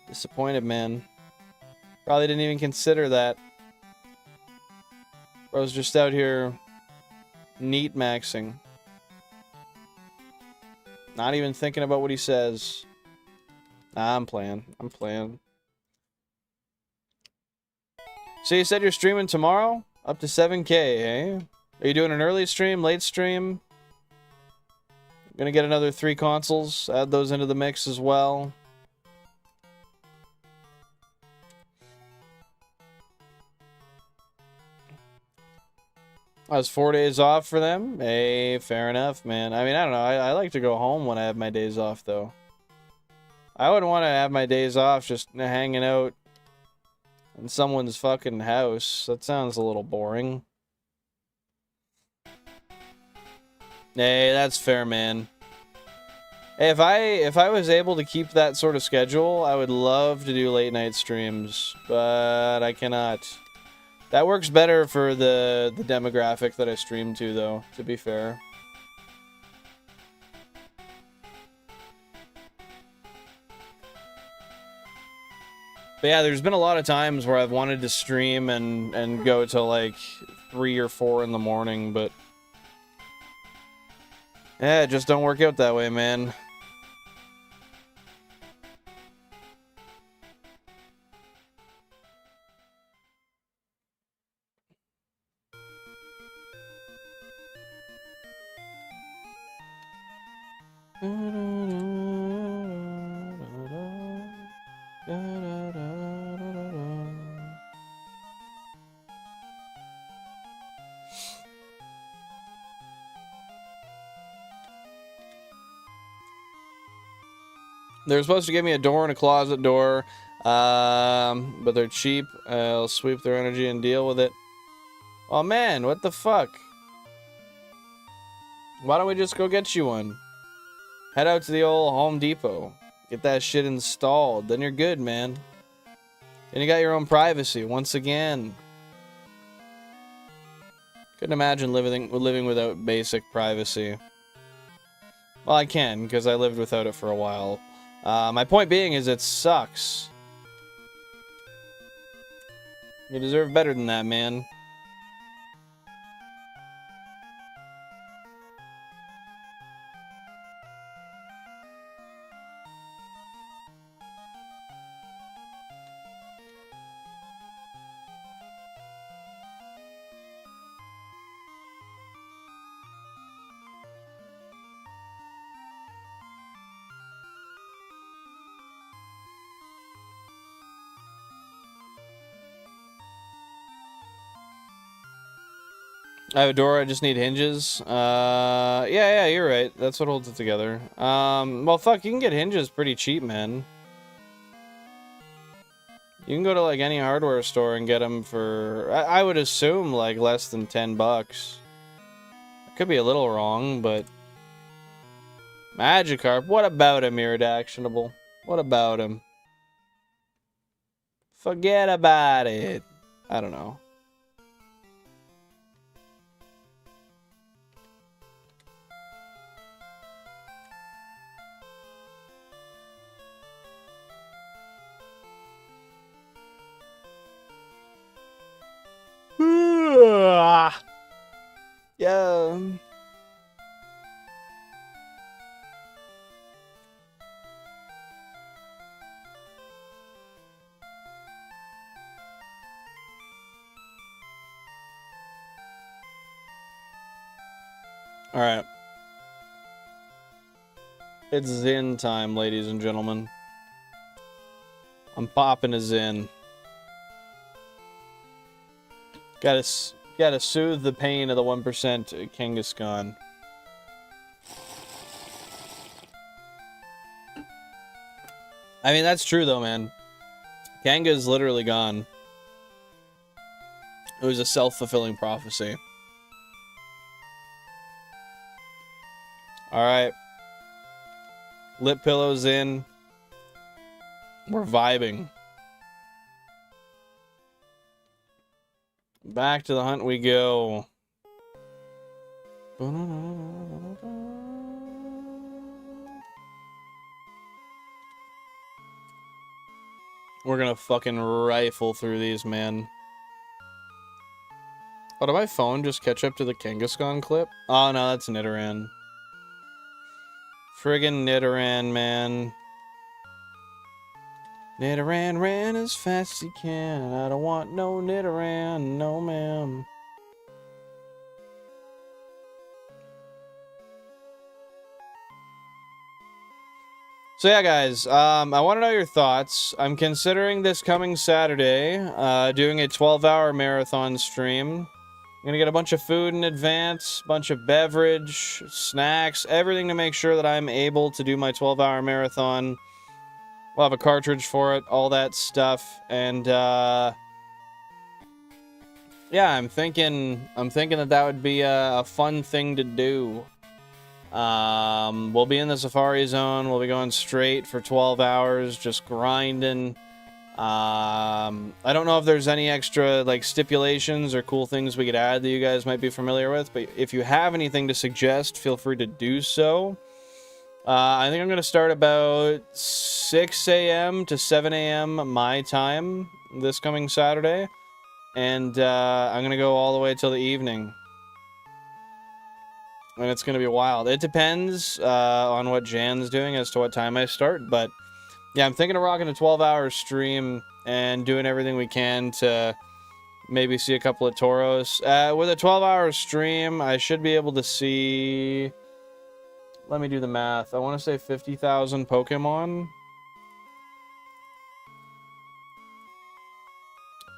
Disappointed, man. Probably didn't even consider that. Bro's just out here neat maxing. Not even thinking about what he says. Nah, I'm playing. I'm playing. So you said you're streaming tomorrow? Up to 7K, eh? Are you doing an early stream, late stream? Gonna get another 3 consoles. Add those into the mix as well. I was 4 days off for them. Hey, fair enough, man. I mean, I don't know. I like to go home when I have my days off, though. I wouldn't want to have my days off just hanging out in someone's fucking house. That sounds a little boring. Hey, that's fair, man. Hey, if I was able to keep that sort of schedule, I would love to do late night streams, but I cannot. That works better for the demographic that I stream to, though, to be fair. But yeah, there's been a lot of times where I've wanted to stream and go till like 3 or 4 in the morning, but yeah, it just don't work out that way, man. They were supposed to give me a door and a closet door, but they're cheap. I'll sweep their energy and deal with it. Oh man, what the fuck? Why don't we just go get you one? Head out to the old Home Depot. Get that shit installed. Then you're good, man. Then you got your own privacy, once again. Couldn't imagine living without basic privacy. Well, I can, because I lived without it for a while. My point being is it sucks. You deserve better than that, man. I have a door, I just need hinges. Yeah, you're right. That's what holds it together. Well, fuck, you can get hinges pretty cheap, man. You can go to, like, any hardware store and get them for, I would assume, like, less than 10 bucks. I could be a little wrong, but... Magikarp, what about him, Iridactionable? What about him? Forget about it. I don't know. Yeah. Alright. It's Zen time, ladies and gentlemen. I'm popping a Zen. Gotta soothe the pain of the 1% Kangaskhan. I mean, that's true though, man. Kanga's literally gone. It was a self-fulfilling prophecy. Alright. Lip pillows in. We're vibing. Back to the hunt we go. We're gonna fucking rifle through these, man. Oh, did my phone just catch up to the Kangaskhan clip? Oh, no, that's Nidoran. Friggin' Nidoran, man. Nidoran ran as fast as he can. I don't want no Nidoran, no ma'am. So yeah, guys, I want to know your thoughts. I'm considering this coming Saturday, doing a 12-hour marathon stream. I'm gonna get a bunch of food in advance, bunch of beverage, snacks, everything to make sure that I'm able to do my 12-hour marathon. We'll have a cartridge for it, all that stuff, and yeah, I'm thinking that would be a fun thing to do. We'll be in the Safari Zone. We'll be going straight for 12 hours, just grinding. I don't know if there's any extra like stipulations or cool things we could add that you guys might be familiar with, but if you have anything to suggest, feel free to do so. I think I'm going to start about 6 a.m. to 7 a.m. my time this coming Saturday, and I'm going to go all the way till the evening. And it's going to be wild. It depends on what Jan's doing as to what time I start, but yeah, I'm thinking of rocking a 12-hour stream and doing everything we can to maybe see a couple of Tauros. With a 12-hour stream, I should be able to see... Let me do the math. I want to say 50,000 Pokemon.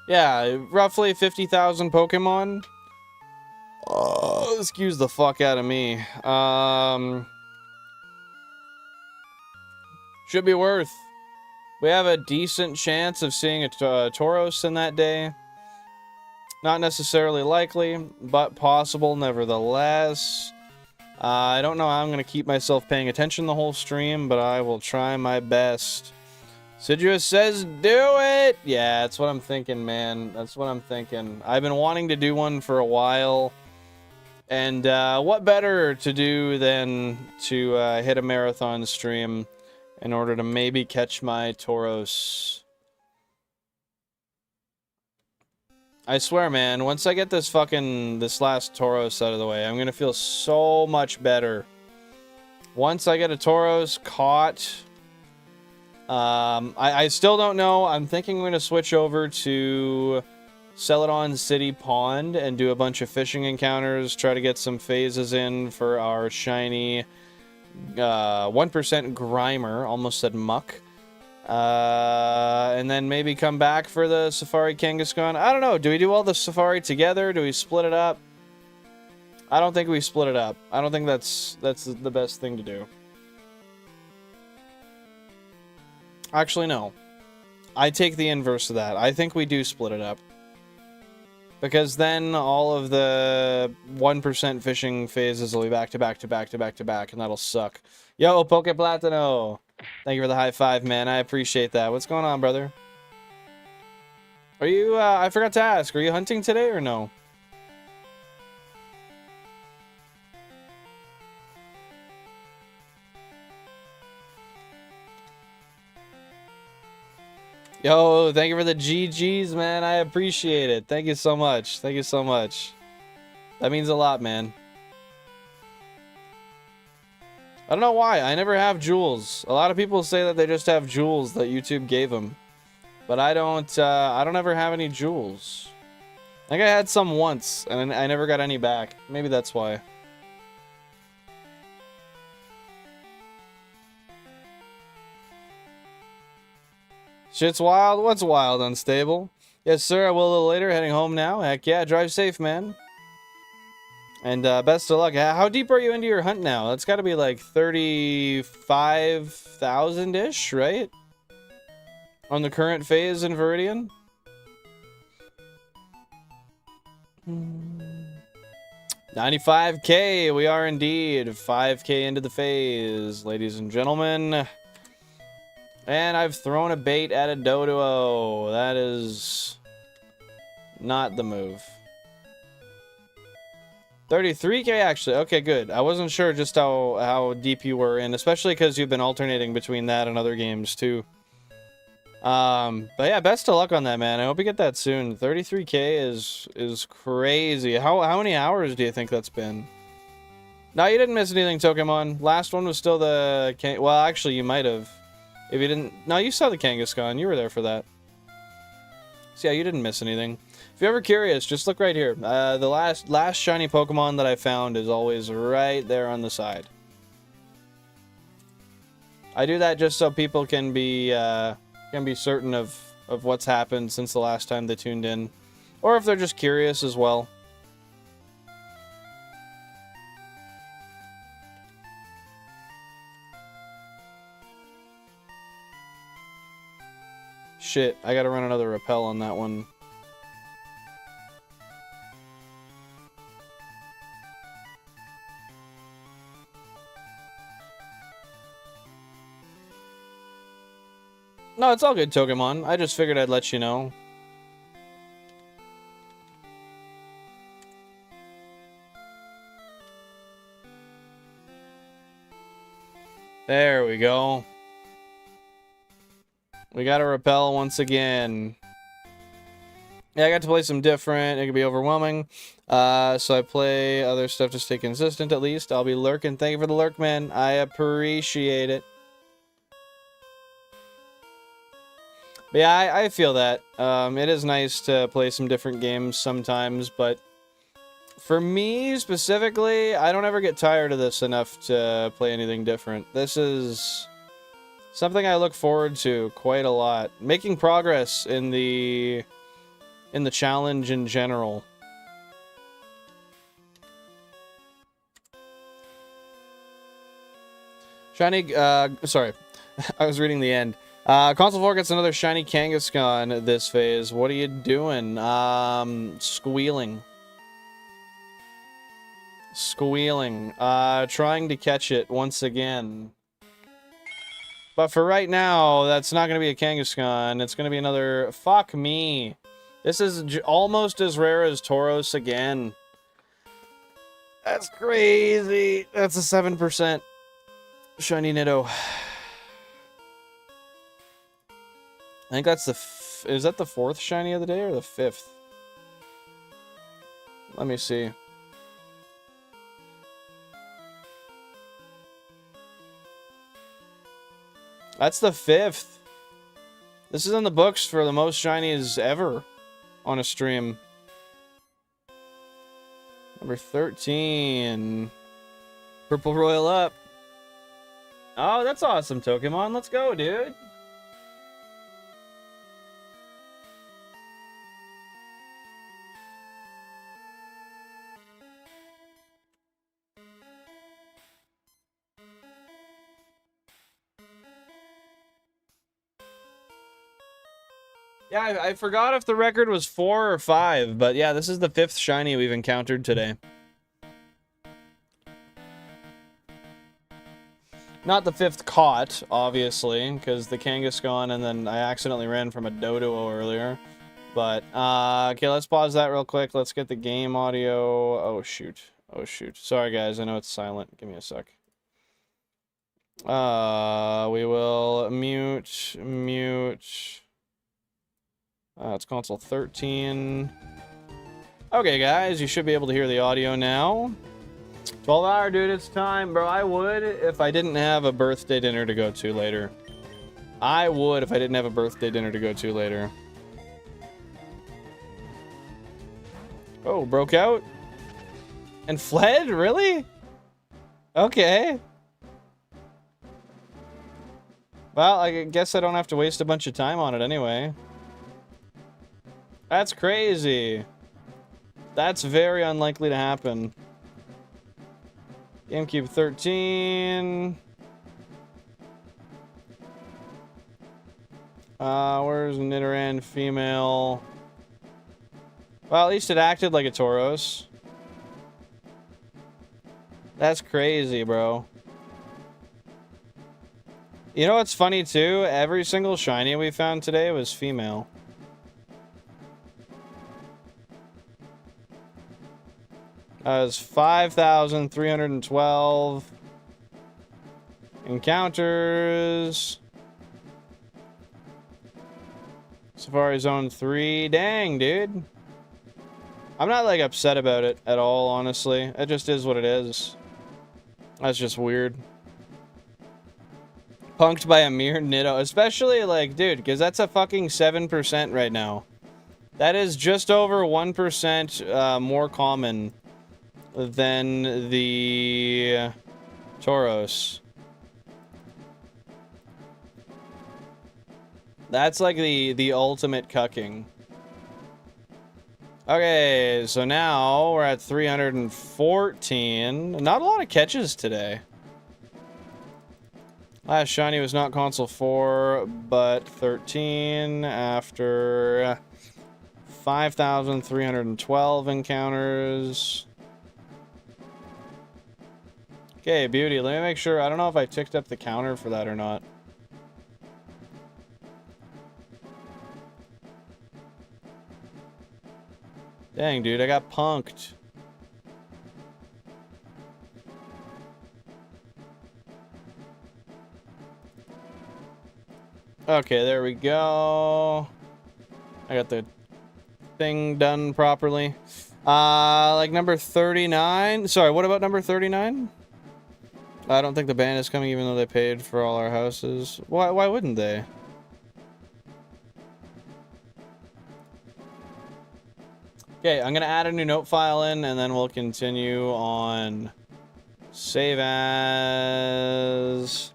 Yeah, roughly 50,000 Pokemon. Oh, excuse the fuck out of me. Should be worth. We have a decent chance of seeing a Tauros in that day. Not necessarily likely, but possible nevertheless. I don't know how I'm going to keep myself paying attention the whole stream, but I will try my best. Sidrus says, do it! Yeah, that's what I'm thinking, man. That's what I'm thinking. I've been wanting to do one for a while. And what better to do than to hit a marathon stream in order to maybe catch my Tauros. I swear, man, once I get this last Tauros out of the way, I'm gonna feel so much better. Once I get a Tauros caught, I still don't know. I'm thinking I'm gonna switch over to Celadon City Pond and do a bunch of fishing encounters, try to get some phases in for our shiny 1% Grimer, almost said Muck. And then maybe come back for the Safari Kangaskhan. I don't know. Do we do all the Safari together? Do we split it up? I don't think we split it up. I don't think that's the best thing to do. Actually, no. I take the inverse of that. I think we do split it up. Because then all of the 1% fishing phases will be back to back to back to back to back, and that'll suck. Yo, Poke Platino! Thank you for the high five, man. I appreciate that. What's going on, brother? Are you, I forgot to ask, are you hunting today or no? Yo, thank you for the GGs, man. I appreciate it. Thank you so much. Thank you so much. That means a lot, man. I don't know why. I never have jewels. A lot of people say that they just have jewels that YouTube gave them. But I don't ever have any jewels. I think I had some once, and I never got any back. Maybe that's why. Shit's wild. What's wild? Unstable. Yes, sir. I will a little later. Heading home now. Heck yeah. Drive safe, man. And best of luck. How deep are you into your hunt now? That's got to be like 35,000-ish, right? On the current phase in Viridian? 95K. We are indeed 5K into the phase, ladies and gentlemen. And I've thrown a bait at a Doduo. That is not the move. 33K actually. Okay, good. I wasn't sure just how deep you were in, especially because you've been alternating between that and other games too. But yeah, best of luck on that, man. I hope you get that soon. 33K is crazy. How many hours do you think that's been? No, you didn't miss anything, Pokemon. Last one was still the well, actually, you might have. If you didn't, no, you saw the Kangaskhan. You were there for that. So yeah, you didn't miss anything. If you're ever curious, just look right here. The last shiny Pokemon that I found is always right there on the side. I do that just so people can be certain of what's happened since the last time they tuned in, or if they're just curious as well. Shit, I gotta run another repel on that one. No, it's all good, Pokemon. I just figured I'd let you know. There we go. We got a repel once again. Yeah, I got to play some different. It could be overwhelming. So I play other stuff to stay consistent at least. I'll be lurking. Thank you for the lurk, man. I appreciate it. But yeah, I feel that. It is nice to play some different games sometimes, but for me specifically, I don't ever get tired of this enough to play anything different. This is something I look forward to quite a lot. Making progress in the challenge in general. Shiny, sorry. I was reading the end. Console 4 gets another shiny Kangaskhan this phase. What are you doing? Squealing. Squealing. Trying to catch it once again. But for right now, that's not going to be a Kangaskhan. It's going to be another... Fuck me. This is almost as rare as Tauros again. That's crazy. That's a 7% shiny Nitto. I think that's the... Is that the 4th shiny of the day or the 5th? Let me see. That's the 5th. This is in the books for the most shinies ever on a stream. Number 13. Purple Royal up. Oh, that's awesome, Pokemon. Let's go, dude. Yeah, I forgot if the record was 4 or 5, but yeah, this is the 5th shiny we've encountered today. Not the 5th caught, obviously, because the Kangaskhan and then I accidentally ran from a Doduo earlier. But, okay, let's pause that real quick. Let's get the game audio. Oh, shoot. Oh, shoot. Sorry, guys. I know it's silent. Give me a sec. We will mute. It's console 13. Okay, guys, you should be able to hear the audio now. 12-hour, dude, it's time, bro. I would if I didn't have a birthday dinner to go to later. I would if I didn't have a birthday dinner to go to later. Oh, broke out? And fled? Really? Okay. Well, I guess I don't have to waste a bunch of time on it anyway. That's crazy. That's very unlikely to happen. GameCube 13. Where's Nidoran female? Well, at least it acted like a Tauros. That's crazy, bro. You know what's funny too? Every single shiny we found today was female. That was 5,312 encounters. Safari Zone 3. Dang, dude. I'm not, like, upset about it at all, honestly. It just is what it is. That's just weird. Punked by a mere Nido. Especially, like, dude, because that's a fucking 7% right now. That is just over 1% more common than the Tauros. That's like the ultimate cucking. Okay, so now we're at 314. Not a lot of catches today. Last shiny was not console 4, but 13 after 5,312 encounters. Okay, beauty. Let me make sure. I don't know if I ticked up the counter for that or not. Dang, dude, I got punked. Okay, there we go. I got the thing done properly. Like number 39. Sorry, what about number 39? I don't think the band is coming even though they paid for all our houses. Why wouldn't they? Okay, I'm gonna add a new note file in and then we'll continue on. Save as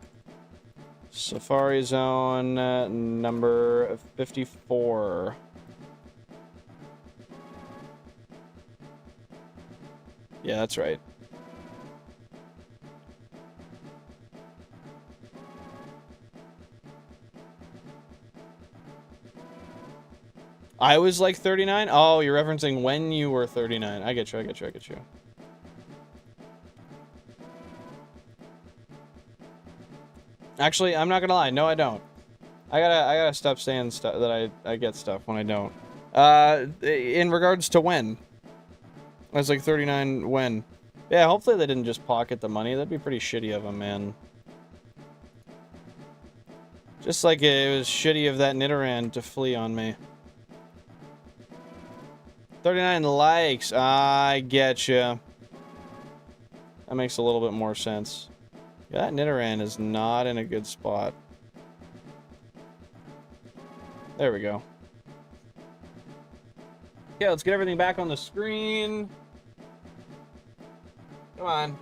Safari Zone number 54. Yeah, that's right. I was like 39? Oh, you're referencing when you were 39. I get you, I get you, I get you. Actually, I'm not gonna lie. No, I don't. I gotta stop saying stuff that I get stuff when I don't. In regards to when. I was like 39 when. Yeah, hopefully they didn't just pocket the money. That'd be pretty shitty of them, man. Just like it was shitty of that Nidoran to flee on me. 39 likes. I getcha. That makes a little bit more sense. Yeah, that Nidoran is not in a good spot. There we go. Okay, let's get everything back on the screen. Come on.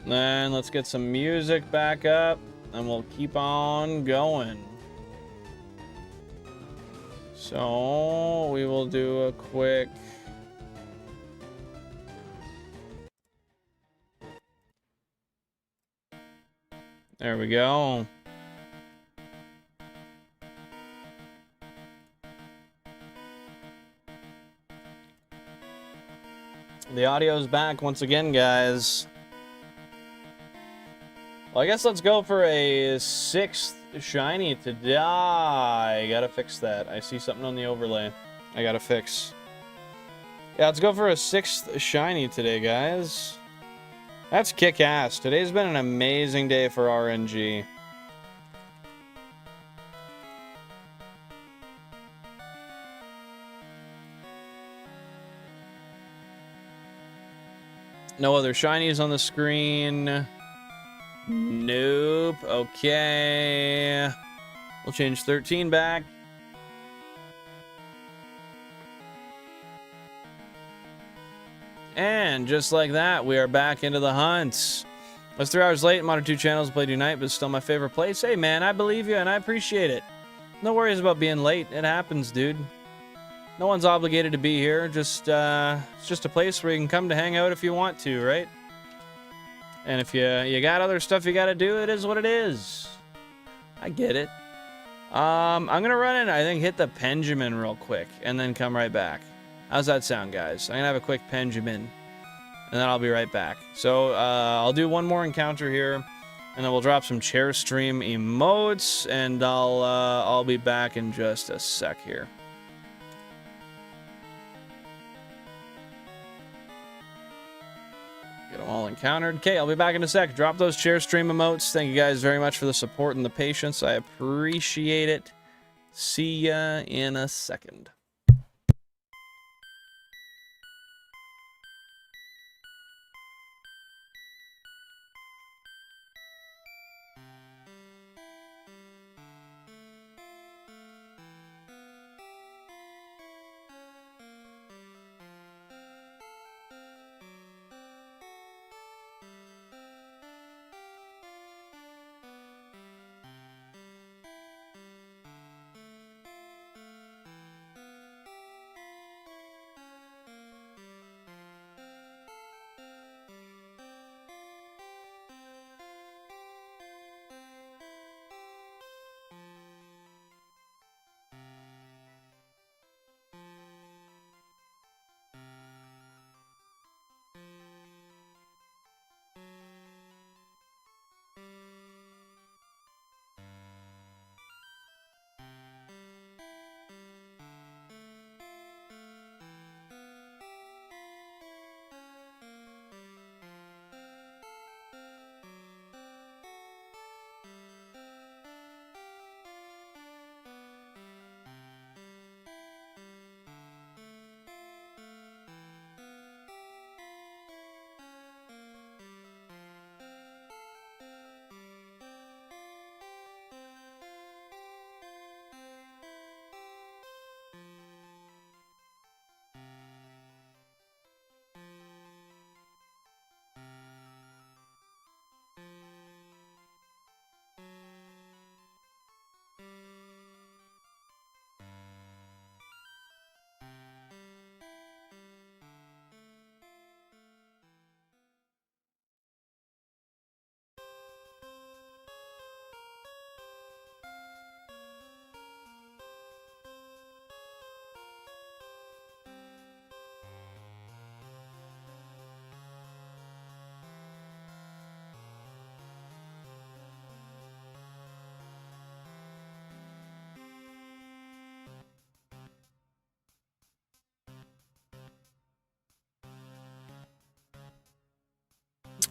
Then let's get some music back up, and we'll keep on going. So we will do a quick... There we go. The audio's back once again, guys. Well, I guess let's go for a 6th shiny today. I gotta fix that. I see something on the overlay I gotta fix. Yeah, let's go for a 6th shiny today, guys. That's kick-ass. Today's been an amazing day for RNG. No other shinies on the screen. Nope. Okay. We'll change 13 back. And just like that, we are back into the hunt. I was 3 hours late. I'm on 2 channels, played Unite, but it's still my favorite place. Hey, man, I believe you, and I appreciate it. No worries about being late. It happens, dude. No one's obligated to be here. Just, it's just a place where you can come to hang out if you want to, right? And if you got other stuff you gotta do, it is what it is. I get it. I'm gonna run in, I think, hit the Pendulum real quick, and then come right back. How's that sound, guys? I'm gonna have a quick Pendulum, and then I'll be right back. So, I'll do one more encounter here, and then we'll drop some chair stream emotes, and I'll be back in just a sec here. Get them all encountered. Okay, I'll be back in a sec. Drop those chair stream emotes. Thank you guys very much for the support and the patience. I appreciate it. See ya in a second.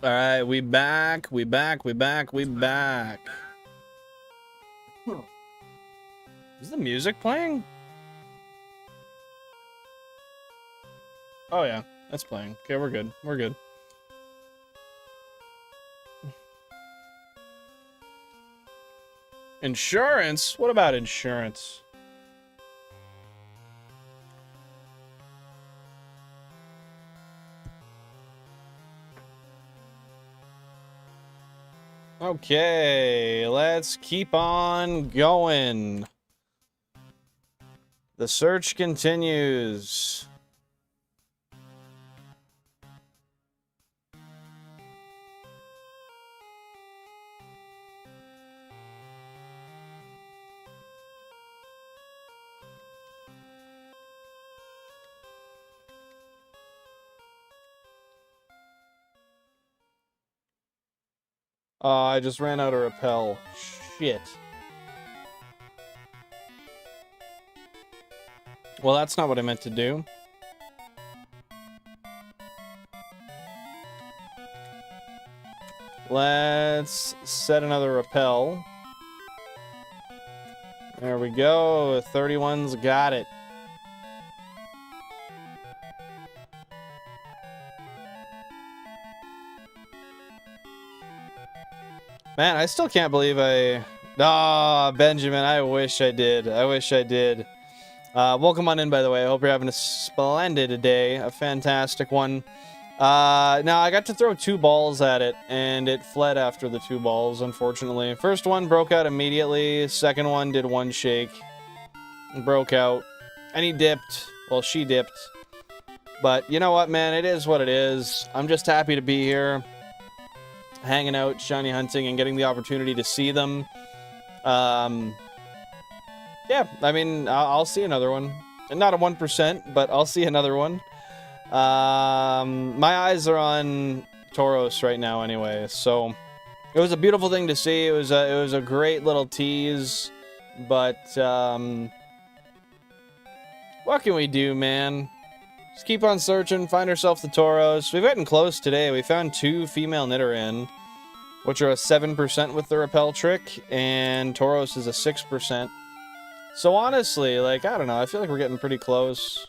All right, we back. Is the music playing? Oh yeah, that's playing. Okay, we're good. We're good. Insurance? What about insurance? Okay, let's keep on going. The search continues. I just ran out of repel. Shit. Well, that's not what I meant to do. Let's set another repel. There we go. 31's got it. Man, I still can't believe I... Ah, Benjamin, I wish I did. I wish I did. Welcome on in, by the way. I hope you're having a splendid day. A fantastic one. Now I got to throw 2 balls at it, and it fled after the 2 balls, unfortunately. First one broke out immediately. Second one did 1 shake. Broke out. And he dipped. Well, she dipped. But you know what, man? It is what it is. I'm just happy to be here. Hanging out, shiny hunting, and getting the opportunity to see them. Yeah, I mean, I'll see another one. Not a 1%, but I'll see another one. My eyes are on Tauros right now anyway, so it was a beautiful thing to see. It was a great little tease, but what can we do, man? Just keep on searching, find ourselves the Tauros. We've gotten close today. We found 2 female Nidoran, which are a 7% with the repel trick, and Tauros is a 6%. So honestly, like, I don't know, I feel like we're getting pretty close.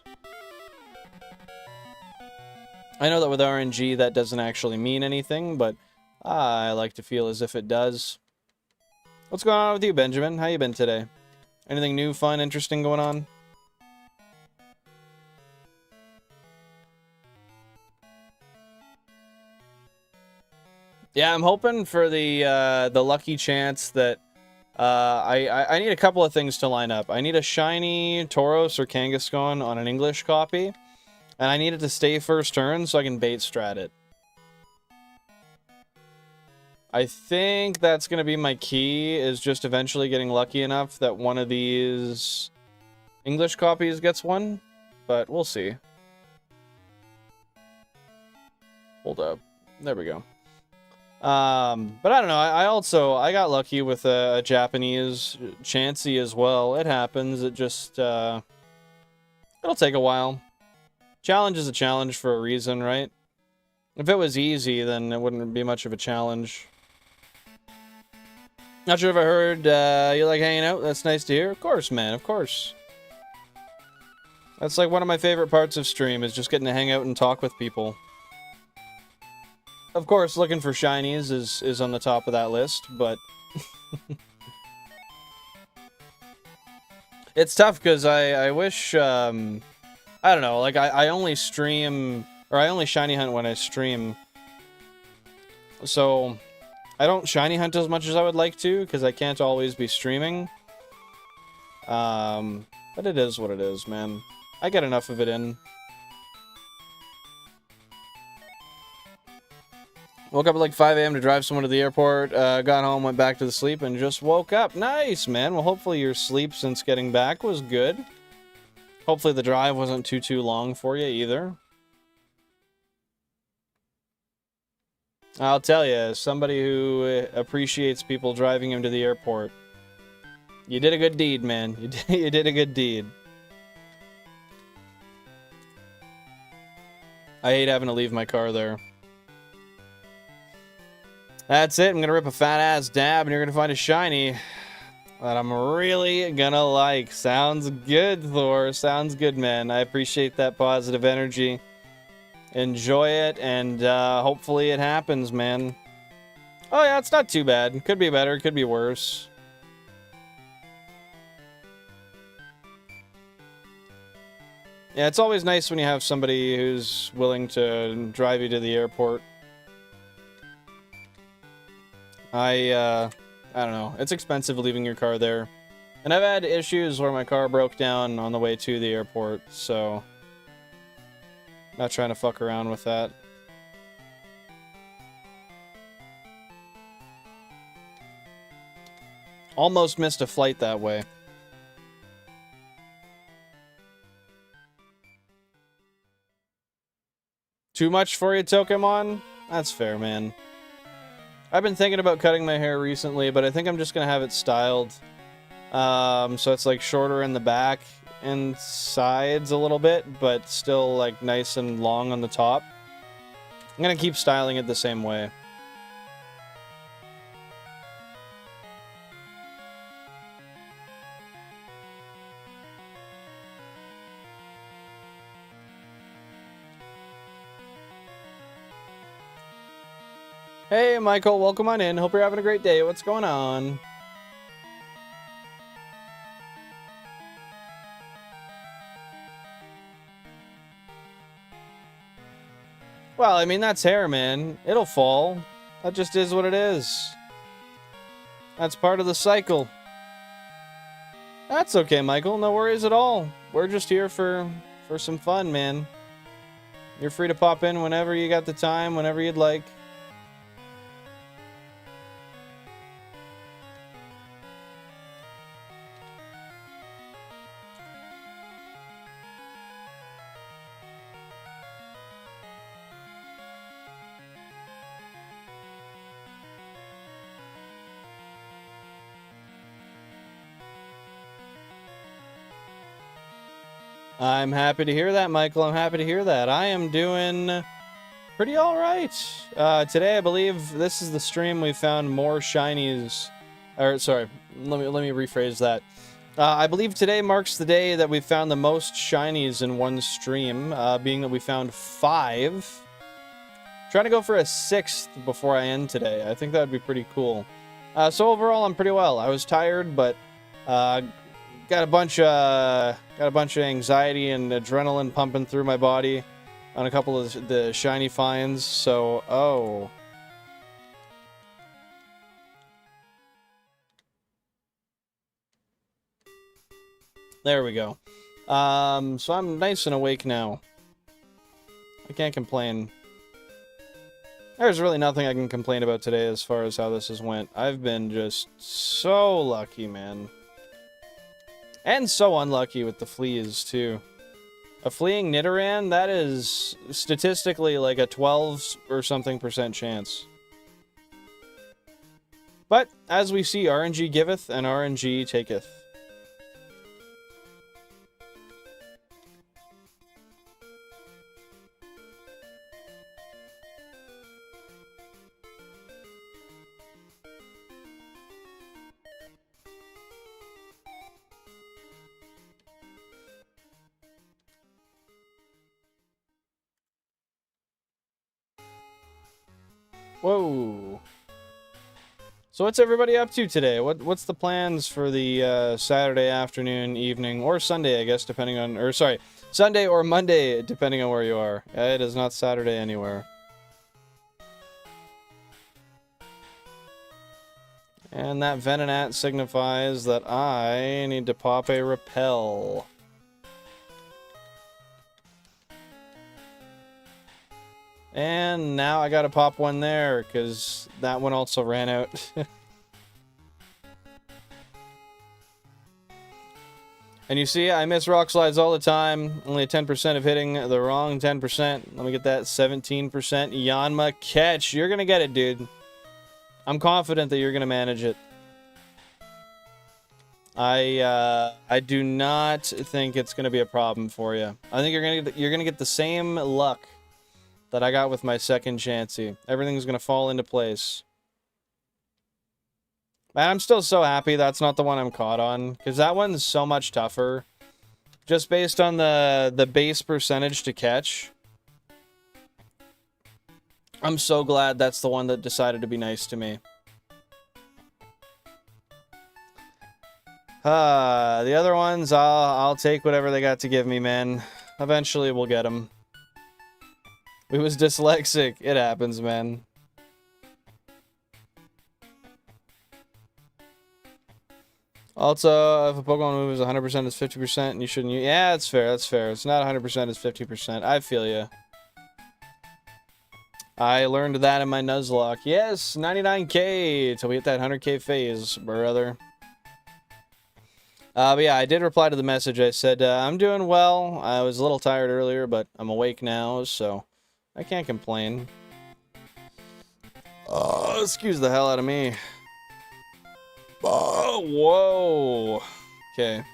I know that with RNG that doesn't actually mean anything, but I like to feel as if it does. What's going on with you, Benjamin? How you been today? Anything new, fun, interesting going on? Yeah, I'm hoping for the lucky chance that I need a couple of things to line up. I need a shiny Tauros or Kangaskhan on an English copy, and I need it to stay first turn so I can bait strat it. I think that's going to be my key, is just eventually getting lucky enough that one of these English copies gets one, but we'll see. Hold up. There we go. But I don't know. I got lucky with a Japanese Chansey as well. It happens. It just, it'll take a while. Challenge is a challenge for a reason, right? If it was easy, then it wouldn't be much of a challenge. Not sure if I heard, you like hanging out. That's nice to hear. Of course, man. Of course. That's like one of my favorite parts of stream, is just getting to hang out and talk with people. Of course, looking for shinies is on the top of that list, but it's tough because I wish, I don't know, like I only stream, or I only shiny hunt when I stream, so I don't shiny hunt as much as I would like to because I can't always be streaming, but it is what it is, man. I get enough of it in. Woke up at like 5 a.m. to drive someone to the airport, got home, went back to sleep, and just woke up. Nice, man. Well, hopefully your sleep since getting back was good. Hopefully the drive wasn't too long for you either. I'll tell you, as somebody who appreciates people driving him to the airport, you did a good deed, man. You did a good deed. I hate having to leave my car there. That's it. I'm going to rip a fat-ass dab, and you're going to find a shiny that I'm really going to like. Sounds good, Thor. Sounds good, man. I appreciate that positive energy. Enjoy it, and hopefully it happens, man. Oh, yeah, it's not too bad. Could be better. Could be worse. Yeah, it's always nice when you have somebody who's willing to drive you to the airport. I don't know. It's expensive leaving your car there. And I've had issues where my car broke down on the way to the airport, so not trying to fuck around with that. Almost missed a flight that way. Too much for you, Pokemon? That's fair, man. I've been thinking about cutting my hair recently, but I think I'm just going to have it styled. So it's like shorter in the back and sides a little bit, but still like nice and long on the top. I'm going to keep styling it the same way. Hey, Michael, welcome on in. Hope you're having a great day. What's going on? Well, I mean, that's hair, man. It'll fall. That just is what it is. That's part of the cycle. That's okay, Michael. No worries at all. We're just here for some fun, man. You're free to pop in whenever you got the time, whenever you'd like. I'm happy to hear that, Michael. I'm happy to hear that. I am doing pretty all right. Today, I believe this is the stream we found more shinies. Or sorry, let me rephrase that. I believe today marks the day that we found the most shinies in one stream, being that we found 5. Trying to go for a 6th before I end today. I think that would be pretty cool. So overall, I'm pretty well. I was tired, but got a bunch of anxiety and adrenaline pumping through my body on a couple of the shiny finds. So, oh. There we go. So I'm nice and awake now. I can't complain. There's really nothing I can complain about today as far as how this has went. I've been just so lucky, man. And so unlucky with the fleas, too. A fleeing Nidoran, that is statistically like a 12 or something % chance. But, as we see, RNG giveth and RNG taketh. Whoa. So what's everybody up to today? What's the plans for the Saturday afternoon, evening, or Sunday, I guess, depending on... Or, sorry, Sunday or Monday, depending on where you are. It is not Saturday anywhere. And that Venonat signifies that I need to pop a Repel. And now I gotta pop one there, because that one also ran out. And you see, I miss rock slides all the time. Only 10% of hitting the wrong 10%. Let me get that 17% Yanma catch. You're gonna get it, dude. I'm confident that you're gonna manage it. I do not think it's gonna be a problem for you. I think you're gonna get the same luck that I got with my second Chansey. Everything's gonna fall into place. Man, I'm still so happy that's not the one I'm caught on, because that one's so much tougher. Just based on the base percentage to catch. I'm so glad that's the one that decided to be nice to me. The other ones, I'll take whatever they got to give me, man. Eventually we'll get them. We was dyslexic. It happens, man. Also, if a Pokemon move is 100%, it's 50%, you shouldn't use... Yeah, that's fair, that's fair. It's not 100%, it's 50%. I feel you. I learned that in my Nuzlocke. Yes, 99k till we hit that 100k phase, brother. But yeah, I did reply to the message. I said, I'm doing well. I was a little tired earlier, but I'm awake now, so... I can't complain. Oh, excuse the hell out of me. Oh, whoa. Okay.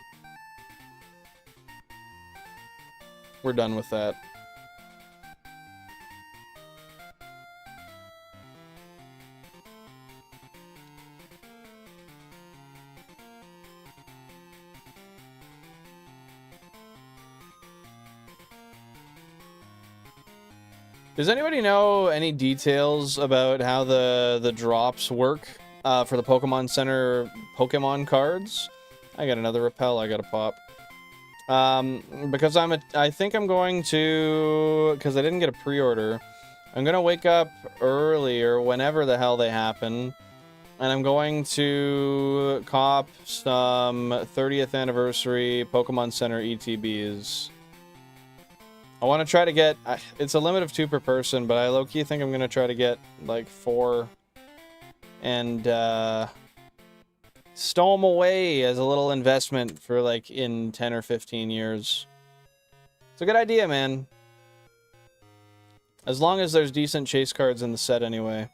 We're done with that. Does anybody know any details about how the drops work for the Pokemon Center Pokemon cards? I got another Repel I gotta pop. Because I think I'm going to... Because I didn't get a pre-order. I'm gonna wake up early or whenever the hell they happen, and I'm going to cop some 30th anniversary Pokemon Center ETBs. I want to try to get... it's a limit of 2 per person, but I low-key think I'm gonna try to get, like, 4. And, stow them away as a little investment for, like, in 10 or 15 years. It's a good idea, man. As long as there's decent chase cards in the set anyway.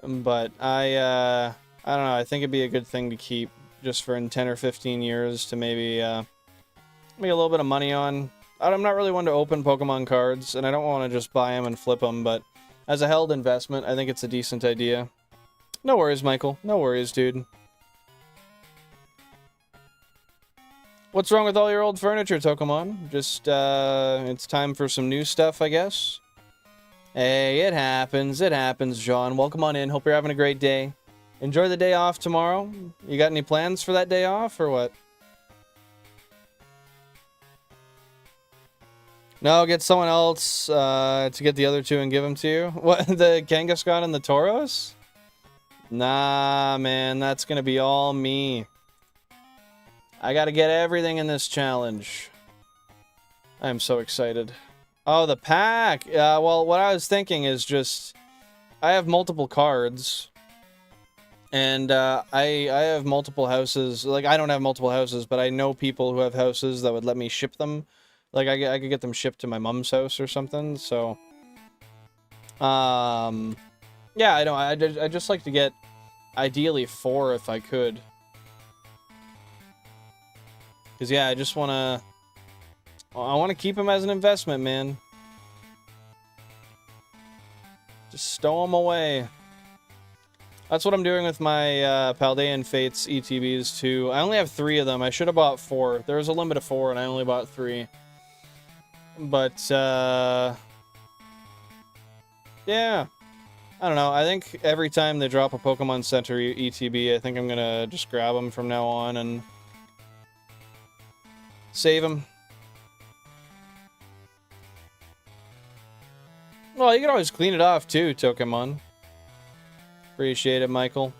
But I don't know, I think it'd be a good thing to keep just for in 10 or 15 years to maybe make a little bit of money on. I'm not really one to open Pokemon cards, and I don't want to just buy them and flip them, but as a held investment, I think it's a decent idea. No worries, Michael. No worries, dude. What's wrong with all your old furniture, Tokamon? Just, it's time for some new stuff, I guess? Hey, it happens, John. Welcome on in. Hope you're having a great day. Enjoy the day off tomorrow. You got any plans for that day off, or what? No, get someone else to get the other 2 and give them to you. What, the Kangaskhan and the Tauros? Nah, man, that's gonna be all me. I gotta get everything in this challenge. I'm so excited. Oh, the pack! Well, what I was thinking is just... I have multiple cards. And, I have multiple houses. Like, I don't have multiple houses, but I know people who have houses that would let me ship them. Like, I could get them shipped to my mom's house or something, so... yeah, I know. I'd just like to get, ideally, 4 if I could. Because, yeah, I just want to... I want to keep them as an investment, man. Just stow them away. That's what I'm doing with my Paldean Fates ETBs, too. I only have 3 of them. I should have bought 4. There was a limit of 4, and I only bought 3. But, yeah. I don't know. I think every time they drop a Pokemon Center ETB, I think I'm gonna just grab them from now on and save them. Well, you can always clean it off too, Tokemon. Appreciate it, Michael.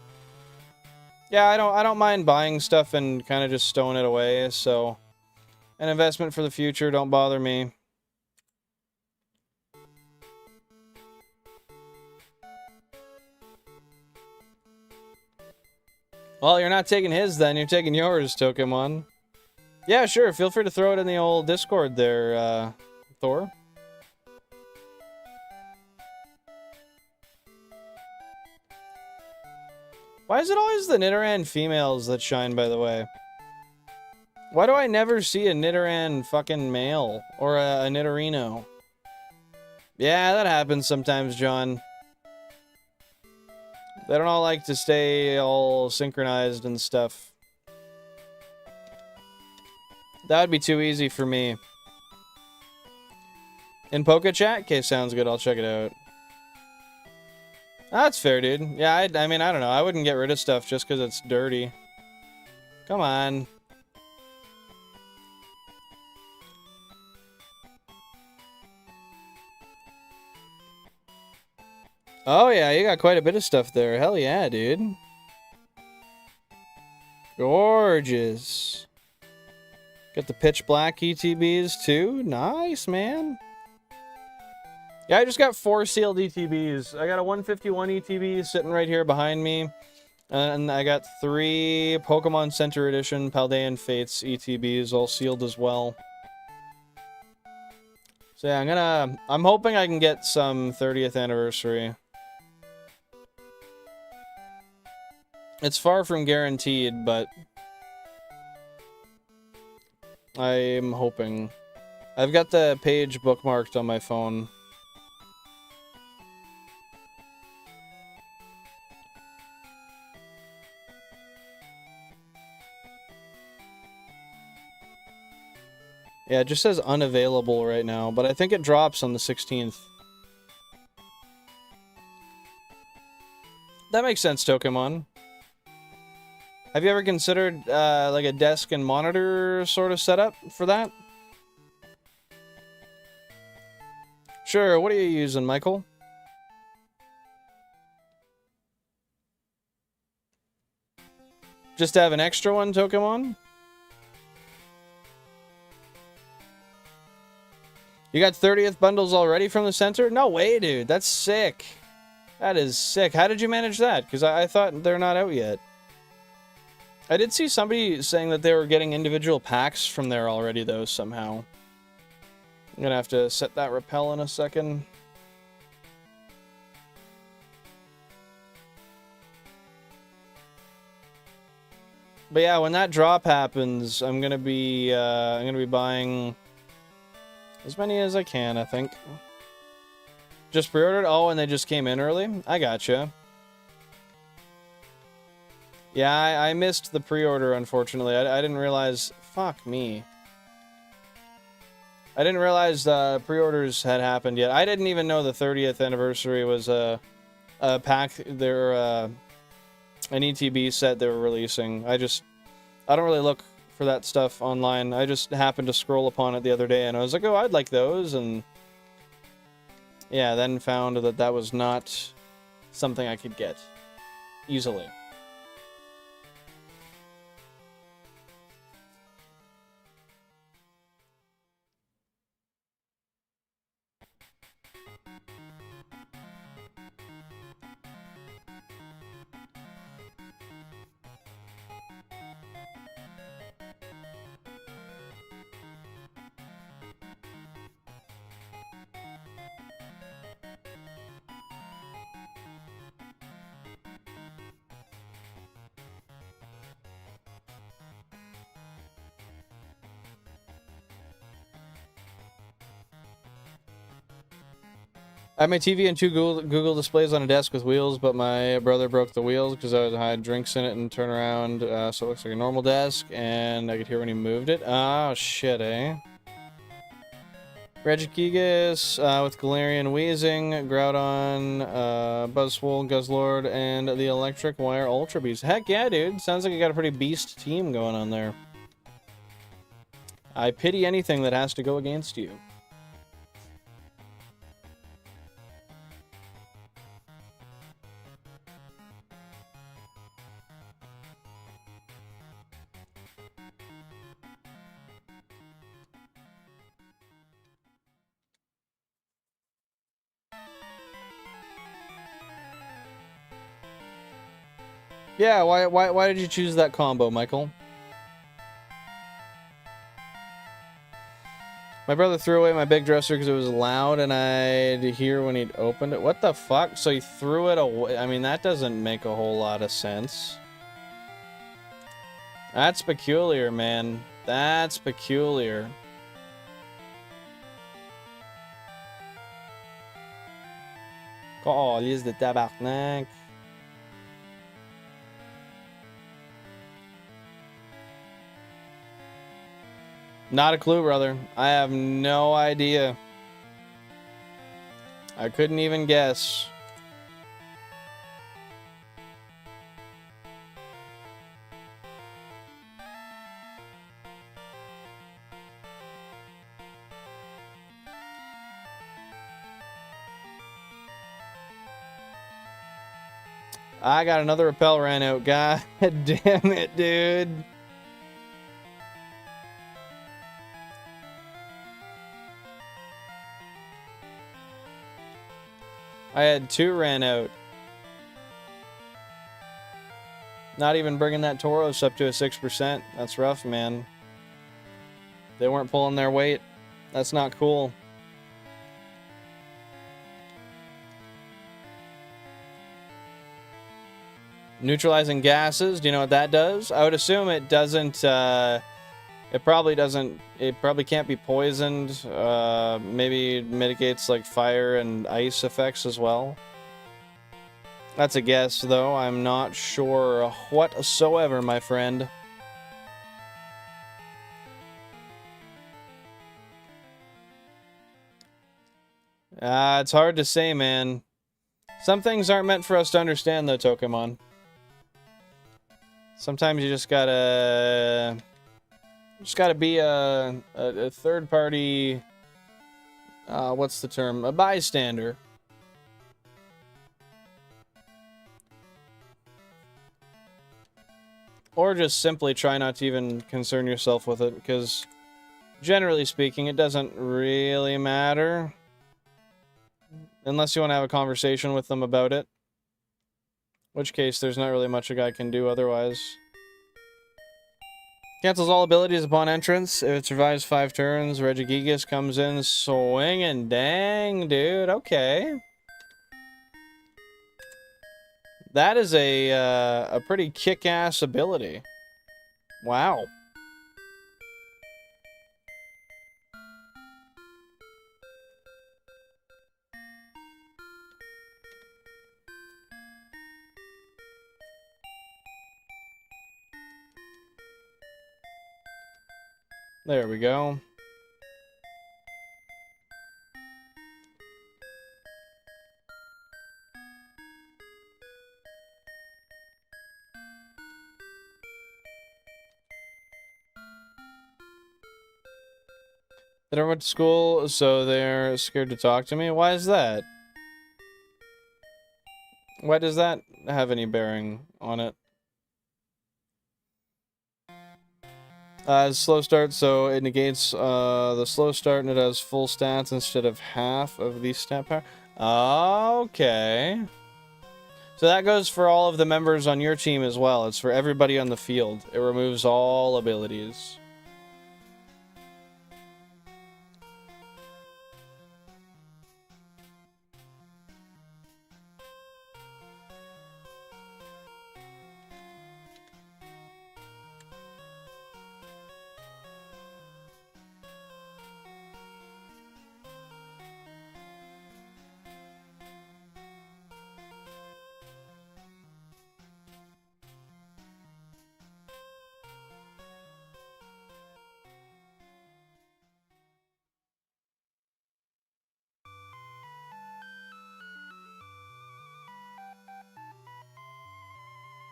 Yeah, I don't mind buying stuff and kind of just stowing it away, so an investment for the future, don't bother me. Well, you're not taking his then, you're taking yours, Tokemon. Yeah, sure, feel free to throw it in the old Discord there, Thor. Why is it always the Nidoran females that shine, by the way? Why do I never see a Nidoran fucking male? Or a Nidorino? Yeah, that happens sometimes, John. They don't all like to stay all synchronized and stuff. That would be too easy for me. In Poke Chat? Okay, sounds good. I'll check it out. That's fair, dude. Yeah, I mean, I don't know. I wouldn't get rid of stuff just because it's dirty. Come on. Oh, yeah, you got quite a bit of stuff there. Hell yeah, dude. Gorgeous. Got the pitch black ETBs, too. Nice, man. Yeah, I just got 4 sealed ETBs. I got a 151 ETB sitting right here behind me. And I got 3 Pokemon Center Edition Paldean Fates ETBs all sealed as well. So yeah, I'm hoping I can get some 30th anniversary. It's far from guaranteed, but I'm hoping. I've got the page bookmarked on my phone. Yeah, it just says unavailable right now, but I think it drops on the 16th. That makes sense, Tokemon. Have you ever considered, like a desk and monitor sort of setup for that? Sure, what are you using, Michael? Just to have an extra one, Pokemon? You got 30th bundles already from the center? No way, dude. That's sick. That is sick. How did you manage that? Because I thought they're not out yet. I did see somebody saying that they were getting individual packs from there already, though, somehow. I'm gonna have to set that repel in a second. But yeah, when that drop happens, I'm gonna be buying as many as I can, I think. Just pre-ordered? Oh, and they just came in early? I gotcha. Yeah, I missed the pre-order, unfortunately. I didn't realize... Fuck me. I didn't realize pre-orders had happened yet. I didn't even know the 30th anniversary was a pack. They're an ETB set they were releasing. I don't really look for that stuff online. I just happened to scroll upon it the other day, and I was like, oh, I'd like those, and... yeah, then found that that was not something I could get easily. I have my TV and two Google displays on a desk with wheels, but my brother broke the wheels because I had drinks in it and turn around, so it looks like a normal desk, and I could hear when he moved it. Oh, shit, eh? Regigigas with Galarian Wheezing, Groudon, Buzzwole, Guzzlord, and the Electric Wire Ultra Beast. Heck yeah, dude. Sounds like you got a pretty beast team going on there. I pity anything that has to go against you. Yeah, why did you choose that combo, Michael? My brother threw away my big dresser because it was loud and I'd hear when he'd opened it. What the fuck? So he threw it away? I mean, that doesn't make a whole lot of sense. That's peculiar, man. That's peculiar. Oh, use the tabarnak. Not a clue, brother. I have no idea. I couldn't even guess. I got another repel ran out. God damn it, dude. I had 2 ran out. Not even bringing that Tauros up to a 6%. That's rough, man. They weren't pulling their weight. That's not cool. Neutralizing gases, do you know what that does? I would assume it doesn't, it probably doesn't, it probably can't be poisoned. Maybe it mitigates like fire and ice effects as well. That's a guess, though. I'm not sure whatsoever, my friend. It's hard to say, man. Some things aren't meant for us to understand, though, Pokemon. Sometimes you just gotta be a third party, what's the term? A bystander. Or just simply try not to even concern yourself with it, because generally speaking, it doesn't really matter. Unless you want to have a conversation with them about it. In which case, there's not really much a guy can do otherwise. Cancels all abilities upon entrance. If it survives 5 turns, Regigigas comes in swinging. Dang, dude. Okay. That is a pretty kick-ass ability. Wow. There we go. They never went to school, so they're scared to talk to me. Why is that? Why does that have any bearing on it? Slow start, so it negates the slow start, and it has full stats instead of half of the stat power. Okay. So that goes for all of the members on your team as well. It's for everybody on the field. It removes all abilities.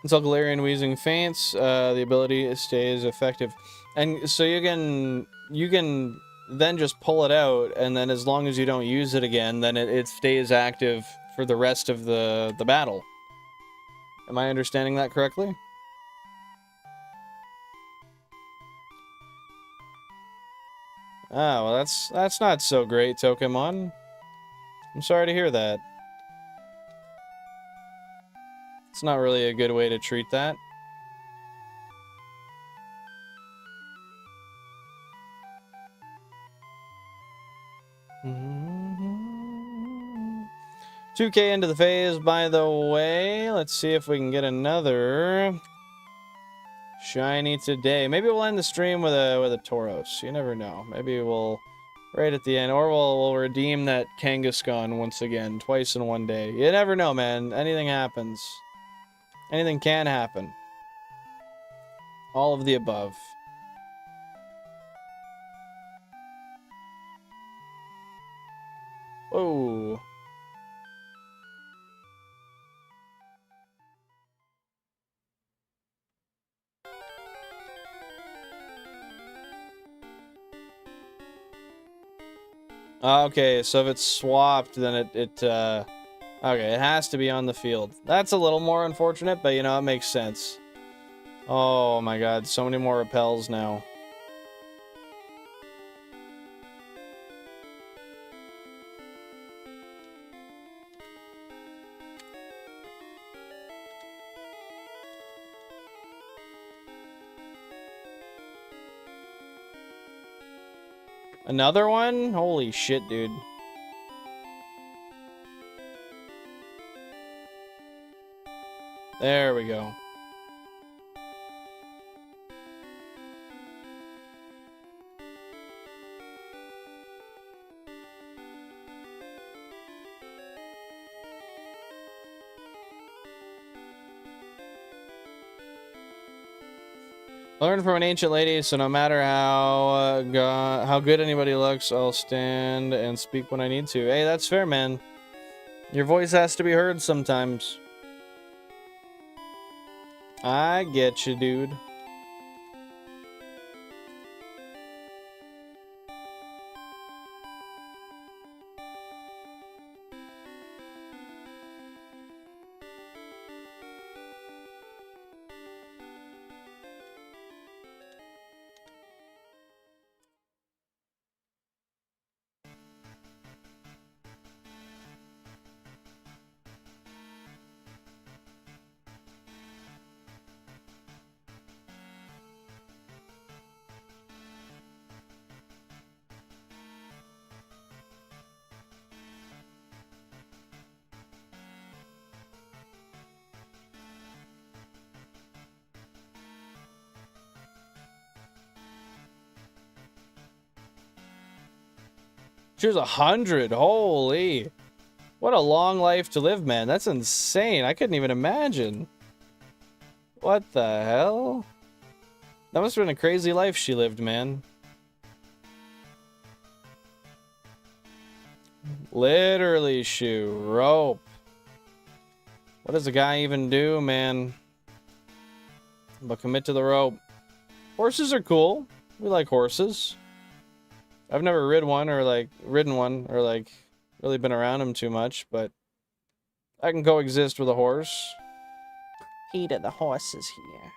Until Galarian Wheezing faints, the ability stays effective. And so you can then just pull it out, and then as long as you don't use it again, then it stays active for the rest of the battle. Am I understanding that correctly? Ah, well that's not so great, Pokemon. I'm sorry to hear that. It's not really a good way to treat that. Mm-hmm. 2K into the phase, by the way. Let's see if we can get another shiny today. Maybe we'll end the stream with a Tauros. You never know. Maybe we'll right at the end, or we'll redeem that Kangaskhan once again, twice in one day. You never know, man. Anything happens. Anything can happen. All of the above. Whoa. Okay, so if it's swapped, then okay, it has to be on the field. That's a little more unfortunate, but you know, it makes sense. Oh my god, so many more repels now. Another one? Holy shit, dude. There we go. I learned from an ancient lady, so no matter how good anybody looks, I'll stand and speak when I need to. Hey, that's fair, man. Your voice has to be heard sometimes. I get you, dude. She was 100. Holy. What a long life to live, man. That's insane. I couldn't even imagine. What the hell? That must have been a crazy life she lived, man. Literally, shoe. Rope. What does a guy even do, man? But commit to the rope. Horses are cool. We like horses. I've never ridden one or like really been around them too much, but I can coexist with a horse. Heat of the horses here.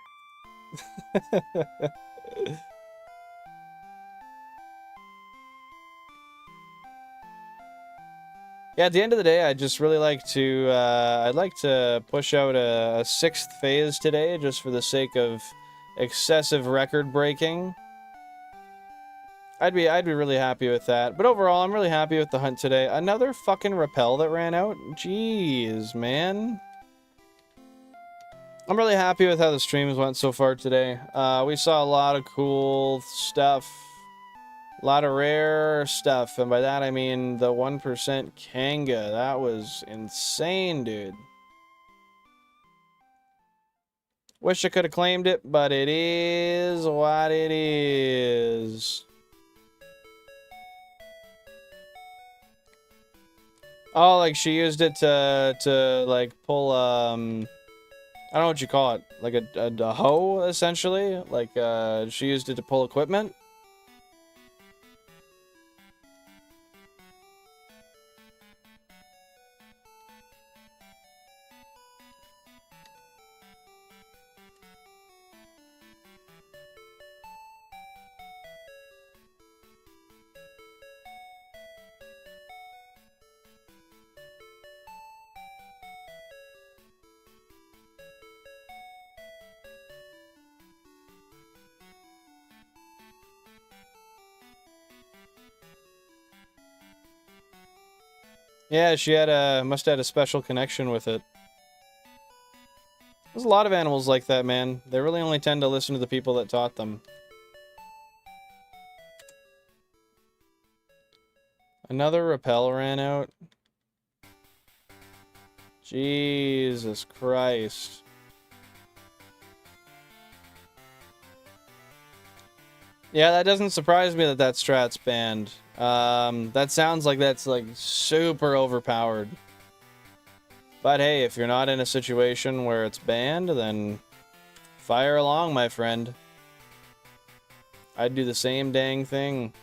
Yeah, at the end of the day, I'd just really like to, I'd like to push out a 6th phase today, just for the sake of excessive record breaking. I'd be really happy with that. But overall, I'm really happy with the hunt today. Another fucking rappel that ran out? Jeez, man. I'm really happy with how the streams went so far today. We saw a lot of cool stuff. A lot of rare stuff, and by that I mean the 1% Kanga. That was insane, dude. Wish I could have claimed it, but it is what it is. Oh, like she used it to like pull I don't know what you call it, like a hoe essentially. Like she used it to pull equipment. Yeah, she had must have had a special connection with it. There's a lot of animals like that, man. They really only tend to listen to the people that taught them. Another rappel ran out. Jesus Christ. Yeah, that doesn't surprise me that that strat's banned. That sounds like that's like super overpowered. But hey, if you're not in a situation where it's banned, then fire along, my friend. I'd do the same dang thing.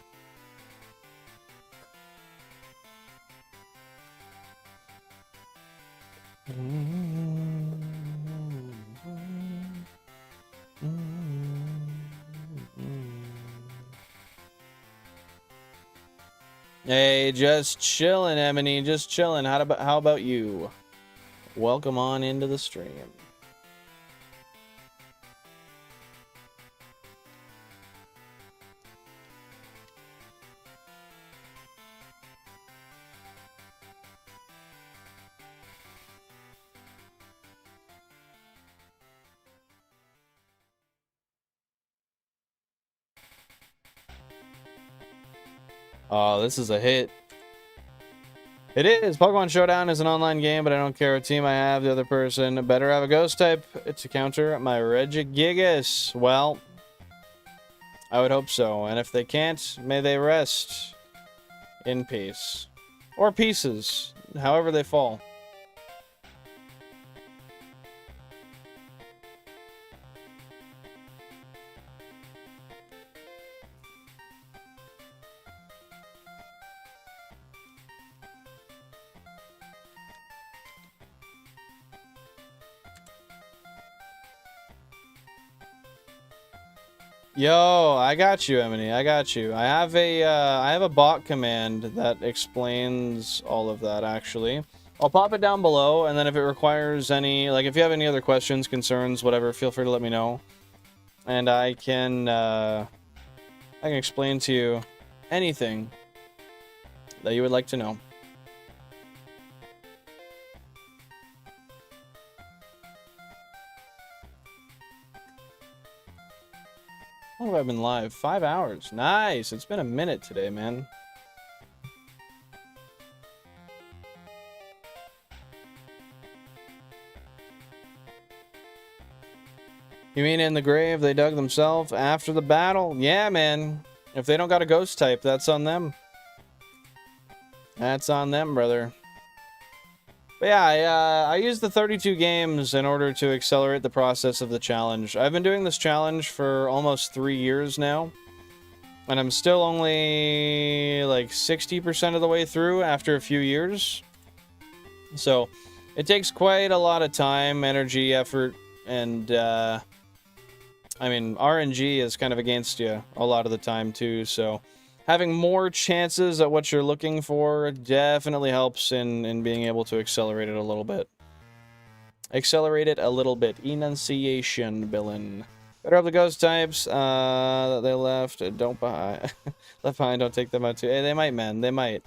Hey, just chilling, Emily. Just chilling. How about you? Welcome on into the stream. Oh, this is a hit. It is. Pokemon Showdown is an online game, but I don't care what team I have. The other person better have a ghost type to counter my Regigigas. Well, I would hope so. And if they can't, may they rest in peace. Or pieces, however they fall. Yo, I got you, Emily. I got you. I have a bot command that explains all of that, actually. I'll pop it down below, and then if it requires any, like, if you have any other questions, concerns, whatever, feel free to let me know. And I can explain to you anything that you would like to know. How long have I been live? 5 hours. Nice. It's been a minute today, man. You mean in the grave they dug themselves after the battle? Yeah, man. If they don't got a ghost type, that's on them. That's on them, brother. But yeah, I used the 32 games in order to accelerate the process of the challenge. I've been doing this challenge for almost 3 years now. And I'm still only like 60% of the way through after a few years. So it takes quite a lot of time, energy, effort, and I mean, RNG is kind of against you a lot of the time too, so having more chances at what you're looking for definitely helps in being able to accelerate it a little bit. Accelerate it a little bit. Enunciation, Billin. Better have the ghost types that they left. Don't behind. Left behind, don't take them out too. Hey, they might, man. They might.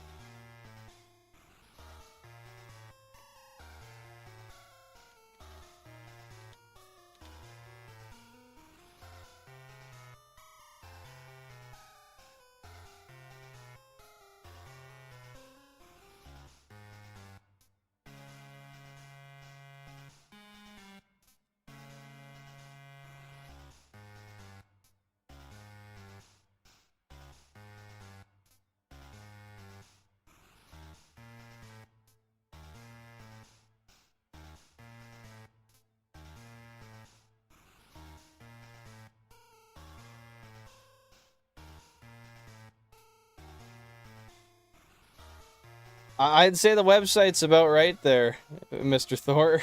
I'd say the website's about right there, Mr. Thor.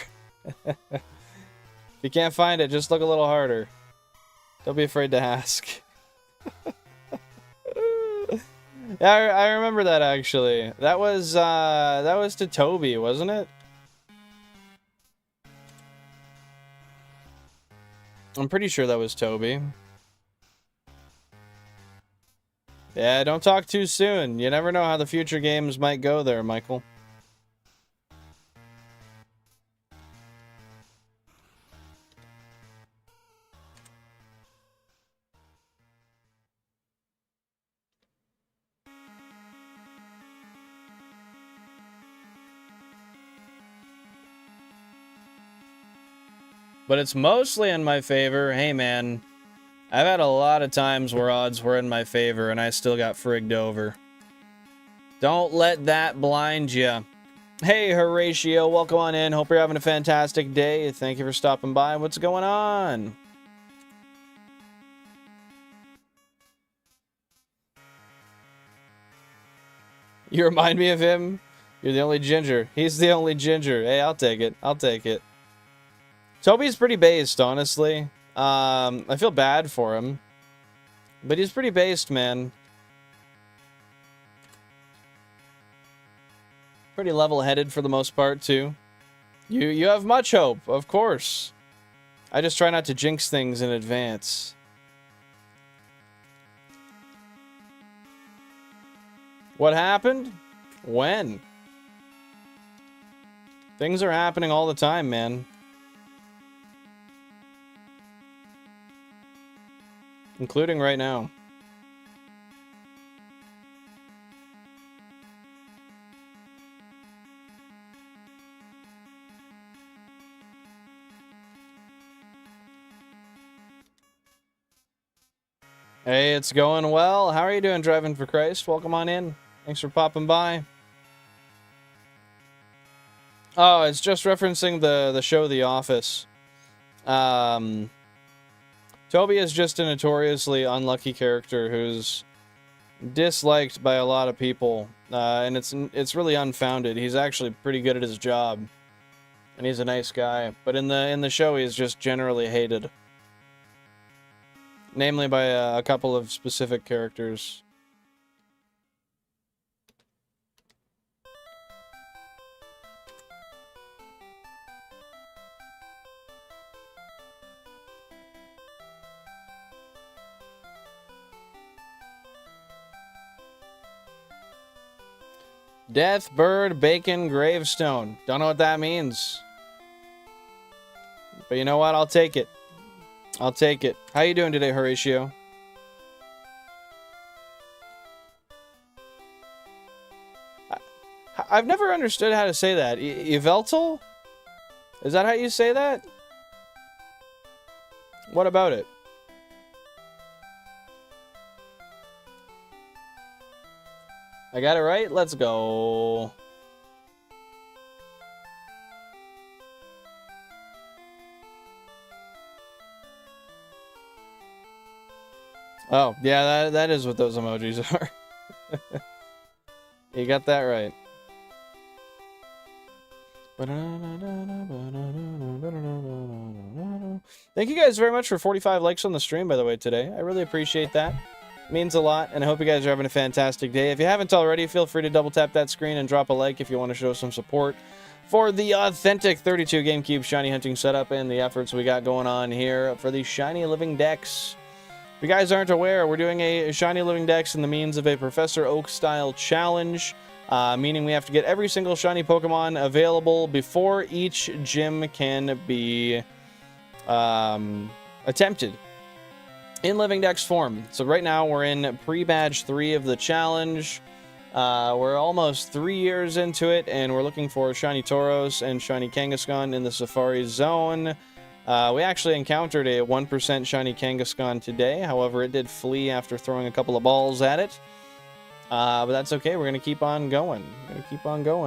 If you can't find it, just look a little harder. Don't be afraid to ask. Yeah, I remember that actually. That was to Toby, wasn't it? I'm pretty sure that was Toby. Yeah, don't talk too soon. You never know how the future games might go there, Michael. But it's mostly in my favor. Hey, man. I've had a lot of times where odds were in my favor and I still got frigged over. Don't let that blind you. Hey, Horatio, welcome on in. Hope you're having a fantastic day. Thank you for stopping by. What's going on? You remind me of him. You're the only ginger. He's the only ginger. Hey, I'll take it. I'll take it. Toby's pretty based, honestly. I feel bad for him. But he's pretty based, man. Pretty level-headed for the most part, too. You have much hope, of course. I just try not to jinx things in advance. What happened? When? Things are happening all the time, man. Including right now. Hey, it's going well. How are you doing, Driving for Christ? Welcome on in. Thanks for popping by. Oh, it's just referencing the show The Office. Toby is just a notoriously unlucky character who's disliked by a lot of people, and it's really unfounded. He's actually pretty good at his job, and he's a nice guy. But in the show, he's just generally hated, namely by a couple of specific characters. Death, bird, bacon, gravestone. Don't know what that means. But you know what? I'll take it. I'll take it. How you doing today, Horatio? I've never understood how to say that. Yveltal? Is that how you say that? What about it? I got it right? Let's go. Oh, yeah, that is what those emojis are. You got that right. Thank you guys very much for 45 likes on the stream, by the way, today. I really appreciate that. It means a lot, and I hope you guys are having a fantastic day. If you haven't already, feel free to double tap that screen and drop a like if you want to show some support for the authentic 32 GameCube shiny hunting setup and the efforts we got going on here for the Shiny Living Dex. If you guys aren't aware, we're doing a Shiny Living Dex in the means of a Professor Oak-style challenge, meaning we have to get every single shiny Pokemon available before each gym can be attempted in Living Dex form. So right now we're in pre-badge 3 of the challenge. We're almost 3 years into it, and we're looking for Shiny Tauros and Shiny Kangaskhan in the Safari Zone. We actually encountered a 1% Shiny Kangaskhan today. However, it did flee after throwing a couple of balls at it. But that's okay. We're going to keep on going.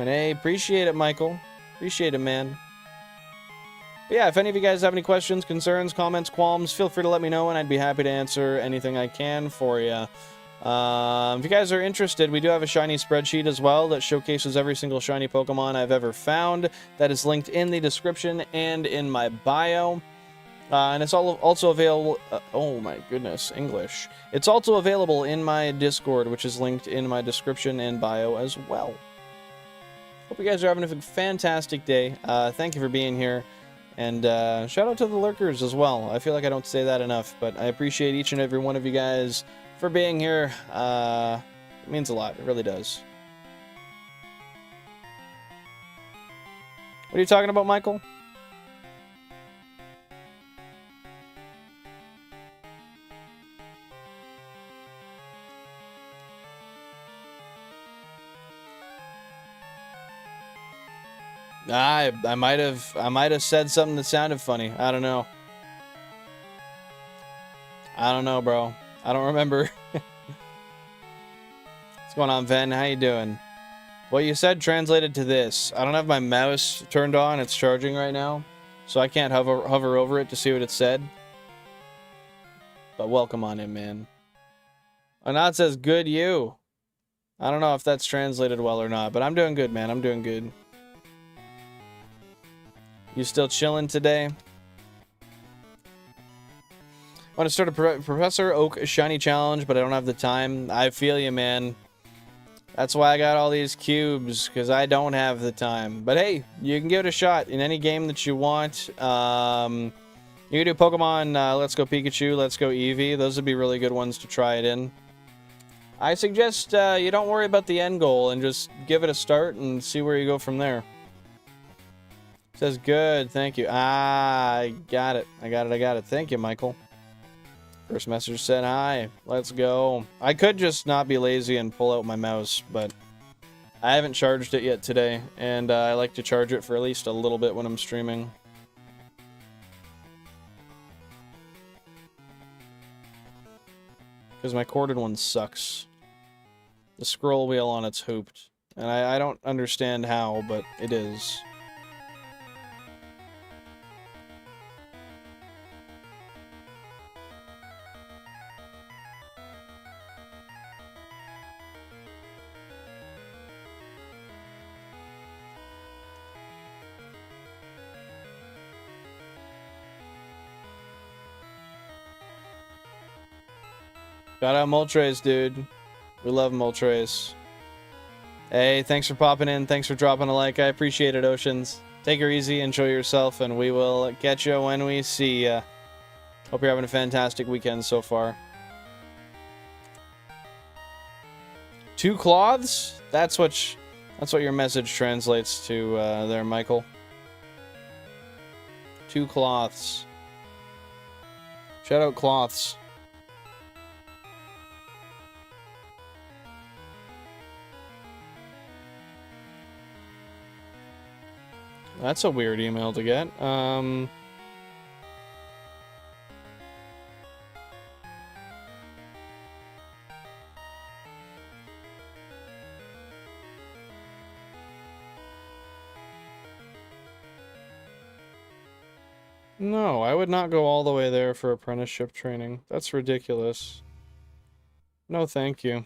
Hey, appreciate it, Michael. Appreciate it, man. But yeah, if any of you guys have any questions, concerns, comments, qualms, feel free to let me know, and I'd be happy to answer anything I can for you. If you guys are interested, we do have a shiny spreadsheet as well that showcases every single shiny Pokemon I've ever found. That is linked in the description and in my bio. And it's also available... oh my goodness, English. It's also available in my Discord, which is linked in my description and bio as well. Hope you guys are having a fantastic day. Thank you for being here. And shout out to the lurkers as well. I feel like I don't say that enough, but I appreciate each and every one of you guys for being here. It means a lot. It really does. What are you talking about, Michael? I might have said something that sounded funny. I don't know. I don't know, bro. I don't remember. What's going on, Ven? How you doing? What you said translated to this. I don't have my mouse turned on. It's charging right now, so I can't hover over it to see what it said. But welcome on in, man. Anat says, good you. I don't know if that's translated well or not, but I'm doing good, man. I'm doing good. You still chilling today? I want to start a Professor Oak Shiny Challenge, but I don't have the time. I feel you, man. That's why I got all these cubes, because I don't have the time. But hey, you can give it a shot in any game that you want. You can do Pokemon Let's Go Pikachu, Let's Go Eevee. Those would be really good ones to try it in. I suggest you don't worry about the end goal and just give it a start and see where you go from there. Says good, thank you. I got it. I got it. Thank you, Michael. First message said hi. Let's go. I could just not be lazy and pull out my mouse, but I haven't charged it yet today, and I like to charge it for at least a little bit when I'm streaming. Because my corded one sucks. The scroll wheel on it's hooped. And I don't understand how, but it is. Shout out Moltres, dude. We love Moltres. Hey, thanks for popping in. Thanks for dropping a like. I appreciate it, Oceans. Take her easy. Enjoy yourself, and we will catch you when we see ya. Hope you're having a fantastic weekend so far. 2 cloths? That's what your message translates to there, Michael. 2 cloths. Shout out cloths. That's a weird email to get. No, I would not go all the way there for apprenticeship training. That's ridiculous. No, thank you.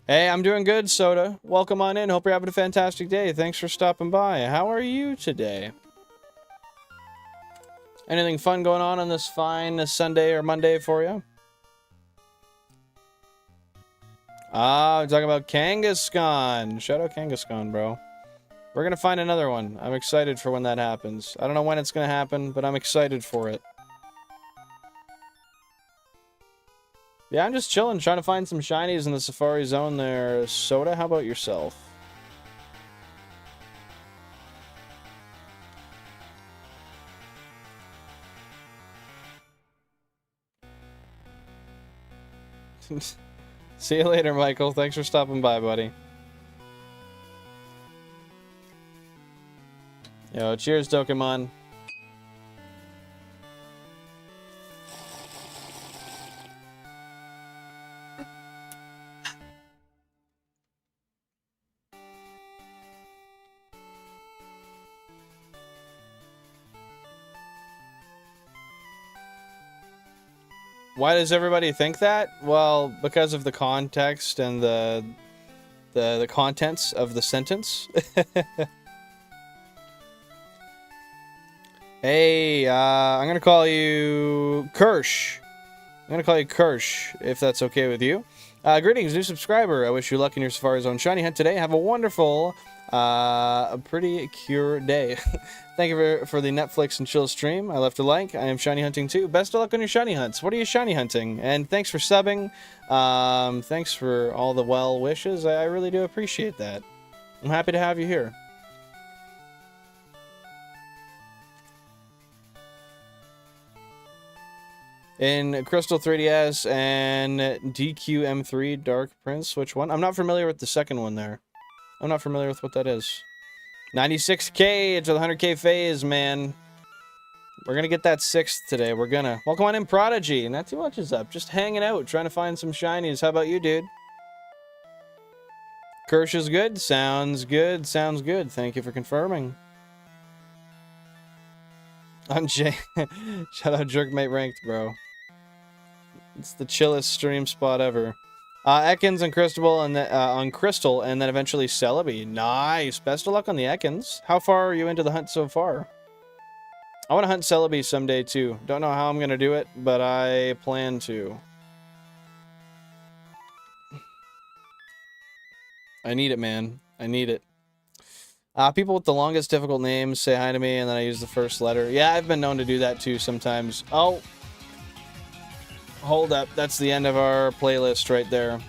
Hey, I'm doing good, Soda. Welcome on in. Hope you're having a fantastic day. Thanks for stopping by. How are you today? Anything fun going on this fine Sunday or Monday for you? Ah, I'm talking about Kangaskhan. Shout out Kangaskhan, bro. We're gonna find another one. I'm excited for when that happens. I don't know when it's gonna happen, but I'm excited for it. Yeah, I'm just chilling, trying to find some shinies in the Safari Zone there. Soda, how about yourself? See you later, Michael. Thanks for stopping by, buddy. Yo, cheers, Dokemon. Why does everybody think that? Well, because of the context and the contents of the sentence. Hey, I'm gonna call you Kirsch. I'm gonna call you Kirsch, if that's okay with you. Greetings, new subscriber. I wish you luck in your Safari Zone shiny hunt today. Have a wonderful, pretty cure day. Thank you for the Netflix and chill stream. I left a like. I am shiny hunting too. Best of luck on your shiny hunts. What are you shiny hunting? And thanks for subbing. Thanks for all the well wishes. I really do appreciate that. I'm happy to have you here. In Crystal 3DS and DQM3 Dark Prince, which one? I'm not familiar with the second one there. I'm not familiar with what that is. 96k to the 100k phase, man. We're gonna get that 6th today. We're gonna. Welcome on in, Prodigy. Not too much is up. Just hanging out, trying to find some shinies. How about you, dude? Kirsch is good. Sounds good. Sounds good. Thank you for confirming. I'm Jay. Shout out Jerkmate Ranked, bro. It's the chillest stream spot ever. Ekans and Crystal, and on Crystal, and then eventually Celebi. Nice. Best of luck on the Ekans. How far are you into the hunt so far? I want to hunt Celebi someday too. Don't know how I'm gonna do it, but I plan to. I need it, man. I need it. People with the longest difficult names say hi to me, and then I use the first letter. Yeah, I've been known to do that too sometimes. Oh. Hold up. That's the end of our playlist right there.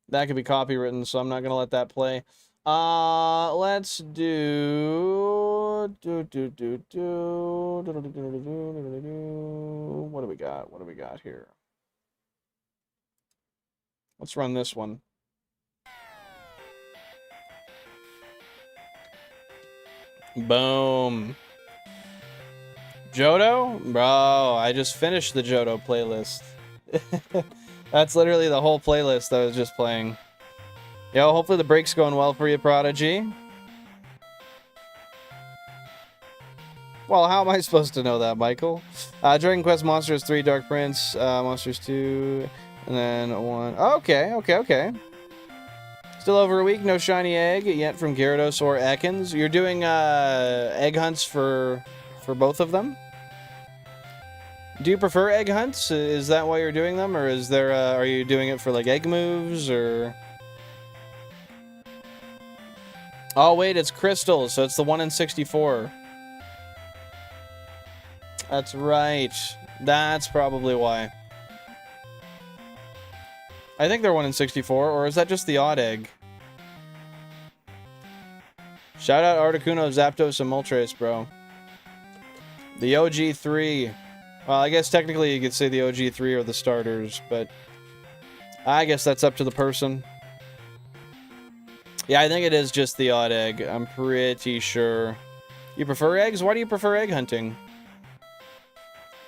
That could be copywritten, so I'm not going to let that play. Let's do... What do we got? What do we got here? Let's run this one. Boom. Johto? Bro, I just finished the Johto playlist. That's literally the whole playlist I was just playing. Yo, hopefully the break's going well for you, Prodigy. Well, how am I supposed to know that, Michael? Dragon Quest Monsters 3, Dark Prince, Monsters 2, and then 1. Okay. Still over a week, no shiny egg yet from Gyarados or Ekans. You're doing egg hunts for both of them? Do you prefer egg hunts? Is that why you're doing them, or is there? Are you doing it for like egg moves, or? Oh wait, it's crystals, so it's the 1 in 64. That's right. That's probably why. I think they're 1 in 64, or is that just the odd egg? Shout out Articuno, Zapdos, and Moltres, bro. The OG3. Well, I guess technically you could say the OG3 are the starters, but I guess that's up to the person. Yeah, I think it is just the odd egg. I'm pretty sure. You prefer eggs? Why do you prefer egg hunting?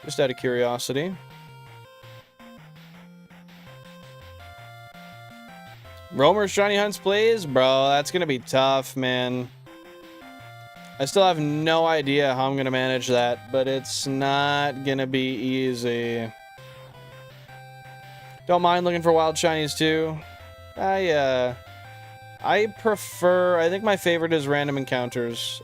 Just out of curiosity. Romer shiny hunts, please? Bro, that's gonna be tough, man. I still have no idea how I'm going to manage that, but it's not going to be easy. Don't mind looking for wild shinies too. I prefer, I think my favorite is random encounters.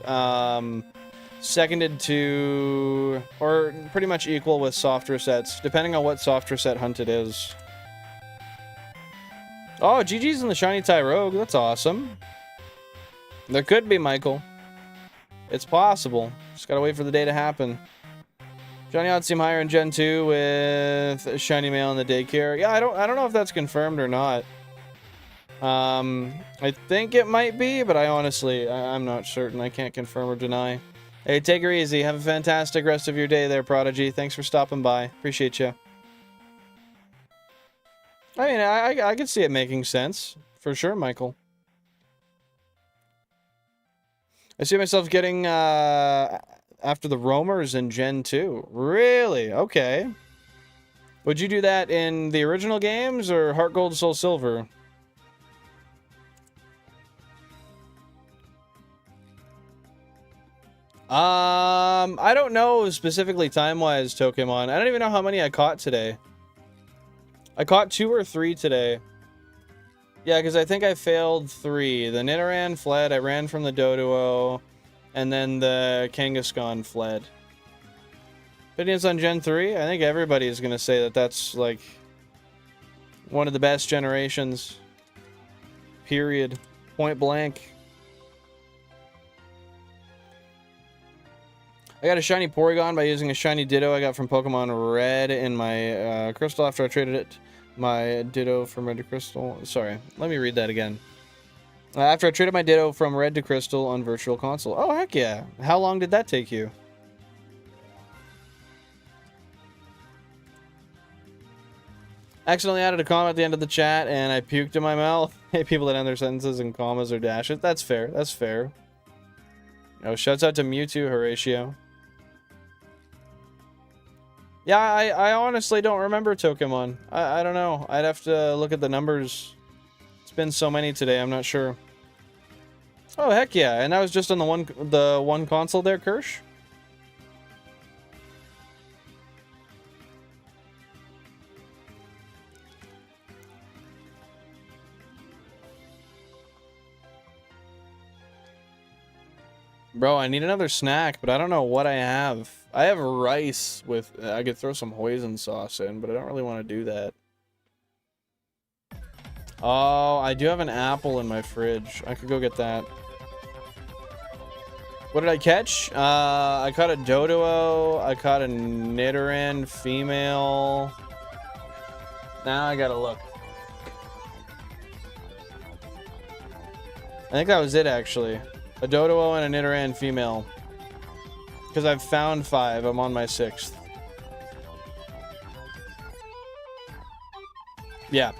Seconded to, or pretty much equal with softer sets, depending on what softer set hunt it is. Oh, GG's in the Shiny Tyrogue. That's awesome. There could be, Michael. It's possible. Just gotta wait for the day to happen. Shiny odds seem higher in Gen 2 with Shiny Mail in the daycare. Yeah, I don't know if that's confirmed or not. I think it might be, but I'm not certain. I can't confirm or deny. Hey, take her easy. Have a fantastic rest of your day there, Prodigy. Thanks for stopping by. Appreciate you. I mean, I could see it making sense. For sure, Michael. I see myself getting, after the roamers in Gen 2. Really? Okay. Would you do that in the original games or Heart Gold, Soul Silver? I don't know specifically time-wise, Tokemon. I don't even know how many I caught today. I caught 2 or 3 today. Yeah, because I think I failed 3. The Nidoran fled, I ran from the Doduo, and then the Kangaskhan fled. Opinions on Gen 3? I think everybody is going to say that that's, like, one of the best generations. Period. Point blank. I got a shiny Porygon by using a shiny Ditto I got from Pokemon Red in my Crystal after I traded it. My Ditto from Red to Crystal. Sorry, let me read that again. After I traded my Ditto from Red to Crystal on Virtual Console. Oh, heck yeah. How long did that take you? Accidentally added a comma at the end of the chat and I puked in my mouth. Hey, people that end their sentences in commas or dashes. That's fair. That's fair. Oh, shouts out to Mewtwo, Horatio. Yeah, I honestly don't remember Tokemon. I don't know. I'd have to look at the numbers. It's been so many today, I'm not sure. Oh, heck yeah. And that was just on the one console there, Kirsch? Bro, I need another snack, but I don't know what I have. I have rice with... I could throw some hoisin sauce in, but I don't really want to do that. Oh, I do have an apple in my fridge. I could go get that. What did I catch? I caught a Doduo. I caught a Nidoran female. Now I gotta look. I think that was it, actually. A Doduo and a Nidoran female. Because I've found 5. I'm on my 6th. Yeah.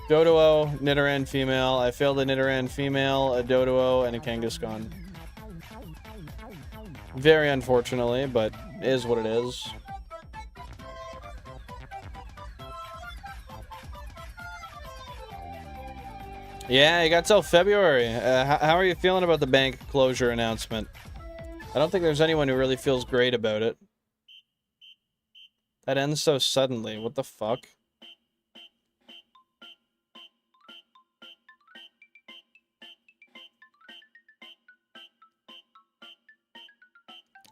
Doduo, Nidoran female. I failed a Nidoran female, a Doduo, and a Kangaskhan. Very unfortunately, but it is what it is. Yeah, you got till February. How are you feeling about the bank closure announcement? I don't think there's anyone who really feels great about it. That ends so suddenly. What the fuck?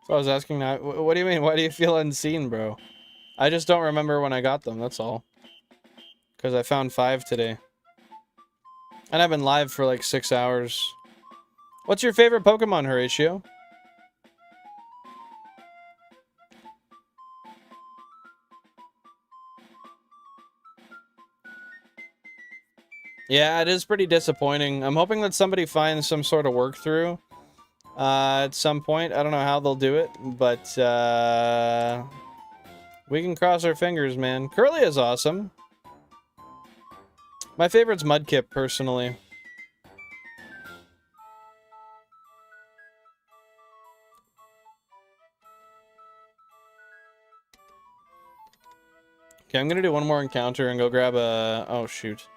So I was asking that. What do you mean? Why do you feel unseen, bro? I just don't remember when I got them, that's all. Because I found 5 today. And I've been live for like 6 hours. What's your favorite Pokemon, Horatio? Yeah, it is pretty disappointing. I'm hoping that somebody finds some sort of work through at some point. I don't know how they'll do it, but we can cross our fingers, man. Curly is awesome. My favorite's Mudkip, personally. Okay, I'm gonna do one more encounter and go grab a... Oh, shoot.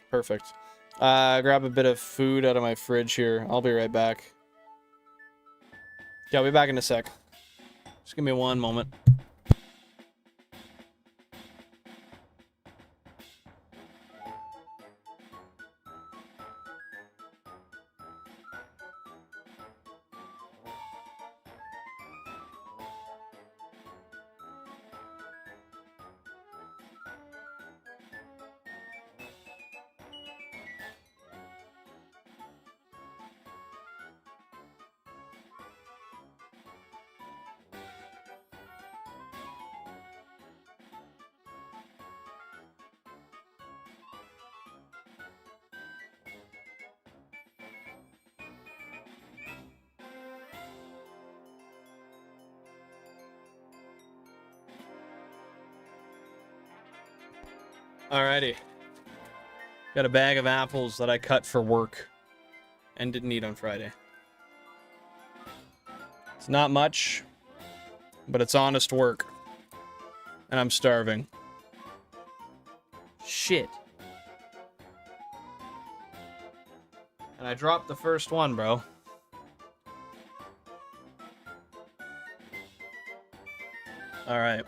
Perfect. Grab a bit of food out of my fridge here. I'll be right back. Yeah, I'll be back in a sec. Just give me one moment. Alrighty. Got a bag of apples that I cut for work and didn't eat on Friday. It's not much, but it's honest work. And I'm starving. Shit. And I dropped the first one, bro. Alright.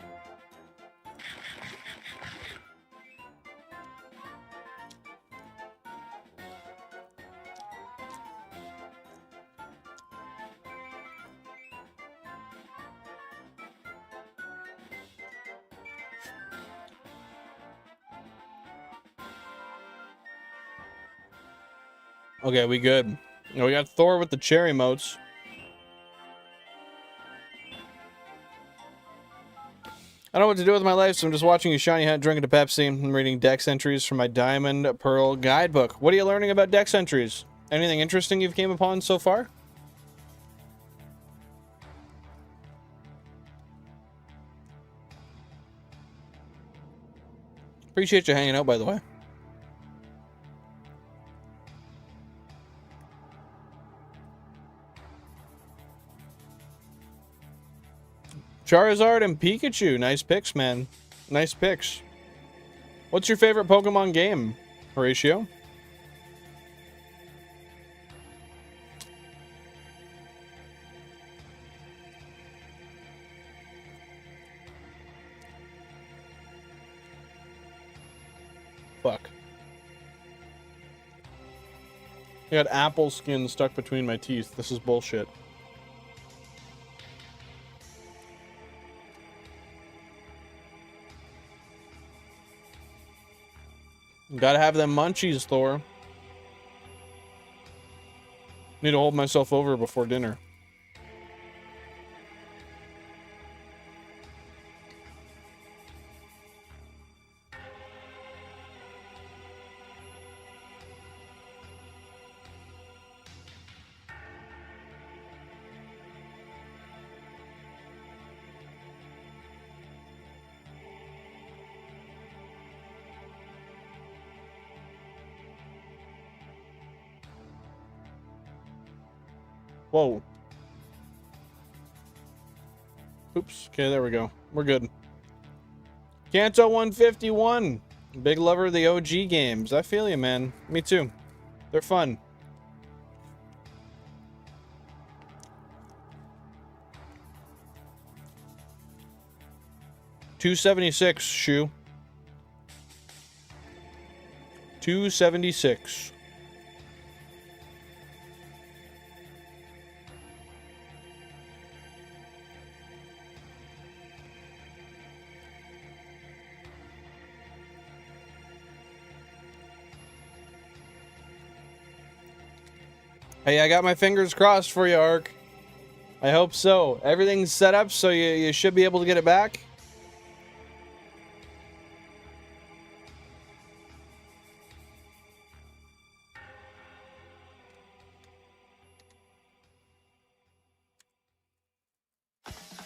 Okay, we good. We got Thor with the cherry motes. I don't know what to do with my life, so I'm just watching a shiny hat, drinking a Pepsi, and reading dex entries from my Diamond Pearl guidebook. What are you learning about dex entries? Anything interesting you've came upon so far? Appreciate you hanging out, by the way. Charizard and Pikachu. Nice picks, man. Nice picks. What's your favorite Pokemon game, Horatio? Fuck. I got apple skin stuck between my teeth. This is bullshit. Gotta have them munchies, Thor. Need to hold myself over before dinner. Whoa. Oops. Okay, there we go. We're good. Kanto 151. Big lover of the OG games. I feel you, man. Me too. They're fun. $276, Shu. $276. Hey, I got my fingers crossed for you, Ark. I hope so. Everything's set up, so you should be able to get it back.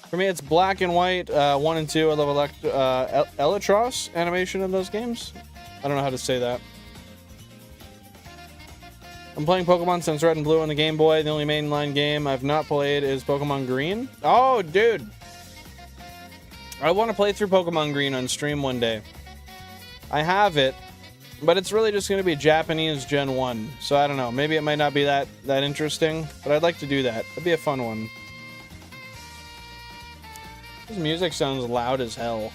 For me, it's black and white, 1 and 2. I love Elytros animation in those games. I don't know how to say that. I'm playing Pokemon since Red and Blue on the Game Boy. The only mainline game I've not played is Pokemon Green. Oh, dude. I want to play through Pokemon Green on stream one day. I have it, but it's really just going to be Japanese Gen 1. So I don't know. Maybe it might not be that interesting, but I'd like to do that. It'd be a fun one. This music sounds loud as hell.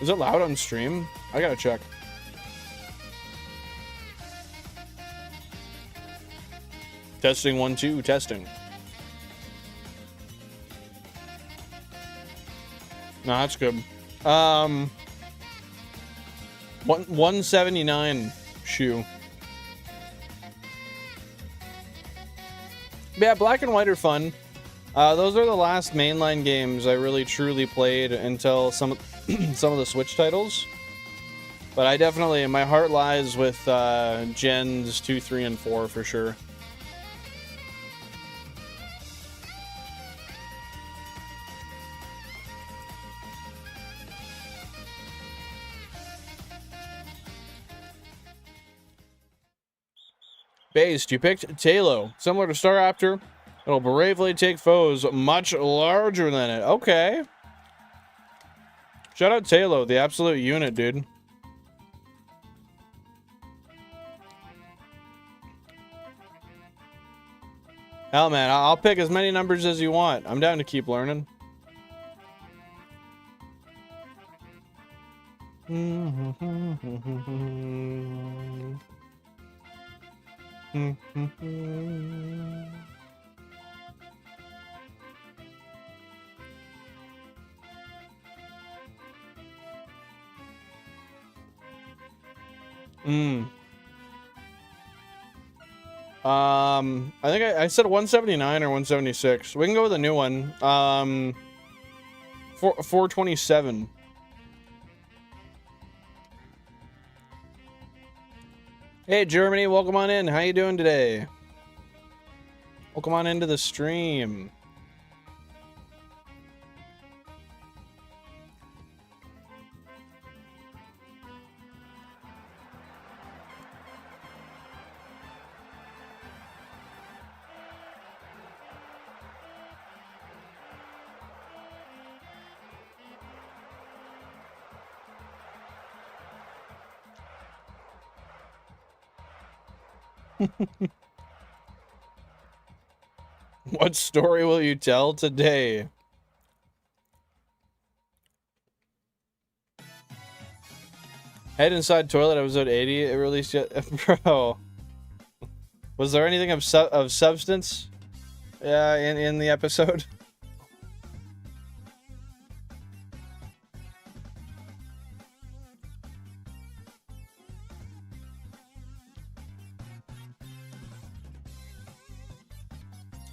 Is it loud on stream? I gotta check. Testing 1 2 testing. No, that's good. 179 shoe. Yeah, Black and White are fun. Those are the last mainline games I really truly played until some of the Switch titles. But I definitely, my heart lies with Gens 2, 3, and 4 for sure. Based, you picked Talo. Similar to Staraptor, it'll bravely take foes much larger than it. Okay. Shout out Talo, the absolute unit, dude. Hell, man, I'll pick as many numbers as you want. I'm down to keep learning. I think I said 179 or 176. We can go with a new one. 427. Hey Germany, welcome on in. How you doing today? Welcome on into the stream. What story will you tell today? Head Inside Toilet, episode 80. It released yet, bro. Was there anything of substance? Yeah, in the episode.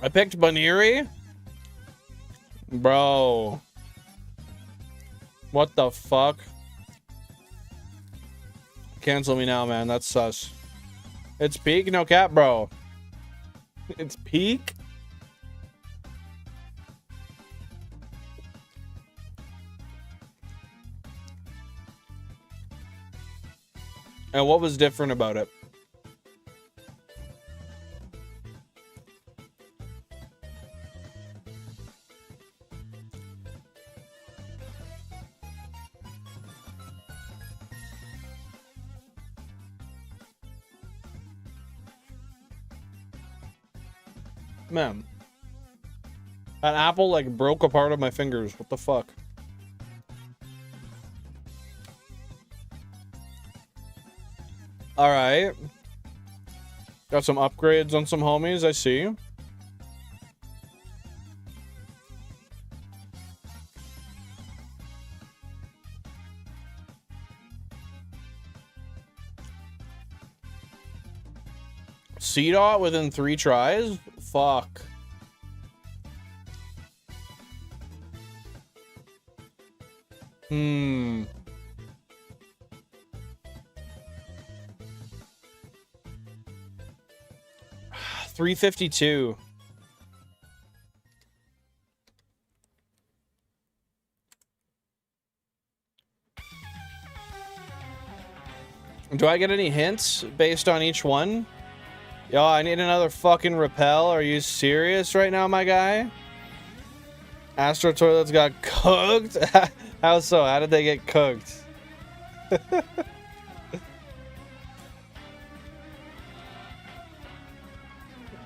I picked Baniri? Bro. What the fuck? Cancel me now, man. That's sus. It's peak? No cap, bro. It's peak? And what was different about it? Man. That apple, like, broke a part of my fingers. What the fuck? Alright. Got some upgrades on some homies, I see. C-Dot within 3 tries? Fuck. Hmm. $352. Do I get any hints based on each one? Yo, I need another fucking repel. Are you serious right now, my guy? Astro Toilets got cooked? How so? How did they get cooked?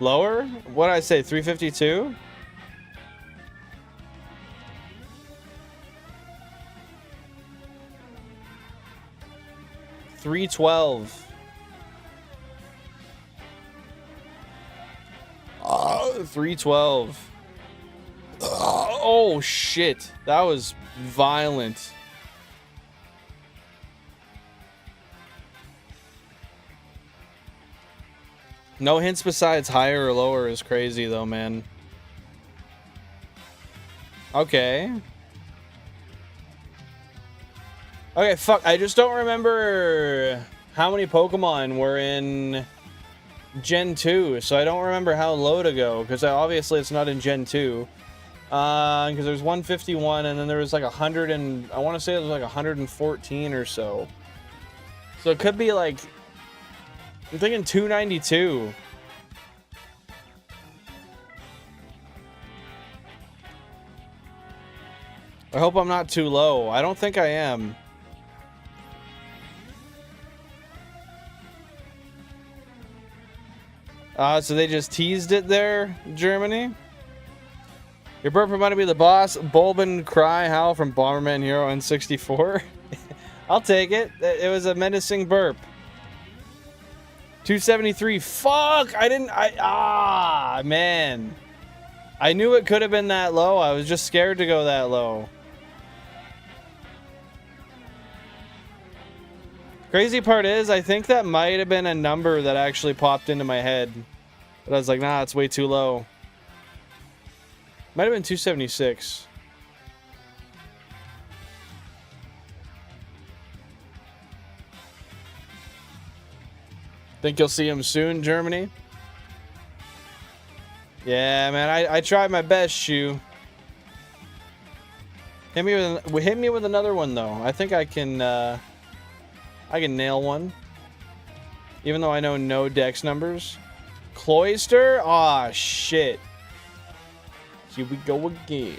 Lower? What did I say? 352? $312. 312. Oh shit. That was violent. No hints besides higher or lower is crazy though, man. Okay. Okay, fuck. I just don't remember how many Pokemon were in Gen 2, so I don't remember how low to go, because obviously it's not in Gen 2. Because there's 151, and then there was like 100 and... I want to say it was like 114 or so. So it could be like... I'm thinking 292. I hope I'm not too low. I don't think I am. So they just teased it there, Germany. Your burp reminded me of the boss, Bulbin Cry Howl from Bomberman Hero N64. I'll take it. It was a menacing burp. 273. Fuck! Man. I knew it could have been that low. I was just scared to go that low. Crazy part is, I think that might have been a number that actually popped into my head. But I was like, nah, it's way too low. Might have been 276. Think you'll see him soon, Germany? Yeah, man, I tried my best, Shu. Hit me with another one, though. I think I can nail one. Even though I know no dex numbers. Cloyster? Aw, shit. Here we go again.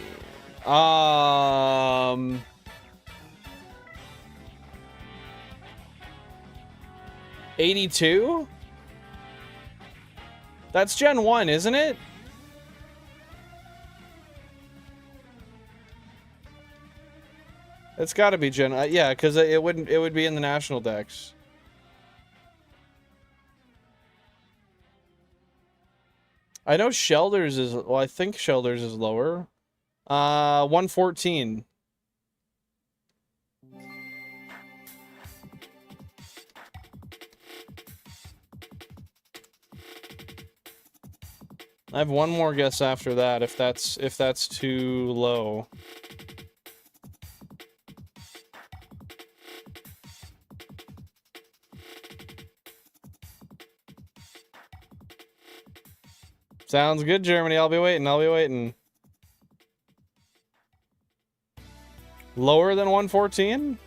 82? That's Gen 1, isn't it? It's got to be Gen... yeah, because it would be in the national dex. I know Shelders is... Well, I think Shelders is lower. 114. I have one more guess after that, if that's too low. Sounds good, Germany. I'll be waiting. Lower than 114?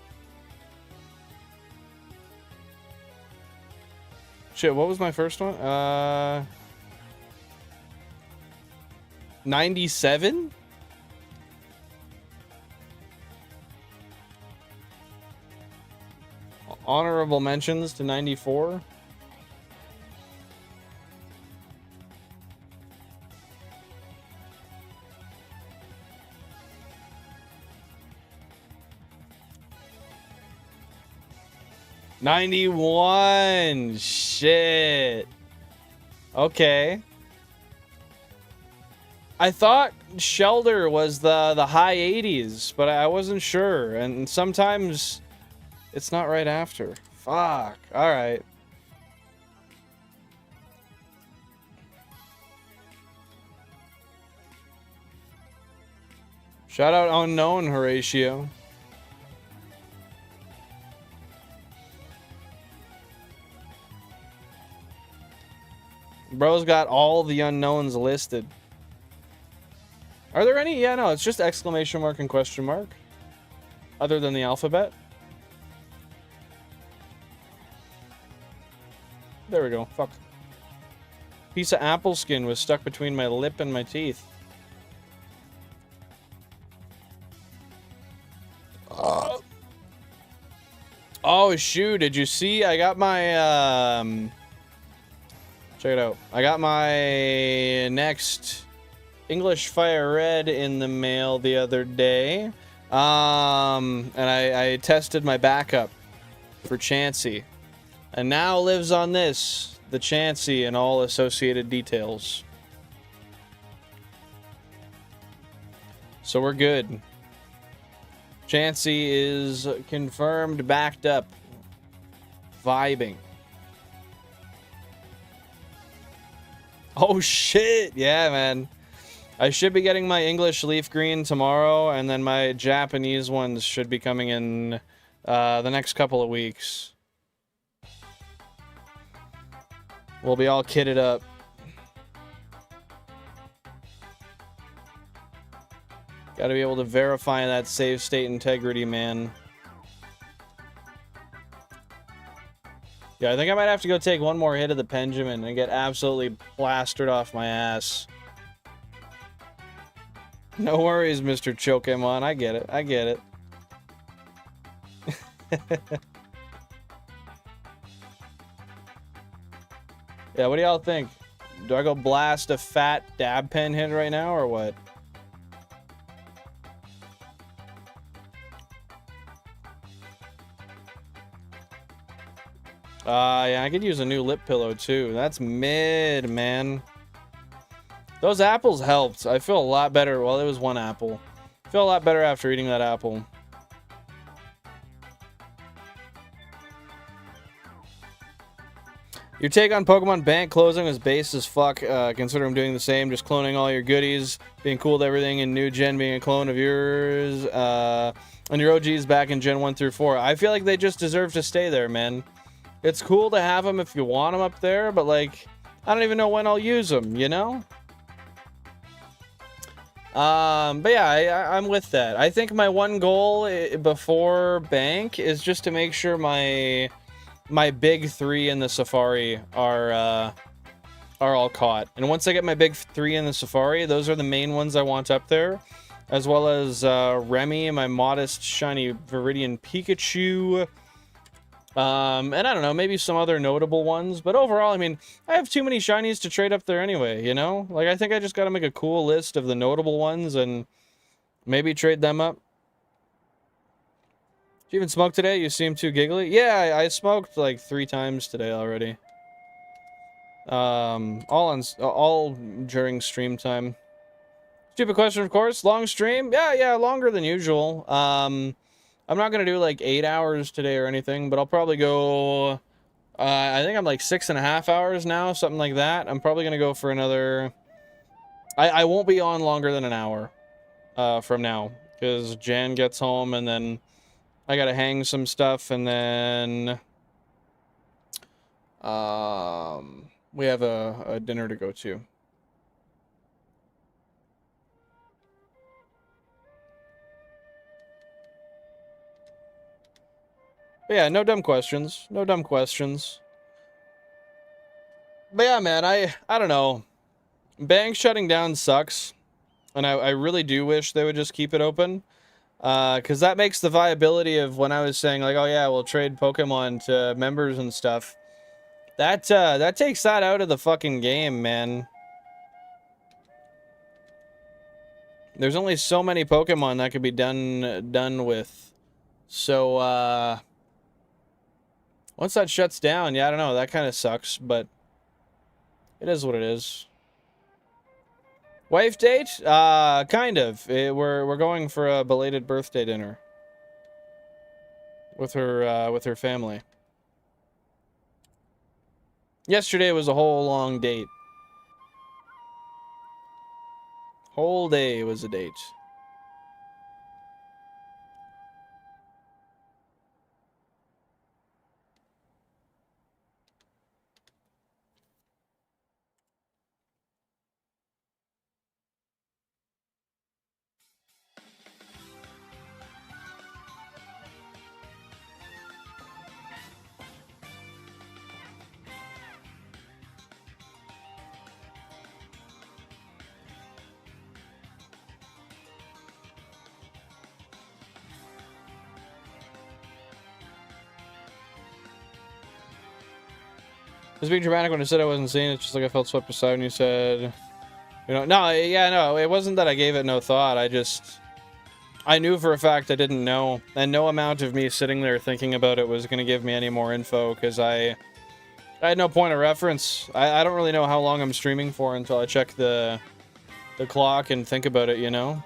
Shit, what was my first one? 97? Honorable mentions to 94. $91. Shit. Okay. I thought Shelder was the high 80s, but I wasn't sure. And sometimes it's not right after. Fuck. All right. Shout out Unknown, Horatio. Bro's got all the unknowns listed. Are there any? Yeah, no, it's just exclamation mark and question mark. Other than the alphabet. There we go. Fuck. Piece of apple skin was stuck between my lip and my teeth. Oh, shoot. Did you see? I got my, Check it out. I got my next English FireRed in the mail the other day. And I tested my backup for Chansey. And now lives on this, the Chansey and all associated details. So we're good. Chansey is confirmed, backed up, vibing. Oh shit, yeah, man. I should be getting my English LeafGreen tomorrow, and then my Japanese ones should be coming in the next couple of weeks. We'll be all kitted up. Gotta be able to verify that save state integrity, man. Yeah, I think I might have to go take one more hit of the Pendulum and get absolutely plastered off my ass. No worries, Mr. Chokemon. I get it. I get it. Yeah, what do y'all think? Do I go blast a fat dab pen hit right now, or what? Yeah, I could use a new lip pillow, too. That's mid, man. Those apples helped. I feel a lot better. Well, it was one apple. I feel a lot better after eating that apple. Your take on Pokemon Bank closing was base as fuck. Consider I'm doing the same. Just cloning all your goodies. Being cool with everything in new gen being a clone of yours. And your OGs back in Gen 1 through 4. I feel like they just deserve to stay there, man. It's cool to have them if you want them up there, but like, I don't even know when I'll use them, you know? But yeah, I'm with that. I think my one goal before Bank is just to make sure my big three in the Safari are all caught. And once I get my big three in the Safari, those are the main ones I want up there. As well as Remy, my modest shiny Viridian Pikachu. And I don't know, maybe some other notable ones. But overall, I mean, I have too many shinies to trade up there anyway, you know? Like, I think I just gotta make a cool list of the notable ones and maybe trade them up. Did you even smoke today? You seem too giggly. Yeah, I smoked like 3 times today already. All during stream time. Stupid question, of course. Long stream? Yeah, longer than usual. I'm not gonna do like 8 hours today or anything, but I'll probably go. I think I'm like 6.5 hours now, something like that. I'm probably gonna go for another. I won't be on longer than an hour from now, because Jan gets home and then I gotta hang some stuff, and then we have a dinner to go to. But yeah, no dumb questions. No dumb questions. But yeah, man, I don't know. Bank shutting down sucks. And I really do wish they would just keep it open. Because that makes the viability of when I was saying, like, oh yeah, we'll trade Pokemon to members and stuff. That takes that out of the fucking game, man. There's only so many Pokemon that could be done with. So, once that shuts down, yeah, I don't know, that kind of sucks, but it is what it is. Wife date? Kind of. We're going for a belated birthday dinner with her family. Yesterday was a whole long date. Whole day was a date. was being dramatic when I said I wasn't seeing it. Just like I felt swept aside when you said, you know, no, yeah, no, it wasn't that I gave it no thought. I knew for a fact I didn't know, and no amount of me sitting there thinking about it was going to give me any more info, because I had no point of reference. I don't really know how long I'm streaming for until I check the clock and think about it, you know?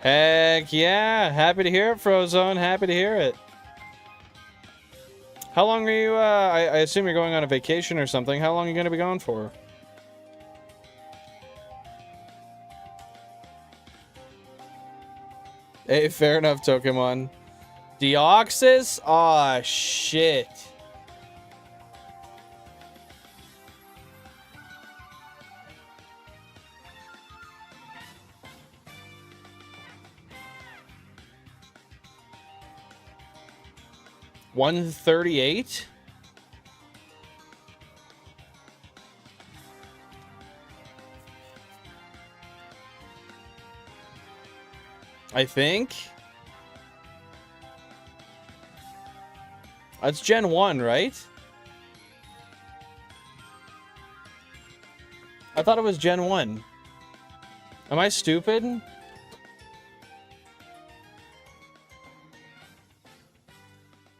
Heck yeah! Happy to hear it, Frozone. Happy to hear it. How long are you, I assume you're going on a vacation or something. How long are you going to be gone for? Hey, fair enough, Pokemon. Deoxys? Aw, shit. $138? I think. That's Gen 1, right? I thought it was Gen 1. Am I stupid?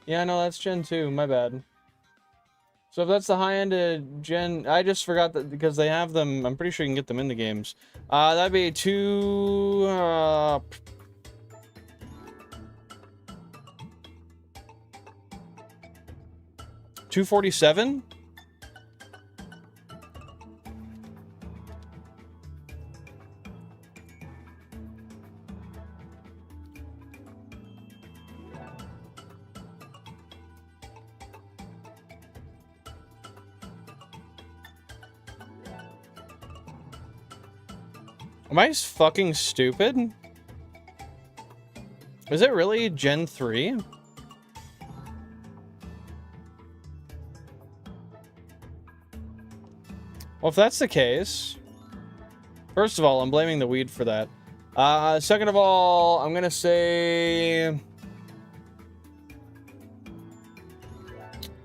Yeah, no, that's Gen 2. My bad. So if that's the high end of Gen... I just forgot that because they have them. I'm pretty sure you can get them in the games. That'd be 247? Am I fucking stupid? Is it really Gen 3? Well, if that's the case... First of all, I'm blaming the weed for that. Second of all, I'm gonna say...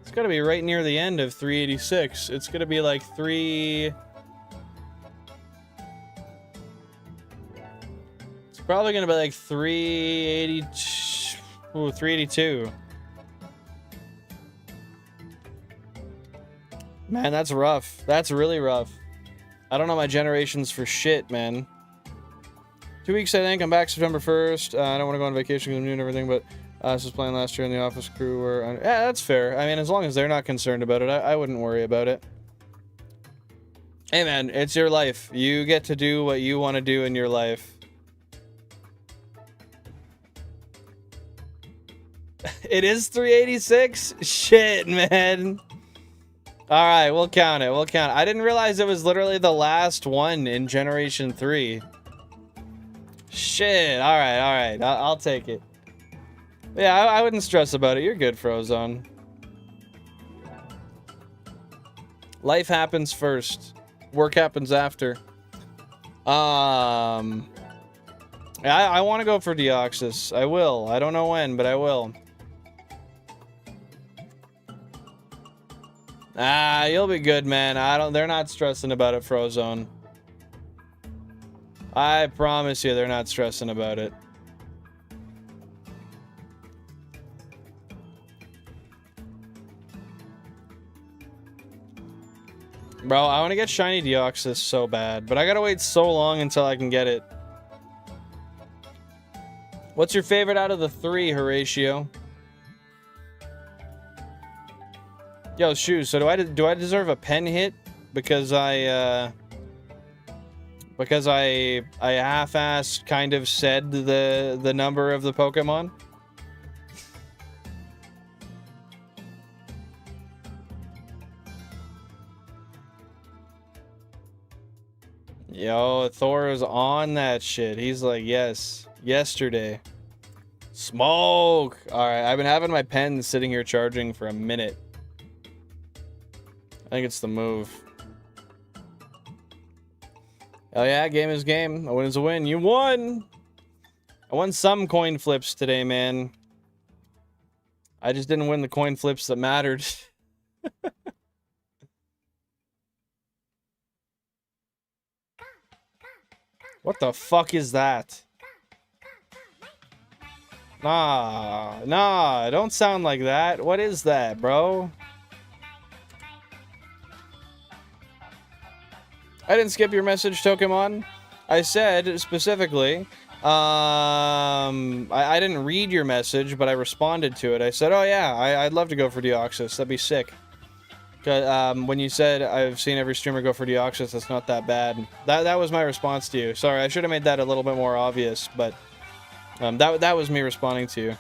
It's gotta be right near the end of 386. It's gonna be like 3... Probably gonna be like 382. Man, that's rough. That's really rough. I don't know my generations for shit, man. 2 weeks, I think. I'm back September 1st. I don't want to go on vacation because I'm new and everything, but this was playing last year in the office crew were... Yeah, that's fair. I mean, as long as they're not concerned about it, I wouldn't worry about it. Hey, man, it's your life. You get to do what you want to do in your life. It is 386? Shit, man. Alright, we'll count it. We'll count it. I didn't realize it was literally the last one in Generation 3. Shit. Alright, alright. I'll take it. Yeah, I wouldn't stress about it. You're good, Frozone. Life happens first. Work happens after. Yeah, I want to go for Deoxys. I will. I don't know when, but I will. Ah, you'll be good, man. They're not stressing about it, Frozone. I promise you they're not stressing about it. Bro, I want to get Shiny Deoxys so bad, but I gotta wait so long until I can get it. What's your favorite out of the 3, Horatio? Yo, Shoes, so do I deserve a pen hit because I half-assed kind of said the number of the Pokemon? Yo, Thor is on that shit. He's like, yes, yesterday. Smoke! Alright, I've been having my pen sitting here charging for a minute. I think it's the move. Hell yeah, game is game. A win is a win. You won! I won some coin flips today, man. I just didn't win the coin flips that mattered. What the fuck is that? Nah, don't sound like that. What is that, bro? I didn't skip your message, Pokemon. I said specifically, I didn't read your message, but I responded to it. I said, oh yeah, I'd love to go for Deoxys. That'd be sick. When you said I've seen every streamer go for Deoxys, that's not that bad. That was my response to you. Sorry, I should have made that a little bit more obvious, but that was me responding to you.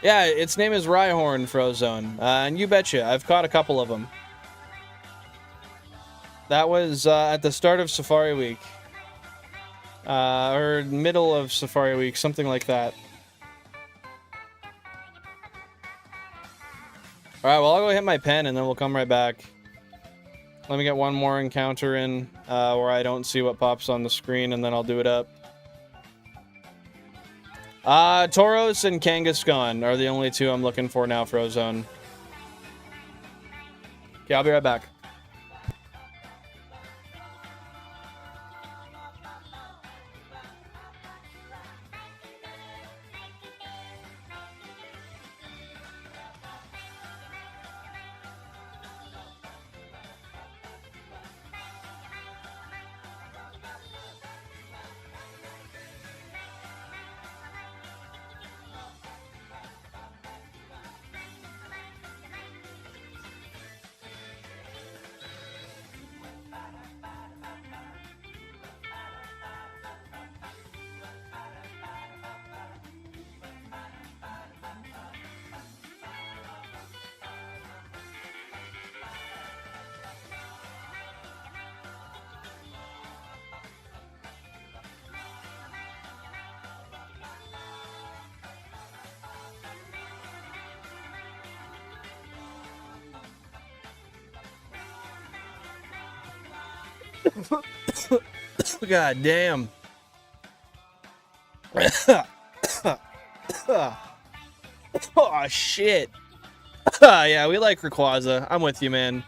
Yeah, its name is Rhyhorn, Frozone, and you betcha, I've caught a couple of them. That was at the start of Safari Week. Or middle of Safari Week, something like that. Alright, well, I'll go hit my pen and then we'll come right back. Let me get one more encounter in where I don't see what pops on the screen, and then I'll do it up. Tauros and Kangaskhan are the only two I'm looking for now, Frozone. Okay, I'll be right back. God damn. Oh, shit. Yeah, we like Rayquaza. I'm with you, man.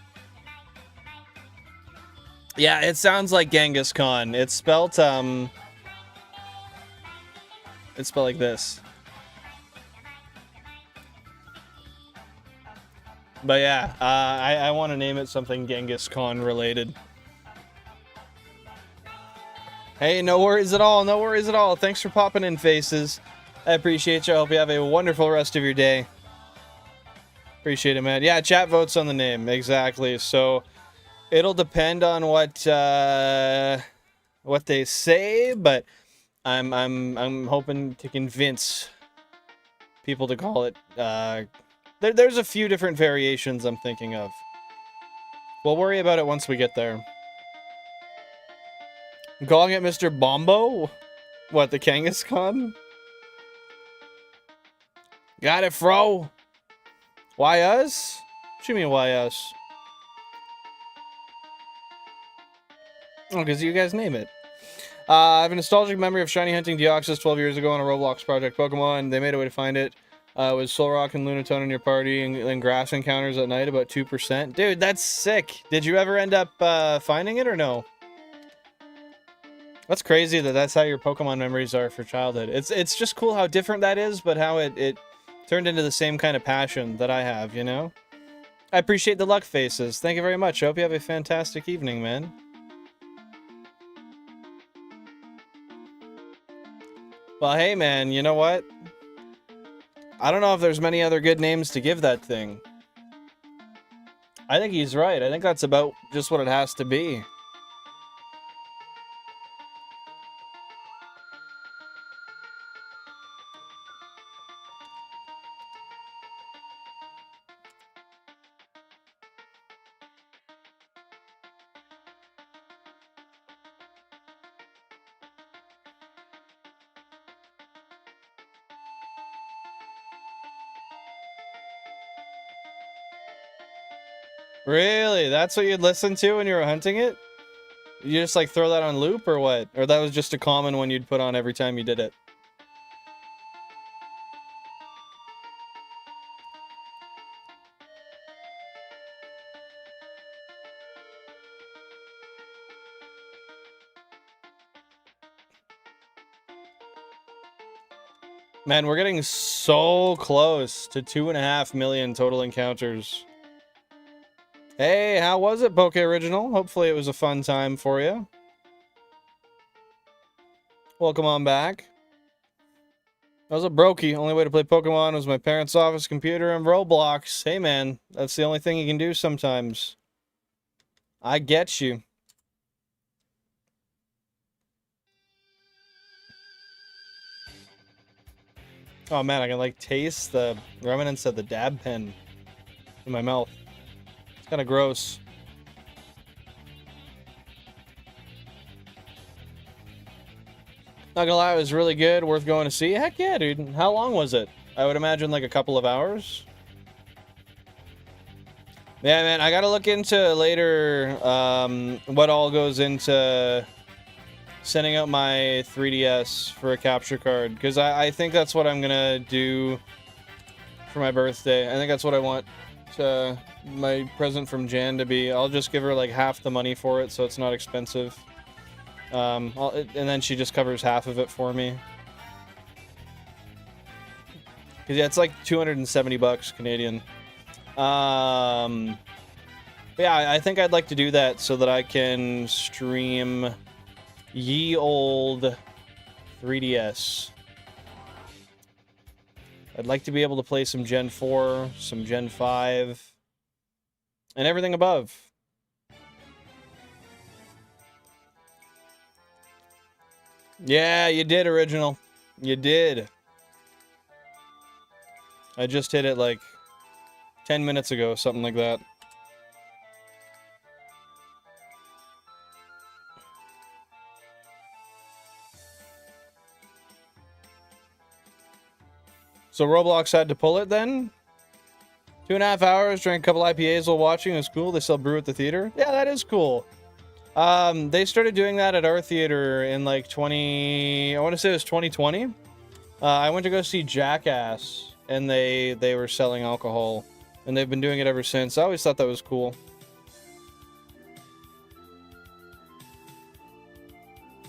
Yeah, it sounds like Genghis Khan. It's spelled like this. But yeah, I want to name it something Genghis Khan related. Hey, no worries at all. No worries at all. Thanks for popping in, Faces. I appreciate you. I hope you have a wonderful rest of your day. Appreciate it, man. Yeah, chat votes on the name. Exactly. So it'll depend on what they say, but I'm hoping to convince people to call it. There's a few different variations I'm thinking of. We'll worry about it once we get there. I'm calling it Mr. Bombo? What, the Kangaskhan? Got it, Fro. Why us? What do you mean, why us? Oh, because you guys name it. I have a nostalgic memory of shiny hunting Deoxys 12 years ago on a Roblox Project Pokemon. They made a way to find it. With Solrock and Lunatone in your party and grass encounters at night, about 2%. Dude, that's sick. Did you ever end up finding it or no? That's crazy that's how your Pokemon memories are for childhood. It's just cool how different that is, but how it turned into the same kind of passion that I have, you know? I appreciate the luck, Faces. Thank you very much. I hope you have a fantastic evening, man. Well, hey, man, you know what? I don't know if there's many other good names to give that thing. I think he's right. I think that's about just what it has to be. Really? That's what you'd listen to when you were hunting it? You just like throw that on loop or what? Or that was just a common one you'd put on every time you did it? Man, we're getting so close to 2.5 million total encounters. Hey, how was it, Poke Original? Hopefully it was a fun time for you. Welcome on back. I was a brokey. Only way to play Pokemon was my parents' office computer and Roblox. Hey, man, that's the only thing you can do sometimes. I get you. Oh, man, I can, like, taste the remnants of the dab pen in my mouth. It's kind of gross. Not gonna lie, it was really good. Worth going to see. Heck yeah, dude. How long was it? I would imagine like a couple of hours. Yeah, man, I gotta look into later what all goes into sending out my 3DS for a capture card. Because I think that's what I'm gonna do for my birthday. I think that's what I want my present from Jan to be. I'll just give her like half the money for it so it's not expensive. And then she just covers half of it for me. Cause yeah, it's like 270 bucks Canadian. Yeah, I think I'd like to do that so that I can stream ye old 3DS. I'd like to be able to play some Gen 4, some Gen 5, and everything above. Yeah, you did, Original. You did. I just hit it like 10 minutes ago, something like that. So Roblox had to pull it then? 2.5 hours, drank a couple IPAs while watching. It was cool. They sell brew at the theater. Yeah, that is cool. They started doing that at our theater in like I want to say it was 2020. I went to go see Jackass, and they were selling alcohol, and they've been doing it ever since. I always thought that was cool.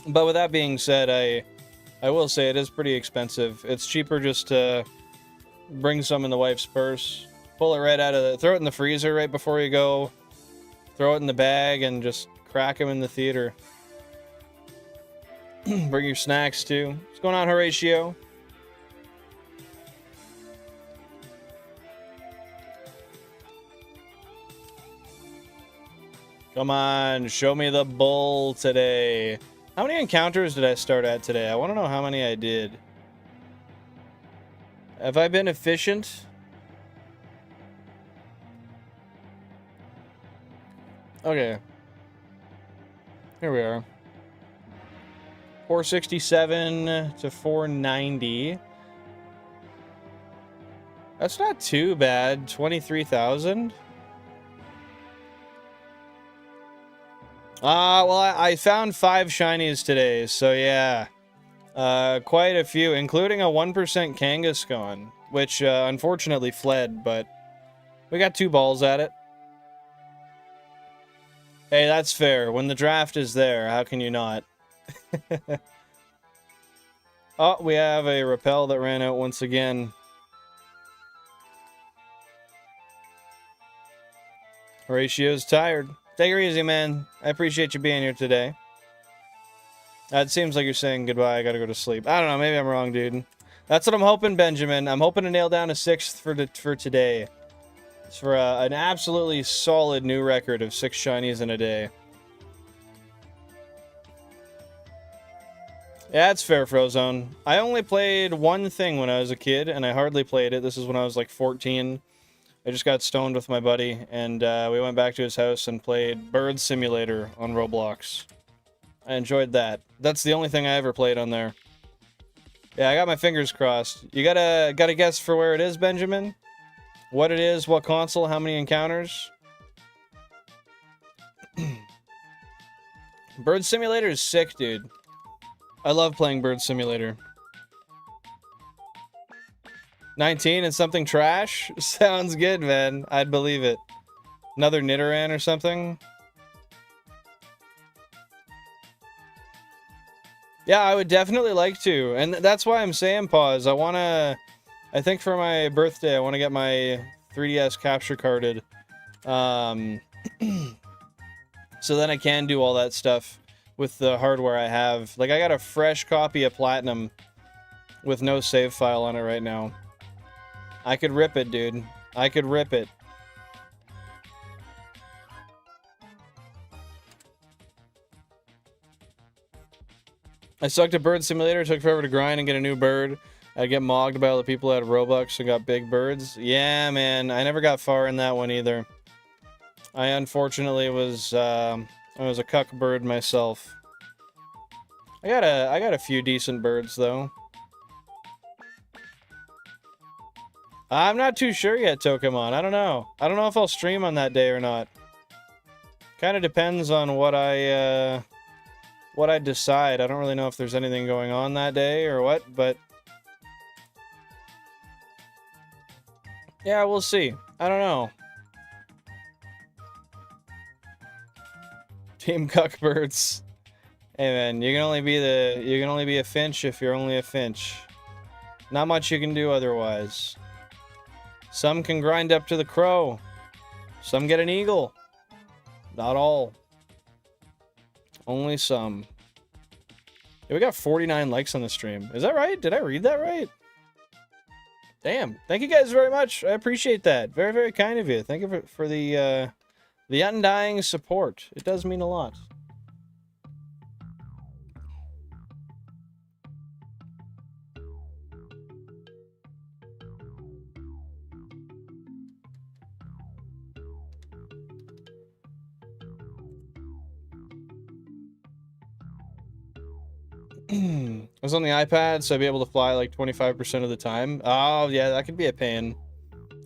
But with that being said, I will say it is pretty expensive. It's cheaper just to bring some in the wife's purse, pull it right out of throw it in the freezer right before you go, throw it in the bag, and just crack them in the theater. Bring your snacks too. What's going on, Horatio? Come on, show me the bull today. How many encounters did I start at today? I want to know how many I did. Have I been efficient? Okay. Here we are. 467 to 490. That's not too bad. 23,000. Well, I found 5 shinies today, so yeah. Quite a few, including a 1% Kangaskhan, which unfortunately fled, but we got 2 balls at it. Hey, that's fair. When the draft is there, how can you not? Oh, we have a repel that ran out once again. Horatio's tired. Take it easy, man. I appreciate you being here today. It seems like you're saying goodbye. I gotta go to sleep. I don't know. Maybe I'm wrong, dude. That's what I'm hoping, Benjamin. I'm hoping to nail down a 6th for today. It's for an absolutely solid new record of 6 shinies in a day. Yeah, it's fair, Frozone. I only played one thing when I was a kid, and I hardly played it. This is when I was like 14. I just got stoned with my buddy, and we went back to his house and played Bird Simulator on Roblox. I enjoyed that. That's the only thing I ever played on there. Yeah, I got my fingers crossed. You got a guess for where it is, Benjamin? What it is, what console, how many encounters? Bird Simulator is sick, dude. I love playing Bird Simulator. 19 and something trash? Sounds good, man. I'd believe it. Another Nidoran or something? Yeah, I would definitely like to. And that's why I'm saying pause. I think for my birthday, I want to get my 3DS capture carded. So then I can do all that stuff with the hardware I have. Like, I got a fresh copy of Platinum with no save file on it right now. I could rip it, dude. I could rip it. I sucked at Bird Simulator. It took forever to grind and get a new bird. I'd get mogged by all the people that had Robux and got big birds. Yeah, man. I never got far in that one either. I unfortunately was I was a cuck bird myself. I got a few decent birds though. I'm not too sure yet, Tokemon. I don't know. I don't know if I'll stream on that day or not. Kind of depends on what I decide. I don't really know if there's anything going on that day or what, but yeah, we'll see. I don't know. Team Cuckbirds. Hey man, you can only be a Finch if you're only a Finch. Not much you can do otherwise. Some can grind up to the crow. Some get an eagle. Not all. Only some. Yeah, we got 49 likes on the stream. Is that right? Did I read that right? Damn. Thank you guys very much. I appreciate that. Very, very kind of you. Thank you for the undying support. It does mean a lot. I was on the iPad, so I'd be able to fly like 25% of the time. Oh, yeah, that could be a pain.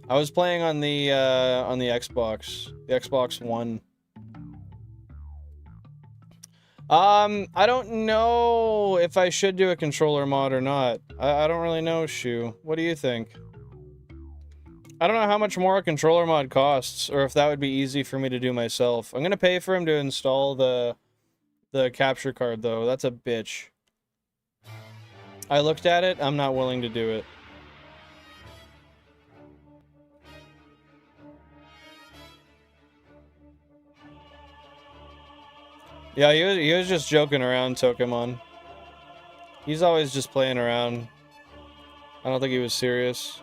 I was playing on the Xbox One. I don't know if I should do a controller mod or not. I don't really know, Shu. What do you think? I don't know how much more a controller mod costs, or if that would be easy for me to do myself. I'm gonna pay for him to install the capture card, though. That's a bitch. I looked at it. I'm not willing to do it. Yeah, he was just joking around, Tokemon. He's always just playing around. I don't think he was serious.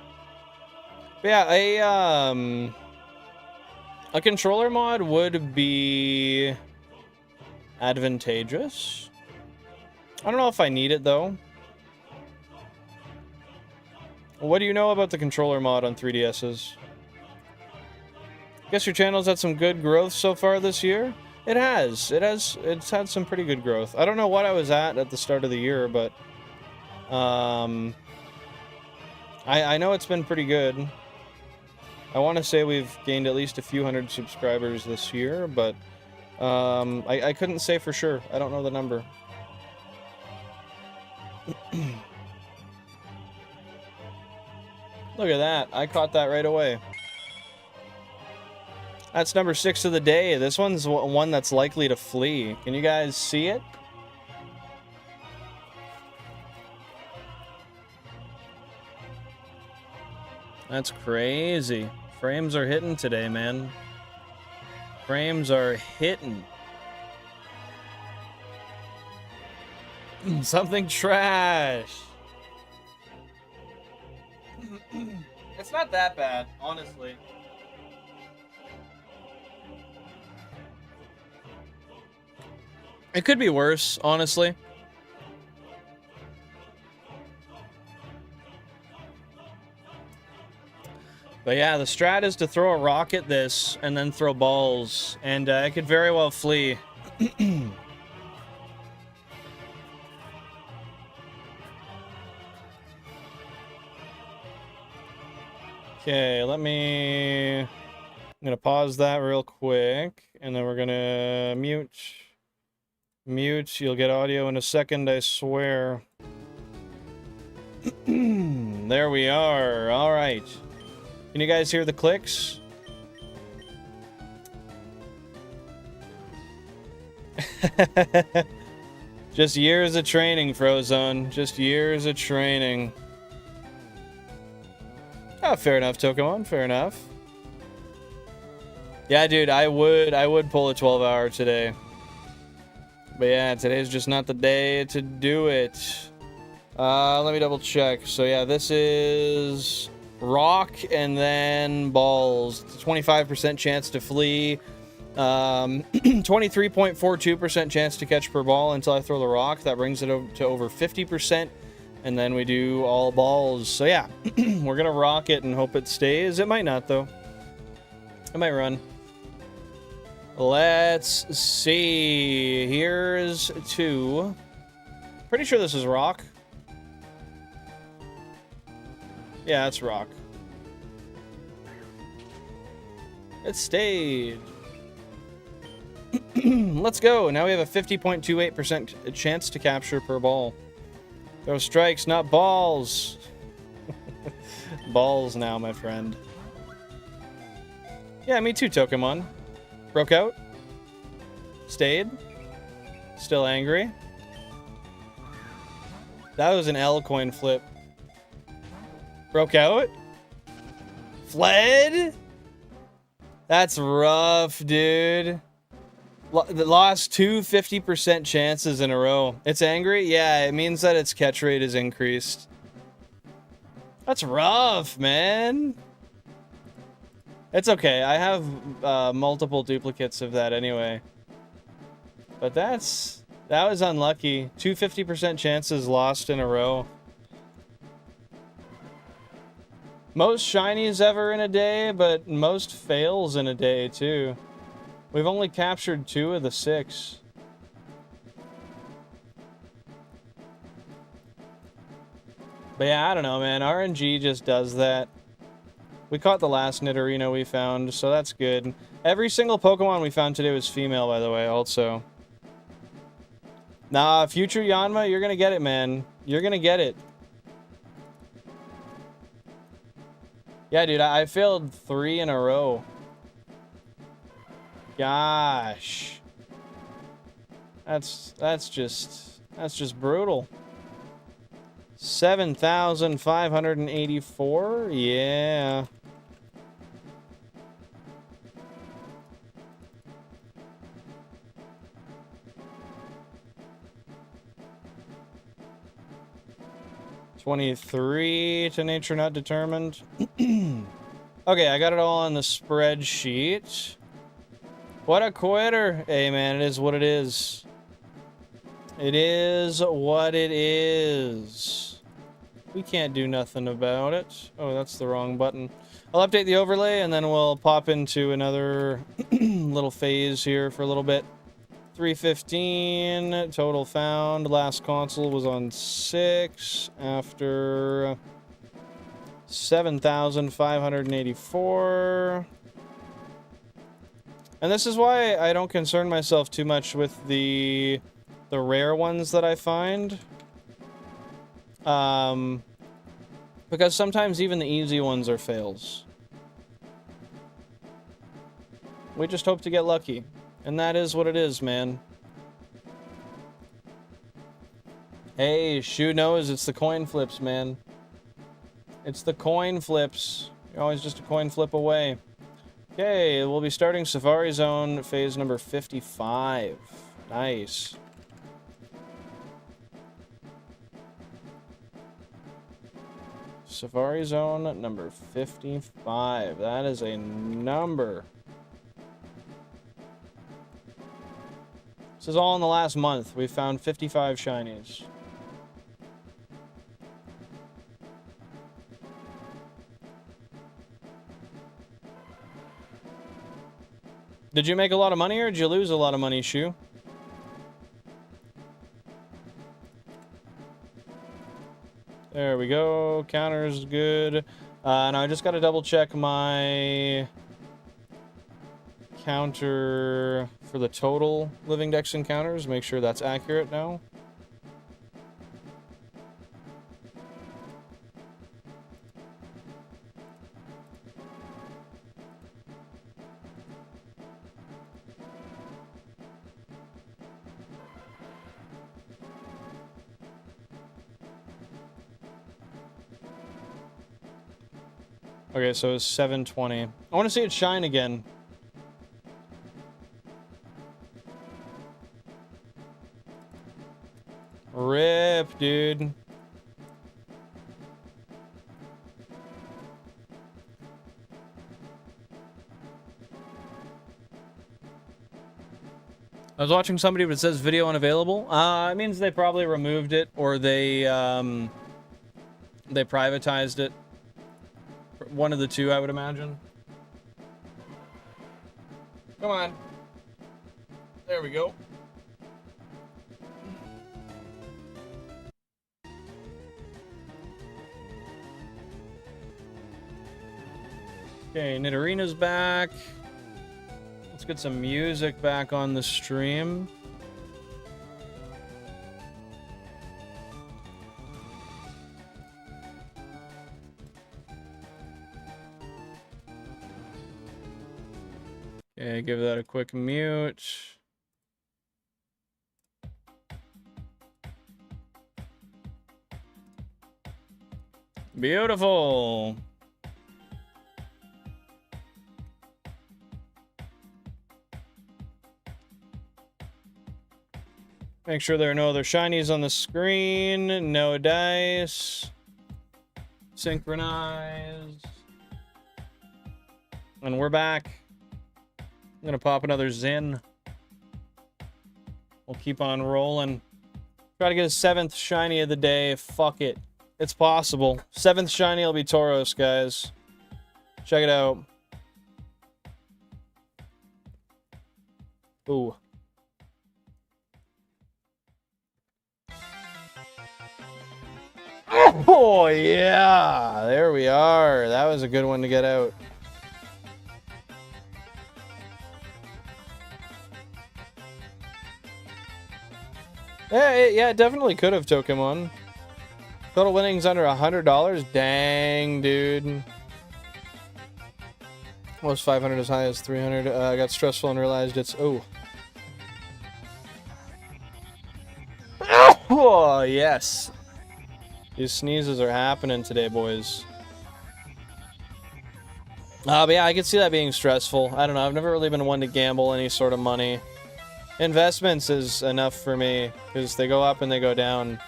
But yeah, a controller mod would be advantageous. I don't know if I need it though. What do you know about the controller mod on 3DSs? Guess your channel's had some good growth so far this year? It has. It's had some pretty good growth. I don't know what I was at the start of the year, but I know it's been pretty good. I want to say we've gained at least a few hundred subscribers this year, but I couldn't say for sure. I don't know the number. Look at that. I caught that right away. That's number 6 of the day. This one's one that's likely to flee. Can you guys see it? That's crazy. Frames are hitting today, man. Frames are hitting. Something trash. It's not that bad, honestly. It could be worse, honestly. But yeah, the strat is to throw a rock at this and then throw balls, and it could very well flee. Okay, I'm gonna pause that real quick, and then we're gonna mute. You'll get audio in a second, I swear. There we are. All right. Can you guys hear the clicks? Just years of training, Frozone. Just years of training. Oh, fair enough, Tokemon. Fair enough. Yeah, dude, I would pull a 12-hour today. But yeah, today's just not the day to do it. Let me double check. So yeah, this is rock and then balls. 25% chance to flee. 23.42% chance to catch per ball until I throw the rock. That brings it to over 50%. And then we do all balls. So yeah, we're gonna rock it and hope it stays. It might not though. It might run. Let's see. Here's 2. Pretty sure this is rock. Yeah, it's rock. It stayed. Let's go. Now we have a 50.28% chance to capture per ball. Those strikes, not balls. Balls now, my friend. Yeah, me too, Tokemon. Broke out. Stayed. Still angry. That was an L coin flip. Broke out. Fled. That's rough, dude. Lost 2 50% chances in a row. It's angry? Yeah, it means that its catch rate is increased. That's rough, man. It's okay. I have multiple duplicates of that anyway. But that was unlucky. 2 50% chances lost in a row. Most shinies ever in a day, but most fails in a day too. We've only captured 2 of the 6. But yeah, I don't know, man. RNG just does that. We caught the last Nidorino we found, so that's good. Every single Pokemon we found today was female, by the way, also. Nah, future Yanma, you're gonna get it, man. You're gonna get it. Yeah, dude, I failed 3 in a row. Gosh. That's just brutal. 7,584? Yeah. $23 to nature not determined. Okay, I got it all on the spreadsheet. What a quitter. Hey, man, it is what it is. It is what it is. We can't do nothing about it. Oh, that's the wrong button. I'll update the overlay, and then we'll pop into another little phase here for a little bit. 315 total found. Last console was on 6 after 7,584. And this is why I don't concern myself too much with the rare ones that I find. Because sometimes even the easy ones are fails. We just hope to get lucky. And that is what it is, man. Hey, Shu knows it's the coin flips, man. It's the coin flips. You're always just a coin flip away. Okay, we'll be starting Safari Zone phase number 55. Nice. Safari Zone number 55. That is a number. This is all in the last month. We found 55 shinies. Did you make a lot of money or did you lose a lot of money, Shu? There we go. Counter's good. Now I just got to double check my counter for the total living dex encounters. Make sure that's accurate now. Okay, so it's 720. I want to see it shine again. Rip, dude. I was watching somebody, but it says video unavailable. It means they probably removed it, or they privatized it. One of the two, I would imagine. Come on. There we go. Okay, Nidorina's back. Let's get some music back on the stream. Okay, give that a quick mute. Beautiful. Make sure there are no other shinies on the screen. No dice. Synchronize. And we're back. I'm gonna pop another Zin. We'll keep on rolling. Try to get a 7th shiny of the day. Fuck it. It's possible. 7th shiny will be Tauros, guys. Check it out. Ooh. Oh, yeah. There we are. That was a good one to get out. Yeah, it definitely could have Pokemon. Total winnings under $100. Dang, dude. Was 500 as high as 300. I got stressful and realized it's... Oh. Oh, yes. These sneezes are happening today, boys. But yeah, I could see that being stressful. I don't know. I've never really been one to gamble any sort of money. Investments is enough for me because they go up and they go down.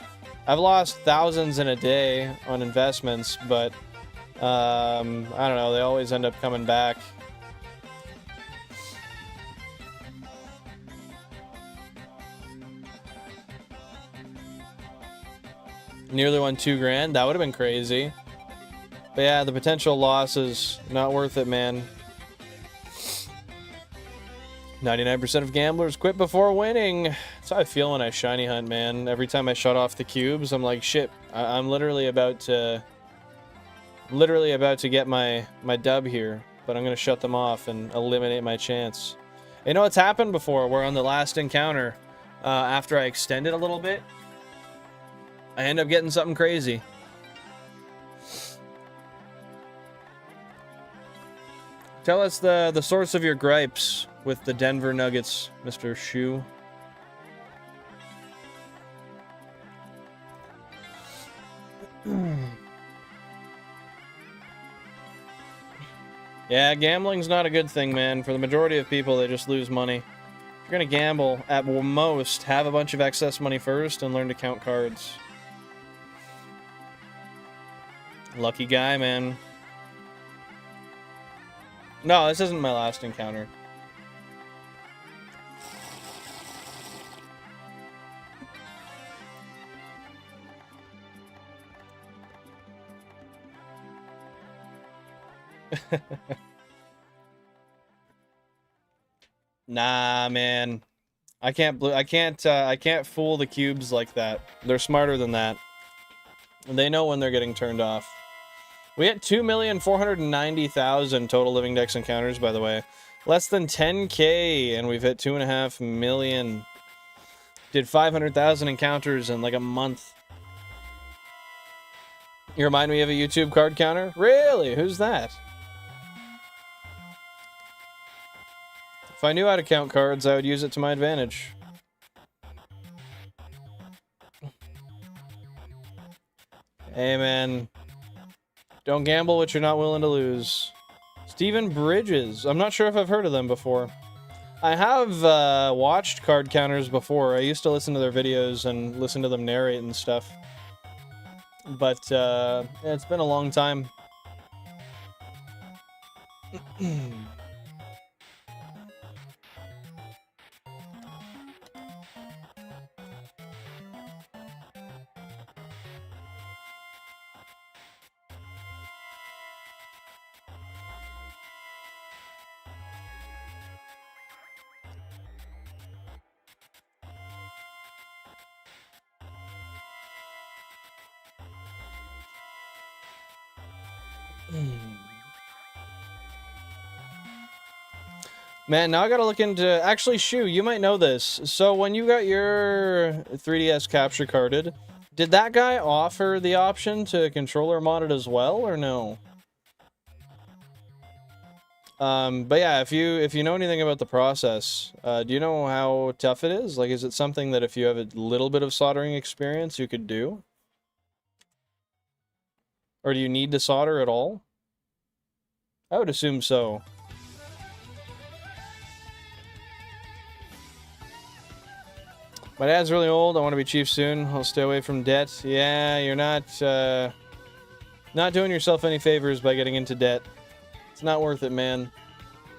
I've lost thousands in a day on investments, but I don't know. They always end up coming back. Nearly won $2,000. That would have been crazy. But yeah, the potential loss is not worth it, man. 99% of gamblers quit before winning. That's how I feel when I shiny hunt, man. Every time I shut off the cubes, I'm like, shit, I'm literally about to get my dub here, but I'm gonna shut them off and eliminate my chance. You know, it's happened before where on the last encounter, after I extend it a little bit, I end up getting something crazy. Tell us the source of your gripes with the Denver Nuggets, Mr. Shu. Yeah, gambling's not a good thing, man. For the majority of people, they just lose money. If you're gonna gamble, at most, have a bunch of excess money first and learn to count cards. Lucky guy, man. No, this isn't my last encounter. Nah, man. I can't fool the cubes like that. They're smarter than that. They know when they're getting turned off. We hit 2,490,000 total Living Dex encounters, by the way. Less than 10K, and we've hit 2.5 million. Did 500,000 encounters in like a month. You remind me of a YouTube card counter? Really? Who's that? If I knew how to count cards, I would use it to my advantage. Hey, man. Don't gamble what you're not willing to lose. Stephen Bridges. I'm not sure if I've heard of them before. I have watched card counters before. I used to listen to their videos and listen to them narrate and stuff. But yeah, it's been a long time. Man, now I gotta look into... Actually, Shu, you might know this. So when you got your 3DS capture carded, did that guy offer the option to controller mod it as well, or no? But yeah, if you know anything about the process, do you know how tough it is? Like, is it something that if you have a little bit of soldering experience, you could do? Or do you need to solder at all? I would assume so. My dad's really old. I want to be chief soon. I'll stay away from debt. Yeah, you're not doing yourself any favors by getting into debt. It's not worth it, man.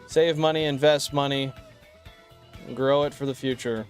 Save money, invest money, grow it for the future.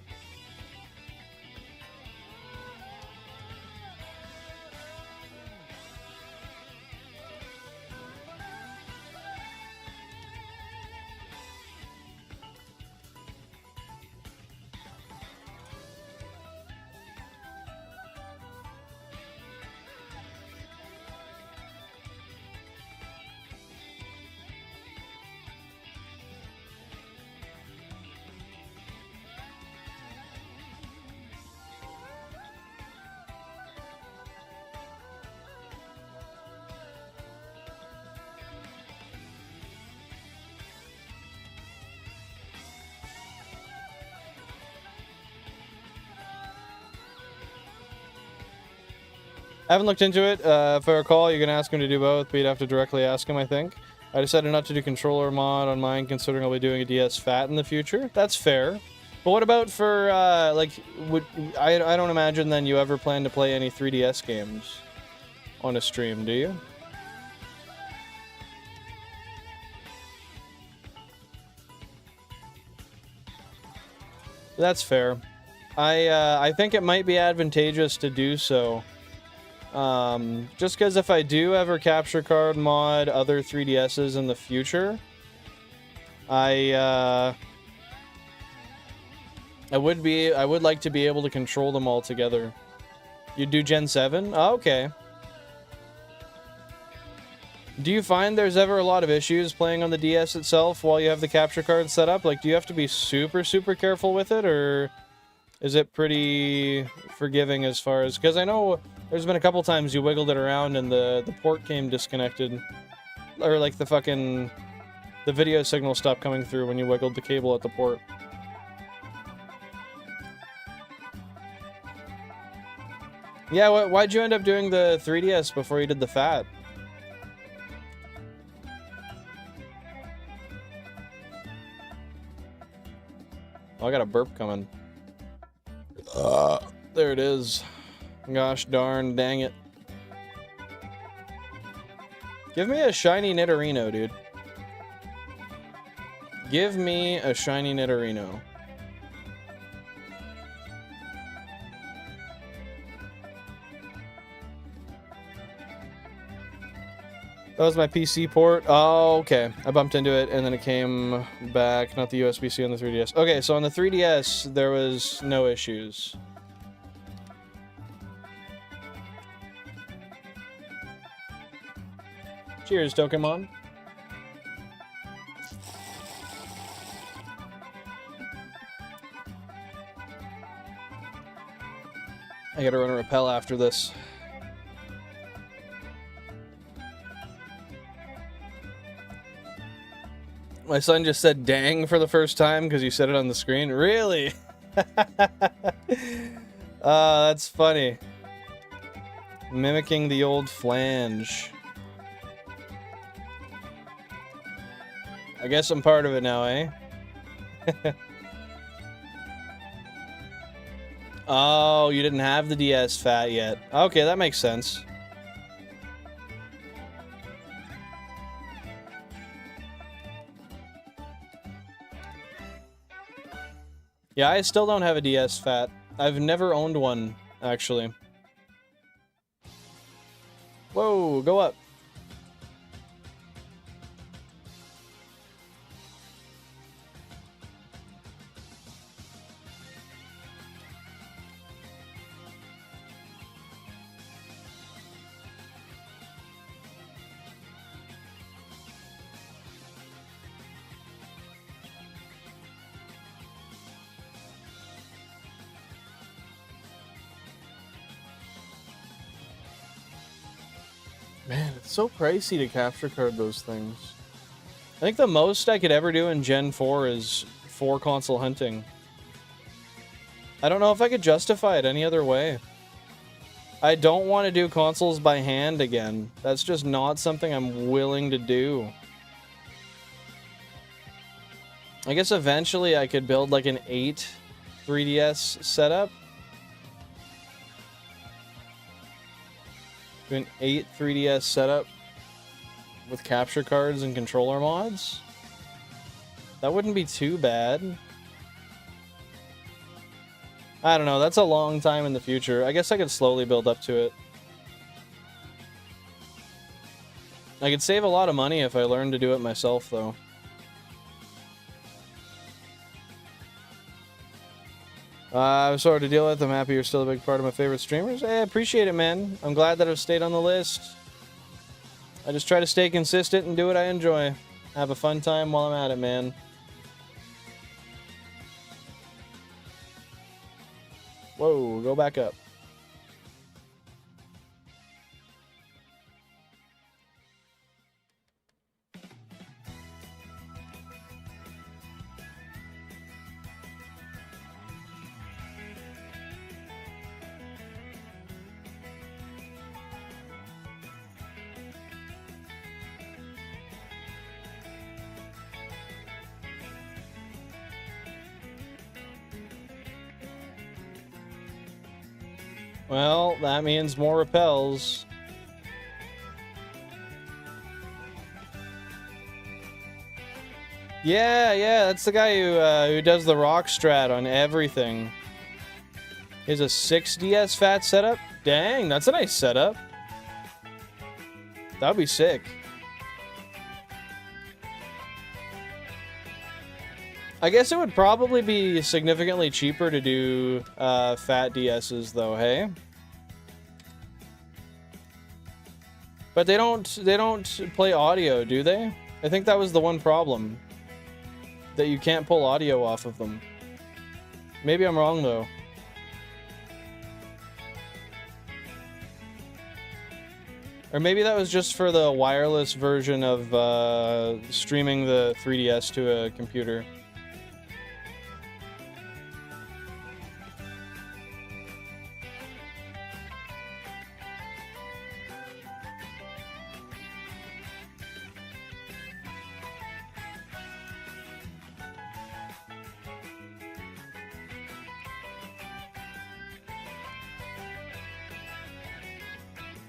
I haven't looked into it. If I recall, you can ask him to do both, but you'd have to directly ask him, I think. I decided not to do controller mod on mine, considering I'll be doing a DS Fat in the future. That's fair. But what about for, like, I don't imagine then you ever plan to play any 3DS games on a stream, do you? That's fair. I think it might be advantageous to do so. Just because if I do ever capture card mod other 3DSs in the future, I would like to be able to control them all together. You do Gen 7? Oh, okay. Do you find there's ever a lot of issues playing on the DS itself while you have the capture card set up? Like, do you have to be super, super careful with it, or is it pretty forgiving as far as... Because I know there's been a couple times you wiggled it around and the port came disconnected. Or, like, the video signal stopped coming through when you wiggled the cable at the port. Yeah, why'd you end up doing the 3DS before you did the Fat? Oh, I got a burp coming. There it is. Gosh darn, dang it. Give me a shiny Nidorino, dude. Give me a shiny Nidorino. That was my PC port. Oh, okay. I bumped into it, and then it came back. Not the USB-C on the 3DS. Okay, so on the 3DS, there was no issues. Cheers, Pokemon. I gotta run a rappel after this. My son just said dang for the first time because you said it on the screen. Really? That's funny. Mimicking the old flange. I guess I'm part of it now, eh? Oh, you didn't have the DS Fat yet. Okay, that makes sense. Yeah, I still don't have a DS Fat. I've never owned one, actually. Whoa, go up. Man, it's so pricey to capture card those things. I think the most I could ever do in Gen 4 is 4 console hunting. I don't know if I could justify it any other way. I don't want to do consoles by hand again. That's just not something I'm willing to do. I guess eventually I could build like an 8 3DS setup. Do an 8 3DS setup with capture cards and controller mods. That wouldn't be too bad. I don't know, that's a long time in the future. I guess I could slowly build up to it. I could save a lot of money if I learned to do it myself, though. I'm sorry to deal with. I'm happy you're still a big part of my favorite streamers. Hey, I appreciate it, man. I'm glad that I've stayed on the list. I just try to stay consistent and do what I enjoy. Have a fun time while I'm at it, man. Whoa, go back up. Well, that means more repels. Yeah, that's the guy who does the rock strat on everything. He has a 6DS Fat setup? Dang, that's a nice setup. That'd be sick. I guess it would probably be significantly cheaper to do fat DSs though, hey? But they don't play audio, do they? I think that was the one problem. That you can't pull audio off of them. Maybe I'm wrong though. Or maybe that was just for the wireless version of streaming the 3DS to a computer.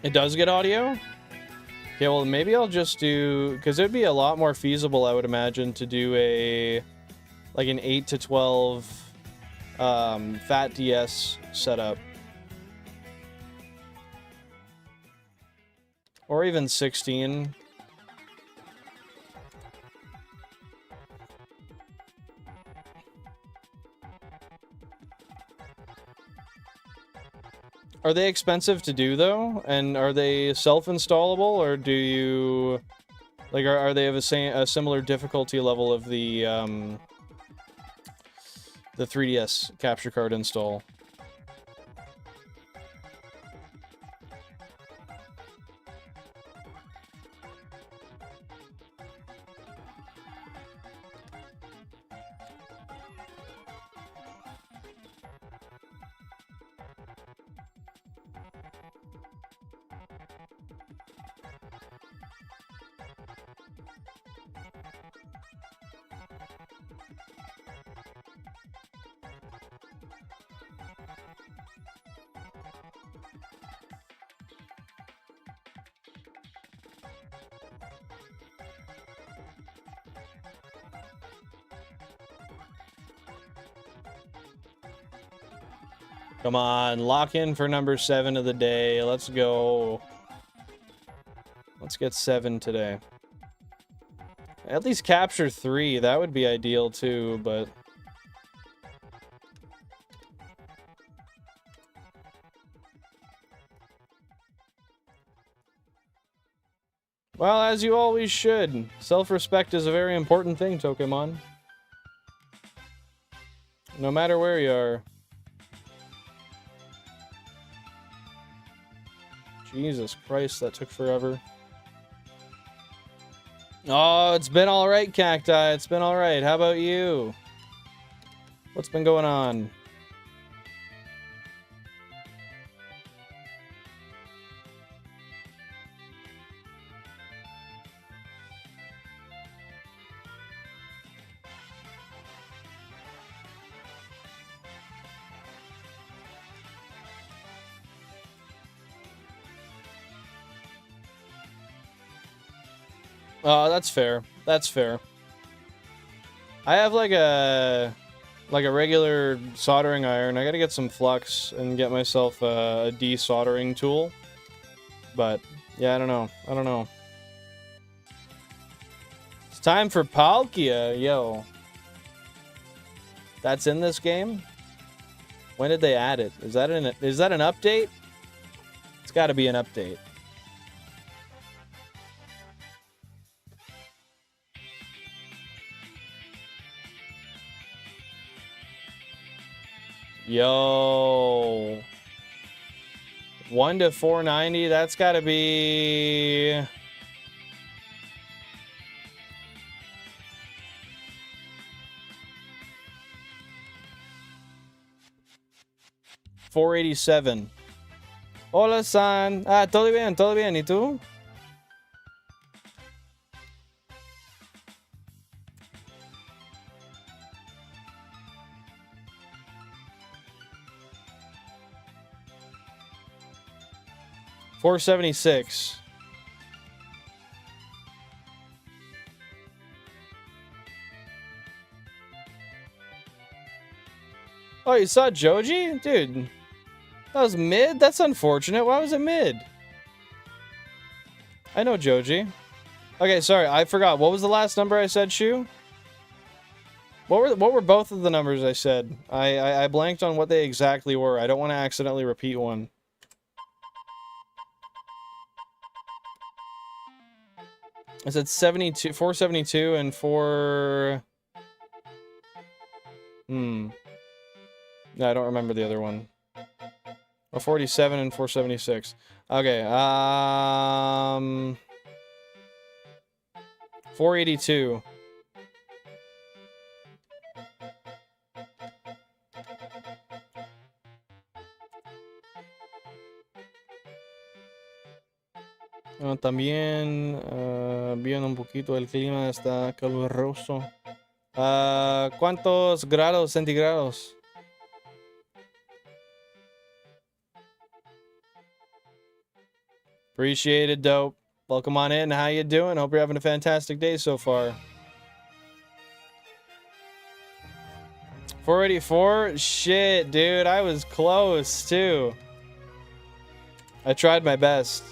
It does get audio? Okay, well, maybe I'll just do... Because it would be a lot more feasible, I would imagine, to do a... Like an 8 to 12 Fat DS setup. Or even 16. Are they expensive to do, though? And are they self-installable, or do you... Like, are they of a similar difficulty level of the 3DS capture card install? Come on, lock in for number 7 of the day. Let's go. Let's get 7 today. At least capture 3. That would be ideal too, but... Well, as you always should. Self-respect is a very important thing, Pokemon. No matter where you are. Jesus Christ, that took forever. Oh, it's been alright, Cacti. It's been alright. How about you? What's been going on? Oh, that's fair. That's fair. I have like a regular soldering iron. I gotta get some flux and get myself a desoldering tool. But yeah, I don't know. I don't know. It's time for Palkia, yo. That's in this game? When did they add it? Is that an update? It's got to be an update. Yo. 1 to 490, that's gotta be... $487. Hola, San. Ah, todo bien, todo bien. ¿Y tú? $476. Oh, you saw Joji? Dude, that was mid? That's unfortunate. Why was it mid? I know Joji. Okay, sorry, I forgot. What was the last number I said, Shu? What were both of the numbers I said? I blanked on what they exactly were. I don't want to accidentally repeat one. I said 72, 472 and 4... No, I don't remember the other one. Oh, 47 and 476. Okay, 482. También, viendo un poquito el clima, está caluroso. ¿Cuántos grados centígrados? Appreciate it, dope. Welcome on in. How you doing? Hope you're having a fantastic day so far. 484? Shit, dude. I was close, too. I tried my best.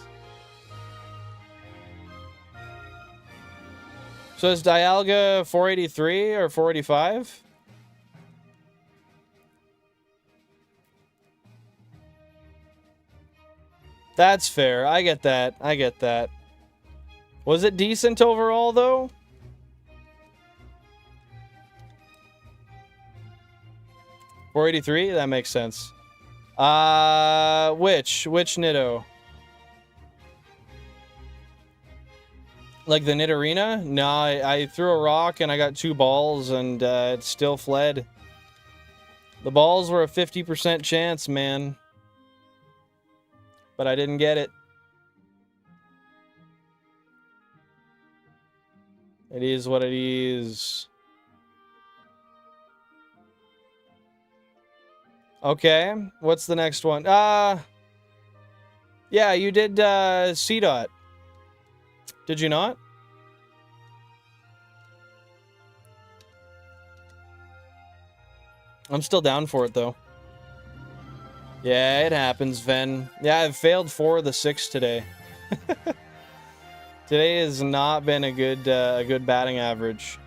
So is Dialga 483 or 485? That's fair. I get that. I get that. Was it decent overall, though? $483? That makes sense. Which Nitto? Like the Nidorina? No, I threw a rock and I got 2 balls and it still fled. The balls were a 50% chance, man. But I didn't get it. It is what it is. Okay, what's the next one? Yeah, you did C-Dot. Did you not? I'm still down for it, though. Yeah, it happens, Ven. Yeah, I've failed 4 of the 6 today. Today has not been a good batting average.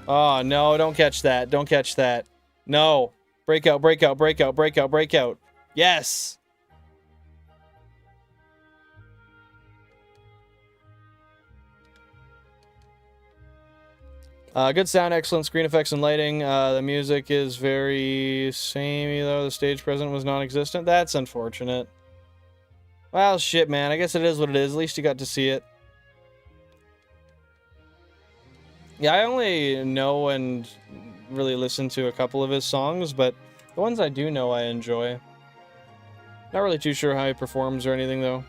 Oh, no, don't catch that. Don't catch that. No. Breakout, breakout, breakout, breakout, breakout. Yes! Good sound, excellent screen effects and lighting. The music is very samey, though. The stage present was non-existent. That's unfortunate. Well, shit, man. I guess it is what it is. At least you got to see it. Yeah, I only know and really listen to a couple of his songs, but the ones I do know I enjoy. Not really too sure how he performs or anything, though.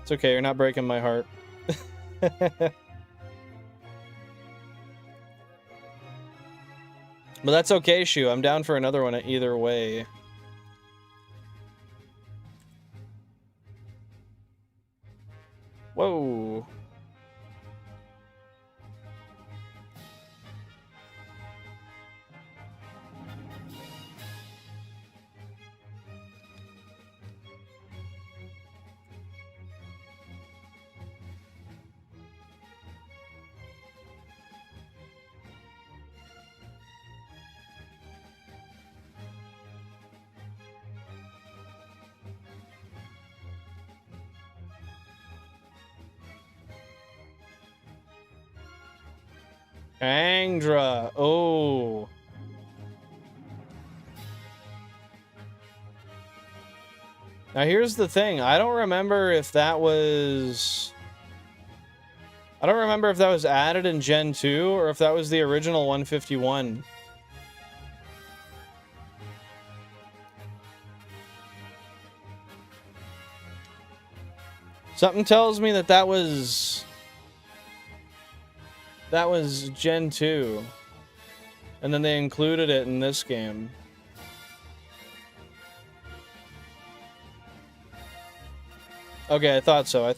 It's okay, you're not breaking my heart. But that's okay, Shu. I'm down for another one either way. Whoa. Angdra. Oh. Now here's the thing. I don't remember if that was added in Gen 2 or if that was the original 151. Something tells me that was Gen 2. And then they included it in this game. Okay, I thought so.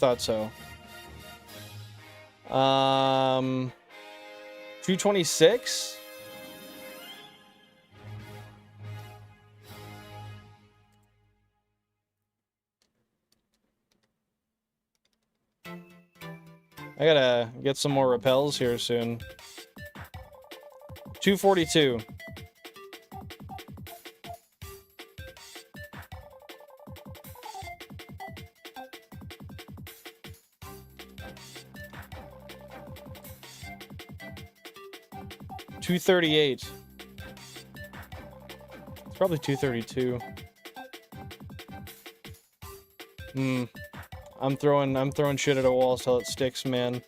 226? I gotta get some more repels here soon. 242. $238. It's probably 232. I'm throwing shit at a wall till it sticks, man.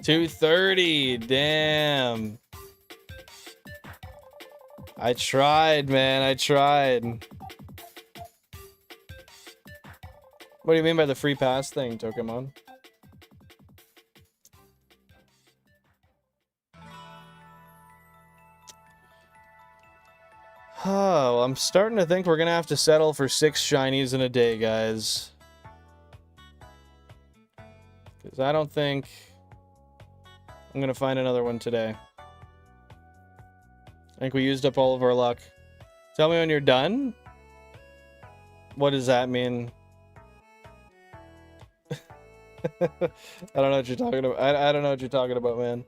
$230. Damn. I tried, man. I tried. What do you mean by the free pass thing, Pokemon? Oh, I'm starting to think we're gonna have to settle for 6 shinies in a day, guys. Because I don't think I'm gonna find another one today. I think we used up all of our luck. Tell me when you're done? What does that mean? I don't know what you're talking about. I don't know what you're talking about, man.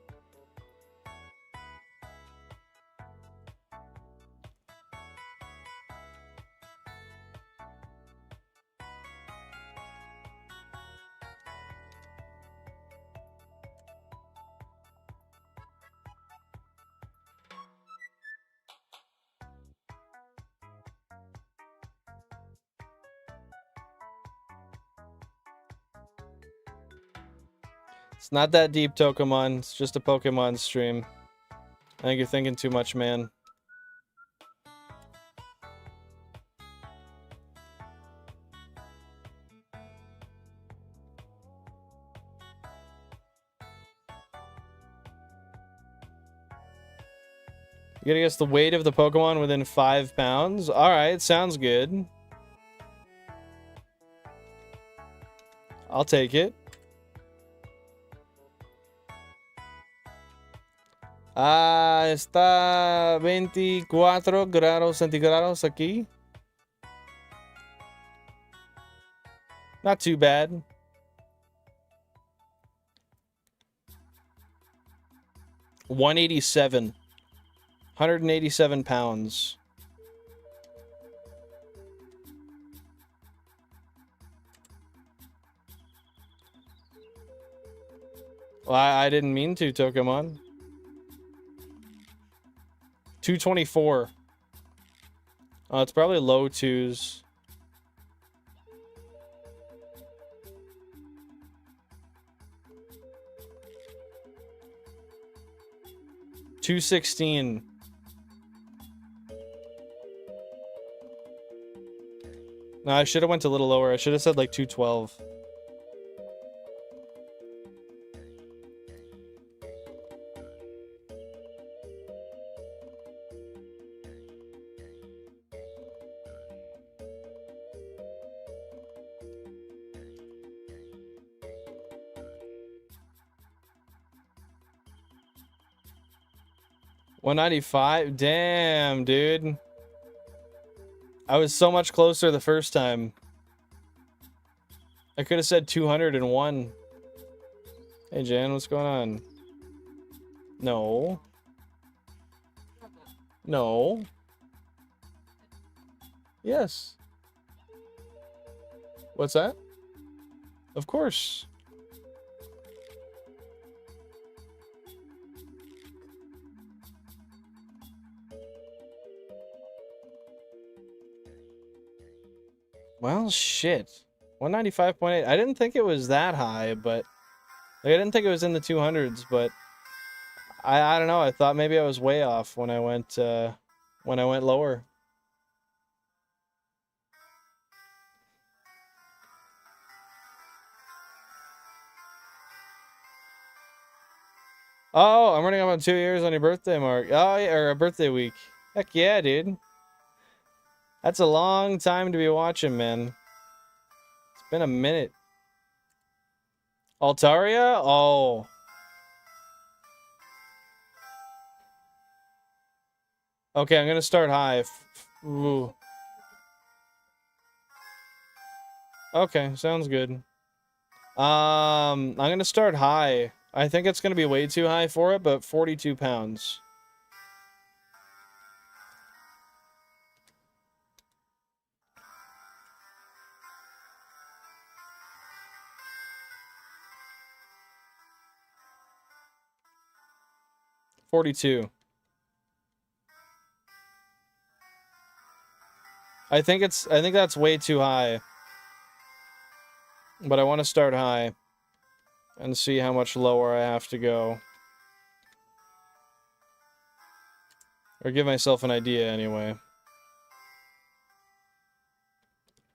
It's not that deep, Pokemon. It's just a Pokemon stream. I think you're thinking too much, man. gotta guess the weight of the Pokemon within 5 pounds. Alright, sounds good. I'll take it. Está 24 grados centígrados aquí. Not too bad. $187. 187 pounds. Well, I didn't mean to, Pokemon. 224. Oh, it's probably low twos. $216. No, I should have went a little lower. I should have said like 212. $195. Damn, dude. I was so much closer the first time. I could have said 201. Hey, Jan, what's going on? No. No. Yes. What's that? Of course. Well, shit. 195.8. I didn't think it was that high, but like, I didn't think it was in the 200s, but I don't know. I thought maybe I was way off when I went lower. Oh, I'm running up on 2 years on your birthday, Mark. Oh, yeah, or a birthday week. Heck yeah, dude. That's a long time to be watching, man. It's been a minute. Altaria? Oh. Okay, I'm gonna start high. Ooh. Okay, sounds good. I'm gonna start high. I think it's gonna be way too high for it, but 42 pounds. $42. I think that's way too high. But I want to start high and see how much lower I have to go. Or give myself an idea anyway.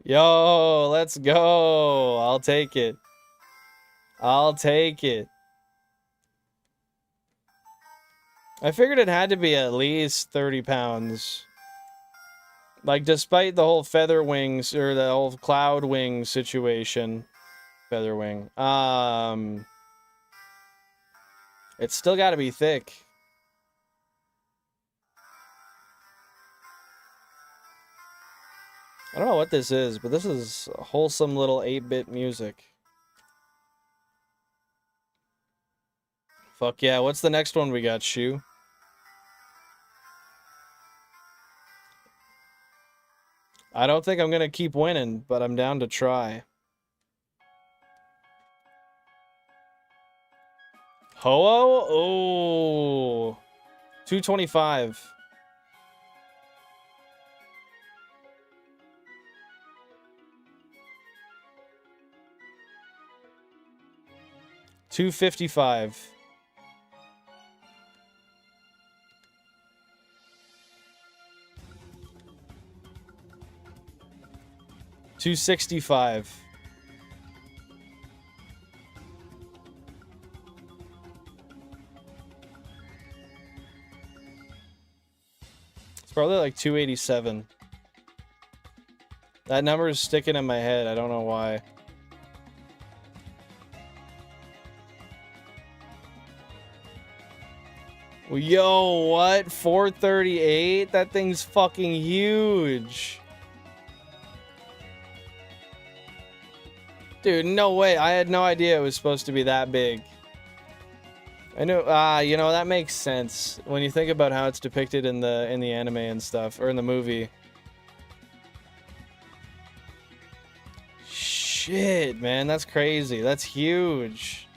Yo, let's go. I'll take it. I'll take it. I figured it had to be at least 30 pounds. Like, despite the whole feather wings, or the whole cloud wing situation. Feather wing. It's still gotta be thick. I don't know what this is, but this is wholesome little 8-bit music. Fuck yeah, what's the next one we got, Shu? I don't think I'm gonna keep winning, but I'm down to try. Ho-Oh? Oh. 225. $255. $265. It's probably like 287. That number is sticking in my head. I don't know why. Yo, what? 438? That thing's fucking huge. Dude, no way. I had no idea it was supposed to be that big. I know, you know, that makes sense when you think about how it's depicted in the anime and stuff, or in the movie. Shit, man, that's crazy. That's huge.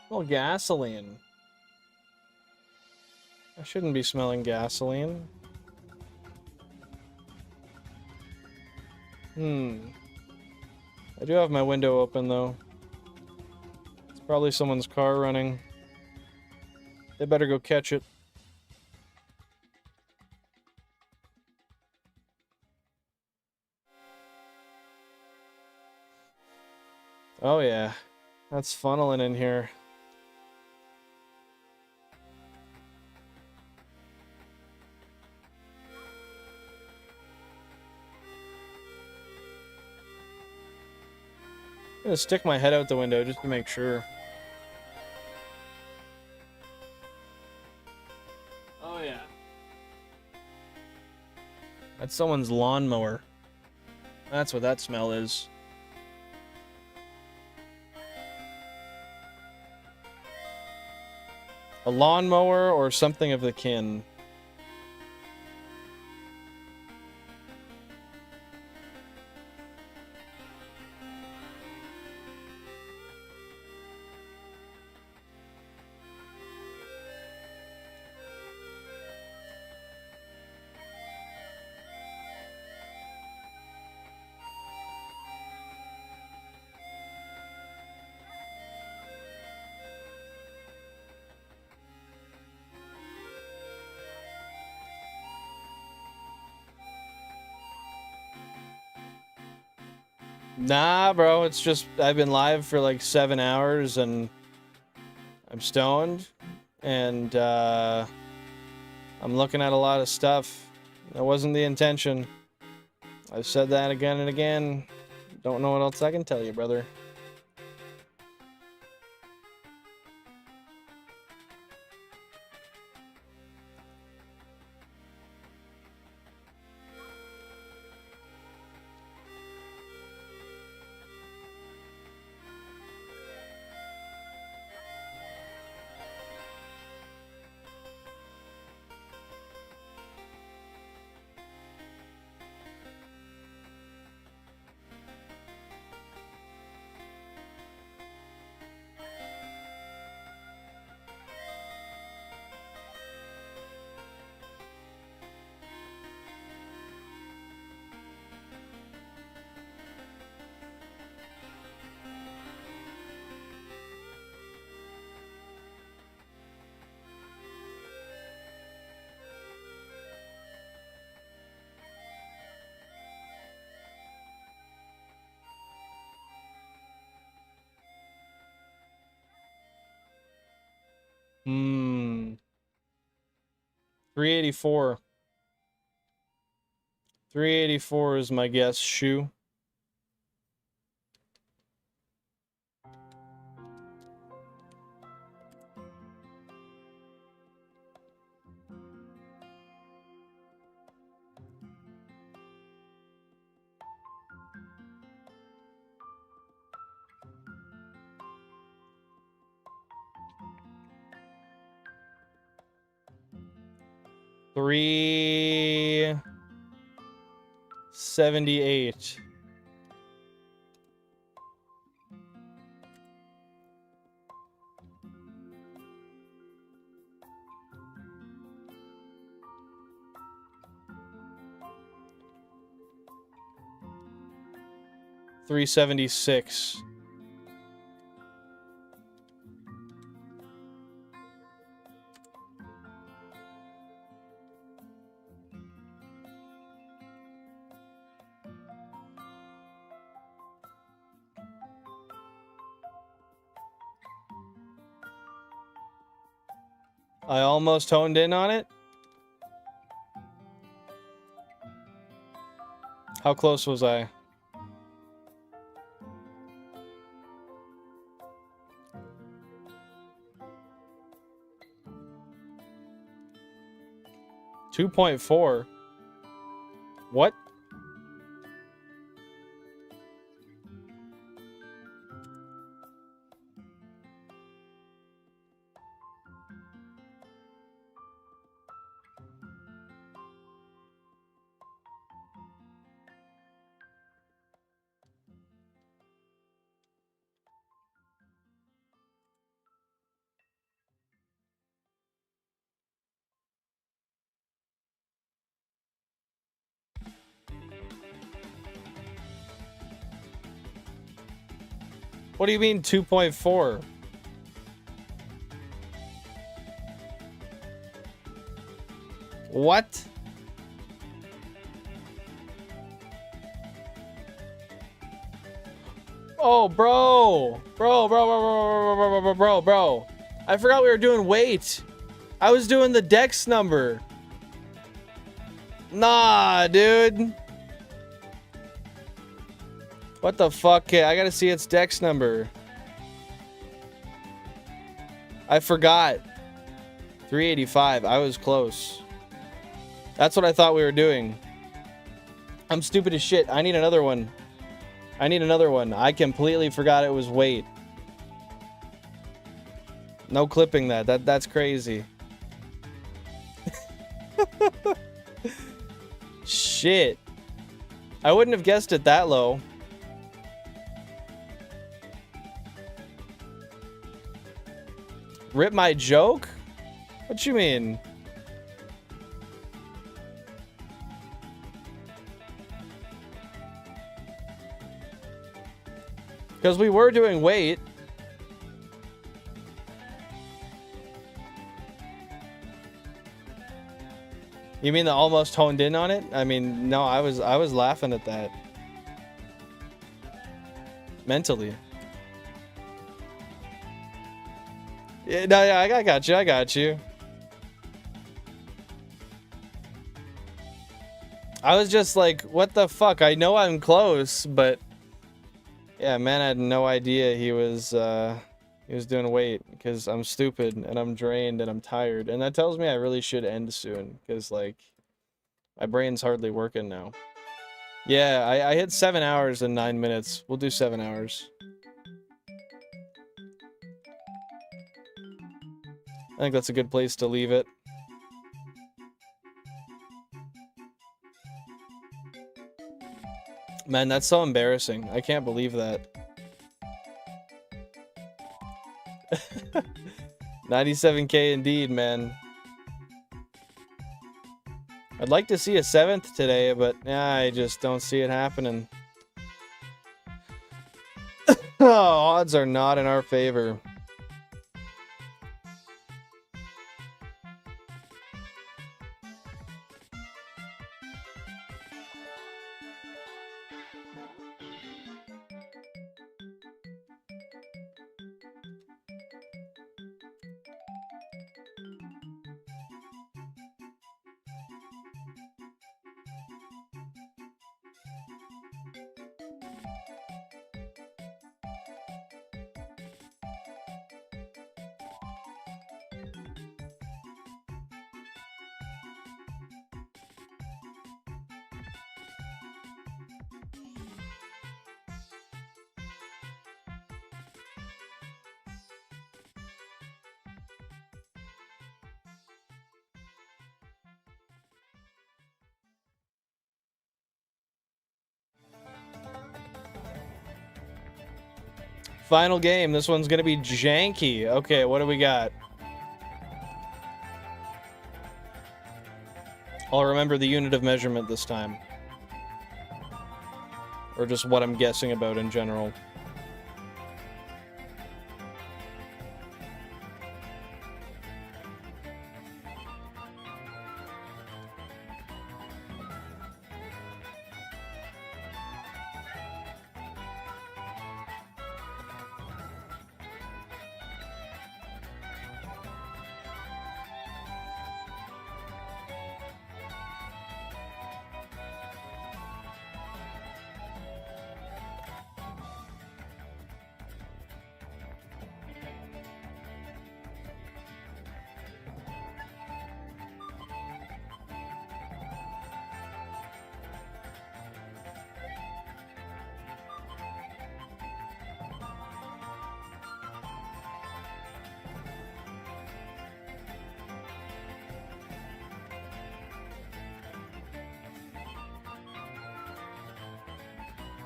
Well, gasoline. I shouldn't be smelling gasoline. I do have my window open, though. It's probably someone's car running. They better go catch it. Oh, yeah. That's funneling in here. I'm gonna stick my head out the window just to make sure. Oh, yeah. That's someone's lawnmower. That's what that smell is. A lawnmower or something of the kin. Nah, bro, it's just I've been live for like 7 hours and I'm stoned and I'm looking at a lot of stuff. That wasn't the intention. I've said that again and again. Don't know what else I can tell you, brother. Hmm. 384. 384 is my guess. Shoe. $378. 376. I almost honed in on it. How close was I? $2.4. What? What do you mean 2.4? What? Oh, bro. Bro. I forgot we were doing weight. I was doing the dex number. Nah, dude. What the fuck? Okay, I gotta see its dex number. I forgot. 385. I was close. That's what I thought we were doing. I'm stupid as shit. I need another one. I completely forgot it was weight. No clipping that. That's crazy. Shit. I wouldn't have guessed it that low. Rip my joke? What you mean? Because we were doing weight. You mean the almost honed in on it? I mean, no, I was laughing at that. Mentally. Yeah, no, yeah, I got you. I was just like, what the fuck? I know I'm close, but yeah, man, I had no idea he was doing weight because I'm stupid and I'm drained and I'm tired, and that tells me I really should end soon because like my brain's hardly working now. Yeah, I hit 7 hours and 9 minutes. We'll do 7 hours. I think that's a good place to leave it. Man, that's so embarrassing. I can't believe that. 97K indeed, man. I'd like to see a 7th today, but yeah, I just don't see it happening. Oh, odds are not in our favor. Final game. This one's gonna be janky. Okay, what do we got? I'll remember the unit of measurement this time. or just what I'm guessing about in general.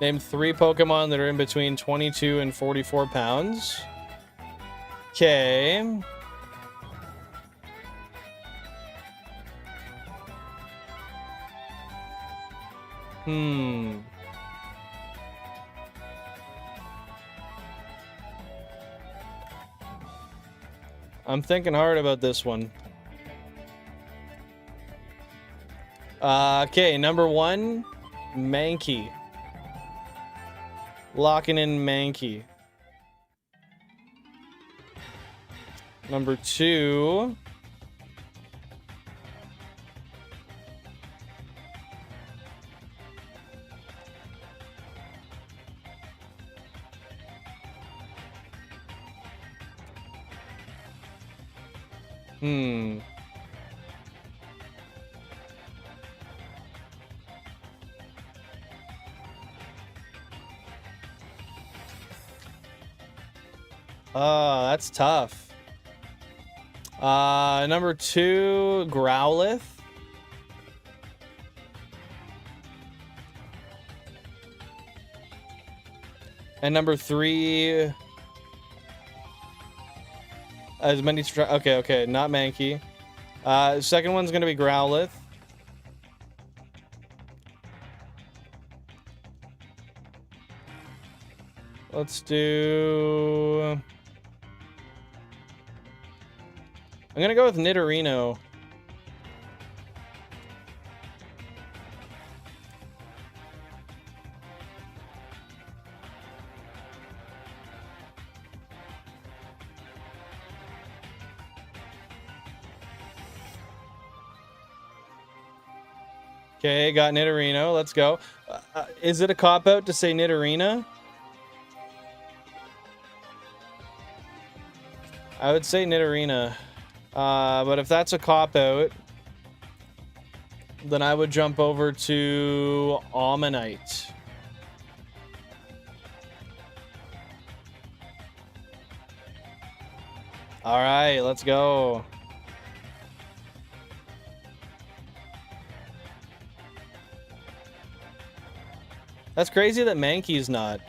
Name 3 Pokemon that are in between 22 and 44 pounds. Okay. I'm thinking hard about this one. Okay, number 1, Mankey. Locking in Mankey. Number 2. Oh, that's tough. Number 2, Growlithe. And number 3, as many. Okay, not Mankey. Second one's gonna be Growlithe. Let's do. I'm gonna go with Nidorino. Okay, got Nidorino. Let's go. Is it a cop-out to say Nidorina? I would say Nidorina. But if that's a cop-out, then I would jump over to Omanyte. All right, let's go. That's crazy that Mankey's not.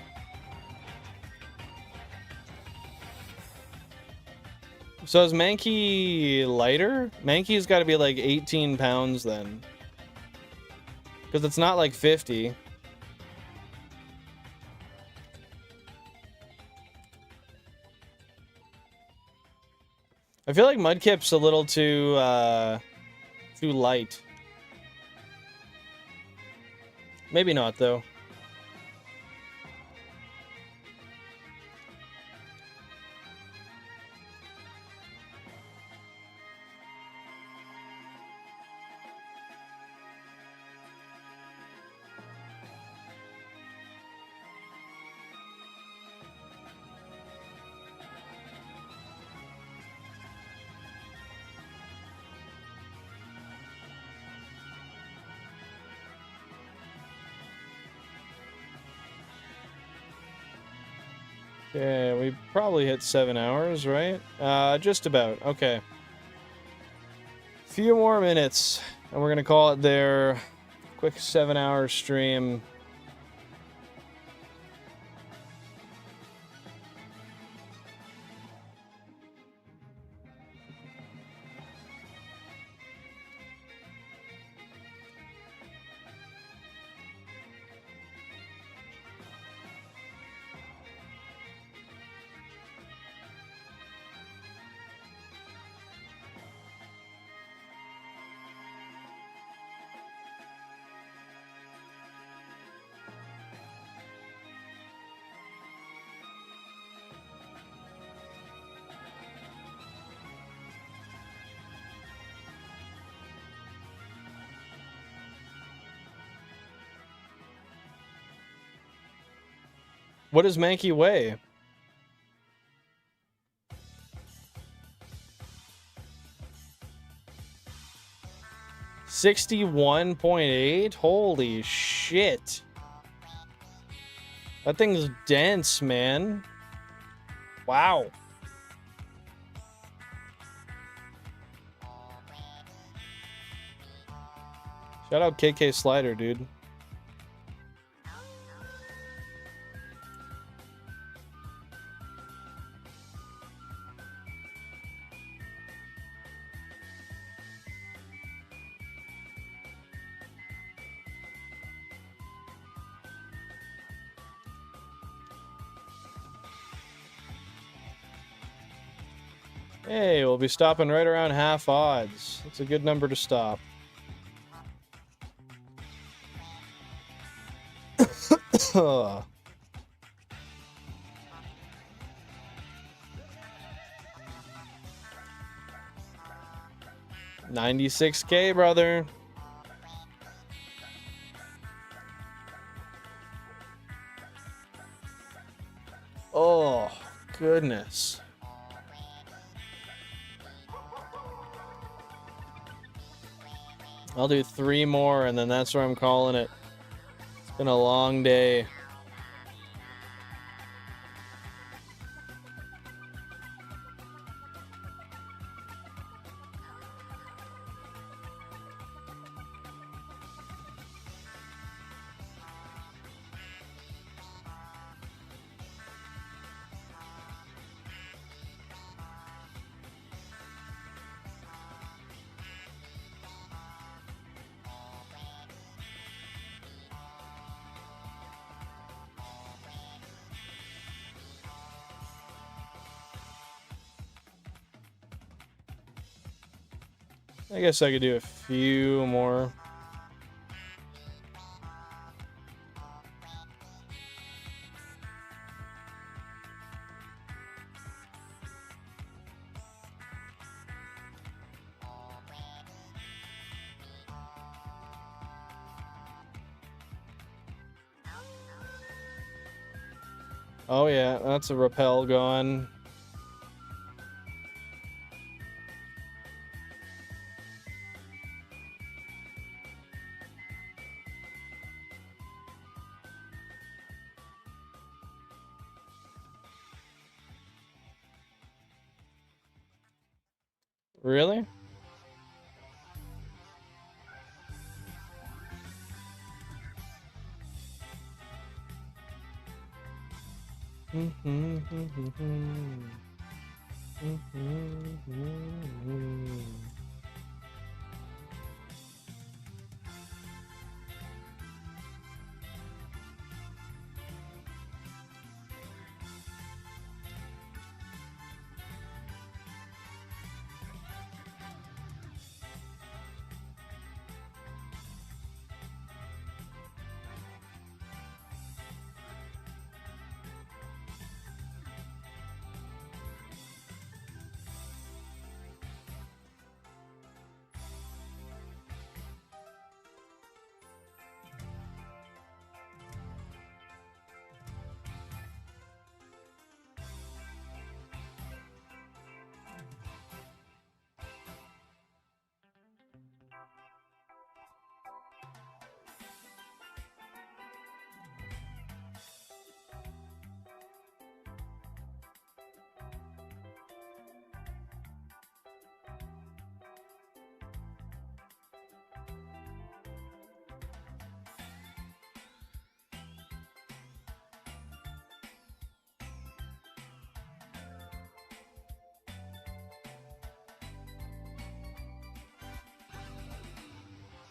So is Mankey lighter? Mankey's got to be like 18 pounds then. Because it's not like 50. I feel like Mudkip's a little too light. Maybe not though. Okay, we probably hit 7 hours, right? Just about. Okay. Few more minutes, and we're gonna call it there. Quick 7-hour stream. What does Mankey weigh? $61.8? Holy shit. That thing's dense, man. Wow. Shout out KK Slider, dude. Hey, we'll be stopping right around half odds. That's a good number to stop. $96K, brother. Oh, goodness. I'll do 3 more, and then that's where I'm calling it. It's been a long day. I guess I could do a few more. Oh yeah, that's a rappel going. Really?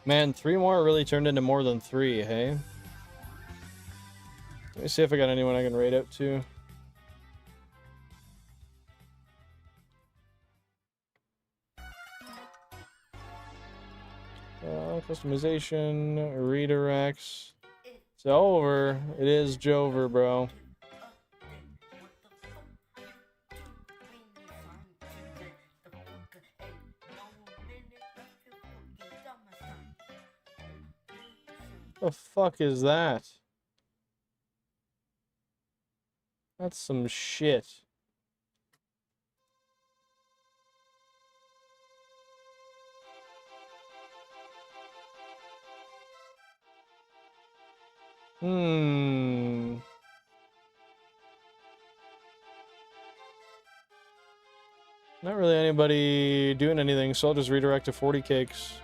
Man, 3 more really turned into more than 3, hey? Let me see if I got anyone I can raid out to. Customization, redirects. It's over. It is Jover, bro. The fuck is that? That's some shit. Hmm. Not really anybody doing anything, so I'll just redirect to 40 cakes.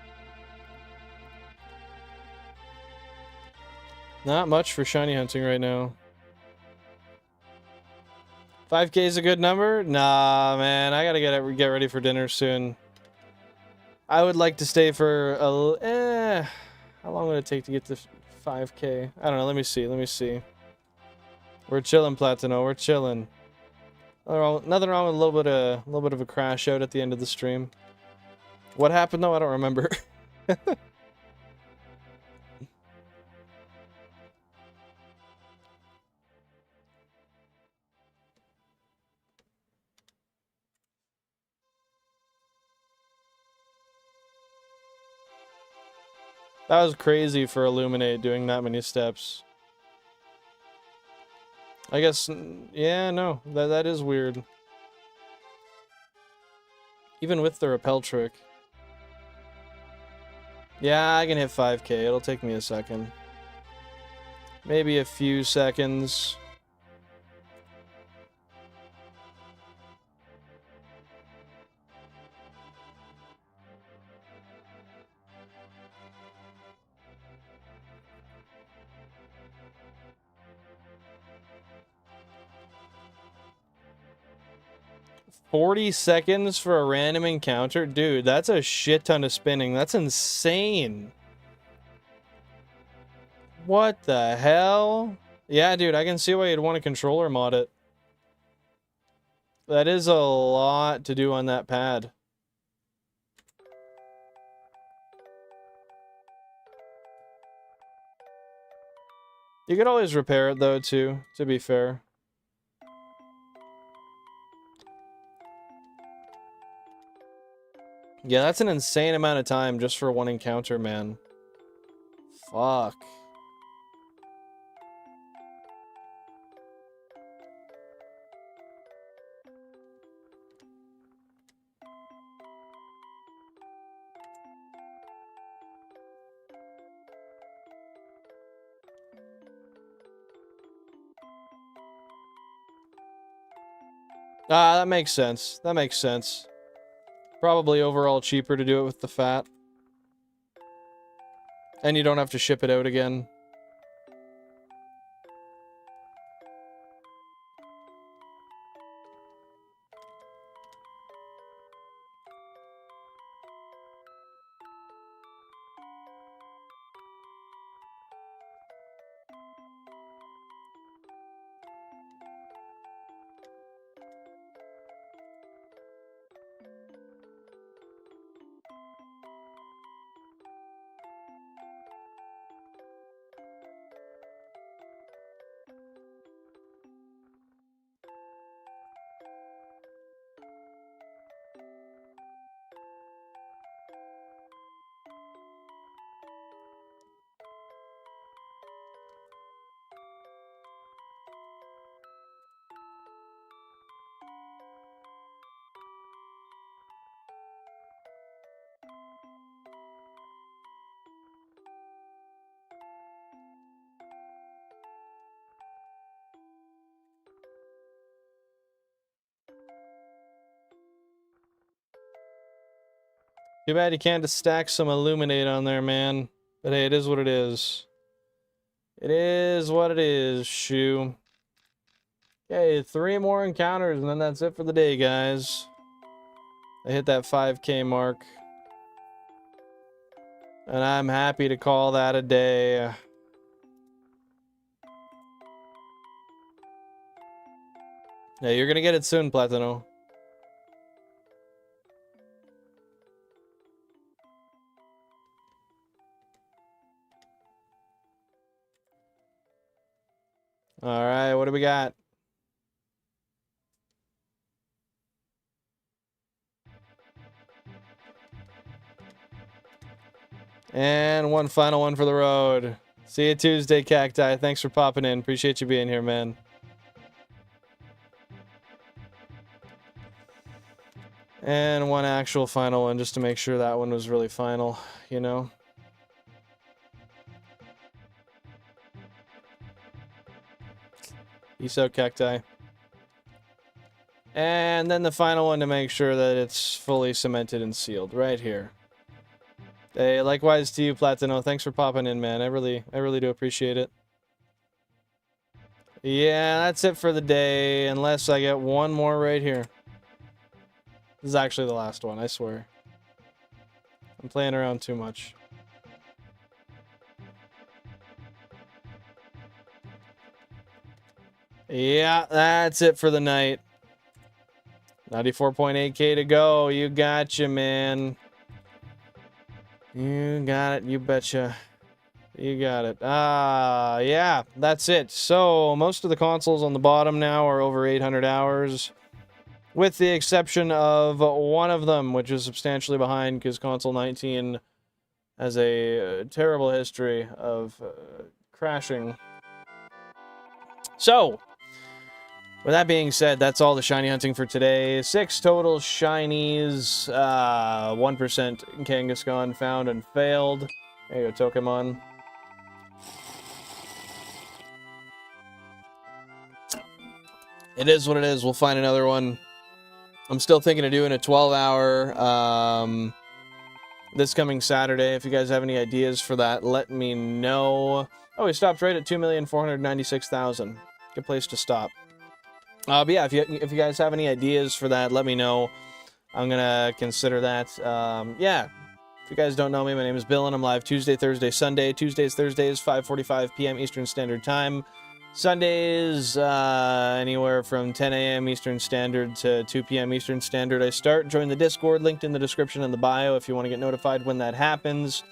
Not much for shiny hunting right now. 5K is a good number? Nah, man. I gotta get ready for dinner soon. I would like to stay for a... how long would it take to get to 5K? I don't know. Let me see. We're chilling, Platino. We're chilling. Nothing wrong with a little bit of a crash out at the end of the stream. What happened though? I don't remember. That was crazy for Illuminate doing that many steps. I guess, yeah, no, that is weird. Even with the repel trick. Yeah, I can hit 5K. It'll take me a second. Maybe a few seconds. $40 seconds for a random encounter? Dude, that's a shit ton of spinning. That's insane. What the hell? Yeah, dude, I can see why you'd want a controller mod it. That is a lot to do on that pad. You could always repair it, though, too, to be fair. Yeah, that's an insane amount of time just for one encounter, man. Fuck. Ah, that makes sense. That makes sense. Probably overall cheaper to do it with the fat. And you don't have to ship it out again. Too bad you can't just stack some Illuminate on there, man. But hey, it is what it is. It is what it is, Shoo. Okay, 3 more encounters, and then that's it for the day, guys. I hit that 5K mark. And I'm happy to call that a day. Yeah, you're gonna get it soon, Platino. Alright, what do we got? And one final one for the road. See you Tuesday, Cacti. Thanks for popping in. Appreciate you being here, man. And one actual final one, just to make sure that one was really final, you know? Peace out, Cacti. And then the final one to make sure that it's fully cemented and sealed, right here. Hey, likewise to you, Platino. Thanks for popping in, man. I really do appreciate it. Yeah, that's it for the day, unless I get one more right here. This is actually the last one, I swear. I'm playing around too much. Yeah, that's it for the night. 94.8k to go. You gotcha, man. You got it. You betcha. You got it. Yeah, that's it. So, most of the consoles on the bottom now are over 800 hours. With the exception of one of them, which is substantially behind because console 19 has a terrible history of crashing. So, with that being said, that's all the shiny hunting for today. 6 total shinies, 1% Kangaskhan found and failed. There you go, Pokemon. It is what it is. We'll find another one. I'm still thinking of doing a 12-hour this coming Saturday. If you guys have any ideas for that, let me know. Oh, we stopped right at 2,496,000. Good place to stop. But yeah, if you guys have any ideas for that, let me know. I'm gonna consider that. Yeah, if you guys don't know me, my name is Bill, and I'm live Tuesday, Thursday, Sunday. Tuesdays, Thursdays, 5:45 p.m. Eastern Standard Time. Sundays, anywhere from 10 a.m. Eastern Standard to 2 p.m. Eastern Standard. I start. Join the Discord, linked in the description and the bio if you want to get notified when that happens.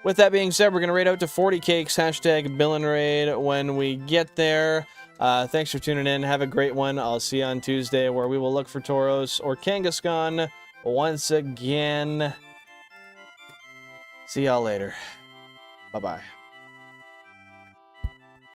With that being said, we're gonna raid out to 40 cakes. Hashtag Bill and Raid when we get there. Thanks for tuning in. Have a great one. I'll see you on Tuesday where we will look for Tauros or Kangaskhan once again. See y'all later. Bye-bye.